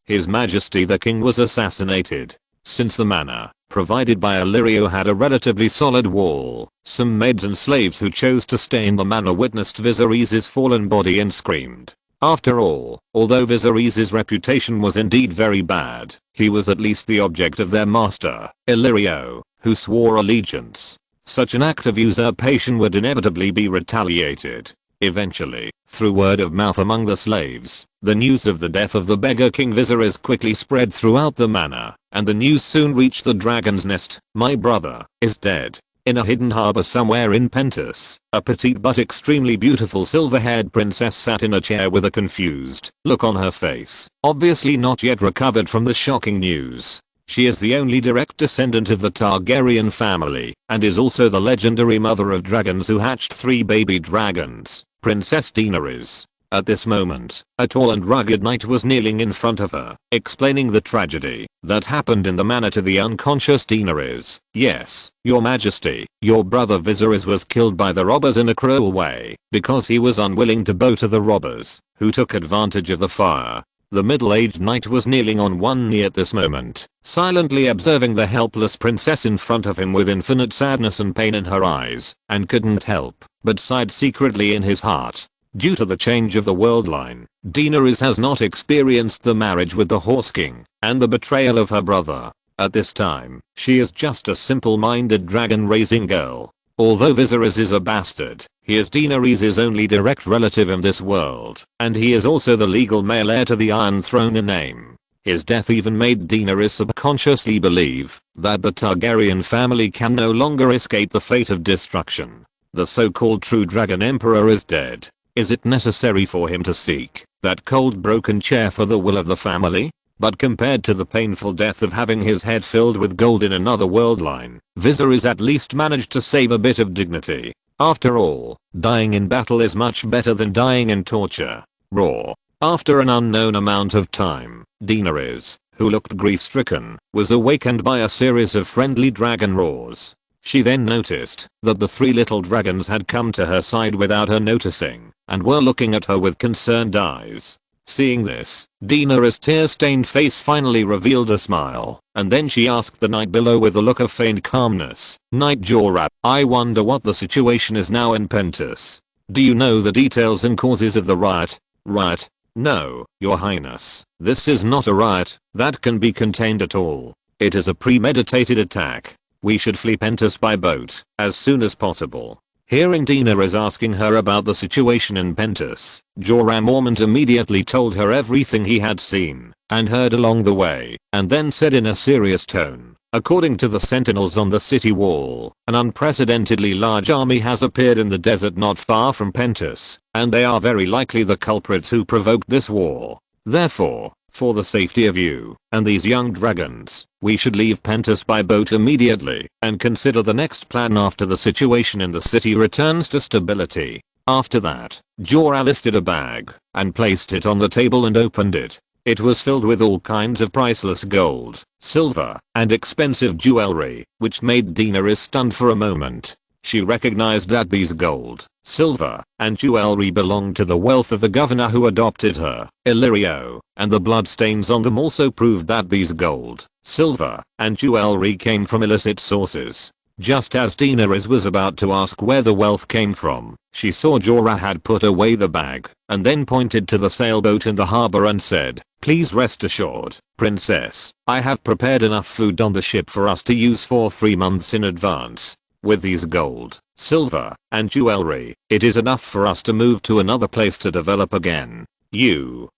His Majesty the King was assassinated. Since the manor provided by Illyrio had a relatively solid wall, some maids and slaves who chose to stay in the manor witnessed Viserys' fallen body and screamed. After all, although Viserys' reputation was indeed very bad, he was at least the object of their master, Illyrio, who swore allegiance. Such an act of usurpation would inevitably be retaliated. Eventually, through word of mouth among the slaves, the news of the death of the beggar king Viserys quickly spread throughout the manor, and the news soon reached the dragon's nest. My brother is dead. In a hidden harbor somewhere in Pentos, a petite but extremely beautiful silver-haired princess sat in a chair with a confused look on her face, obviously not yet recovered from the shocking news. She is the only direct descendant of the Targaryen family, and is also the legendary mother of dragons who hatched 3 baby dragons, Princess Daenerys. At this moment, a tall and rugged knight was kneeling in front of her, explaining the tragedy that happened in the manor to the unconscious Daenerys. Yes, your majesty, your brother Viserys was killed by the robbers in a cruel way, because he was unwilling to bow to the robbers, who took advantage of the fire. The middle-aged knight was kneeling on one knee at this moment, silently observing the helpless princess in front of him with infinite sadness and pain in her eyes, and couldn't help but sighed secretly in his heart. Due to the change of the world line, Daenerys has not experienced the marriage with the Horse King and the betrayal of her brother. At this time, she is just a simple-minded dragon-raising girl. Although Viserys is a bastard, he is Daenerys' only direct relative in this world, and he is also the legal male heir to the Iron Throne in name. His death even made Daenerys subconsciously believe that the Targaryen family can no longer escape the fate of destruction. The so-called true Dragon Emperor is dead. Is it necessary for him to seek that cold broken chair for the will of the family? But compared to the painful death of having his head filled with gold in another world line, Viserys at least managed to save a bit of dignity. After all, dying in battle is much better than dying in torture. Roar. After an unknown amount of time, Daenerys, who looked grief-stricken, was awakened by a series of friendly dragon roars. She then noticed that the 3 little dragons had come to her side without her noticing, and were looking at her with concerned eyes. Seeing this, Daenerys' tear-stained face finally revealed a smile, and then she asked the knight below with a look of feigned calmness, "Knight Jorah, I wonder what the situation is now in Pentos. Do you know the details and causes of the riot?" "Riot? No, your highness. This is not a riot that can be contained at all. It is a premeditated attack. We should flee Pentos by boat as soon as possible." Hearing Daenerys asking her about the situation in Pentos, Jorah Mormont immediately told her everything he had seen and heard along the way, and then said in a serious tone, "According to the sentinels on the city wall, an unprecedentedly large army has appeared in the desert not far from Pentos, and they are very likely the culprits who provoked this war. Therefore, for the safety of you and these young dragons, we should leave Pentos by boat immediately and consider the next plan after the situation in the city returns to stability." After that, Jorah lifted a bag and placed it on the table and opened it. It was filled with all kinds of priceless gold, silver, and expensive jewelry, which made Daenerys stunned for a moment. She recognized that these gold, silver, and jewelry belonged to the wealth of the governor who adopted her, Illyrio, and the bloodstains on them also proved that these gold, silver, and jewelry came from illicit sources. Just as Daenerys was about to ask where the wealth came from, she saw Jorah had put away the bag, and then pointed to the sailboat in the harbor and said, "Please rest assured, princess, I have prepared enough food on the ship for us to use for 3 months in advance. With these gold, silver, and jewelry, it is enough for us to move to another place to develop again.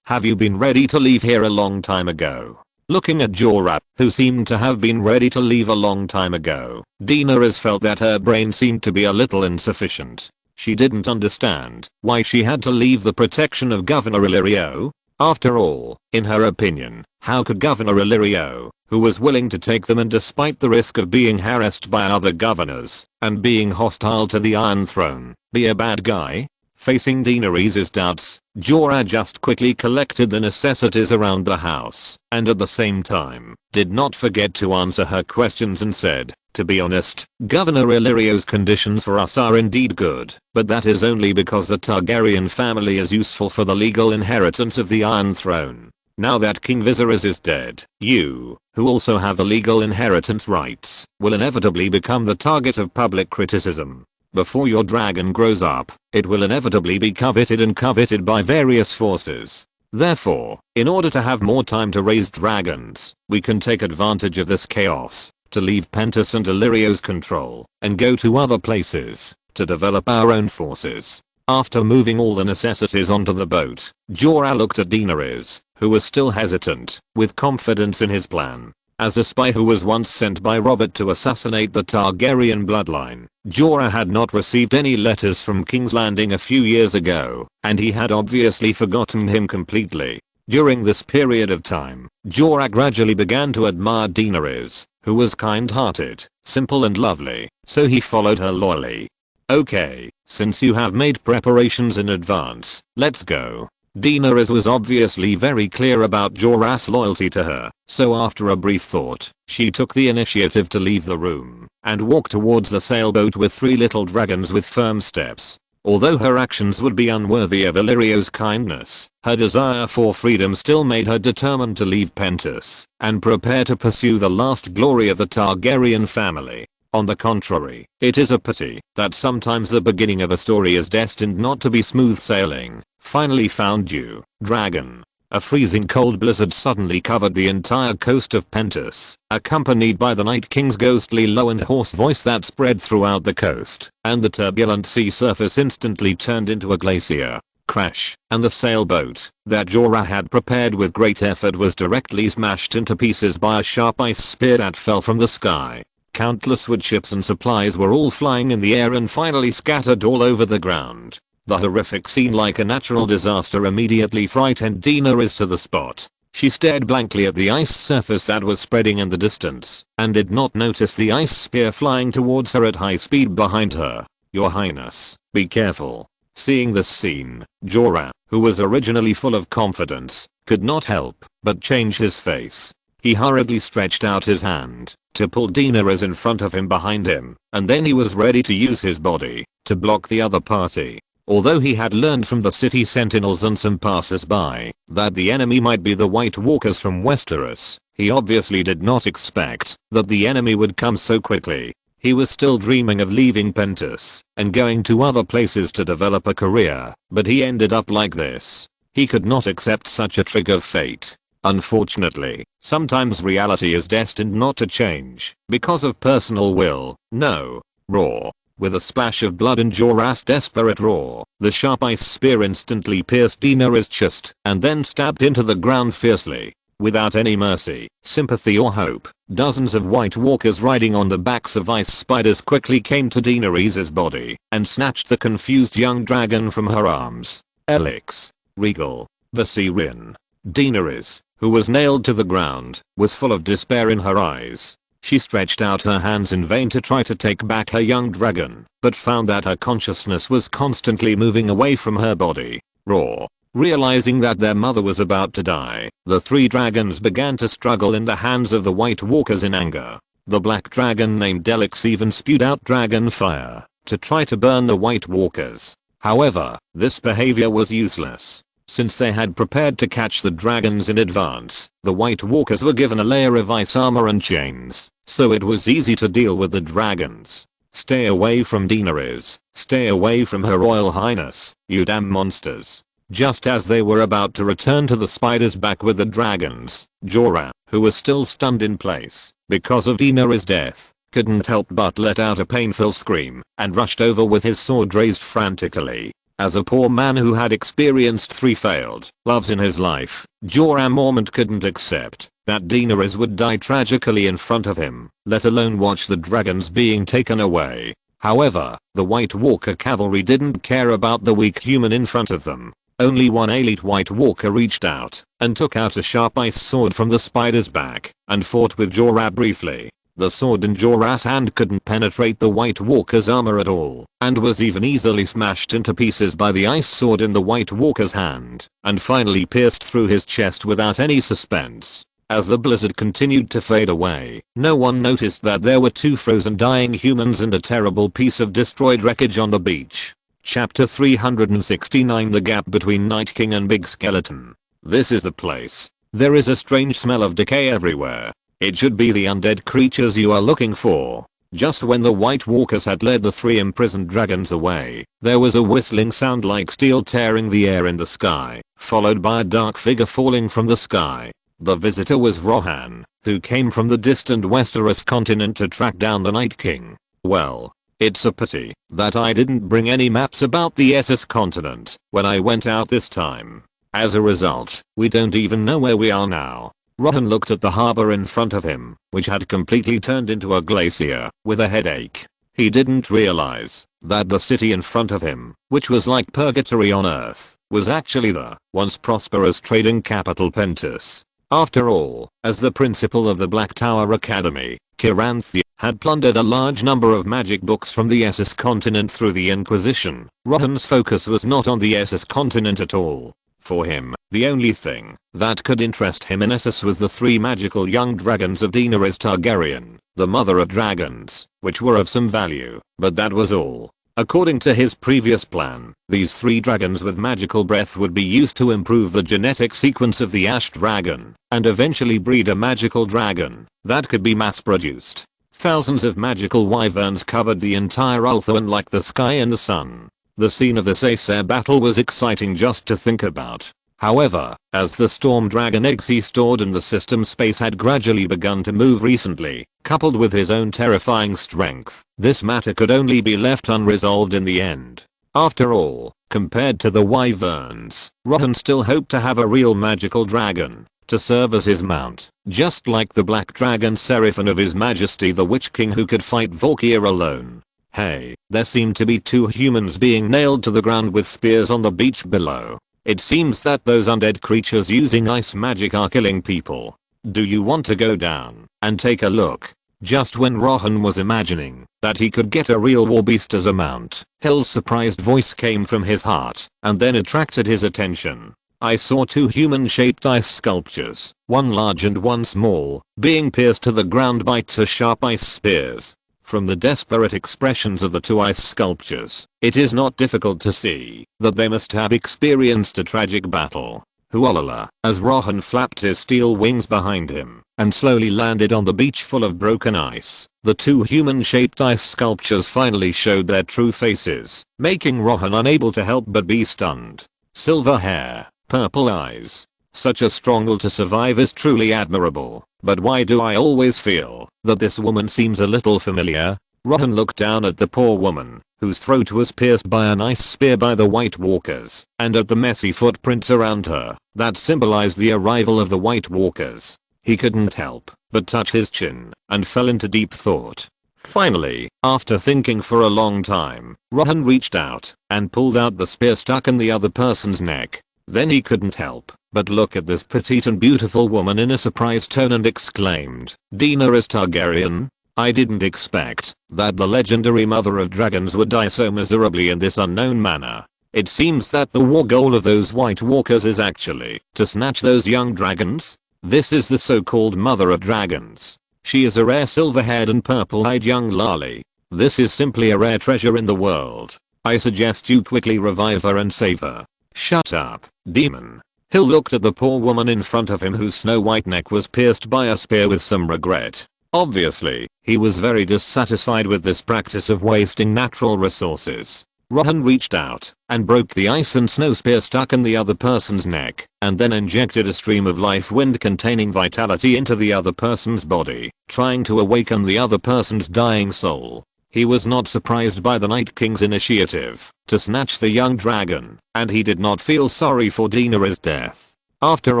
Have you been ready to leave here a long time ago?" Looking at Jorah, who seemed to have been ready to leave a long time ago, Daenerys felt that her brain seemed to be a little insufficient. She didn't understand why she had to leave the protection of Governor Illyrio. After all, in her opinion, how could Governor Illyrio, who was willing to take them and despite the risk of being harassed by other governors and being hostile to the Iron Throne, be a bad guy? Facing Daenerys' doubts, Jorah just quickly collected the necessities around the house and at the same time did not forget to answer her questions and said, "To be honest, Governor Illyrio's conditions for us are indeed good, but that is only because the Targaryen family is useful for the legal inheritance of the Iron Throne. Now that King Viserys is dead, you, who also have the legal inheritance rights, will inevitably become the target of public criticism. Before your dragon grows up, it will inevitably be coveted by various forces. Therefore, in order to have more time to raise dragons, we can take advantage of this chaos to leave Pentos and Illyrio's control and go to other places to develop our own forces." After moving all the necessities onto the boat, Jorah looked at Daenerys, who was still hesitant, with confidence in his plan. As a spy who was once sent by Robert to assassinate the Targaryen bloodline, Jorah had not received any letters from King's Landing a few years ago, and he had obviously forgotten him completely. During this period of time, Jorah gradually began to admire Daenerys, who was kind-hearted, simple and lovely, so he followed her loyally. "Okay, since you have made preparations in advance, let's go." Daenerys was obviously very clear about Jorah's loyalty to her, so after a brief thought, she took the initiative to leave the room and walk towards the sailboat with 3 little dragons with firm steps. Although her actions would be unworthy of Illyrio's kindness, her desire for freedom still made her determined to leave Pentos and prepare to pursue the last glory of the Targaryen family. On the contrary, it is a pity that sometimes the beginning of a story is destined not to be smooth sailing. Finally found you, dragon. A freezing cold blizzard suddenly covered the entire coast of Pentos, accompanied by the Night King's ghostly low and hoarse voice that spread throughout the coast, and the turbulent sea surface instantly turned into a glacier. Crash, and the sailboat that Jorah had prepared with great effort was directly smashed into pieces by a sharp ice spear that fell from the sky. Countless wood chips and supplies were all flying in the air and finally scattered all over the ground. The horrific scene, like a natural disaster, immediately frightened Daenerys to the spot. She stared blankly at the ice surface that was spreading in the distance and did not notice the ice spear flying towards her at high speed behind her. "Your Highness, be careful." Seeing this scene, Jorah, who was originally full of confidence, could not help but change his face. He hurriedly stretched out his hand to pull Daenerys in front of him behind him, and then he was ready to use his body to block the other party. Although he had learned from the city sentinels and some passers-by that the enemy might be the White Walkers from Westeros, he obviously did not expect that the enemy would come so quickly. He was still dreaming of leaving Pentos and going to other places to develop a career, but he ended up like this. He could not accept such a trick of fate. Unfortunately, sometimes reality is destined not to change because of personal will. No. Roar. With a splash of blood and Jorah's desperate roar, the sharp ice spear instantly pierced Daenerys' chest and then stabbed into the ground fiercely. Without any mercy, sympathy or hope, dozens of White Walkers riding on the backs of ice spiders quickly came to Daenerys' body and snatched the confused young dragon from her arms. Elix. Regal. Viserion. Daenerys, who was nailed to the ground, was full of despair in her eyes. She stretched out her hands in vain to try to take back her young dragon, but found that her consciousness was constantly moving away from her body. Roar. Realizing that their mother was about to die, the 3 dragons began to struggle in the hands of the White Walkers in anger. The black dragon named Elix even spewed out dragon fire to try to burn the White Walkers. However, this behavior was useless. Since they had prepared to catch the dragons in advance, the White Walkers were given a layer of ice armor and chains, so it was easy to deal with the dragons. "Stay away from Daenerys. Stay away from her Royal Highness, you damn monsters." Just as they were about to return to the spiders back with the dragons, Jorah, who was still stunned in place because of Daenerys' death, couldn't help but let out a painful scream and rushed over with his sword raised frantically. As a poor man who had experienced 3 failed loves in his life, Jorah Mormont couldn't accept that Daenerys would die tragically in front of him, let alone watch the dragons being taken away. However, the White Walker cavalry didn't care about the weak human in front of them. Only one elite White Walker reached out and took out a sharp ice sword from the spider's back and fought with Jorah briefly. The sword in Jorah's hand couldn't penetrate the White Walker's armor at all and was even easily smashed into pieces by the ice sword in the White Walker's hand and finally pierced through his chest without any suspense. As the blizzard continued to fade away, no one noticed that there were 2 frozen dying humans and a terrible piece of destroyed wreckage on the beach. Chapter 369 The Gap Between Night King and Big Skeleton. This is the place. There is a strange smell of decay everywhere. It should be the undead creatures you are looking for. Just when the White Walkers had led the 3 imprisoned dragons away, there was a whistling sound like steel tearing the air in the sky, followed by a dark figure falling from the sky. The visitor was Rohan, who came from the distant Westeros continent to track down the Night King. Well, it's a pity that I didn't bring any maps about the SS continent when I went out this time. As a result, we don't even know where we are now. Rohan looked at the harbor in front of him, which had completely turned into a glacier, with a headache. He didn't realize that the city in front of him, which was like purgatory on earth, was actually the once prosperous trading capital Pentus. After all, as the principal of the Black Tower Academy, Kiranthia had plundered a large number of magic books from the SS continent through the Inquisition. Rohan's focus was not on the SS continent at all. For him, the only thing that could interest him in Essos was the 3 magical young dragons of Daenerys Targaryen, the mother of dragons, which were of some value, but that was all. According to his previous plan, these 3 dragons with magical breath would be used to improve the genetic sequence of the ash dragon, and eventually breed a magical dragon that could be mass-produced. Thousands of magical wyverns covered the entire Ulthuan like the sky and the sun. The scene of this Acer battle was exciting just to think about. However, as the storm dragon eggs he stored in the system space had gradually begun to move recently, coupled with his own terrifying strength, this matter could only be left unresolved in the end. After all, compared to the wyverns, Rohan still hoped to have a real magical dragon to serve as his mount, just like the black dragon Seraphon of His Majesty the Witch King who could fight Volkir alone. Hey, there seemed to be 2 humans being nailed to the ground with spears on the beach below. It seems that those undead creatures using ice magic are killing people. Do you want to go down and take a look? Just when Rohan was imagining that he could get a real warbeast as a mount, Hill's surprised voice came from his heart and then attracted his attention. I saw 2 human-shaped ice sculptures, one large and one small, being pierced to the ground by 2 sharp ice spears. From the desperate expressions of the 2 ice sculptures, it is not difficult to see that they must have experienced a tragic battle. Huolala, as Rohan flapped his steel wings behind him and slowly landed on the beach full of broken ice, the 2 human-shaped ice sculptures finally showed their true faces, making Rohan unable to help but be stunned. Silver hair, purple eyes. Such a strong will to survive is truly admirable. But why do I always feel that this woman seems a little familiar? Rohan looked down at the poor woman, whose throat was pierced by an ice spear by the White Walkers, and at the messy footprints around her that symbolized the arrival of the White Walkers. He couldn't help but touch his chin and fell into deep thought. Finally, after thinking for a long time, Rohan reached out and pulled out the spear stuck in the other person's neck. Then he couldn't help but look at this petite and beautiful woman in a surprised tone and exclaimed, "Daenerys Targaryen? I didn't expect that the legendary mother of dragons would die so miserably in this unknown manner. It seems that the war goal of those White Walkers is actually to snatch those young dragons. This is the so-called mother of dragons. She is a rare silver-haired and purple-eyed young loli. This is simply a rare treasure in the world. I suggest you quickly revive her and save her." "Shut up, demon." Hill looked at the poor woman in front of him whose snow-white neck was pierced by a spear with some regret. Obviously, he was very dissatisfied with this practice of wasting natural resources. Rohan reached out and broke the ice and snow spear stuck in the other person's neck, and then injected a stream of life wind containing vitality into the other person's body, trying to awaken the other person's dying soul. He was not surprised by the Night King's initiative to snatch the young dragon, and he did not feel sorry for Daenerys' death. After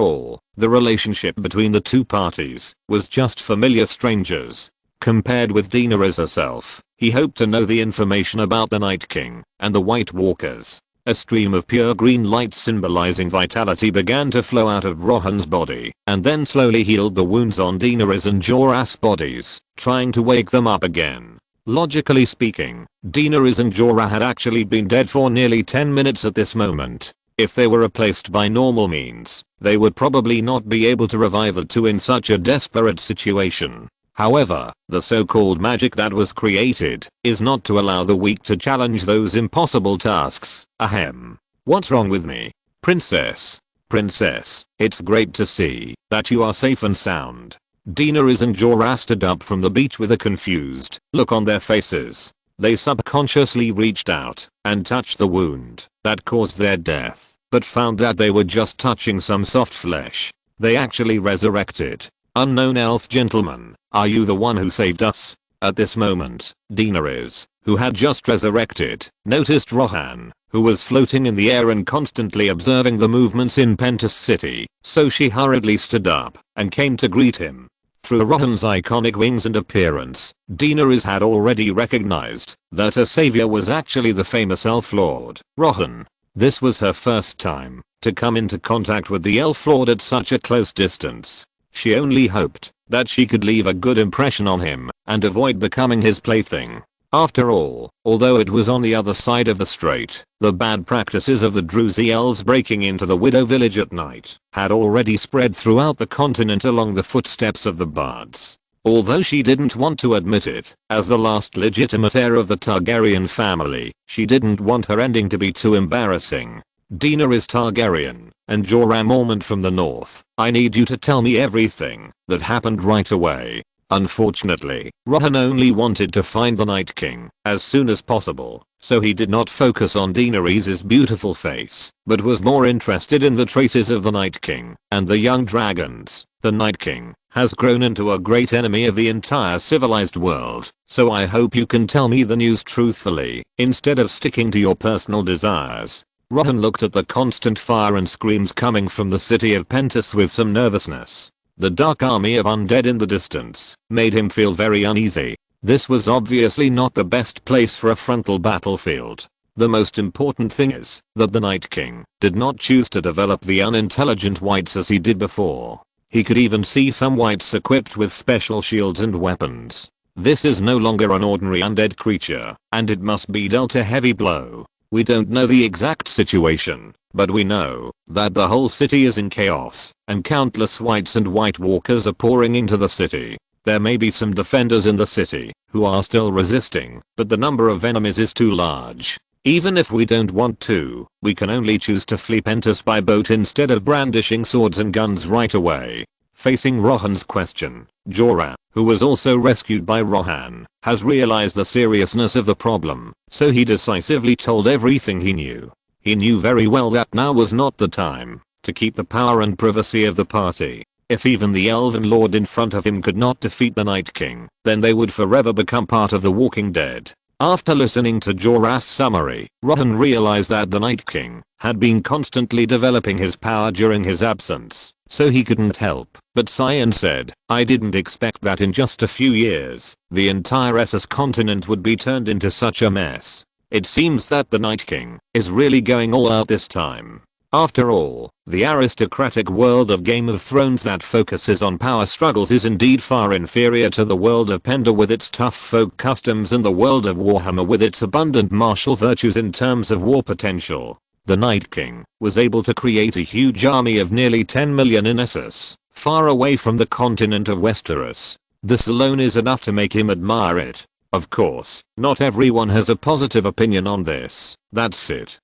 all, the relationship between the 2 parties was just familiar strangers. Compared with Daenerys herself, He hoped to know the information about the Night King and the White Walkers. A stream of pure green light symbolizing vitality began to flow out of Rohan's body and then slowly healed the wounds on Daenerys and Jorah's bodies, trying to wake them up again. Logically speaking, Daenerys and Jorah had actually been dead for nearly 10 minutes at this moment. If they were replaced by normal means, they would probably not be able to revive the two in such a desperate situation. However, the so-called magic that was created is not to allow the weak to challenge those impossible tasks. Ahem. What's wrong with me? Princess. Princess, it's great to see that you are safe and sound. Daenerys and Jorah stood up from the beach with a confused look on their faces. They subconsciously reached out and touched the wound that caused their death, but found that they were just touching some soft flesh. They actually resurrected. Unknown elf gentleman, are you the one who saved us? At this moment, Daenerys, who had just resurrected, noticed Rohan, who was floating in the air and constantly observing the movements in Pentos City, so she hurriedly stood up and came to greet him. Through Rohan's iconic wings and appearance, Daenerys had already recognized that her savior was actually the famous elf lord, Rohan. This was her first time to come into contact with the elf lord at such a close distance. She only hoped that she could leave a good impression on him and avoid becoming his plaything. After all, although it was on the other side of the strait, the bad practices of the Druzy elves breaking into the Widow village at night had already spread throughout the continent along the footsteps of the bards. Although she didn't want to admit it, as the last legitimate heir of the Targaryen family, she didn't want her ending to be too embarrassing. Daenerys Targaryen and Jorah Mormont from the north, I need you to tell me everything that happened right away. Unfortunately, Rohan only wanted to find the Night King as soon as possible, so he did not focus on Daenerys' beautiful face, but was more interested in the traces of the Night King and the young dragons. The Night King has grown into a great enemy of the entire civilized world, so I hope you can tell me the news truthfully, instead of sticking to your personal desires. Rohan looked at the constant fire and screams coming from the city of Pentos with some nervousness. The dark army of undead in the distance made him feel very uneasy. This was obviously not the best place for a frontal battlefield. The most important thing is that the Night King did not choose to develop the unintelligent whites as he did before. He could even see some whites equipped with special shields and weapons. This is no longer an ordinary undead creature, and it must be dealt a heavy blow. We don't know the exact situation, but we know that the whole city is in chaos, and countless whites and white walkers are pouring into the city. There may be some defenders in the city who are still resisting, but the number of enemies is too large. Even if we don't want to, we can only choose to flee Pentos by boat instead of brandishing swords and guns right away. Facing Rohan's question, Jorah, who was also rescued by Rohan, has realized the seriousness of the problem, so he decisively told everything he knew. He knew very well that now was not the time to keep the power and privacy of the party. If even the elven lord in front of him could not defeat the Night King, then they would forever become part of the Walking Dead. After listening to Jorah's summary, Rohan realized that the Night King had been constantly developing his power during his absence, so he couldn't help but sigh and said, I didn't expect that in just a few years, the entire Essos continent would be turned into such a mess. It seems that the Night King is really going all out this time. After all, the aristocratic world of Game of Thrones that focuses on power struggles is indeed far inferior to the world of Pendor with its tough folk customs and the world of Warhammer with its abundant martial virtues in terms of war potential. The Night King was able to create a huge army of nearly 10 million in Essos, far away from the continent of Westeros. This alone is enough to make him admire it. Of course, not everyone has a positive opinion on this. That's it.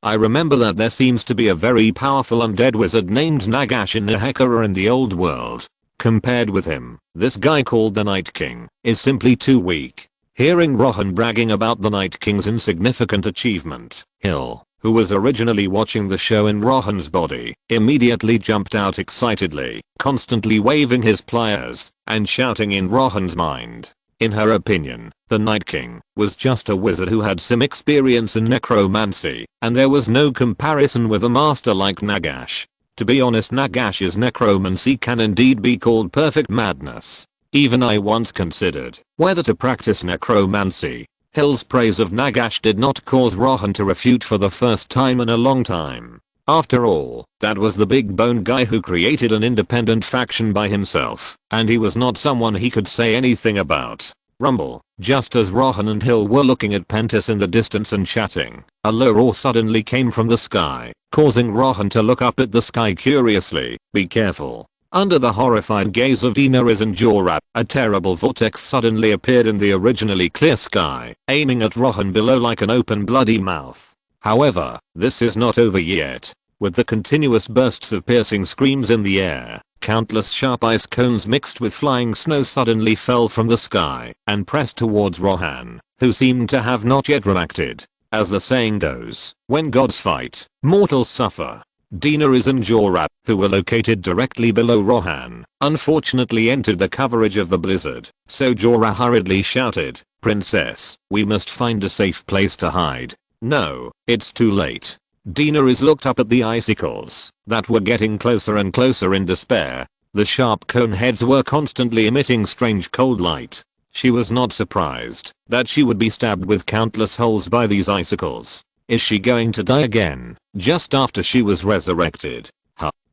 I remember that there seems to be a very powerful undead wizard named Nagash in Nehekara in the old world. Compared with him, this guy called the Night King is simply too weak. Hearing Rohan bragging about the Night King's insignificant achievement, Hill, who was originally watching the show in Rohan's body, immediately jumped out excitedly, constantly waving his pliers and shouting in Rohan's mind. In her opinion, the Night King was just a wizard who had some experience in necromancy, and there was no comparison with a master like Nagash. To be honest, Nagash's necromancy can indeed be called perfect madness. Even I once considered whether to practice necromancy. Hill's praise of Nagash did not cause Rohan to refute for the first time in a long time. After all, that was the big bone guy who created an independent faction by himself, and he was not someone he could say anything about. Rumble. Just as Rohan and Hill were looking at Pentis in the distance and chatting, a low roar suddenly came from the sky, causing Rohan to look up at the sky curiously. Be careful. Under the horrified gaze of Daenerys and Jorah, a terrible vortex suddenly appeared in the originally clear sky, aiming at Rohan below like an open bloody mouth. However, this is not over yet. With the continuous bursts of piercing screams in the air, countless sharp ice cones mixed with flying snow suddenly fell from the sky and pressed towards Rohan, who seemed to have not yet reacted. As the saying goes, when gods fight, mortals suffer. Daenerys and Jorah, who were located directly below Rohan, unfortunately entered the coverage of the blizzard, so Jorah hurriedly shouted, "Princess, we must find a safe place to hide." No, it's too late. Daenerys looked up at the icicles that were getting closer and closer in despair. The sharp cone heads were constantly emitting strange cold light. She was not surprised that she would be stabbed with countless holes by these icicles. Is she going to die again, just after she was resurrected?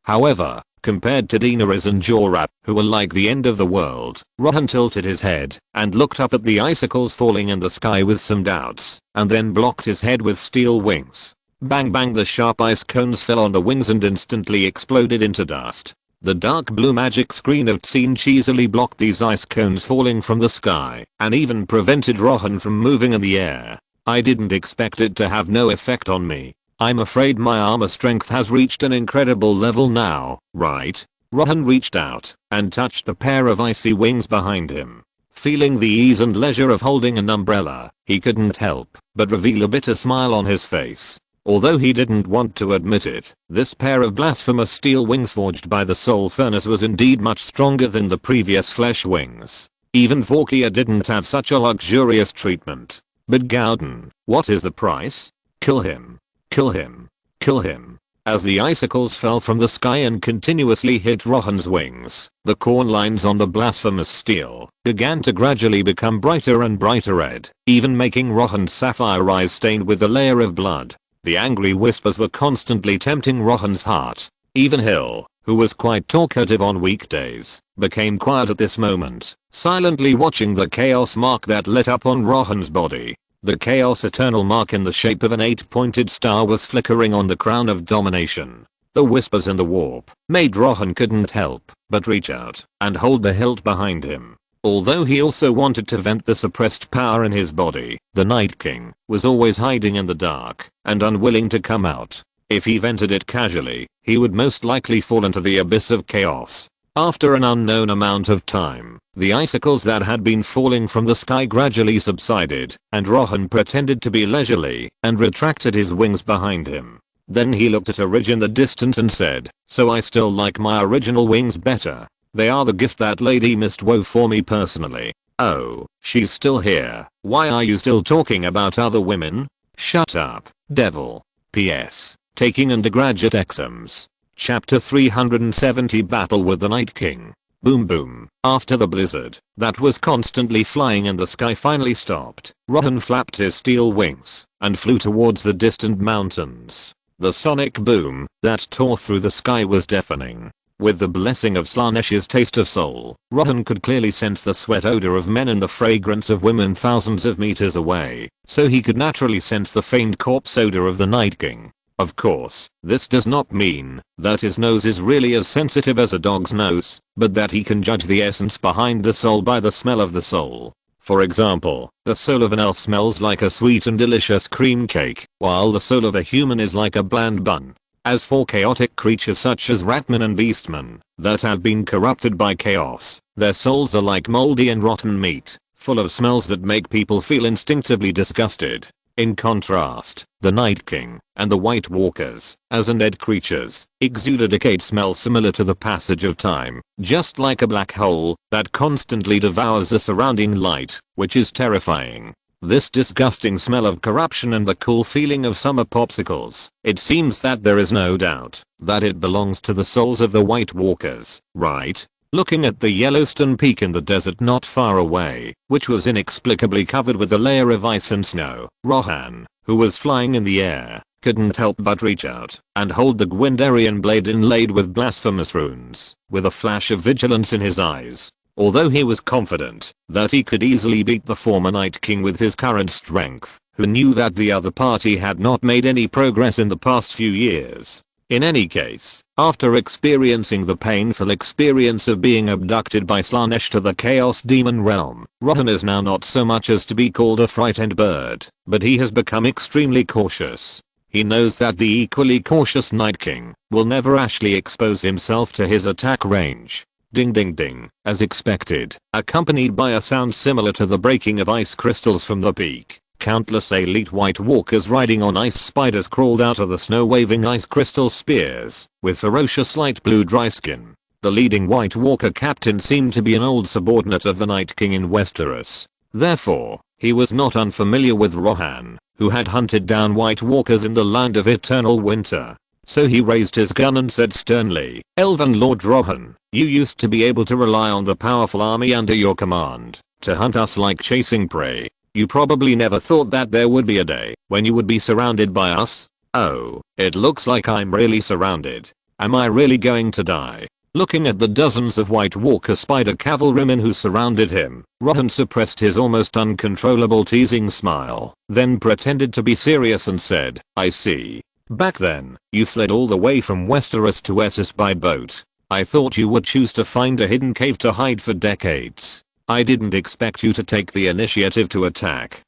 However, compared to Daenerys and Jorah, who were like the end of the world, Rohan tilted his head and looked up at the icicles falling in the sky with some doubts, and then blocked his head with steel wings. Bang bang, the sharp ice cones fell on the wings and instantly exploded into dust. The dark blue magic screen of Tseen cheesily blocked these ice cones falling from the sky and even prevented Rohan from moving in the air. I didn't expect it to have no effect on me. I'm afraid my armor strength has reached an incredible level now, right? Rohan reached out and touched the pair of icy wings behind him. Feeling the ease and leisure of holding an umbrella, he couldn't help but reveal a bitter smile on his face. Although he didn't want to admit it, this pair of blasphemous steel wings forged by the soul furnace was indeed much stronger than the previous flesh wings. Even Vorkia didn't have such a luxurious treatment. But Gowden, what is the price? Kill him. Kill him. Kill him. As the icicles fell from the sky and continuously hit Rohan's wings, the corn lines on the blasphemous steel began to gradually become brighter and brighter red, even making Rohan's sapphire eyes stained with a layer of blood. The angry whispers were constantly tempting Rohan's heart. Even Hill, who was quite talkative on weekdays, became quiet at this moment, silently watching the chaos mark that lit up on Rohan's body. The chaos eternal mark in the shape of an 8-pointed star was flickering on the crown of domination. The whispers in the warp made Rohan couldn't help but reach out and hold the hilt behind him. Although he also wanted to vent the suppressed power in his body, the Night King was always hiding in the dark and unwilling to come out. If he vented it casually, he would most likely fall into the abyss of chaos. After an unknown amount of time, the icicles that had been falling from the sky gradually subsided, and Rohan pretended to be leisurely and retracted his wings behind him. Then he looked at a ridge in the distance and said, "So I still like my original wings better. They are the gift that Lady Mist wove for me personally." "Oh, she's still here. Why are you still talking about other women?" "Shut up, devil." P.S. Taking undergraduate exams. Chapter 370 Battle with the Night King. Boom boom. After the blizzard that was constantly flying in the sky finally stopped, Rohan flapped his steel wings and flew towards the distant mountains. The sonic boom that tore through the sky was deafening. With the blessing of Slanesh's taste of soul, Rohan could clearly sense the sweat odor of men and the fragrance of women thousands of meters away, so he could naturally sense the faint corpse odor of the Night King. Of course, this does not mean that his nose is really as sensitive as a dog's nose, but that he can judge the essence behind the soul by the smell of the soul. For example, the soul of an elf smells like a sweet and delicious cream cake, while the soul of a human is like a bland bun. As for chaotic creatures such as ratmen and beastmen that have been corrupted by chaos, their souls are like moldy and rotten meat, full of smells that make people feel instinctively disgusted. In contrast, the Night King and the White Walkers, as undead creatures, exude a decayed smell similar to the passage of time, just like a black hole that constantly devours the surrounding light, which is terrifying. This disgusting smell of corruption and the cool feeling of summer popsicles, it seems that there is no doubt that it belongs to the souls of the White Walkers, right? looking at the Yellowstone Peak in the desert not far away, which was inexplicably covered with a layer of ice and snow. Rohan, who was flying in the air, couldn't help but reach out and hold the Gwenderian blade inlaid with blasphemous runes, with a flash of vigilance in his eyes. Although he was confident that he could easily beat the former Night King with his current strength, who knew that the other party had not made any progress in the past few years. In any case, after experiencing the painful experience of being abducted by Slaanesh to the Chaos Demon realm, Rohan is now not so much as to be called a frightened bird, but he has become extremely cautious. He knows that the equally cautious Night King will never actually expose himself to his attack range. Ding ding ding, as expected, accompanied by a sound similar to the breaking of ice crystals from the peak. Countless elite White Walkers riding on ice spiders crawled out of the snow waving ice crystal spears, with ferocious light blue dry skin. The leading White Walker captain seemed to be an old subordinate of the Night King in Westeros. Therefore, he was not unfamiliar with Rohan, who had hunted down White Walkers in the land of eternal winter. So he raised his gun and said sternly, "Elven Lord Rohan, you used to be able to rely on the powerful army under your command to hunt us like chasing prey. You probably never thought that there would be a day when you would be surrounded by us. Oh, it looks like I'm really surrounded. Am I really going to die?" Looking at the dozens of White Walker spider cavalrymen who surrounded him, Rohan suppressed his almost uncontrollable teasing smile, then pretended to be serious and said, "I see. Back then, you fled all the way from Westeros to Essos by boat. I thought you would choose to find a hidden cave to hide for decades. I didn't expect you to take the initiative to attack.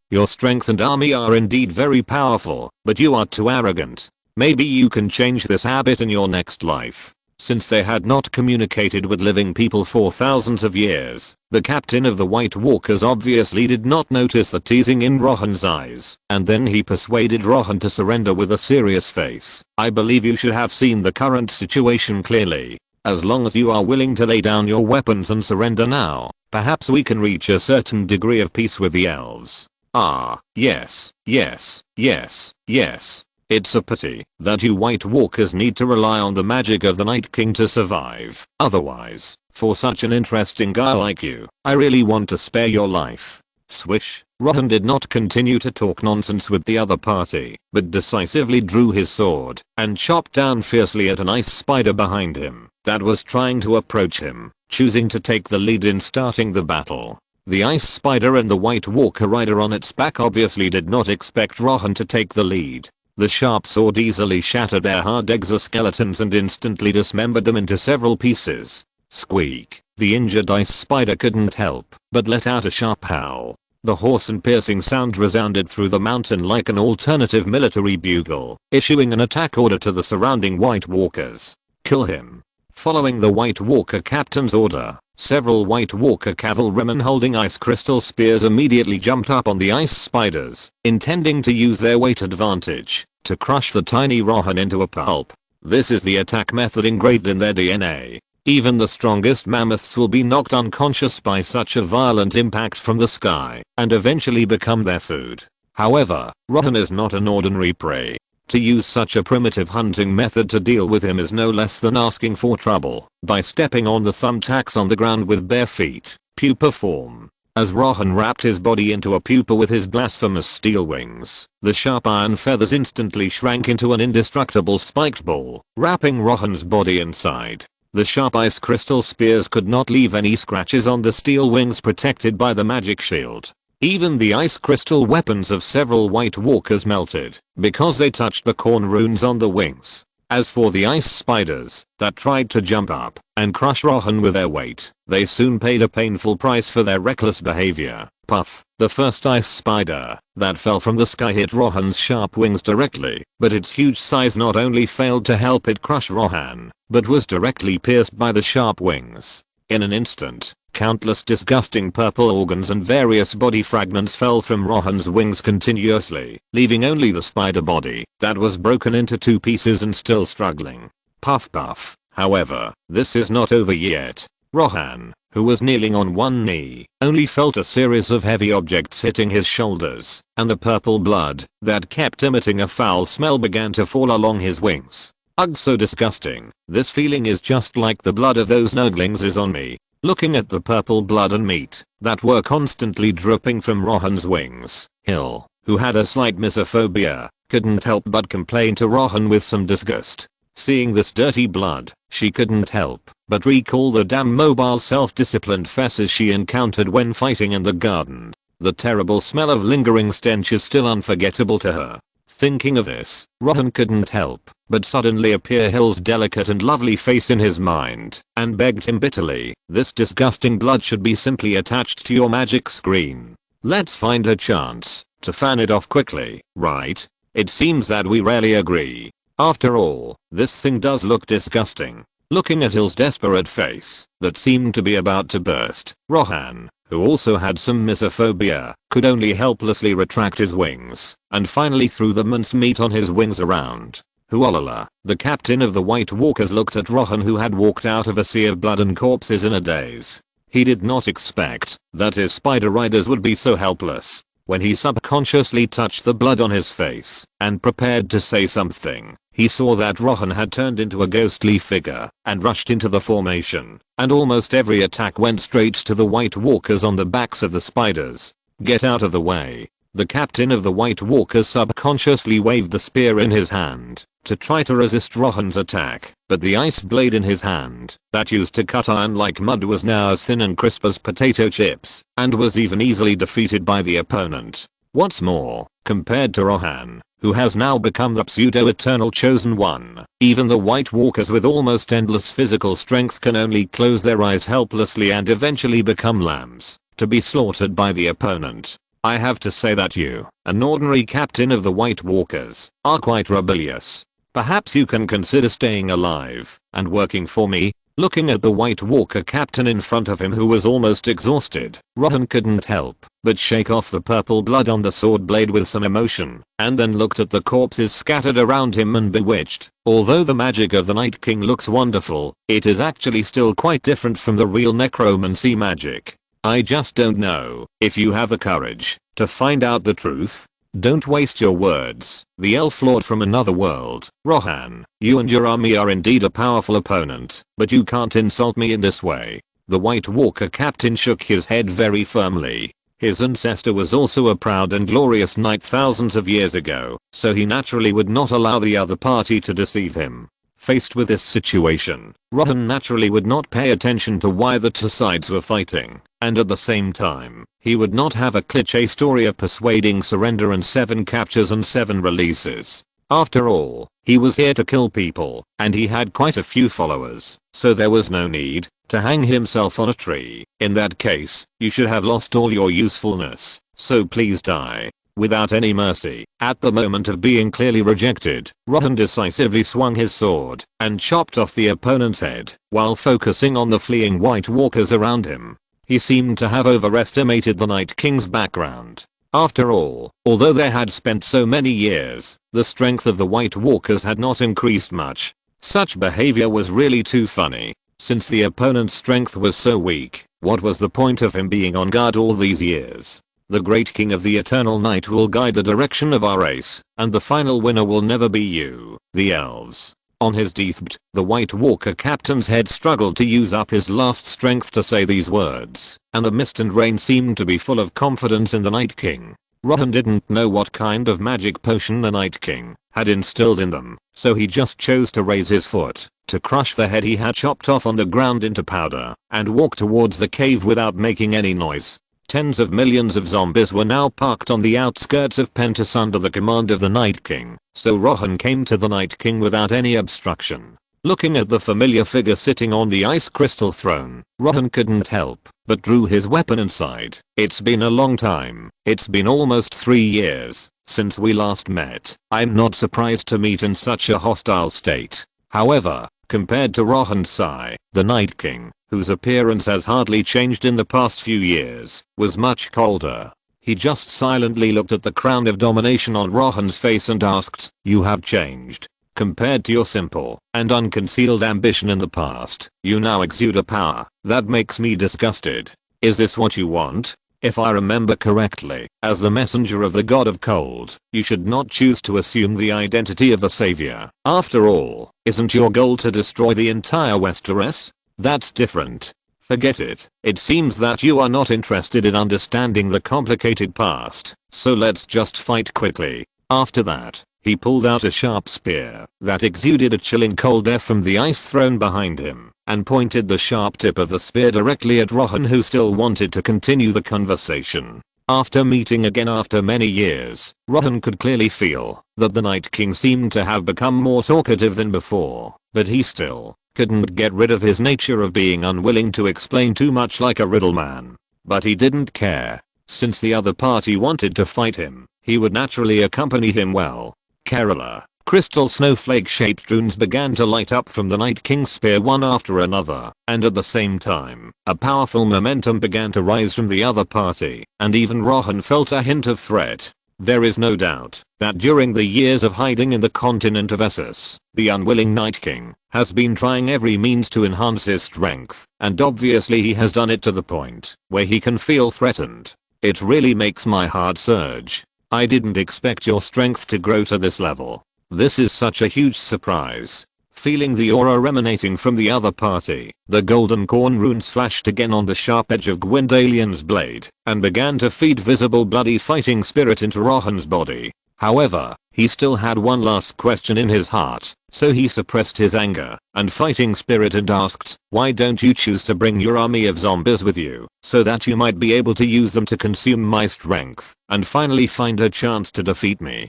Your strength and army are indeed very powerful, but you are too arrogant. Maybe you can change this habit in your next life." Since they had not communicated with living people for thousands of years, the captain of the White Walkers obviously did not notice the teasing in Rohan's eyes, and then he persuaded Rohan to surrender with a serious face. "I believe you should have seen the current situation clearly. As long as you are willing to lay down your weapons and surrender now, perhaps we can reach a certain degree of peace with the elves." "Ah, yes, yes, yes, yes. It's a pity that you White Walkers need to rely on the magic of the Night King to survive. Otherwise, for such an interesting guy like you, I really want to spare your life." Swish. Rohan did not continue to talk nonsense with the other party, but decisively drew his sword and chopped down fiercely at an ice spider behind him that was trying to approach him, choosing to take the lead in starting the battle. The ice spider and the White Walker rider on its back obviously did not expect Rohan to take the lead. The sharp sword easily shattered their hard exoskeletons and instantly dismembered them into several pieces. Squeak. The injured ice spider couldn't help but let out a sharp howl. The hoarse and piercing sound resounded through the mountain like an alternative military bugle, issuing an attack order to the surrounding White Walkers. "Kill him." Following the White Walker captain's order, several White Walker cavalrymen holding ice crystal spears immediately jumped up on the ice spiders, intending to use their weight advantage to crush the tiny Rohan into a pulp. This is the attack method engraved in their DNA. Even the strongest mammoths will be knocked unconscious by such a violent impact from the sky and eventually become their food. However, Rohan is not an ordinary prey. To use such a primitive hunting method to deal with him is no less than asking for trouble by stepping on the thumbtacks on the ground with bare feet, pupa form. As Rohan wrapped his body into a pupa with his blasphemous steel wings, the sharp iron feathers instantly shrank into an indestructible spiked ball, wrapping Rohan's body inside. The sharp ice crystal spears could not leave any scratches on the steel wings protected by the magic shield. Even the ice crystal weapons of several White Walkers melted because they touched the corn runes on the wings. As for the ice spiders that tried to jump up and crush Rohan with their weight, they soon paid a painful price for their reckless behavior. Puff. The first ice spider that fell from the sky hit Rohan's sharp wings directly, but its huge size not only failed to help it crush Rohan, but was directly pierced by the sharp wings. In an instant, countless disgusting purple organs and various body fragments fell from Rohan's wings continuously, leaving only the spider body that was broken into two pieces and still struggling. Puff puff. However, this is not over yet. Rohan, who was kneeling on one knee, only felt a series of heavy objects hitting his shoulders, and the purple blood that kept emitting a foul smell began to fall along his wings. Ugh, so disgusting. This feeling is just like the blood of those nerdlings is on me. Looking at the purple blood and meat that were constantly dripping from Rohan's wings, Hill, who had a slight misophobia, couldn't help but complain to Rohan with some disgust. Seeing this dirty blood, she couldn't help but recall the damn mobile self-disciplined fesses she encountered when fighting in the garden. The terrible smell of lingering stench is still unforgettable to her. Thinking of this, Rohan couldn't help but suddenly appear Hill's delicate and lovely face in his mind and begged him bitterly, this disgusting blood should be simply attached to your magic screen. Let's find a chance to fan it off quickly, right? It seems that we rarely agree. After all, this thing does look disgusting. Looking at Hill's desperate face that seemed to be about to burst, Rohan, who also had some misophobia, could only helplessly retract his wings and finally threw the mincemeat on his wings around. Huolala, the captain of the White Walkers looked at Rohan, who had walked out of a sea of blood and corpses in a daze. He did not expect that his spider riders would be so helpless. When he subconsciously touched the blood on his face and prepared to say something, he saw that Rohan had turned into a ghostly figure and rushed into the formation, and almost every attack went straight to the White Walkers on the backs of the spiders. Get out of the way. The captain of the White Walkers subconsciously waved the spear in his hand to try to resist Rohan's attack, but the ice blade in his hand that used to cut iron like mud was now as thin and crisp as potato chips and was even easily defeated by the opponent. What's more, compared to Rohan, who has now become the pseudo-eternal chosen one, even the White Walkers with almost endless physical strength can only close their eyes helplessly and eventually become lambs to be slaughtered by the opponent. I have to say that you, an ordinary captain of the White Walkers, are quite rebellious. Perhaps you can consider staying alive and working for me. Looking at the White Walker captain in front of him, who was almost exhausted, Rohan couldn't help but shake off the purple blood on the sword blade with some emotion, and then looked at the corpses scattered around him and bewitched. Although the magic of the Night King looks wonderful, it is actually still quite different from the real necromancy magic. I just don't know if you have the courage to find out the truth. Don't waste your words. The elf lord from another world, Rohan, you and your army are indeed a powerful opponent, but you can't insult me in this way. The White Walker captain shook his head very firmly. His ancestor was also a proud and glorious knight thousands of years ago, so he naturally would not allow the other party to deceive him. Faced with this situation, Rohan naturally would not pay attention to why the two sides were fighting, and at the same time, he would not have a cliché story of persuading surrender and 7 captures and 7 releases. After all, he was here to kill people, and he had quite a few followers, so there was no need to hang himself on a tree. In that case, you should have lost all your usefulness, so please die. Without any mercy, at the moment of being clearly rejected, Rohan decisively swung his sword and chopped off the opponent's head while focusing on the fleeing White Walkers around him. He seemed to have overestimated the Night King's background. After all, although they had spent so many years, the strength of the White Walkers had not increased much. Such behavior was really too funny. Since the opponent's strength was so weak, what was the point of him being on guard all these years? The great king of the eternal night will guide the direction of our race, and the final winner will never be you, the elves. On his deathbed, the White Walker captain's head struggled to use up his last strength to say these words, and the mist and rain seemed to be full of confidence in the Night King. Rohan didn't know what kind of magic potion the Night King had instilled in them, so he just chose to raise his foot to crush the head he had chopped off on the ground into powder, and walk towards the cave without making any noise. Tens of millions of zombies were now parked on the outskirts of Pentus under the command of the Night King, so Rohan came to the Night King without any obstruction. Looking at the familiar figure sitting on the ice crystal throne, Rohan couldn't help but drew his weapon inside. It's been a long time. It's been almost 3 years since we last met. I'm not surprised to meet in such a hostile state. However, compared to Rohan's Sai, the Night King, whose appearance has hardly changed in the past few years, was much colder. He just silently looked at the crown of domination on Rohan's face and asked, "You have changed. Compared to your simple and unconcealed ambition in the past, you now exude a power that makes me disgusted. Is this what you want?" If I remember correctly, as the messenger of the god of cold, you should not choose to assume the identity of a savior. After all, isn't your goal to destroy the entire Westeros? That's different. Forget it. It seems that you are not interested in understanding the complicated past, so let's just fight quickly. After that, he pulled out a sharp spear that exuded a chilling cold air from the ice throne behind him, and pointed the sharp tip of the spear directly at Rohan, who still wanted to continue the conversation. After meeting again after many years, Rohan could clearly feel that the Night King seemed to have become more talkative than before, but he still couldn't get rid of his nature of being unwilling to explain too much like a riddle man. But he didn't care. Since the other party wanted to fight him, he would naturally accompany him well. Kerala, crystal snowflake-shaped runes began to light up from the Night King's spear one after another, and at the same time, a powerful momentum began to rise from the other party, and even Rohan felt a hint of threat. There is no doubt that during the years of hiding in the continent of Essos, the unwilling Night King has been trying every means to enhance his strength, and obviously he has done it to the point where he can feel threatened. It really makes my heart surge. I didn't expect your strength to grow to this level. This is such a huge surprise. Feeling the aura emanating from the other party, the golden corn runes flashed again on the sharp edge of Gwendalian's blade, and began to feed visible bloody fighting spirit into Rohan's body. However, he still had one last question in his heart, so he suppressed his anger and fighting spirit and asked, "Why don't you choose to bring your army of zombies with you, so that you might be able to use them to consume my strength, and finally find a chance to defeat me?"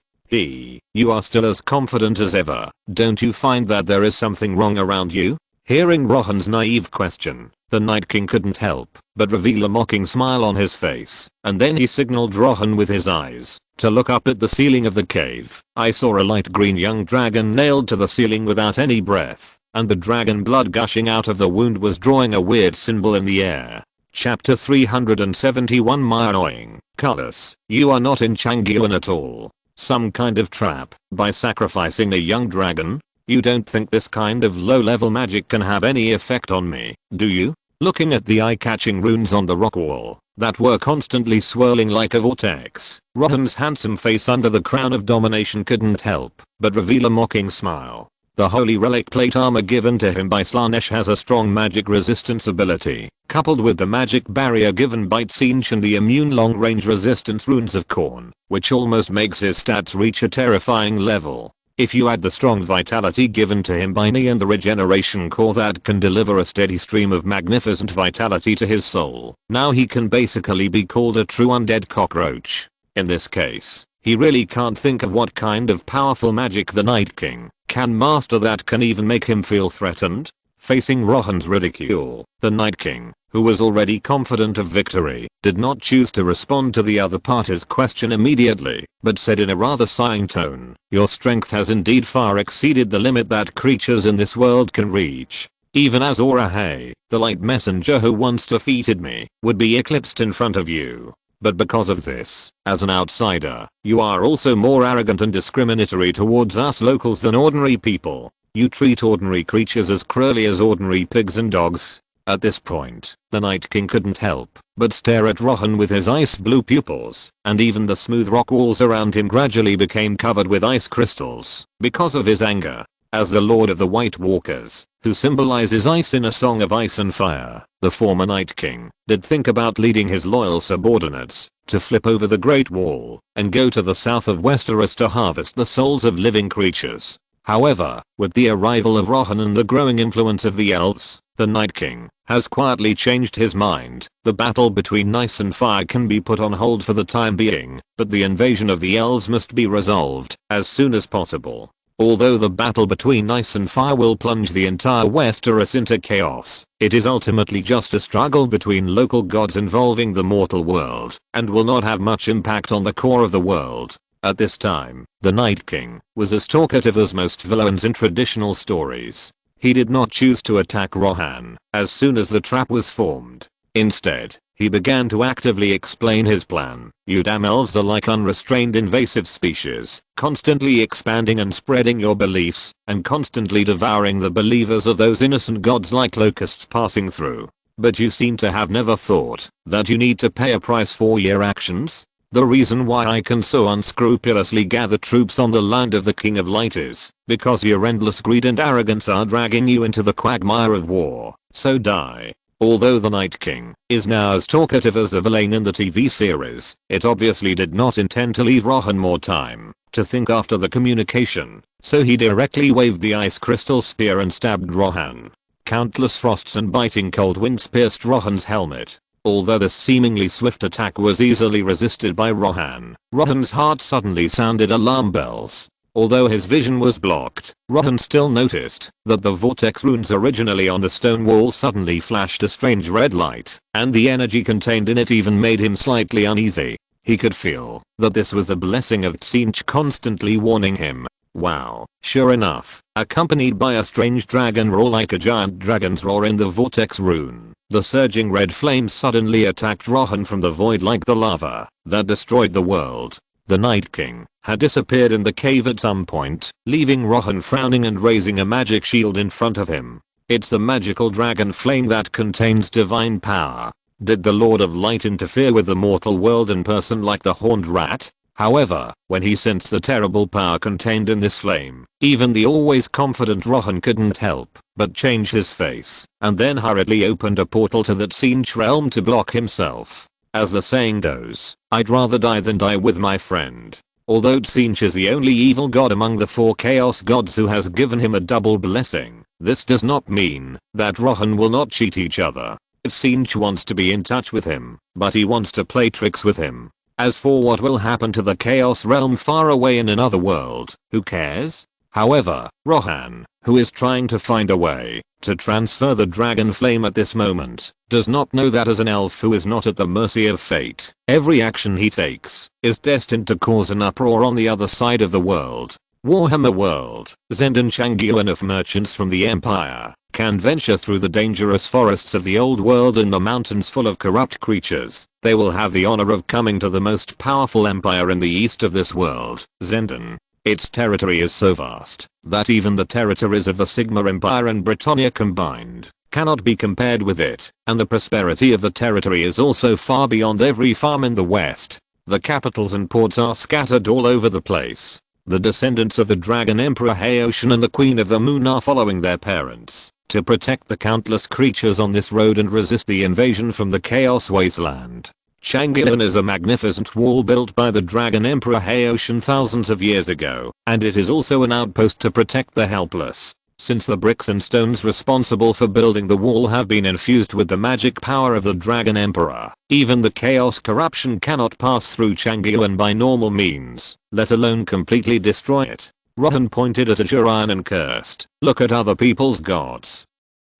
You are still as confident as ever. Don't you find that there is something wrong around you? Hearing Rohan's naive question, the Night King couldn't help but reveal a mocking smile on his face, and then he signaled Rohan with his eyes to look up at the ceiling of the cave. I saw a light green young dragon nailed to the ceiling without any breath, and the dragon blood gushing out of the wound was drawing a weird symbol in the air. Chapter 371. My annoying Cullis, you are not in Changyuan at all. Some kind of trap by sacrificing a young dragon? You don't think this kind of low-level magic can have any effect on me, do you? Looking at the eye-catching runes on the rock wall that were constantly swirling like a vortex, Rohan's handsome face under the crown of domination couldn't help but reveal a mocking smile. The holy relic plate armor given to him by Slaanesh has a strong magic resistance ability, coupled with the magic barrier given by Tzeentch and the immune long-range resistance runes of Khorne, which almost makes his stats reach a terrifying level. If you add the strong vitality given to him by Ni and the regeneration core that can deliver a steady stream of magnificent vitality to his soul, now he can basically be called a true undead cockroach. In this case, he really can't think of what kind of powerful magic the Night King can master that can even make him feel threatened. Facing Rohan's ridicule, the Night King, who was already confident of victory, did not choose to respond to the other party's question immediately, but said in a rather sighing tone, "Your strength has indeed far exceeded the limit that creatures in this world can reach. Even as Orahe, the light messenger who once defeated me, would be eclipsed in front of you. But because of this, as an outsider, you are also more arrogant and discriminatory towards us locals than ordinary people. You treat ordinary creatures as cruelly as ordinary pigs and dogs." At this point, the Night King couldn't help but stare at Rohan with his ice blue pupils, and even the smooth rock walls around him gradually became covered with ice crystals because of his anger. As the Lord of the White Walkers, who symbolizes ice in A Song of Ice and Fire, the former Night King did think about leading his loyal subordinates to flip over the Great Wall and go to the south of Westeros to harvest the souls of living creatures. However, with the arrival of Rohan and the growing influence of the elves, the Night King has quietly changed his mind. The battle between ice and fire can be put on hold for the time being, but the invasion of the elves must be resolved as soon as possible. Although the battle between ice and fire will plunge the entire Westeros into chaos, it is ultimately just a struggle between local gods involving the mortal world, and will not have much impact on the core of the world. At this time, the Night King was as talkative as most villains in traditional stories. He did not choose to attack Rohan as soon as the trap was formed. Instead, he began to actively explain his plan. "You damn elves are like unrestrained invasive species, constantly expanding and spreading your beliefs, and constantly devouring the believers of those innocent gods like locusts passing through. but you seem to have never thought that you need to pay a price for your actions? The reason why I can so unscrupulously gather troops on the land of the King of Light is because your endless greed and arrogance are dragging you into the quagmire of war, so die. Although the Night King is now as talkative as a villain in the TV series, it obviously did not intend to leave Rohan more time to think after the communication, so he directly waved the ice crystal spear and stabbed Rohan. Countless frosts and biting cold winds pierced Rohan's helmet. Although this seemingly swift attack was easily resisted by Rohan, Rohan's heart suddenly sounded alarm bells. Although his vision was blocked, Rohan still noticed that the vortex runes originally on the stone wall suddenly flashed a strange red light, and the energy contained in it even made him slightly uneasy. He could feel that this was a blessing of Tsinch constantly warning him. Wow, sure enough, accompanied by a strange dragon roar like a giant dragon's roar in the vortex rune, the surging red flames suddenly attacked Rohan from the void like the lava that destroyed the world. The Night King had disappeared in the cave at some point, leaving Rohan frowning and raising a magic shield in front of him. It's the magical dragon flame that contains divine power. Did the Lord of Light interfere with the mortal world in person like the horned rat? However, when he sensed the terrible power contained in this flame, even the always confident Rohan couldn't help but change his face, and then hurriedly opened a portal to that Tsinch realm to block himself. As the saying goes, I'd rather die than die with my friend. Although Tsinch is the only evil god among the 4 chaos gods who has given him a double blessing, this does not mean that Rohan will not cheat each other. Tsinch wants to be in touch with him, but he wants to play tricks with him. As for what will happen to the chaos realm far away in another world, who cares? However, Rohan, who is trying to find a way to transfer the dragon flame at this moment, does not know that as an elf who is not at the mercy of fate, every action he takes is destined to cause an uproar on the other side of the world. Warhammer World, Zendan Changu, enough merchants from the Empire can venture through the dangerous forests of the old world and the mountains full of corrupt creatures. They will have the honor of coming to the most powerful empire in the east of this world, Zendan. Its territory is so vast that even the territories of the Sigma Empire and Britannia combined cannot be compared with it, and the prosperity of the territory is also far beyond every farm in the west. The capitals and ports are scattered all over the place. The descendants of the Dragon Emperor Haoshan and the Queen of the Moon are following their parents to protect the countless creatures on this road and resist the invasion from the Chaos Wasteland. Changuan is a magnificent wall built by the Dragon Emperor Haoshan thousands of years ago, and it is also an outpost to protect the helpless. Since the bricks and stones responsible for building the wall have been infused with the magic power of the Dragon Emperor, even the chaos corruption cannot pass through Changuan by normal means, let alone completely destroy it. Rohan pointed at Ajurian and cursed, "Look at other people's gods."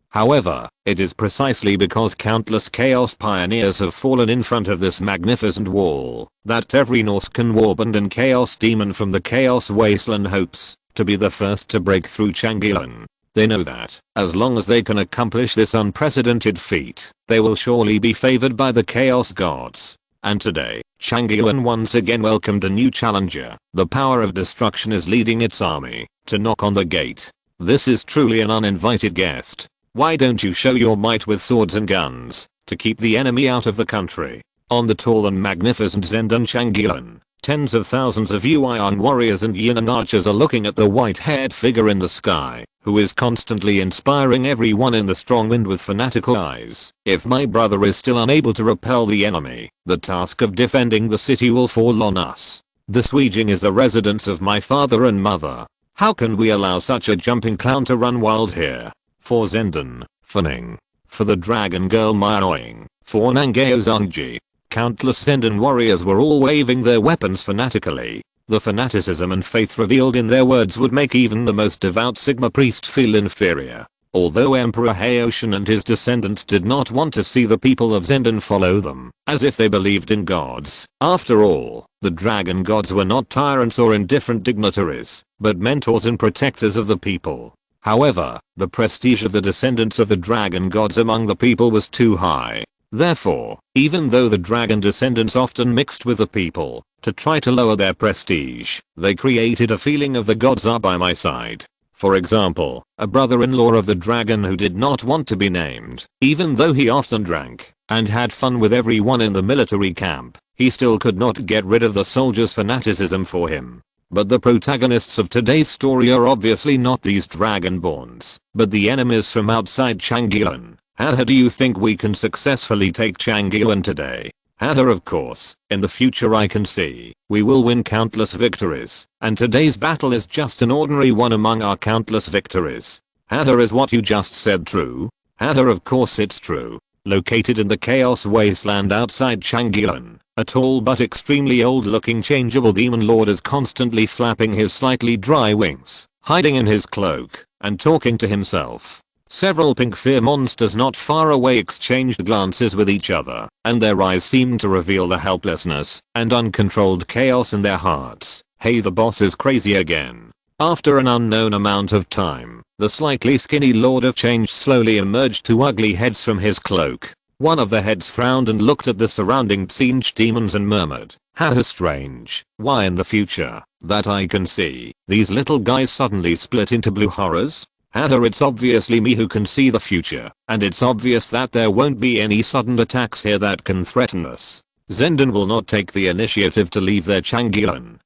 However, it is precisely because countless chaos pioneers have fallen in front of this magnificent wall that every Norscan warband and chaos demon from the chaos wasteland hopes to be the first to break through Changuan. They know that, as long as they can accomplish this unprecedented feat, they will surely be favored by the chaos gods. And today, Changuan once again welcomed a new challenger. The power of destruction is leading its army to knock on the gate. This is truly an uninvited guest. Why don't you show your might with swords and guns to keep the enemy out of the country? On the tall and magnificent Zendan Changuan, tens of thousands of Yuan warriors and Yinan archers are looking at the white-haired figure in the sky, who is constantly inspiring everyone in the strong wind with fanatical eyes. If my brother is still unable to repel the enemy, the task of defending the city will fall on us. The Sweejing is the residence of my father and mother. How can we allow such a jumping clown to run wild here? For Zendan, Fanning. For the dragon girl Maoing. For Nangeo Zongji. Countless Zendan warriors were all waving their weapons fanatically. The fanaticism and faith revealed in their words would make even the most devout Sigma priest feel inferior. Although Emperor Haoshan and his descendants did not want to see the people of Zendan follow them, as if they believed in gods. After all, the dragon gods were not tyrants or indifferent dignitaries, but mentors and protectors of the people. However, the prestige of the descendants of the dragon gods among the people was too high. Therefore, even though the dragon descendants often mixed with the people to try to lower their prestige, they created a feeling of the gods are by my side. For example, a brother-in-law of the dragon who did not want to be named, even though he often drank and had fun with everyone in the military camp, he still could not get rid of the soldiers' fanaticism for him. But the protagonists of today's story are obviously not these dragonborns, but the enemies from outside Changyuan. How do you think we can successfully take Changyuan today? Of course, in the future I can see, we will win countless victories, and today's battle is just an ordinary one among our countless victories. Is what you just said true? Of course it's true. Located in the chaos wasteland outside Changyuan, a tall but extremely old-looking changeable demon lord is constantly flapping his slightly dry wings, hiding in his cloak, and talking to himself. Several pink fear monsters not far away exchanged glances with each other, and their eyes seemed to reveal the helplessness and uncontrolled chaos in their hearts. Hey, the boss is crazy again. After an unknown amount of time, the slightly skinny Lord of Change slowly emerged two ugly heads from his cloak. One of the heads frowned and looked at the surrounding Tsinch demons and murmured, "How strange. Why in the future, that I can see, these little guys suddenly split into blue horrors? It's obviously me who can see the future, and it's obvious that there won't be any sudden attacks here that can threaten us. Zenden will not take the initiative to leave their Changyuan.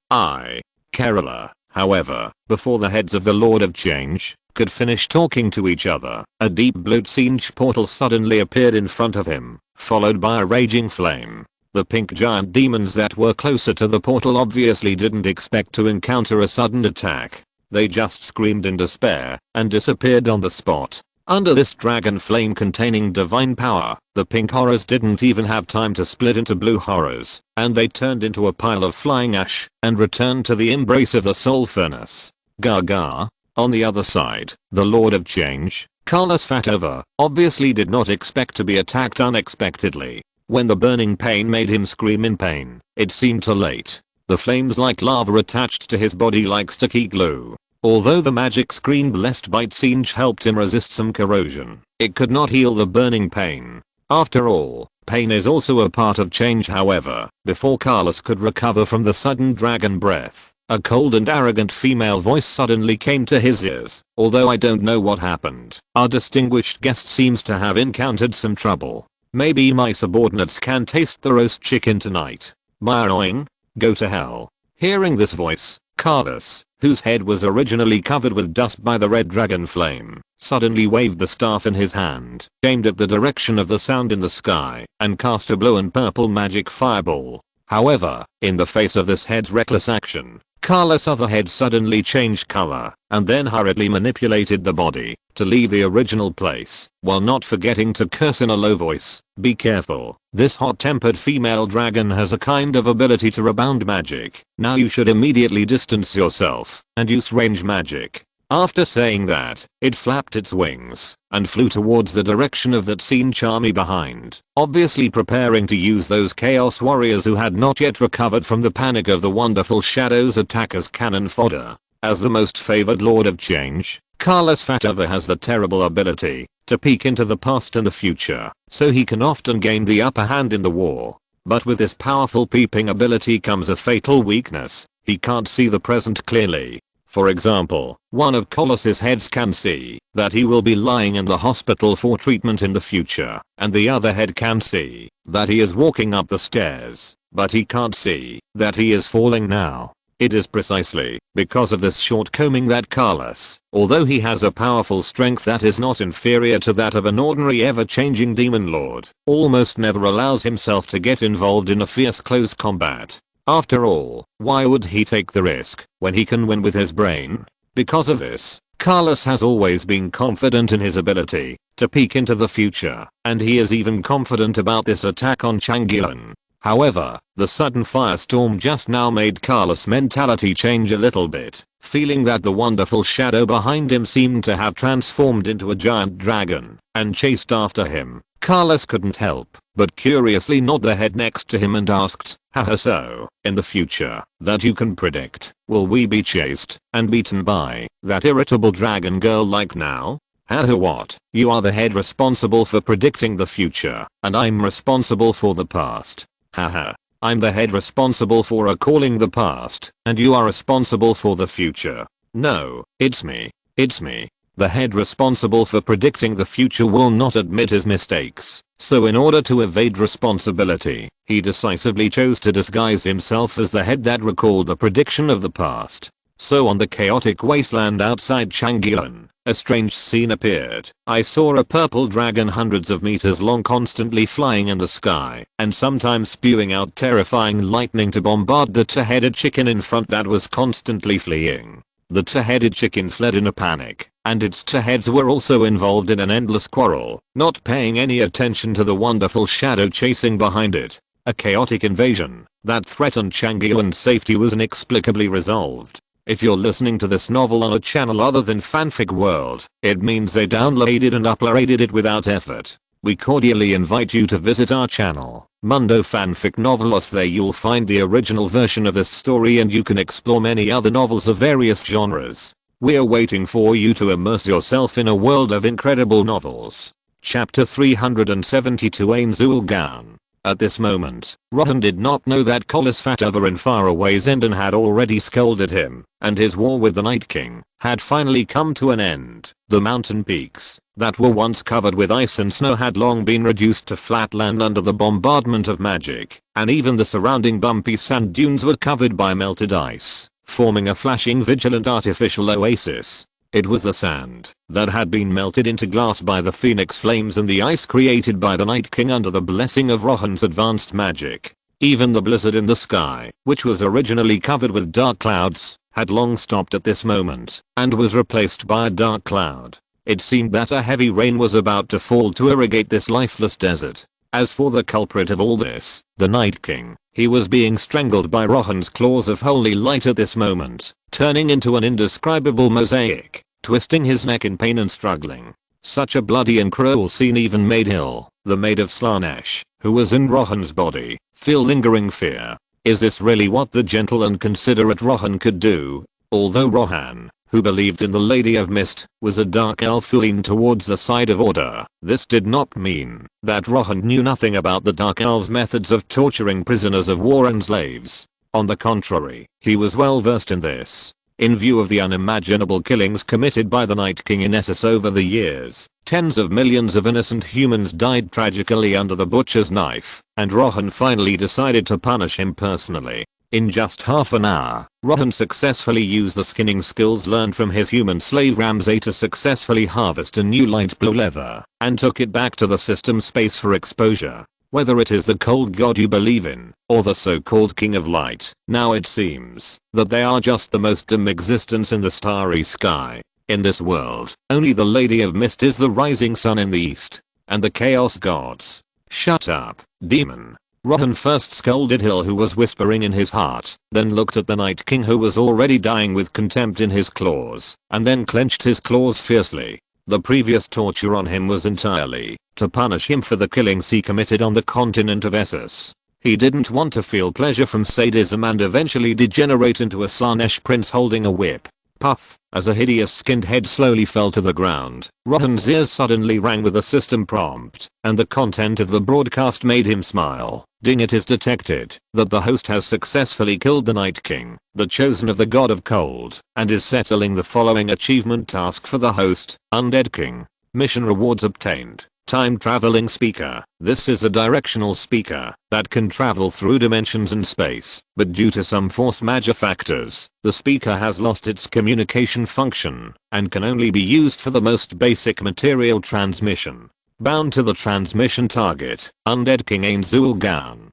Kerala." However, before the heads of the Lord of Change could finish talking to each other, a deep blue Tsinch portal suddenly appeared in front of him, followed by a raging flame. The pink giant demons that were closer to the portal obviously didn't expect to encounter a sudden attack. They just screamed in despair and disappeared on the spot. Under this dragon flame containing divine power, the pink horrors didn't even have time to split into blue horrors, and they turned into a pile of flying ash and returned to the embrace of the soul furnace. Gaga. On the other side, the Lord of Change, Carlos Fatova, obviously did not expect to be attacked unexpectedly. When the burning pain made him scream in pain, it seemed too late. The flames like lava attached to his body like sticky glue. Although the magic screen blessed by Tsinch helped him resist some corrosion, it could not heal the burning pain. After all, pain is also a part of change. However, before Carlos could recover from the sudden dragon breath, a cold and arrogant female voice suddenly came to his ears. "Although I don't know what happened, our distinguished guest seems to have encountered some trouble. Maybe my subordinates can taste the roast chicken tonight. Myroing? Go to hell." Hearing this voice, Carlos, whose head was originally covered with dust by the red dragon flame, suddenly waved the staff in his hand, aimed at the direction of the sound in the sky, and cast a blue and purple magic fireball. However, in the face of this head's reckless action, Carlos' other head suddenly changed color, and then hurriedly manipulated the body to leave the original place, while not forgetting to curse in a low voice. "Be careful, this hot-tempered female dragon has a kind of ability to rebound magic. Now you should immediately distance yourself and use range magic." After saying that, it flapped its wings and flew towards the direction of that Tsinch army behind, obviously preparing to use those chaos warriors who had not yet recovered from the panic of the wonderful shadows attack as cannon fodder. As the most favored Lord of Change, Carlos Fatova has the terrible ability to peek into the past and the future, so he can often gain the upper hand in the war. But with this powerful peeping ability comes a fatal weakness: he can't see the present clearly. For example, one of Colossus' heads can see that he will be lying in the hospital for treatment in the future, and the other head can see that he is walking up the stairs, but he can't see that he is falling now. It is precisely because of this shortcoming that Carlos, although he has a powerful strength that is not inferior to that of an ordinary ever-changing demon lord, almost never allows himself to get involved in a fierce close combat. After all, why would he take the risk when he can win with his brain? Because of this, Carlos has always been confident in his ability to peek into the future, and he is even confident about this attack on Changyuan. However, the sudden firestorm just now made Carlos' mentality change a little bit, feeling that the wonderful shadow behind him seemed to have transformed into a giant dragon and chased after him. Carlos couldn't help but curiously nod the head next to him and asked, "Haha, so, in the future, that you can predict, will we be chased and beaten by that irritable dragon girl like now?" "Haha, what? You are the head responsible for predicting the future, and I'm responsible for the past." "Haha, I'm the head responsible for recalling the past, and you are responsible for the future." "No, it's me. It's me. The head responsible for predicting the future will not admit his mistakes, so in order to evade responsibility, he decisively chose to disguise himself as the head that recalled the prediction of the past. So on the chaotic wasteland outside Changyun, a strange scene appeared. I saw a purple dragon hundreds of meters long constantly flying in the sky and sometimes spewing out terrifying lightning to bombard the two-headed chicken in front that was constantly fleeing. The two-headed chicken fled in a panic, and its two heads were also involved in an endless quarrel, not paying any attention to the wonderful shadow chasing behind it. A chaotic invasion that threatened Changyun's safety was inexplicably resolved. If you're listening to this novel on a channel other than Fanfic World, it means they downloaded and uploaded it without effort. We cordially invite you to visit our channel, Mundo Fanfic Novelos. There you'll find the original version of this story and you can explore many other novels of various genres. We're waiting for you to immerse yourself in a world of incredible novels. Chapter 372 Ain Zul'Gan. At this moment, Rohan did not know that Kholis Fatover in faraway Zendon had already scolded him, and his war with the Night King had finally come to an end. The mountain peaks that were once covered with ice and snow had long been reduced to flat land under the bombardment of magic, and even the surrounding bumpy sand dunes were covered by melted ice, forming a flashing vigilant artificial oasis. It was the sand that had been melted into glass by the phoenix flames and the ice created by the Night King under the blessing of Rohan's advanced magic. Even the blizzard in the sky, which was originally covered with dark clouds, had long stopped at this moment and was replaced by a dark cloud. It seemed that a heavy rain was about to fall to irrigate this lifeless desert. As for the culprit of all this, the Night King, he was being strangled by Rohan's claws of holy light at this moment, turning into an indescribable mosaic, twisting his neck in pain and struggling. Such a bloody and cruel scene even made Hill, the maid of Slanesh, who was in Rohan's body, feel lingering fear. Is this really what the gentle and considerate Rohan could do? Although Rohan, who believed in the Lady of Mist, was a dark elf who leaned towards the side of order, this did not mean that Rohan knew nothing about the dark elves' methods of torturing prisoners of war and slaves. On the contrary, he was well versed in this. In view of the unimaginable killings committed by the Night King in Essos over the years, tens of millions of innocent humans died tragically under the butcher's knife, and Rohan finally decided to punish him personally. In just half an hour, Rohan successfully used the skinning skills learned from his human slave Ramsay to successfully harvest a new light blue leather and took it back to the system space for exposure. Whether it is the cold god you believe in, or the so-called King of Light, now it seems that they are just the most dim existence in the starry sky. In this world, only the Lady of Mist is the rising sun in the east, and the chaos gods. Shut up, demon. Rohan first scolded Hill, who was whispering in his heart, then looked at the Night King, who was already dying with contempt in his claws, and then clenched his claws fiercely. The previous torture on him was entirely to punish him for the killings he committed on the continent of Essos. He didn't want to feel pleasure from sadism and eventually degenerate into a Slanesh prince holding a whip. Puff, as a hideous skinned head slowly fell to the ground, Rohan's ears suddenly rang with a system prompt, and the content of the broadcast made him smile. Ding, it is detected that the host has successfully killed the Night King, the chosen of the God of Cold, and is settling the following achievement task for the host, Undead King. Mission rewards obtained. Time traveling speaker. This is a directional speaker that can travel through dimensions and space, but due to some force majeure factors, the speaker has lost its communication function and can only be used for the most basic material transmission. Bound to the transmission target, Undead King Ain Zul'Gan.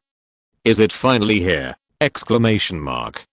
Is it finally here? Exclamation mark.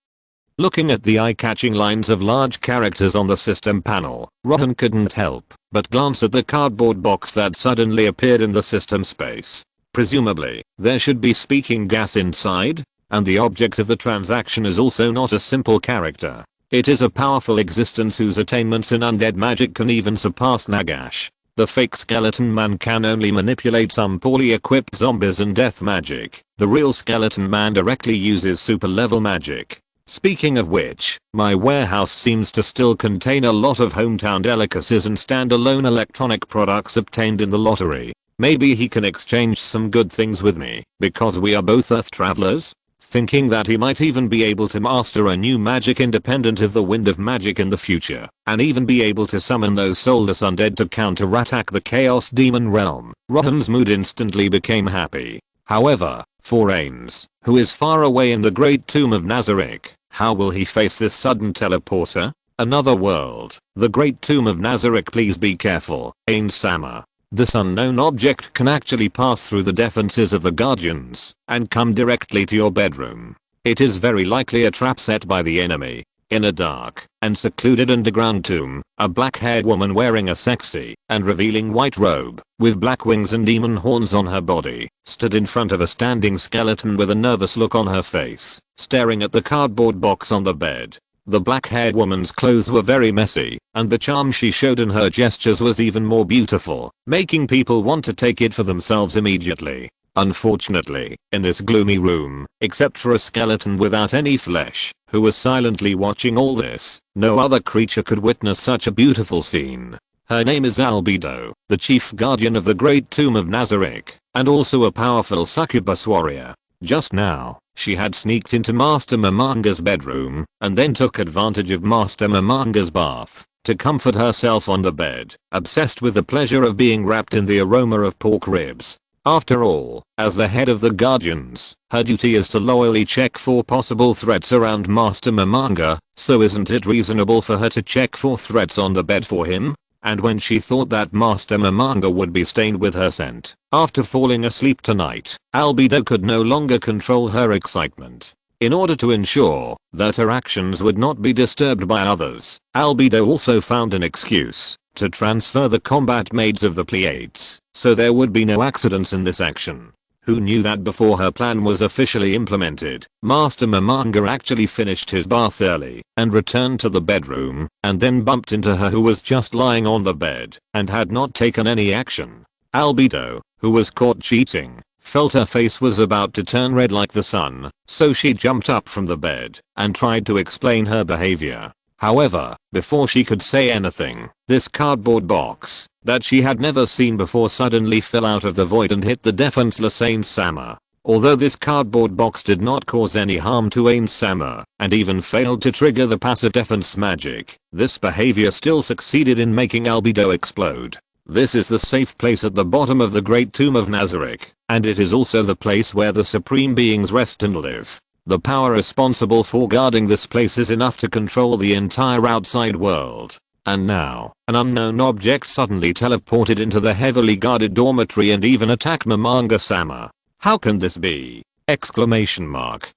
Looking at the eye-catching lines of large characters on the system panel, Rohan couldn't help but glance at the cardboard box that suddenly appeared in the system space. Presumably, there should be speaking gas inside, and the object of the transaction is also not a simple character. It is a powerful existence whose attainments in undead magic can even surpass Nagash. The fake skeleton man can only manipulate some poorly equipped zombies and death magic. The real skeleton man directly uses super level magic. Speaking of which, my warehouse seems to still contain a lot of hometown delicacies and standalone electronic products obtained in the lottery. Maybe he can exchange some good things with me, because we are both Earth travelers? thinking that he might even be able to master a new magic independent of the wind of magic in the future, and even be able to summon those soulless undead to counterattack the chaos demon realm. Rohan's mood instantly became happy. However, for Ains, who is far away in the great tomb of Nazarick, how will he face this sudden teleporter? Another world. The great tomb of Nazarick, please be careful, Ains Sama. This unknown object can actually pass through the defenses of the guardians and come directly to your bedroom. It is very likely a trap set by the enemy. In a dark and secluded underground tomb, a black-haired woman wearing a sexy and revealing white robe with black wings and demon horns on her body stood in front of a standing skeleton with a nervous look on her face, staring at the cardboard box on the bed. The black-haired woman's clothes were very messy, and the charm she showed in her gestures was even more beautiful, making people want to take it for themselves immediately. Unfortunately, in this gloomy room, except for a skeleton without any flesh, who was silently watching all this, no other creature could witness such a beautiful scene. Her name is Albedo, the chief guardian of the great tomb of Nazarick, and also a powerful succubus warrior. Just now, she had sneaked into Master Mamanga's bedroom, and then took advantage of Master Mamanga's bath to comfort herself on the bed, obsessed with the pleasure of being wrapped in the aroma of pork ribs. After all, as the head of the Guardians, her duty is to loyally check for possible threats around Master Mamanga, so isn't it reasonable for her to check for threats on the bed for him? And when she thought that Master Mamanga would be stained with her scent after falling asleep tonight, Albedo could no longer control her excitement. In order to ensure that her actions would not be disturbed by others, Albedo also found an excuse to transfer the combat maids of the Pleiades, so there would be no accidents in this action. Who knew that before her plan was officially implemented, Master Mamanga actually finished his bath early and returned to the bedroom, and then bumped into her, who was just lying on the bed and had not taken any action. Albedo, who was caught cheating, felt her face was about to turn red like the sun, so she jumped up from the bed and tried to explain her behavior. However, before she could say anything, this cardboard box that she had never seen before suddenly fell out of the void and hit the defenseless Ains Sama. Although this cardboard box did not cause any harm to Ains Sama and even failed to trigger the passive defense magic, this behavior still succeeded in making Albedo explode. This is the safe place at the bottom of the great tomb of Nazarick, and it is also the place where the supreme beings rest and live. The power responsible for guarding this place is enough to control the entire outside world. And now, an unknown object suddenly teleported into the heavily guarded dormitory and even attacked Mamanga-sama. How can this be? Exclamation mark.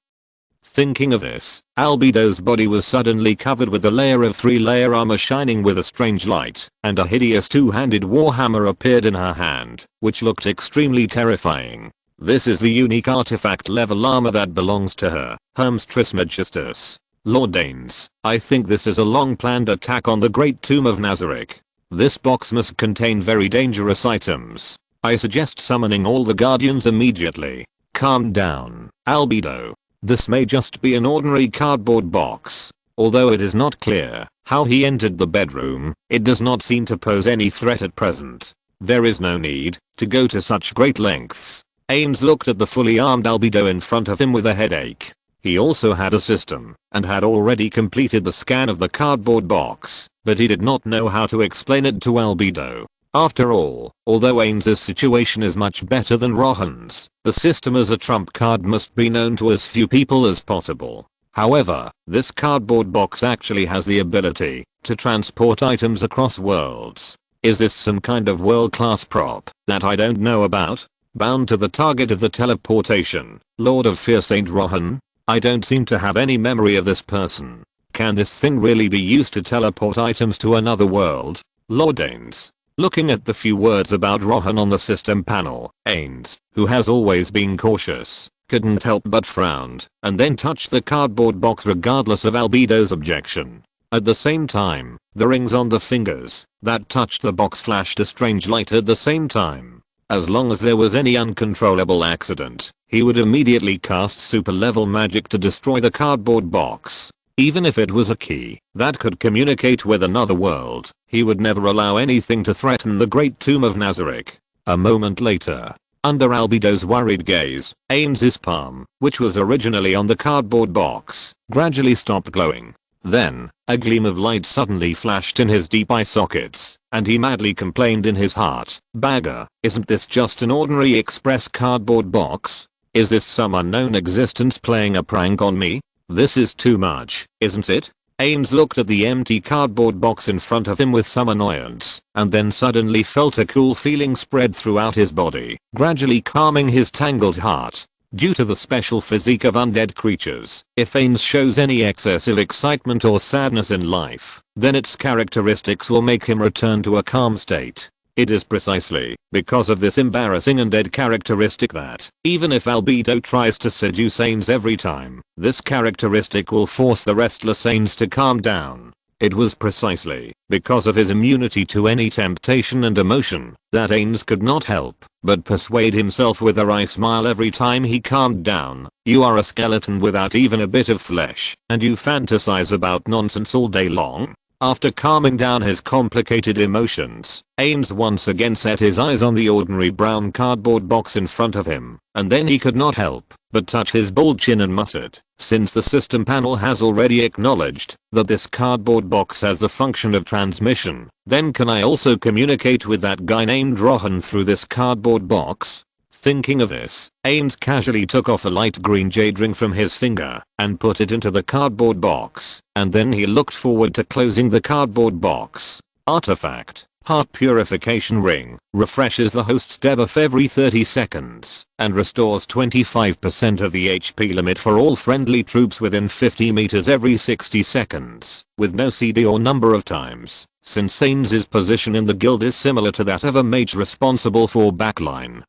Thinking of this, Albedo's body was suddenly covered with a layer of 3-layer armor shining with a strange light, and a hideous two-handed warhammer appeared in her hand, which looked extremely terrifying. This is the unique artifact level armor that belongs to her, Hermes Trismegistus. Lord Ains, I think this is a long-planned attack on the great tomb of Nazarick. This box must contain very dangerous items. I suggest summoning all the guardians immediately. Calm down, Albedo. This may just be an ordinary cardboard box. Although it is not clear how he entered the bedroom, it does not seem to pose any threat at present. There is no need to go to such great lengths. Ains looked at the fully armed Albedo in front of him with a headache. He also had a system and had already completed the scan of the cardboard box, but he did not know how to explain it to Albedo. After all, although Ains's situation is much better than Rohan's, the system as a trump card must be known to as few people as possible. However, this cardboard box actually has the ability to transport items across worlds. Is this some kind of world-class prop that I don't know about? Bound to the target of the teleportation, Lord of Fear Saint Rohan? I don't seem to have any memory of this person. Can this thing really be used to teleport items to another world? Lord Ains. Looking at the few words about Rohan on the system panel, Ains, who has always been cautious, couldn't help but frown, and then touched the cardboard box regardless of Albedo's objection. At the same time, the rings on the fingers that touched the box flashed a strange light at the same time. As long as there was any uncontrollable accident, he would immediately cast super level magic to destroy the cardboard box. Even if it was a key that could communicate with another world, he would never allow anything to threaten the great tomb of Nazarick. A moment later, Under Albedo's worried gaze, Ames's palm, which was originally on the cardboard box, gradually stopped glowing. Then, a gleam of light suddenly flashed in his deep eye sockets, and he madly complained in his heart, "Bagger, isn't this just an ordinary express cardboard box? Is this some unknown existence playing a prank on me? This is too much, isn't it?" Ames looked at the empty cardboard box in front of him with some annoyance, and then suddenly felt a cool feeling spread throughout his body, gradually calming his tangled heart. Due to the special physique of undead creatures, if Ames shows any excessive excitement or sadness in life, then its characteristics will make him return to a calm state. It is precisely because of this embarrassing undead characteristic that, even if Albedo tries to seduce Ames every time, this characteristic will force the restless Ames to calm down. It was precisely because of his immunity to any temptation and emotion that Ames could not help but persuade himself with a wry smile every time he calmed down. "You are a skeleton without even a bit of flesh, and you fantasize about nonsense all day long?" After calming down his complicated emotions, Ames once again set his eyes on the ordinary brown cardboard box in front of him, and then he could not help but touch his bald chin and muttered, "Since the system panel has already acknowledged that this cardboard box has the function of transmission, then can I also communicate with that guy named Rohan through this cardboard box?" Thinking of this, Ames casually took off a light green jade ring from his finger and put it into the cardboard box, and then he looked forward to closing the cardboard box. Artifact: Heart Purification Ring, refreshes the host's debuff every 30 seconds, and restores 25% of the HP limit for all friendly troops within 50 meters every 60 seconds, with no CD or number of times, since Ames's position in the guild is similar to that of a mage responsible for backline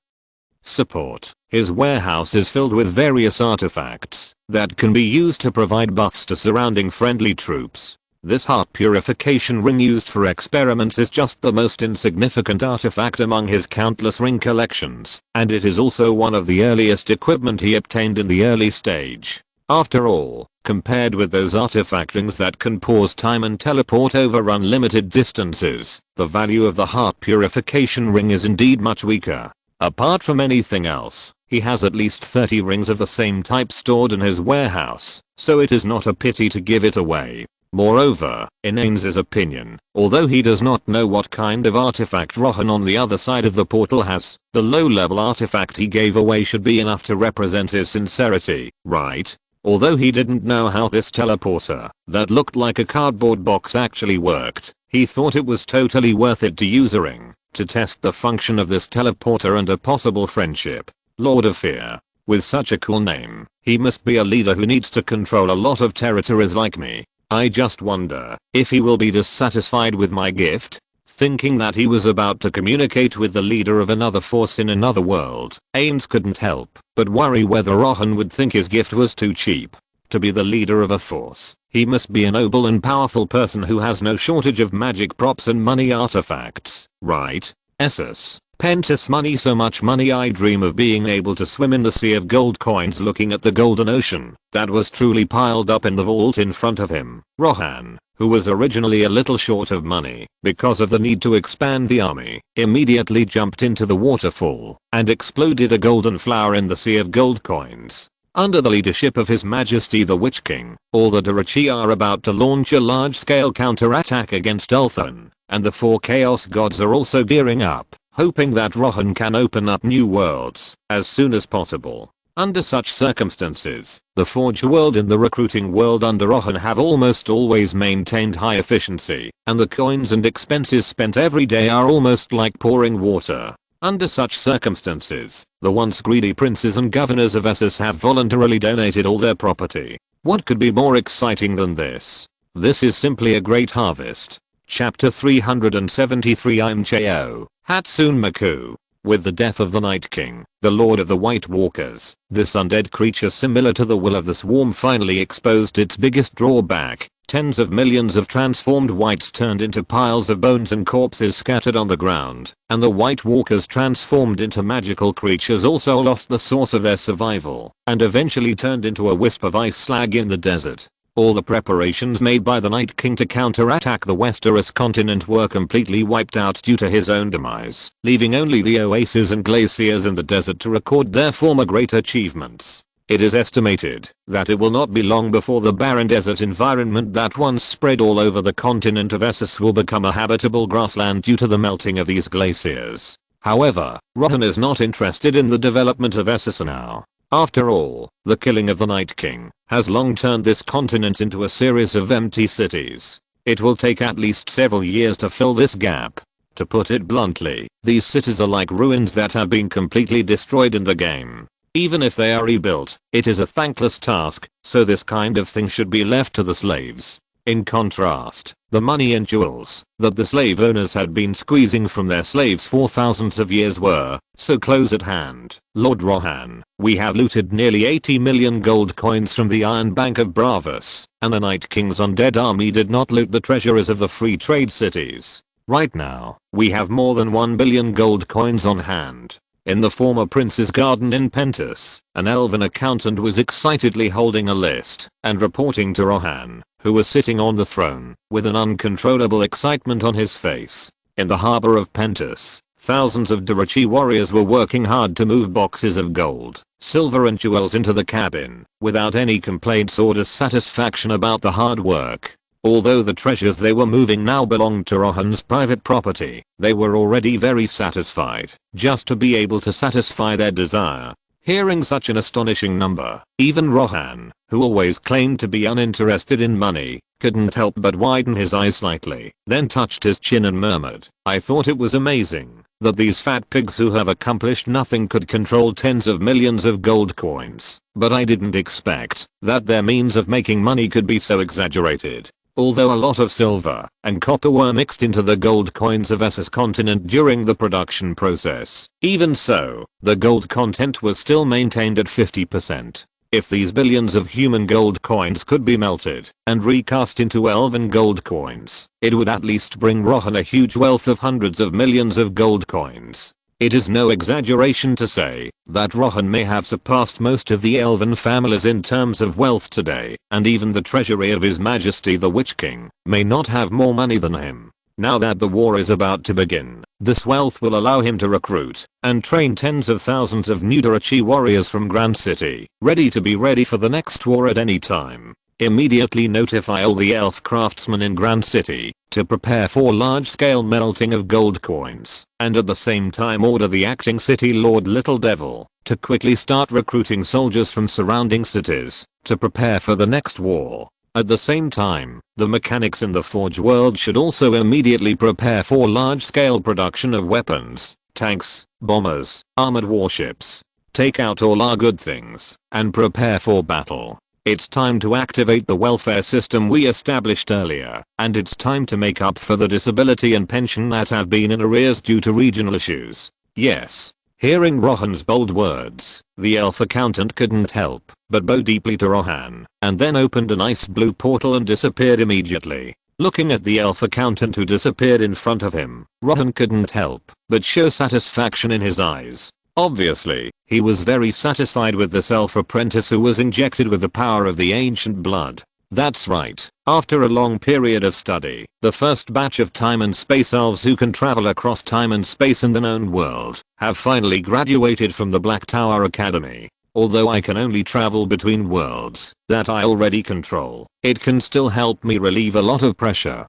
support. His warehouse is filled with various artifacts that can be used to provide buffs to surrounding friendly troops. This heart purification ring used for experiments is just the most insignificant artifact among his countless ring collections, and it is also one of the earliest equipment he obtained in the early stage. After all, compared with those artifact rings that can pause time and teleport over unlimited distances, the value of the heart purification ring is indeed much weaker. Apart from anything else, he has at least 30 rings of the same type stored in his warehouse, so it is not a pity to give it away. Moreover, in Ames's opinion, although he does not know what kind of artifact Rohan on the other side of the portal has, the low-level artifact he gave away should be enough to represent his sincerity, right? Although he didn't know how this teleporter, that looked like a cardboard box, actually worked, he thought it was totally worth it to use a ring to test the function of this teleporter and a possible friendship. Lord of Fear. With such a cool name, he must be a leader who needs to control a lot of territories like me. I just wonder if he will be dissatisfied with my gift. Thinking that he was about to communicate with the leader of another force in another world, Ames couldn't help but worry whether Rohan would think his gift was too cheap. To be the leader of a force, he must be a noble and powerful person who has no shortage of magic props and money artifacts, right? Essus. Pentus money, so much money I dream of being able to swim in the sea of gold coins looking at the golden ocean that was truly piled up in the vault in front of him. Rohan, who was originally a little short of money because of the need to expand the army, immediately jumped into the waterfall and exploded a golden flower in the sea of gold coins. Under the leadership of His Majesty the Witch King, all the Durachi are about to launch a large-scale counterattack against Ulthuan, and the 4 Chaos Gods are also gearing up, hoping that Rohan can open up new worlds as soon as possible. Under such circumstances, the Forge world and the recruiting world under Rohan have almost always maintained high efficiency, and the coins and expenses spent every day are almost like pouring water. Under such circumstances, the once greedy princes and governors of Essos have voluntarily donated all their property. What could be more exciting than this? This is simply a great harvest. Chapter 373. I'm Cheo, Hatsune Miku. With the death of the Night King, the Lord of the White Walkers, this undead creature similar to the will of the swarm finally exposed its biggest drawback. Tens of millions of transformed whites turned into piles of bones and corpses scattered on the ground, and the White Walkers transformed into magical creatures also lost the source of their survival, and eventually turned into a wisp of ice slag in the desert. All the preparations made by the Night King to counterattack the Westeros continent were completely wiped out due to his own demise, leaving only the oases and glaciers in the desert to record their former great achievements. It is estimated that it will not be long before the barren desert environment that once spread all over the continent of Essos will become a habitable grassland due to the melting of these glaciers. However, Rohan is not interested in the development of Essos now. After all, the killing of the Night King has long turned this continent into a series of empty cities. It will take at least several years to fill this gap. To put it bluntly, these cities are like ruins that have been completely destroyed in the game. Even if they are rebuilt, it is a thankless task, so this kind of thing should be left to the slaves. In contrast, the money and jewels that the slave owners had been squeezing from their slaves for thousands of years were so close at hand. Lord Rohan, we have looted nearly 80 million gold coins from the Iron Bank of Bravos, and the Night King's undead army did not loot the treasuries of the free trade cities. Right now, we have more than 1 billion gold coins on hand. In the former prince's garden in Pentus, an elven accountant was excitedly holding a list and reporting to Rohan, who was sitting on the throne, with an uncontrollable excitement on his face. In the harbor of Pentus, thousands of Durachi warriors were working hard to move boxes of gold, silver and jewels into the cabin, without any complaints or dissatisfaction about the hard work. Although the treasures they were moving now belonged to Rohan's private property, they were already very satisfied, just to be able to satisfy their desire. Hearing such an astonishing number, even Rohan, who always claimed to be uninterested in money, couldn't help but widen his eyes slightly, then touched his chin and murmured, "I thought it was amazing that these fat pigs who have accomplished nothing could control tens of millions of gold coins, but I didn't expect that their means of making money could be so exaggerated." Although a lot of silver and copper were mixed into the gold coins of Essos continent during the production process, even so, the gold content was still maintained at 50%. If these billions of human gold coins could be melted and recast into elven gold coins, it would at least bring Rohan a huge wealth of hundreds of millions of gold coins. It is no exaggeration to say that Rohan may have surpassed most of the elven families in terms of wealth today, and even the treasury of His Majesty the Witch King may not have more money than him. Now that the war is about to begin, this wealth will allow him to recruit and train tens of thousands of new Durachi warriors from Grand City, ready for the next war at any time. Immediately notify all the elf craftsmen in Grand City to prepare for large-scale melting of gold coins, and at the same time order the acting city lord Little Devil to quickly start recruiting soldiers from surrounding cities to prepare for the next war. At the same time, the mechanics in the Forge world should also immediately prepare for large-scale production of weapons, tanks, bombers, armored warships. Take out all our good things and prepare for battle. It's time to activate the welfare system we established earlier, and it's time to make up for the disability and pension that have been in arrears due to regional issues. Yes. Hearing Rohan's bold words, the elf accountant couldn't help but bow deeply to Rohan, and then opened an ice blue portal and disappeared immediately. Looking at the elf accountant who disappeared in front of him, Rohan couldn't help but show satisfaction in his eyes. Obviously, he was very satisfied with this elf apprentice who was injected with the power of the ancient blood. That's right, after a long period of study, the first batch of time and space elves who can travel across time and space in the known world have finally graduated from the Black Tower Academy. Although I can only travel between worlds that I already control, it can still help me relieve a lot of pressure.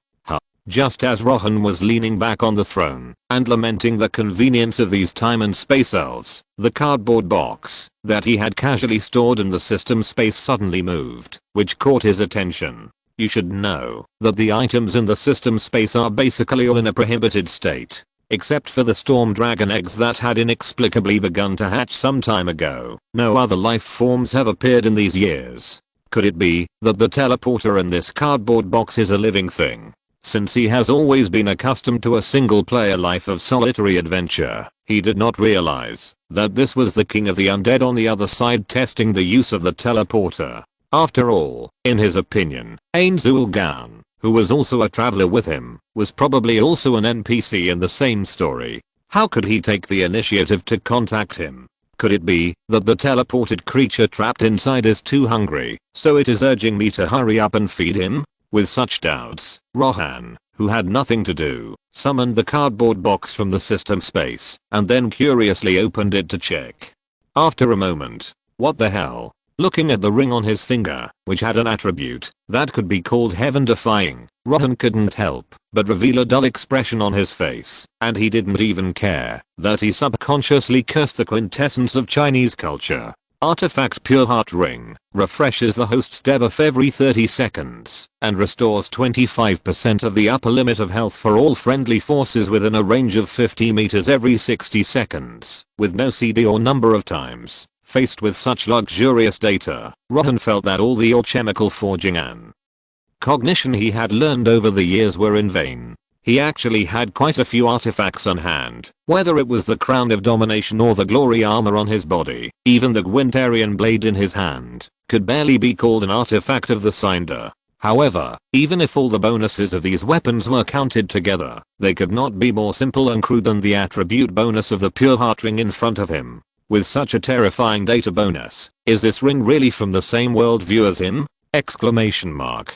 Just as Rohan was leaning back on the throne and lamenting the convenience of these time and space elves, the cardboard box that he had casually stored in the system space suddenly moved, which caught his attention. You should know that the items in the system space are basically all in a prohibited state, except for the storm dragon eggs that had inexplicably begun to hatch some time ago. No other life forms have appeared in these years. Could it be that the teleporter in this cardboard box is a living thing? Since he has always been accustomed to a single-player life of solitary adventure, he did not realize that this was the king of the undead on the other side testing the use of the teleporter. After all, in his opinion, Ain Zul'Gan, who was also a traveler with him, was probably also an NPC in the same story. How could he take the initiative to contact him? Could it be that the teleported creature trapped inside is too hungry, so it is urging me to hurry up and feed him? With such doubts, Rohan, who had nothing to do, summoned the cardboard box from the system space and then curiously opened it to check. After a moment, what the hell? Looking at the ring on his finger, which had an attribute that could be called heaven-defying, Rohan couldn't help but reveal a dull expression on his face, and he didn't even care that he subconsciously cursed the quintessence of Chinese culture. Artifact Pure Heart Ring refreshes the host's debuff every 30 seconds and restores 25% of the upper limit of health for all friendly forces within a range of 50 meters every 60 seconds, with no CD or number of times. Faced with such luxurious data, Rohan felt that all the alchemical forging and cognition he had learned over the years were in vain. He actually had quite a few artifacts on hand, whether it was the crown of domination or the glory armor on his body. Even the Gwentarian blade in his hand could barely be called an artifact of the Cinder. However, even if all the bonuses of these weapons were counted together, they could not be more simple and crude than the attribute bonus of the Pure Heart Ring in front of him. With such a terrifying data bonus, is this ring really from the same worldview as him? Exclamation mark.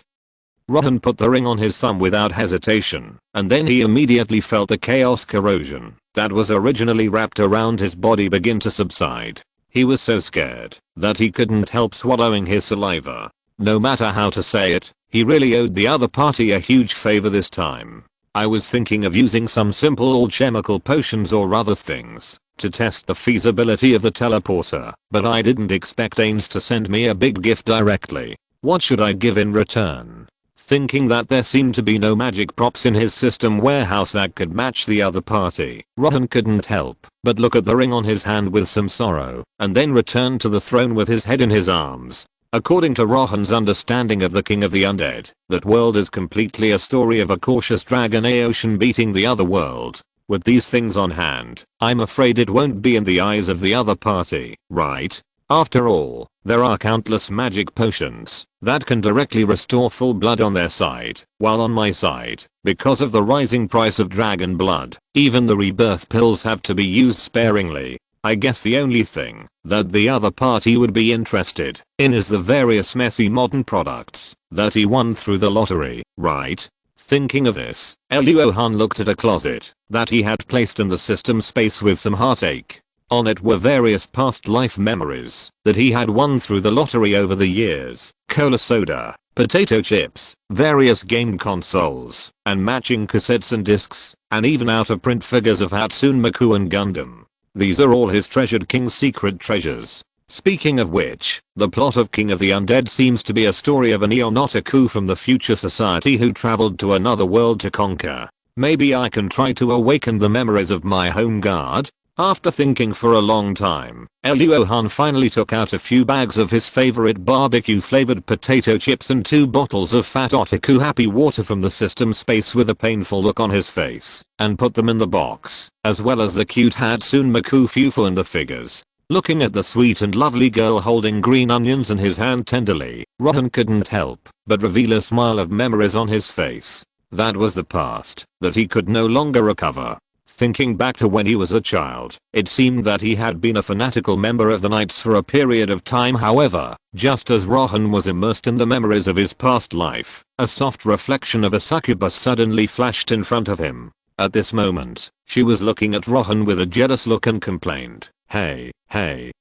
Rohan put the ring on his thumb without hesitation, and then he immediately felt the chaos corrosion that was originally wrapped around his body begin to subside. He was so scared that he couldn't help swallowing his saliva. No matter how to say it, he really owed the other party a huge favor this time. I was thinking of using some simple alchemical potions or other things to test the feasibility of the teleporter, but I didn't expect Ains to send me a big gift directly. What should I give in return? Thinking that there seemed to be no magic props in his system warehouse that could match the other party, Rohan couldn't help but look at the ring on his hand with some sorrow, and then return to the throne with his head in his arms. According to Rohan's understanding of the King of the Undead, that world is completely a story of a cautious dragon Aeotian beating the other world. With these things on hand, I'm afraid it won't be in the eyes of the other party, right? After all, there are countless magic potions that can directly restore full blood on their side, while on my side, because of the rising price of dragon blood, even the rebirth pills have to be used sparingly. I guess the only thing that the other party would be interested in is the various messy modern products that he won through the lottery, right? Thinking of this, Rohan looked at a closet that he had placed in the system space with some heartache. On it were various past life memories that he had won through the lottery over the years, cola soda, potato chips, various game consoles, and matching cassettes and discs, and even out of print figures of Hatsune Miku and Gundam. These are all his treasured king's secret treasures. Speaking of which, the plot of King of the Undead seems to be a story of a neo-Otaku from the future society who traveled to another world to conquer. Maybe I can try to awaken the memories of my home guard? After thinking for a long time, Rohan finally took out a few bags of his favorite barbecue flavored potato chips and 2 bottles of Fat Otaku Happy Water from the system space with a painful look on his face, and put them in the box, as well as the cute Hatsune Miku Fufu and the figures. Looking at the sweet and lovely girl holding green onions in his hand tenderly, Rohan couldn't help but reveal a smile of memories on his face. That was the past that he could no longer recover. Thinking back to when he was a child, it seemed that he had been a fanatical member of the Knights for a period of time. However, just as Rohan was immersed in the memories of his past life, a soft reflection of a succubus suddenly flashed in front of him. At this moment, she was looking at Rohan with a jealous look and complained, "Hey, I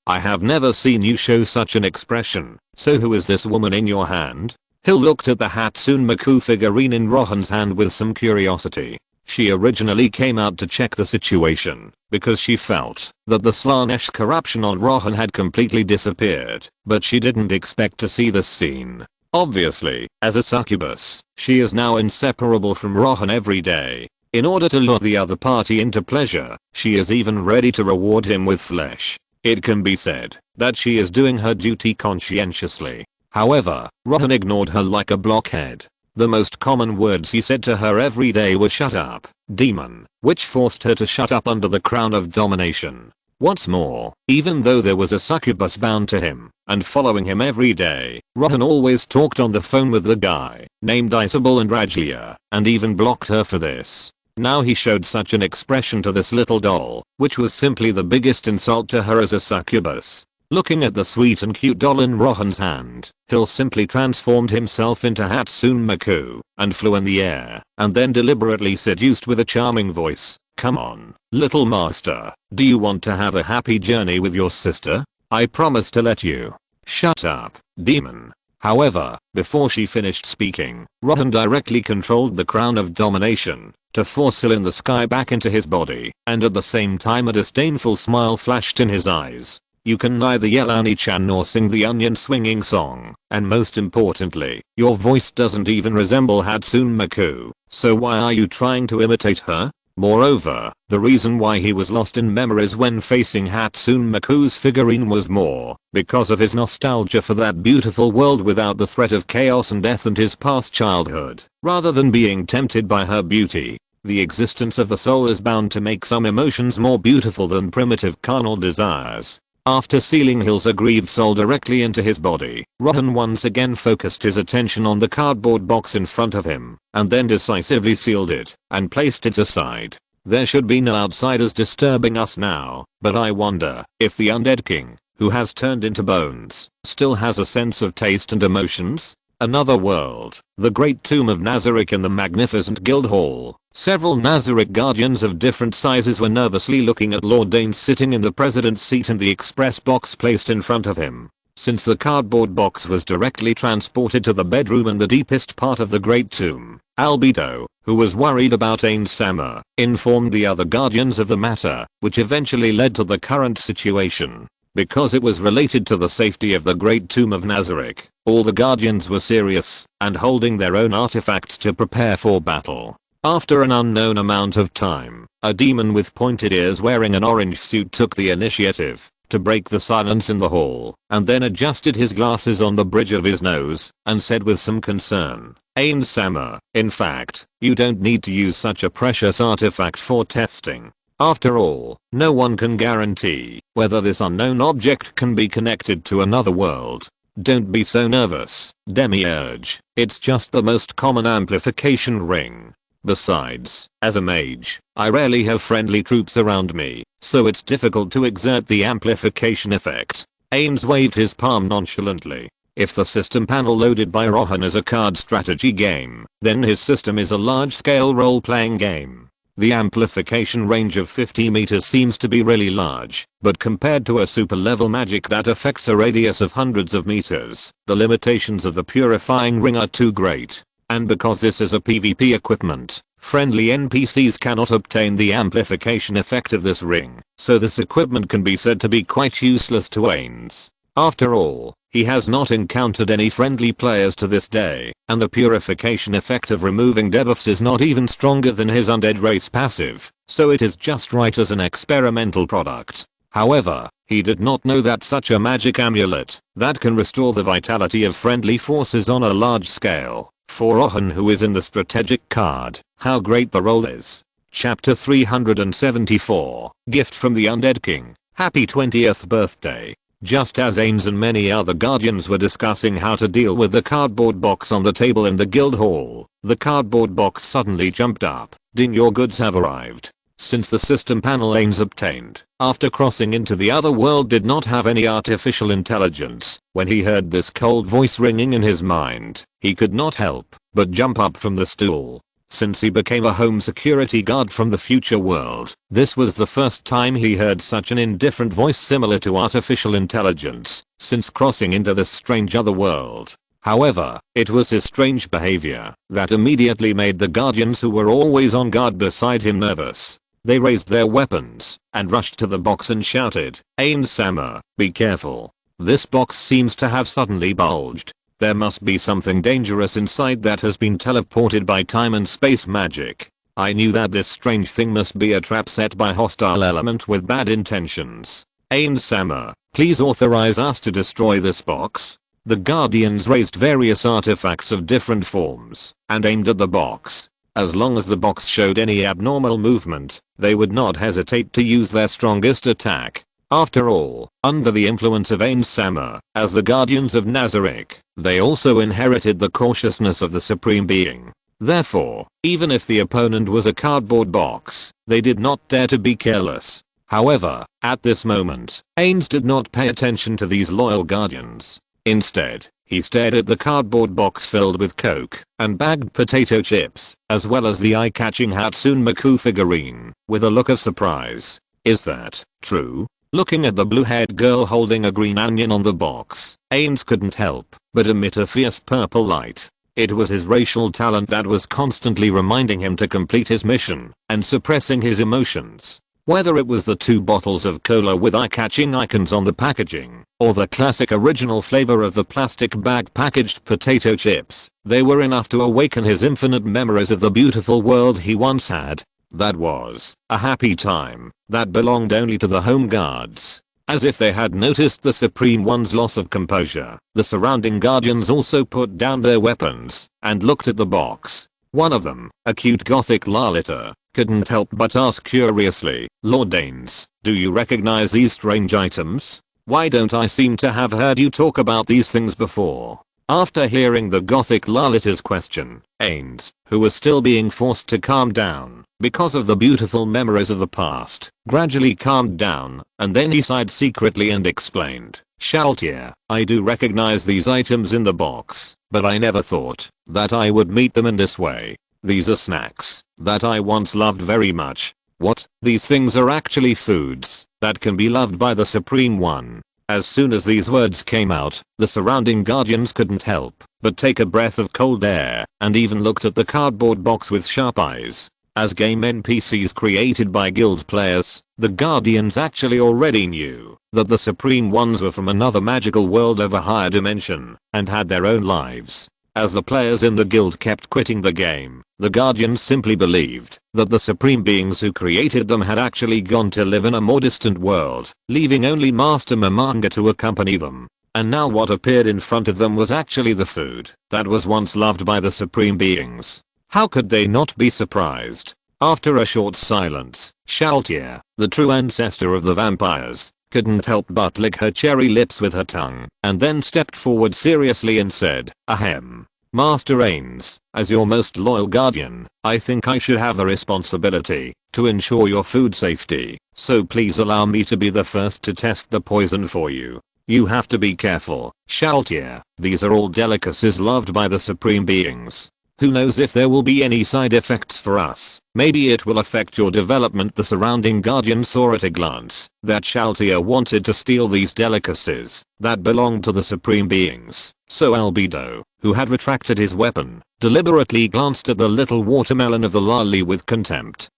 have never seen you show such an expression. So who is this woman in your hand?" Hill looked at the Hatsune Miku figurine in Rohan's hand with some curiosity. She originally came out to check the situation because she felt that the Slanesh corruption on Rohan had completely disappeared, but she didn't expect to see this scene. Obviously, as a succubus, she is now inseparable from Rohan every day. In order to lure the other party into pleasure, she is even ready to reward him with flesh. It can be said that she is doing her duty conscientiously. However, Rohan ignored her like a blockhead. The most common words he said to her every day were "shut up, demon," which forced her to shut up under the crown of domination. What's more, even though there was a succubus bound to him and following him every day, Rohan always talked on the phone with the guy named Isabel and Rajlia, and even blocked her for this. Now he showed such an expression to this little doll, which was simply the biggest insult to her as a succubus. Looking at the sweet and cute doll in Rohan's hand, Hill simply transformed himself into Hatsune Miku and flew in the air, and then deliberately seduced with a charming voice. "Come on, little master, do you want to have a happy journey with your sister? I promise to let you." "Shut up, demon." However, before she finished speaking, Rohan directly controlled the crown of domination to force Hill in the sky back into his body, and at the same time a disdainful smile flashed in his eyes. "You can neither yell Ani-chan nor sing the onion swinging song, and most importantly, your voice doesn't even resemble Hatsune Miku, so why are you trying to imitate her?" Moreover, the reason why he was lost in memories when facing Hatsune Miku's figurine was more because of his nostalgia for that beautiful world without the threat of chaos and death and his past childhood, rather than being tempted by her beauty. The existence of the soul is bound to make some emotions more beautiful than primitive carnal desires. After sealing Hill's aggrieved soul directly into his body, Rohan once again focused his attention on the cardboard box in front of him, and then decisively sealed it, and placed it aside. There should be no outsiders disturbing us now, but I wonder if the undead king, who has turned into bones, still has a sense of taste and emotions? Another world, the great tomb of Nazarick in the magnificent guild hall. Several Nazarick guardians of different sizes were nervously looking at Lord Dane sitting in the president's seat and the express box placed in front of him. Since the cardboard box was directly transported to the bedroom in the deepest part of the great tomb, Albedo, who was worried about Ain Sama, informed the other guardians of the matter, which eventually led to the current situation. Because it was related to the safety of the great tomb of Nazarick, all the guardians were serious and holding their own artifacts to prepare for battle. After an unknown amount of time, a demon with pointed ears wearing an orange suit took the initiative to break the silence in the hall, and then adjusted his glasses on the bridge of his nose and said with some concern, "Ain Sama, in fact, you don't need to use such a precious artifact for testing. After all, no one can guarantee whether this unknown object can be connected to another world. Don't be so nervous, Demiurge. It's just the most common amplification ring. Besides, as a mage, I rarely have friendly troops around me, so it's difficult to exert the amplification effect." Ames waved his palm nonchalantly. If the system panel loaded by Rohan is a card strategy game, then his system is a large-scale role-playing game. The amplification range of 50 meters seems to be really large, but compared to a super-level magic that affects a radius of hundreds of meters, the limitations of the purifying ring are too great. And because this is a PvP equipment, friendly NPCs cannot obtain the amplification effect of this ring, so this equipment can be said to be quite useless to Ains. After all, he has not encountered any friendly players to this day, and the purification effect of removing debuffs is not even stronger than his undead race passive, so it is just right as an experimental product. However, he did not know that such a magic amulet that can restore the vitality of friendly forces on a large scale. For Rohan, who is in the strategic card, how great the role is. Chapter 374, Gift from the Undead King. Happy 20th birthday. Just as Ains and many other guardians were discussing how to deal with the cardboard box on the table in the guild hall, the cardboard box suddenly jumped up. "Ding, your goods have arrived." Since the system panel Ains obtained after crossing into the other world did not have any artificial intelligence, when he heard this cold voice ringing in his mind, he could not help but jump up from the stool. Since he became a home security guard from the future world, this was the first time he heard such an indifferent voice similar to artificial intelligence since crossing into this strange other world. However, it was his strange behavior that immediately made the guardians who were always on guard beside him nervous. They raised their weapons and rushed to the box and shouted, "Ain Sama, be careful. This box seems to have suddenly bulged. There must be something dangerous inside that has been teleported by time and space magic. I knew that this strange thing must be a trap set by hostile element with bad intentions. Ain Sama, please authorize us to destroy this box." The guardians raised various artifacts of different forms and aimed at the box. As long as the box showed any abnormal movement, they would not hesitate to use their strongest attack. After all, under the influence of Ain Sama, as the guardians of Nazarick, they also inherited the cautiousness of the Supreme Being. Therefore, even if the opponent was a cardboard box, they did not dare to be careless. However, at this moment, Ains did not pay attention to these loyal guardians. Instead, he stared at the cardboard box filled with Coke and bagged potato chips, as well as the eye-catching Hatsune Miku figurine, with a look of surprise. Is that true? Looking at the blue-haired girl holding a green onion on the box, Ains couldn't help but emit a fierce purple light. It was his racial talent that was constantly reminding him to complete his mission and suppressing his emotions. Whether it was the 2 bottles of cola with eye-catching icons on the packaging, or the classic original flavor of the plastic bag packaged potato chips, they were enough to awaken his infinite memories of the beautiful world he once had. That was a happy time that belonged only to the home guards. As if they had noticed the Supreme One's loss of composure, the surrounding guardians also put down their weapons and looked at the box. One of them, a cute gothic Lalita, couldn't help but ask curiously, "Lord Ains, do you recognize these strange items? Why don't I seem to have heard you talk about these things before?" After hearing the gothic Lalita's question, Ains, who was still being forced to calm down because of the beautiful memories of the past, gradually calmed down, and then he sighed secretly and explained, "Shaltier, I do recognize these items in the box, but I never thought that I would meet them in this way. These are snacks that I once loved very much." What? These things are actually foods that can be loved by the Supreme One. As soon as these words came out, the surrounding guardians couldn't help but take a breath of cold air and even looked at the cardboard box with sharp eyes. As game NPCs created by guild players, the guardians actually already knew that the Supreme Ones were from another magical world of a higher dimension and had their own lives. As the players in the guild kept quitting the game, the guardians simply believed that the supreme beings who created them had actually gone to live in a more distant world, leaving only Master Mamanga to accompany them. And now what appeared in front of them was actually the food that was once loved by the supreme beings. How could they not be surprised? After a short silence, Shaltier, the true ancestor of the vampires, couldn't help but lick her cherry lips with her tongue, and then stepped forward seriously and said, "Ahem. Master Ains, as your most loyal guardian, I think I should have the responsibility to ensure your food safety, so please allow me to be the first to test the poison for you. You have to be careful, Shaltier, these are all delicacies loved by the supreme beings. Who knows if there will be any side effects for us? Maybe it will affect your development." The surrounding guardian saw at a glance that Shaltier wanted to steal these delicacies that belonged to the supreme beings, so Albedo, who had retracted his weapon, deliberately glanced at the little watermelon of the lolly with contempt.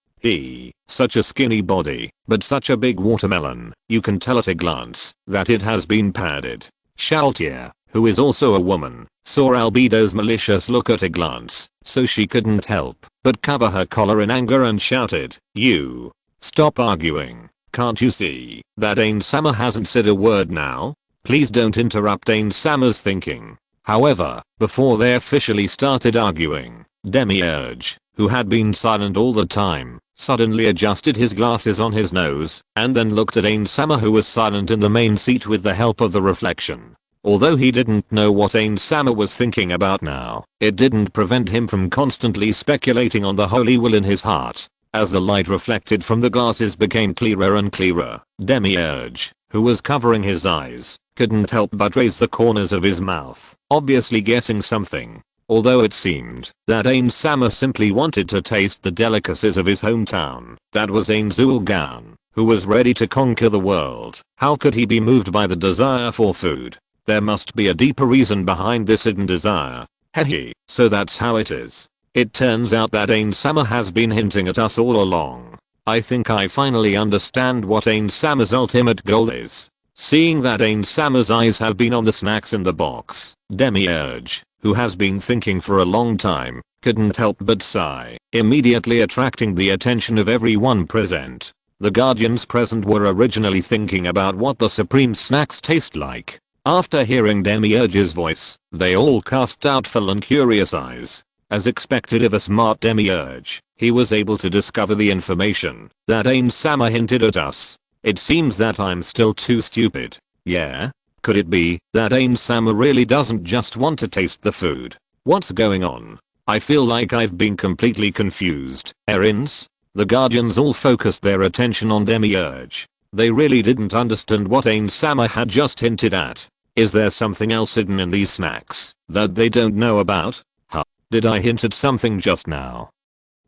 Such a skinny body, but such a big watermelon, you can tell at a glance that it has been padded. Shaltier, who is also a woman, saw Albedo's malicious look at a glance, so she couldn't help but cover her collar in anger and shouted, "You! Stop arguing. Can't you see that Ainsama hasn't said a word now? Please don't interrupt Ainsama's thinking." However, before they officially started arguing, Demiurge, who had been silent all the time, suddenly adjusted his glasses on his nose and then looked at Ainsama, who was silent in the main seat with the help of the reflection. Although he didn't know what Ainsama was thinking about now, it didn't prevent him from constantly speculating on the holy will in his heart. As the light reflected from the glasses became clearer and clearer, Demiurge, who was covering his eyes, couldn't help but raise the corners of his mouth, obviously guessing something. Although it seemed that Ainsama simply wanted to taste the delicacies of his hometown, that was Ainsulgan, who was ready to conquer the world. How could he be moved by the desire for food? There must be a deeper reason behind this hidden desire. Hehe, so that's how it is. It turns out that Ainsama has been hinting at us all along. I think I finally understand what Ainsama's ultimate goal is. Seeing that Ainsama's eyes have been on the snacks in the box, Demiurge, who has been thinking for a long time, couldn't help but sigh, immediately attracting the attention of everyone present. The guardians present were originally thinking about what the supreme snacks taste like. After hearing Demiurge's voice, they all cast doubtful and curious eyes. As expected of a smart Demiurge, he was able to discover the information that Ainsama hinted at us. It seems that I'm still too stupid. Yeah? Could it be that Ainsama really doesn't just want to taste the food? What's going on? I feel like I've been completely confused. Erins? The Guardians all focused their attention on Demiurge. They really didn't understand what Ain Sama had just hinted at. Is there something else hidden in these snacks that they don't know about? Huh? Did I hint at something just now?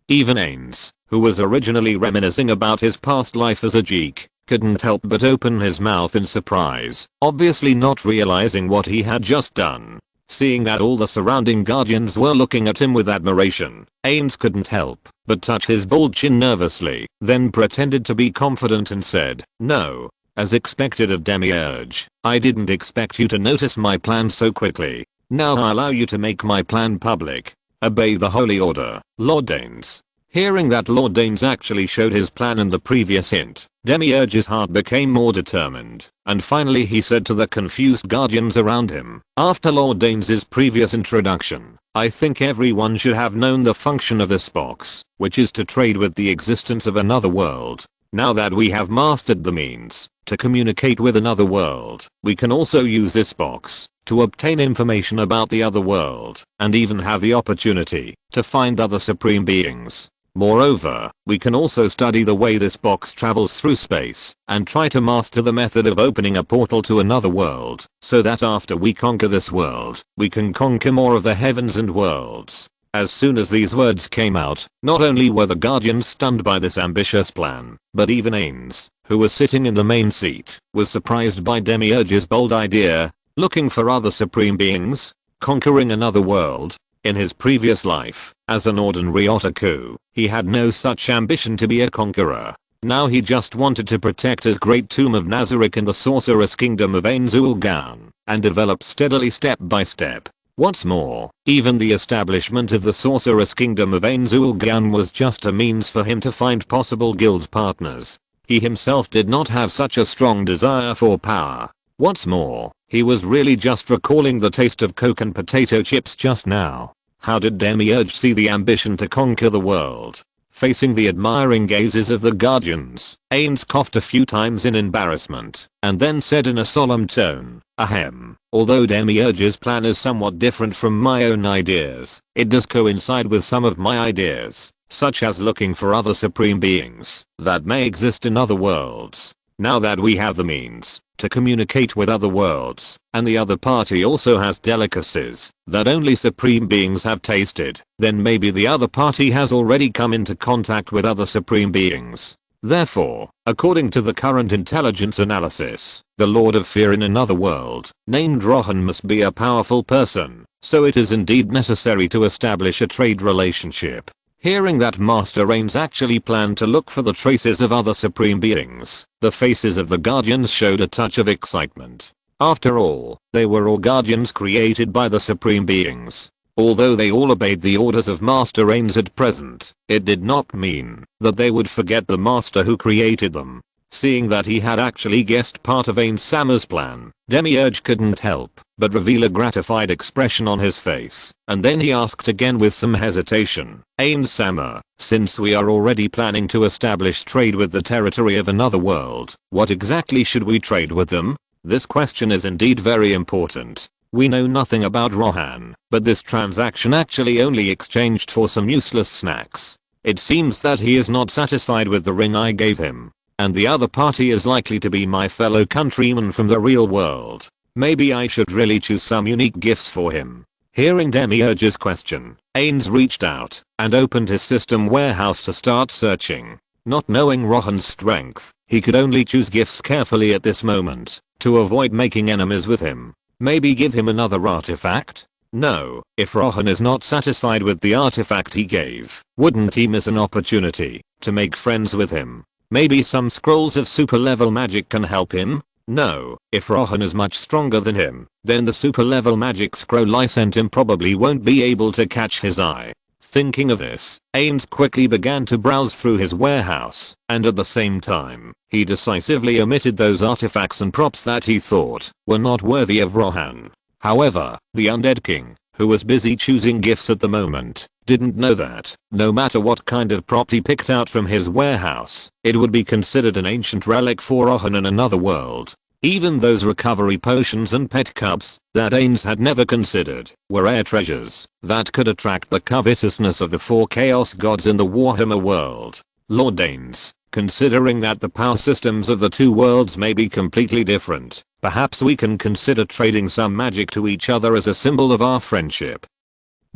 Even Ains, who was originally reminiscing about his past life as a geek, couldn't help but open his mouth in surprise, obviously not realizing what he had just done. Seeing that all the surrounding Guardians were looking at him with admiration, Ains couldn't help but touch his bald chin nervously, then pretended to be confident and said, "No. As expected of Demiurge, I didn't expect you to notice my plan so quickly. Now I allow you to make my plan public. Obey the Holy Order, Lord Danes." Hearing that Lord Danes actually showed his plan in the previous hint, Demiurge's heart became more determined, and finally he said to the confused Guardians around him, after Lord Danes' previous introduction, "I think everyone should have known the function of this box, which is to trade with the existence of another world. Now that we have mastered the means to communicate with another world, we can also use this box to obtain information about the other world, and even have the opportunity to find other supreme beings. Moreover, we can also study the way this box travels through space, and try to master the method of opening a portal to another world, so that after we conquer this world, we can conquer more of the heavens and worlds." As soon as these words came out, not only were the Guardians stunned by this ambitious plan, but even Ains, who was sitting in the main seat, was surprised by Demiurge's bold idea. Looking for other supreme beings? Conquering another world? In his previous life, as an ordinary otaku, he had no such ambition to be a conqueror. Now he just wanted to protect his great tomb of Nazarick in the sorceress kingdom of Ain Zul'Ghan, and develop steadily step by step. What's more, even the establishment of the sorceress kingdom of Ain Zul'Ghan was just a means for him to find possible guild partners. He himself did not have such a strong desire for power. What's more, he was really just recalling the taste of Coke and potato chips just now. How did Demiurge see the ambition to conquer the world? Facing the admiring gazes of the Guardians, Ains coughed a few times in embarrassment, and then said in a solemn tone, "Ahem. Although Demiurge's plan is somewhat different from my own ideas, it does coincide with some of my ideas, such as looking for other supreme beings that may exist in other worlds. Now that we have the means to communicate with other worlds, and the other party also has delicacies that only supreme beings have tasted, then maybe the other party has already come into contact with other supreme beings. Therefore, according to the current intelligence analysis, the Lord of Fear in another world, named Rohan, must be a powerful person, so it is indeed necessary to establish a trade relationship." Hearing that Master Ains actually planned to look for the traces of other supreme beings, the faces of the Guardians showed a touch of excitement. After all, they were all Guardians created by the supreme beings. Although they all obeyed the orders of Master Ains at present, it did not mean that they would forget the master who created them. Seeing that he had actually guessed part of Ain Sama's plan, Demiurge couldn't help but reveal a gratified expression on his face, and then he asked again with some hesitation, "Ain Sama, since we are already planning to establish trade with the territory of another world, what exactly should we trade with them?" This question is indeed very important. We know nothing about Rohan, but this transaction actually only exchanged for some useless snacks. It seems that he is not satisfied with the ring I gave him, and the other party is likely to be my fellow countryman from the real world. Maybe I should really choose some unique gifts for him. Hearing Demiurge's question, Ains reached out and opened his system warehouse to start searching. Not knowing Rohan's strength, he could only choose gifts carefully at this moment to avoid making enemies with him. Maybe give him another artifact? No, if Rohan is not satisfied with the artifact he gave, wouldn't he miss an opportunity to make friends with him? Maybe some scrolls of super level magic can help him? No, if Rohan is much stronger than him, then the super level magic scroll I sent him probably won't be able to catch his eye. Thinking of this, Ains quickly began to browse through his warehouse, and at the same time, he decisively omitted those artifacts and props that he thought were not worthy of Rohan. However, the Undead King, who was busy choosing gifts at the moment, didn't know that, no matter what kind of prop he picked out from his warehouse, it would be considered an ancient relic for Rohan in another world. Even those recovery potions and pet cubs that Ains had never considered were rare treasures that could attract the covetousness of the 4 chaos gods in the Warhammer world. Lord Ains, considering that the power systems of the 2 worlds may be completely different, perhaps we can consider trading some magic to each other as a symbol of our friendship.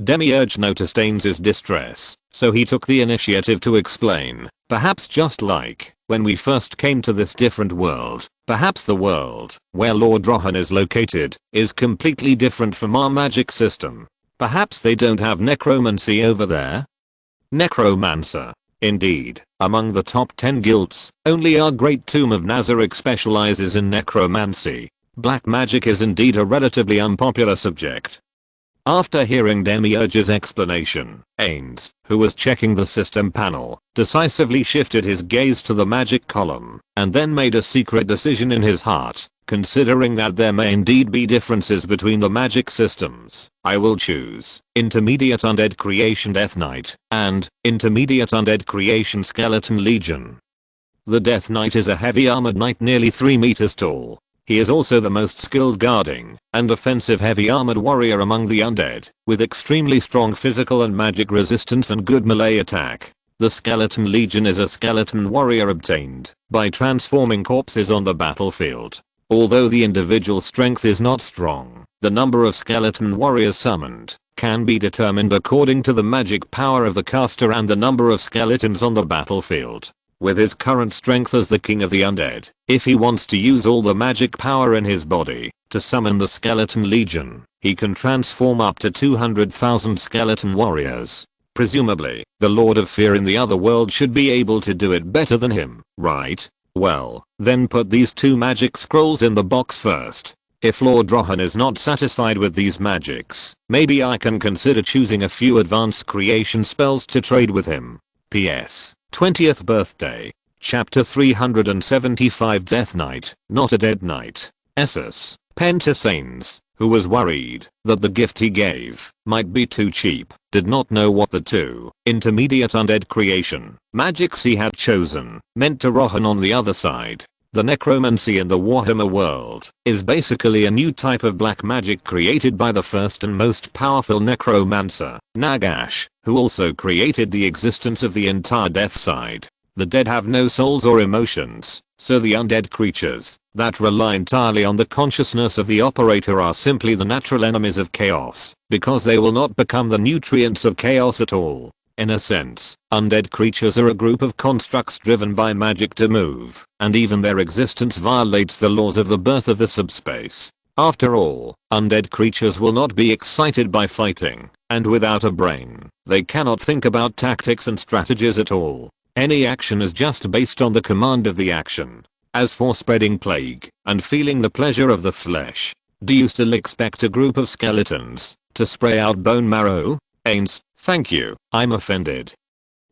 Demiurge noticed Ains's distress, so he took the initiative to explain, perhaps just like when we first came to this different world, perhaps the world where Lord Rohan is located is completely different from our magic system. Perhaps they don't have necromancy over there? Necromancer. Indeed, among the top 10 guilds, only our Great Tomb of Nazarick specializes in necromancy. Black magic is indeed a relatively unpopular subject. After hearing Demiurge's explanation, Ains, who was checking the system panel, decisively shifted his gaze to the magic column, and then made a secret decision in his heart. Considering that there may indeed be differences between the magic systems, I will choose Intermediate Undead Creation Death Knight and Intermediate Undead Creation Skeleton Legion. The Death Knight is a heavy armored knight nearly 3 meters tall. He is also the most skilled guarding and offensive heavy armored warrior among the undead, with extremely strong physical and magic resistance and good melee attack. The Skeleton Legion is a skeleton warrior obtained by transforming corpses on the battlefield. Although the individual strength is not strong, the number of skeleton warriors summoned can be determined according to the magic power of the caster and the number of skeletons on the battlefield. With his current strength as the king of the undead, if he wants to use all the magic power in his body to summon the Skeleton Legion, he can transform up to 200,000 skeleton warriors. Presumably, the Lord of Fear in the other world should be able to do it better than him, right? Well, then put these 2 magic scrolls in the box first. If Lord Rohan is not satisfied with these magics, maybe I can consider choosing a few advanced creation spells to trade with him. PS. 20th birthday. Chapter 375 Death Knight, not a dead knight. Essus, Pentasanes, who was worried that the gift he gave might be too cheap, did not know what the 2 intermediate undead creation magics he had chosen meant to Rohan on the other side. The necromancy in the Warhammer world is basically a new type of black magic created by the first and most powerful necromancer, Nagash, who also created the existence of the entire death side. The dead have no souls or emotions, so the undead creatures that rely entirely on the consciousness of the operator are simply the natural enemies of chaos, because they will not become the nutrients of chaos at all. In a sense, undead creatures are a group of constructs driven by magic to move, and even their existence violates the laws of the birth of the subspace. After all, undead creatures will not be excited by fighting, and without a brain, they cannot think about tactics and strategies at all. Any action is just based on the command of the action. As for spreading plague and feeling the pleasure of the flesh, do you still expect a group of skeletons to spray out bone marrow? Ains, thank you, I'm offended.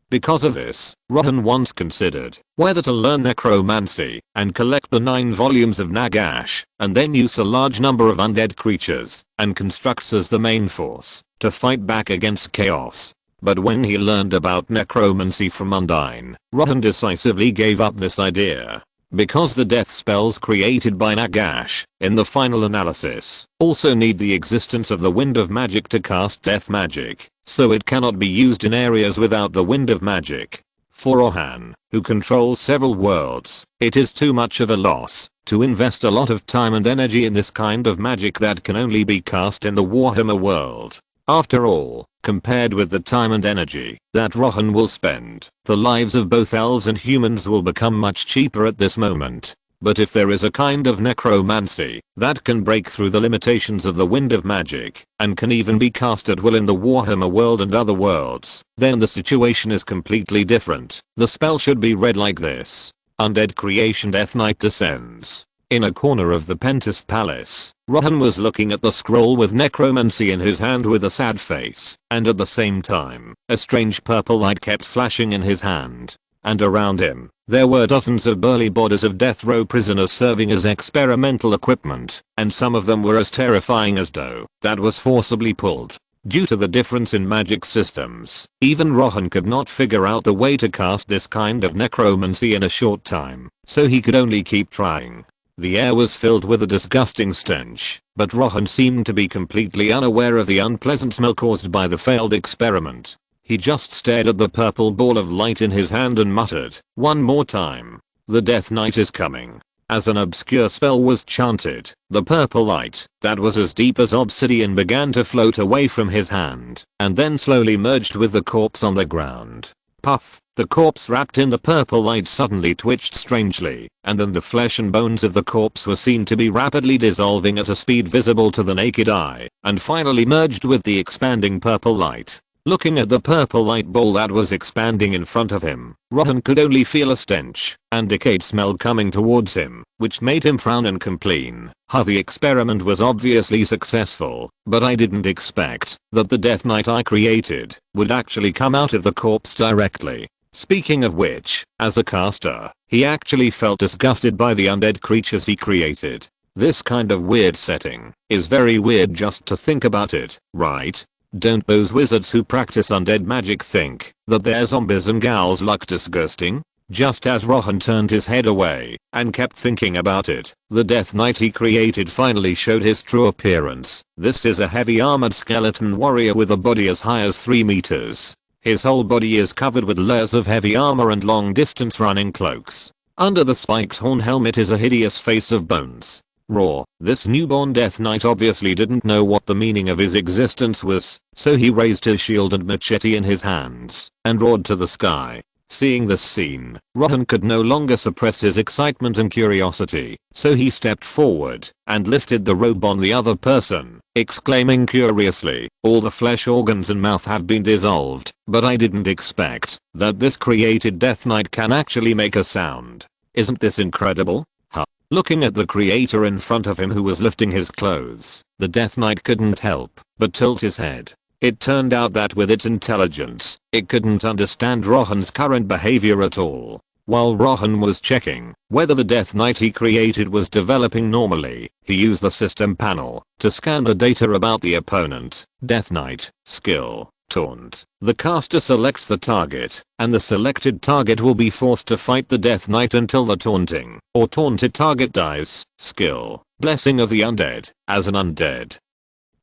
Because of this, Rohan once considered whether to learn necromancy and collect the 9 volumes of Nagash, and then use a large number of undead creatures and constructs as the main force to fight back against chaos. But when he learned about necromancy from Undyne, Rohan decisively gave up this idea. Because the death spells created by Nagash, in the final analysis, also need the existence of the wind of magic to cast death magic, so it cannot be used in areas without the wind of magic. For Rohan, who controls several worlds, it is too much of a loss to invest a lot of time and energy in this kind of magic that can only be cast in the Warhammer world. After all, compared with the time and energy that Rohan will spend, the lives of both elves and humans will become much cheaper at this moment. But if there is a kind of necromancy that can break through the limitations of the wind of magic, and can even be cast at will in the Warhammer world and other worlds, then the situation is completely different. The spell should be read like this. Undead Creation Death Knight descends. In a corner of the Pentis Palace, Rohan was looking at the scroll with necromancy in his hand with a sad face, and at the same time, a strange purple light kept flashing in his hand. And around him, there were dozens of burly bodies of death row prisoners serving as experimental equipment, and some of them were as terrifying as dough that was forcibly pulled. Due to the difference in magic systems, even Rohan could not figure out the way to cast this kind of necromancy in a short time, so he could only keep trying. The air was filled with a disgusting stench, but Rohan seemed to be completely unaware of the unpleasant smell caused by the failed experiment. He just stared at the purple ball of light in his hand and muttered, "One more time. The Death Knight is coming." As an obscure spell was chanted, the purple light, that was as deep as obsidian, began to float away from his hand, and then slowly merged with the corpse on the ground. Puff! The corpse wrapped in the purple light suddenly twitched strangely, and then the flesh and bones of the corpse were seen to be rapidly dissolving at a speed visible to the naked eye, and finally merged with the expanding purple light. Looking at the purple light ball that was expanding in front of him, Rohan could only feel a stench and decayed smell coming towards him, which made him frown and complain. The experiment was obviously successful, but I didn't expect that the Death Knight I created would actually come out of the corpse directly. Speaking of which, as a caster, he actually felt disgusted by the undead creatures he created. This kind of weird setting is very weird just to think about it, right? Don't those wizards who practice undead magic think that their zombies and ghouls look disgusting? Just as Rohan turned his head away and kept thinking about it, the Death Knight he created finally showed his true appearance. This is a heavy armored skeleton warrior with a body as high as 3 meters. His whole body is covered with layers of heavy armor and long distance running cloaks. Under the spiked horn helmet is a hideous face of bones. Raw, this newborn Death Knight obviously didn't know what the meaning of his existence was, so he raised his shield and machete in his hands and roared to the sky. Seeing this scene, Rohan could no longer suppress his excitement and curiosity, so he stepped forward and lifted the robe on the other person, exclaiming curiously, "All the flesh organs and mouth have been dissolved, but I didn't expect that this created Death Knight can actually make a sound. Isn't this incredible?" Looking at the creator in front of him who was lifting his clothes, the Death Knight couldn't help but tilt his head. It turned out that with its intelligence, it couldn't understand Rohan's current behavior at all. While Rohan was checking whether the Death Knight he created was developing normally, he used the system panel to scan the data about the opponent. Death Knight, skill, taunt. The caster selects the target, and the selected target will be forced to fight the Death Knight until the taunting or taunted target dies. Skill, blessing of the undead. As an undead,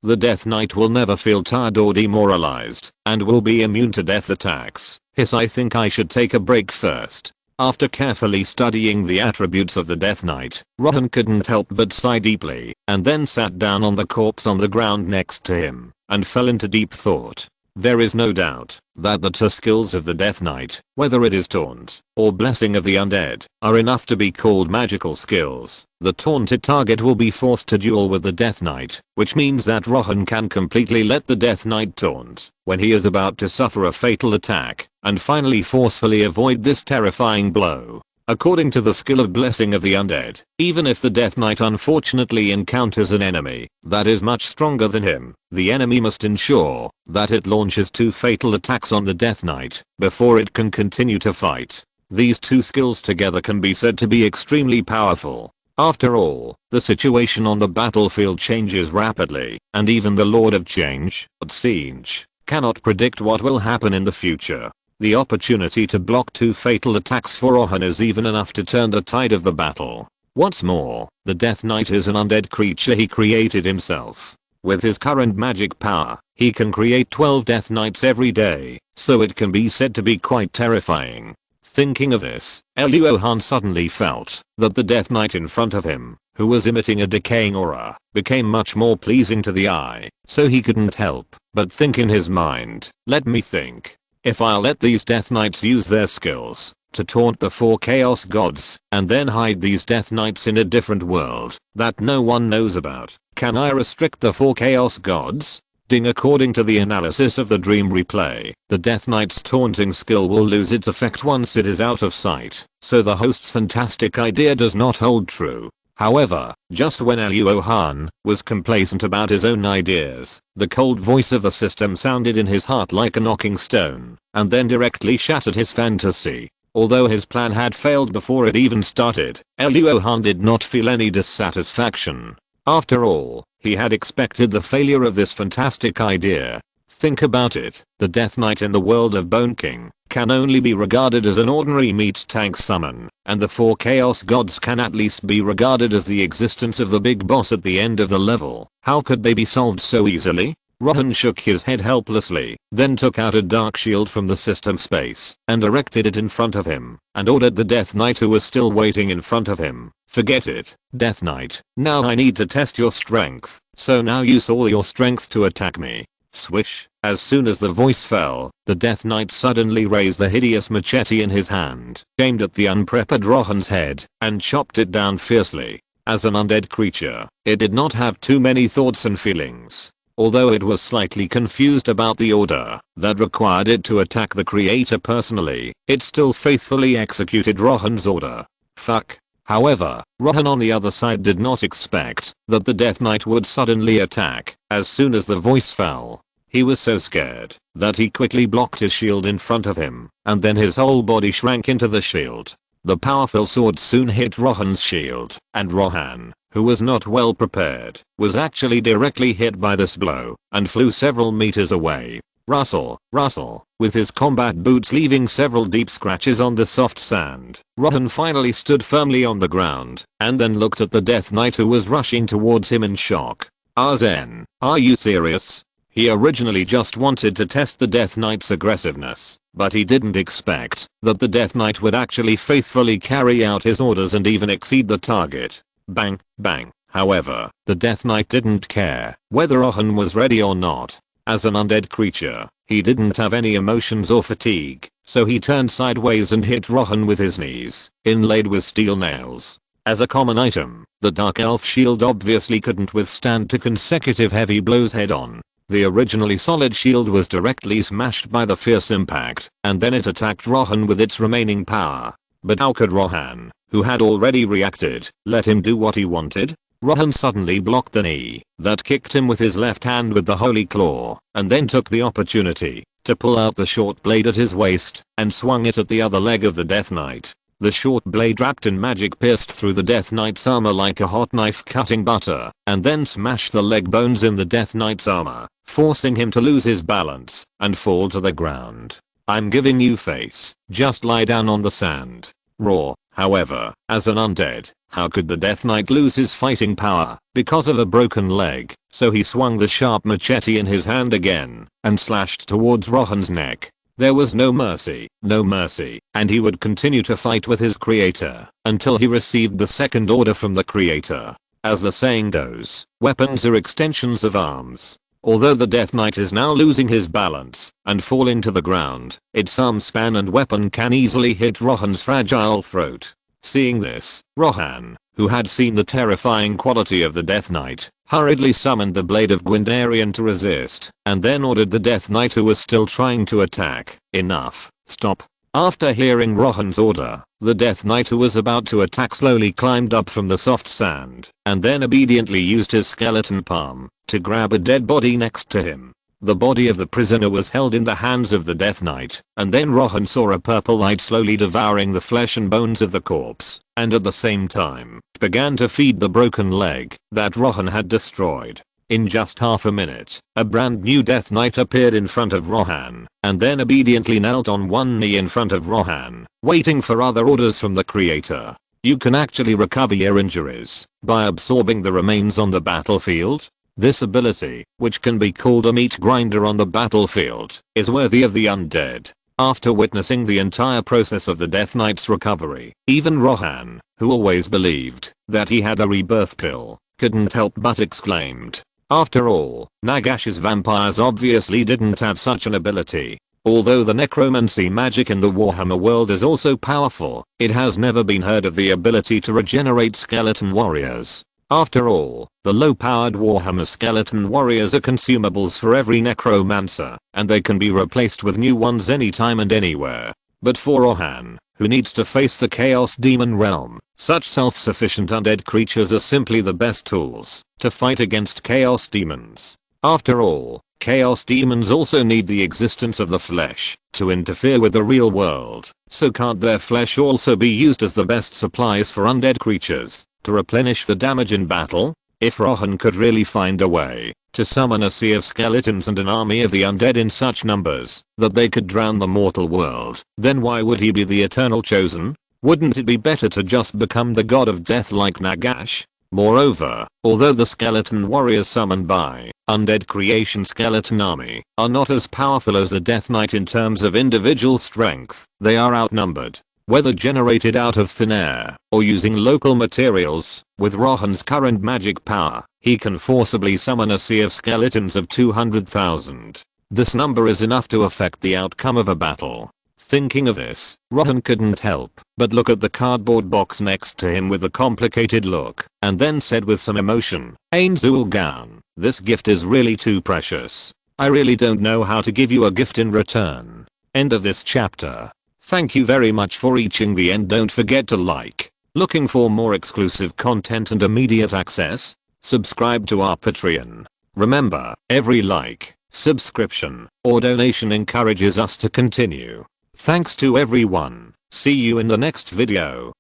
the Death Knight will never feel tired or demoralized, and will be immune to death attacks. I think I should take a break first. After carefully studying the attributes of the Death Knight, Rohan couldn't help but sigh deeply, and then sat down on the corpse on the ground next to him, and fell into deep thought. There is no doubt that the two skills of the Death Knight, whether it is taunt or blessing of the undead, are enough to be called magical skills. The taunted target will be forced to duel with the Death Knight, which means that Rohan can completely let the Death Knight taunt when he is about to suffer a fatal attack, and finally forcefully avoid this terrifying blow. According to the skill of blessing of the undead, even if the Death Knight unfortunately encounters an enemy that is much stronger than him, the enemy must ensure that it launches 2 fatal attacks on the Death Knight before it can continue to fight. These 2 skills together can be said to be extremely powerful. After all, the situation on the battlefield changes rapidly, and even the Lord of Change, Siege, cannot predict what will happen in the future. The opportunity to block 2 fatal attacks for Rohan is even enough to turn the tide of the battle. What's more, the Death Knight is an undead creature he created himself. With his current magic power, he can create 12 Death Knights every day, so it can be said to be quite terrifying. Thinking of this, Rohan suddenly felt that the Death Knight in front of him, who was emitting a decaying aura, became much more pleasing to the eye, so he couldn't help but think in his mind, let me think. If I'll let these Death Knights use their skills to taunt the 4 Chaos Gods and then hide these Death Knights in a different world that no one knows about, can I restrict the 4 Chaos Gods? Ding. According to the analysis of the dream replay, the Death Knight's taunting skill will lose its effect once it is out of sight, so the host's fantastic idea does not hold true. However, just when Rohan was complacent about his own ideas, the cold voice of the system sounded in his heart like a knocking stone, and then directly shattered his fantasy. Although his plan had failed before it even started, Rohan did not feel any dissatisfaction. After all, he had expected the failure of this fantastic idea. Think about it, the Death Knight in the world of Bone King can only be regarded as an ordinary meat tank summon, and the 4 chaos gods can at least be regarded as the existence of the big boss at the end of the level. How could they be solved so easily? Rohan shook his head helplessly, then took out a dark shield from the system space and erected it in front of him, and ordered the Death Knight who was still waiting in front of him. Forget it, Death Knight. Now I need to test your strength, so now use all your strength to attack me. Swish. As soon as the voice fell, the Death Knight suddenly raised the hideous machete in his hand, aimed at the unprepared Rohan's head, and chopped it down fiercely. As an undead creature, it did not have too many thoughts and feelings. Although it was slightly confused about the order that required it to attack the creator personally, it still faithfully executed Rohan's order. Fuck. However, Rohan on the other side did not expect that the Death Knight would suddenly attack as soon as the voice fell. He was so scared that he quickly blocked his shield in front of him, and then his whole body shrank into the shield. The powerful sword soon hit Rohan's shield, and Rohan, who was not well prepared, was actually directly hit by this blow and flew several meters away. Rustle, rustle, with his combat boots leaving several deep scratches on the soft sand. Rohan finally stood firmly on the ground and then looked at the Death Knight who was rushing towards him in shock. Arzen, are you serious? He originally just wanted to test the Death Knight's aggressiveness, but he didn't expect that the Death Knight would actually faithfully carry out his orders and even exceed the target. Bang, bang. However, the Death Knight didn't care whether Rohan was ready or not. As an undead creature, he didn't have any emotions or fatigue, so he turned sideways and hit Rohan with his knees, inlaid with steel nails. As a common item, the Dark Elf shield obviously couldn't withstand 2 consecutive heavy blows head on. The originally solid shield was directly smashed by the fierce impact, and then it attacked Rohan with its remaining power. But how could Rohan, who had already reacted, let him do what he wanted? Rohan suddenly blocked the knee that kicked him with his left hand with the Holy Claw, and then took the opportunity to pull out the short blade at his waist and swung it at the other leg of the Death Knight. The short blade wrapped in magic pierced through the Death Knight's armor like a hot knife cutting butter, and then smashed the leg bones in the Death Knight's armor, forcing him to lose his balance and fall to the ground. I'm giving you face, just lie down on the sand. Raw. However, as an undead, how could the Death Knight lose his fighting power because of a broken leg? So he swung the sharp machete in his hand again and slashed towards Rohan's neck. There was no mercy, and he would continue to fight with his creator until he received the second order from the creator. As the saying goes, weapons are extensions of arms. Although the Death Knight is now losing his balance and falling to the ground, its arm span and weapon can easily hit Rohan's fragile throat. Seeing this, Rohan, who had seen the terrifying quality of the Death Knight, hurriedly summoned the Blade of Gwendarion to resist, and then ordered the Death Knight who was still trying to attack, enough, stop. After hearing Rohan's order, the Death Knight who was about to attack slowly climbed up from the soft sand, and then obediently used his skeleton palm to grab a dead body next to him. The body of the prisoner was held in the hands of the Death Knight, and then Rohan saw a purple light slowly devouring the flesh and bones of the corpse, and at the same time, began to feed the broken leg that Rohan had destroyed. In just half a minute, a brand new Death Knight appeared in front of Rohan, and then obediently knelt on one knee in front of Rohan, waiting for other orders from the creator. You can actually recover your injuries by absorbing the remains on the battlefield. This ability, which can be called a meat grinder on the battlefield, is worthy of the undead. After witnessing the entire process of the Death Knight's recovery, even Rohan, who always believed that he had a rebirth pill, couldn't help but exclaimed. After all, Nagash's vampires obviously didn't have such an ability. Although the necromancy magic in the Warhammer world is also powerful, it has never been heard of the ability to regenerate skeleton warriors. After all, the low-powered Warhammer skeleton warriors are consumables for every necromancer, and they can be replaced with new ones anytime and anywhere. But for Rohan, who needs to face the Chaos Demon realm, such self-sufficient undead creatures are simply the best tools to fight against Chaos Demons. After all, Chaos Demons also need the existence of the flesh to interfere with the real world, so can't their flesh also be used as the best supplies for undead creatures to replenish the damage in battle? If Rohan could really find a way to summon a sea of skeletons and an army of the undead in such numbers that they could drown the mortal world, then why would he be the eternal chosen? Wouldn't it be better to just become the god of death like Nagash? Moreover, although the skeleton warriors summoned by Undead Creation Skeleton Army are not as powerful as the Death Knight in terms of individual strength, they are outnumbered. Whether generated out of thin air or using local materials, with Rohan's current magic power, he can forcibly summon a sea of skeletons of 200,000. This number is enough to affect the outcome of a battle. Thinking of this, Rohan couldn't help but look at the cardboard box next to him with a complicated look, and then said with some emotion, Ainzulgan, this gift is really too precious. I really don't know how to give you a gift in return. End of this chapter. Thank you very much for reaching the end. Don't forget to like. Looking for more exclusive content and immediate access? Subscribe to our Patreon. Remember, every like, subscription, or donation encourages us to continue. Thanks to everyone. See you in the next video.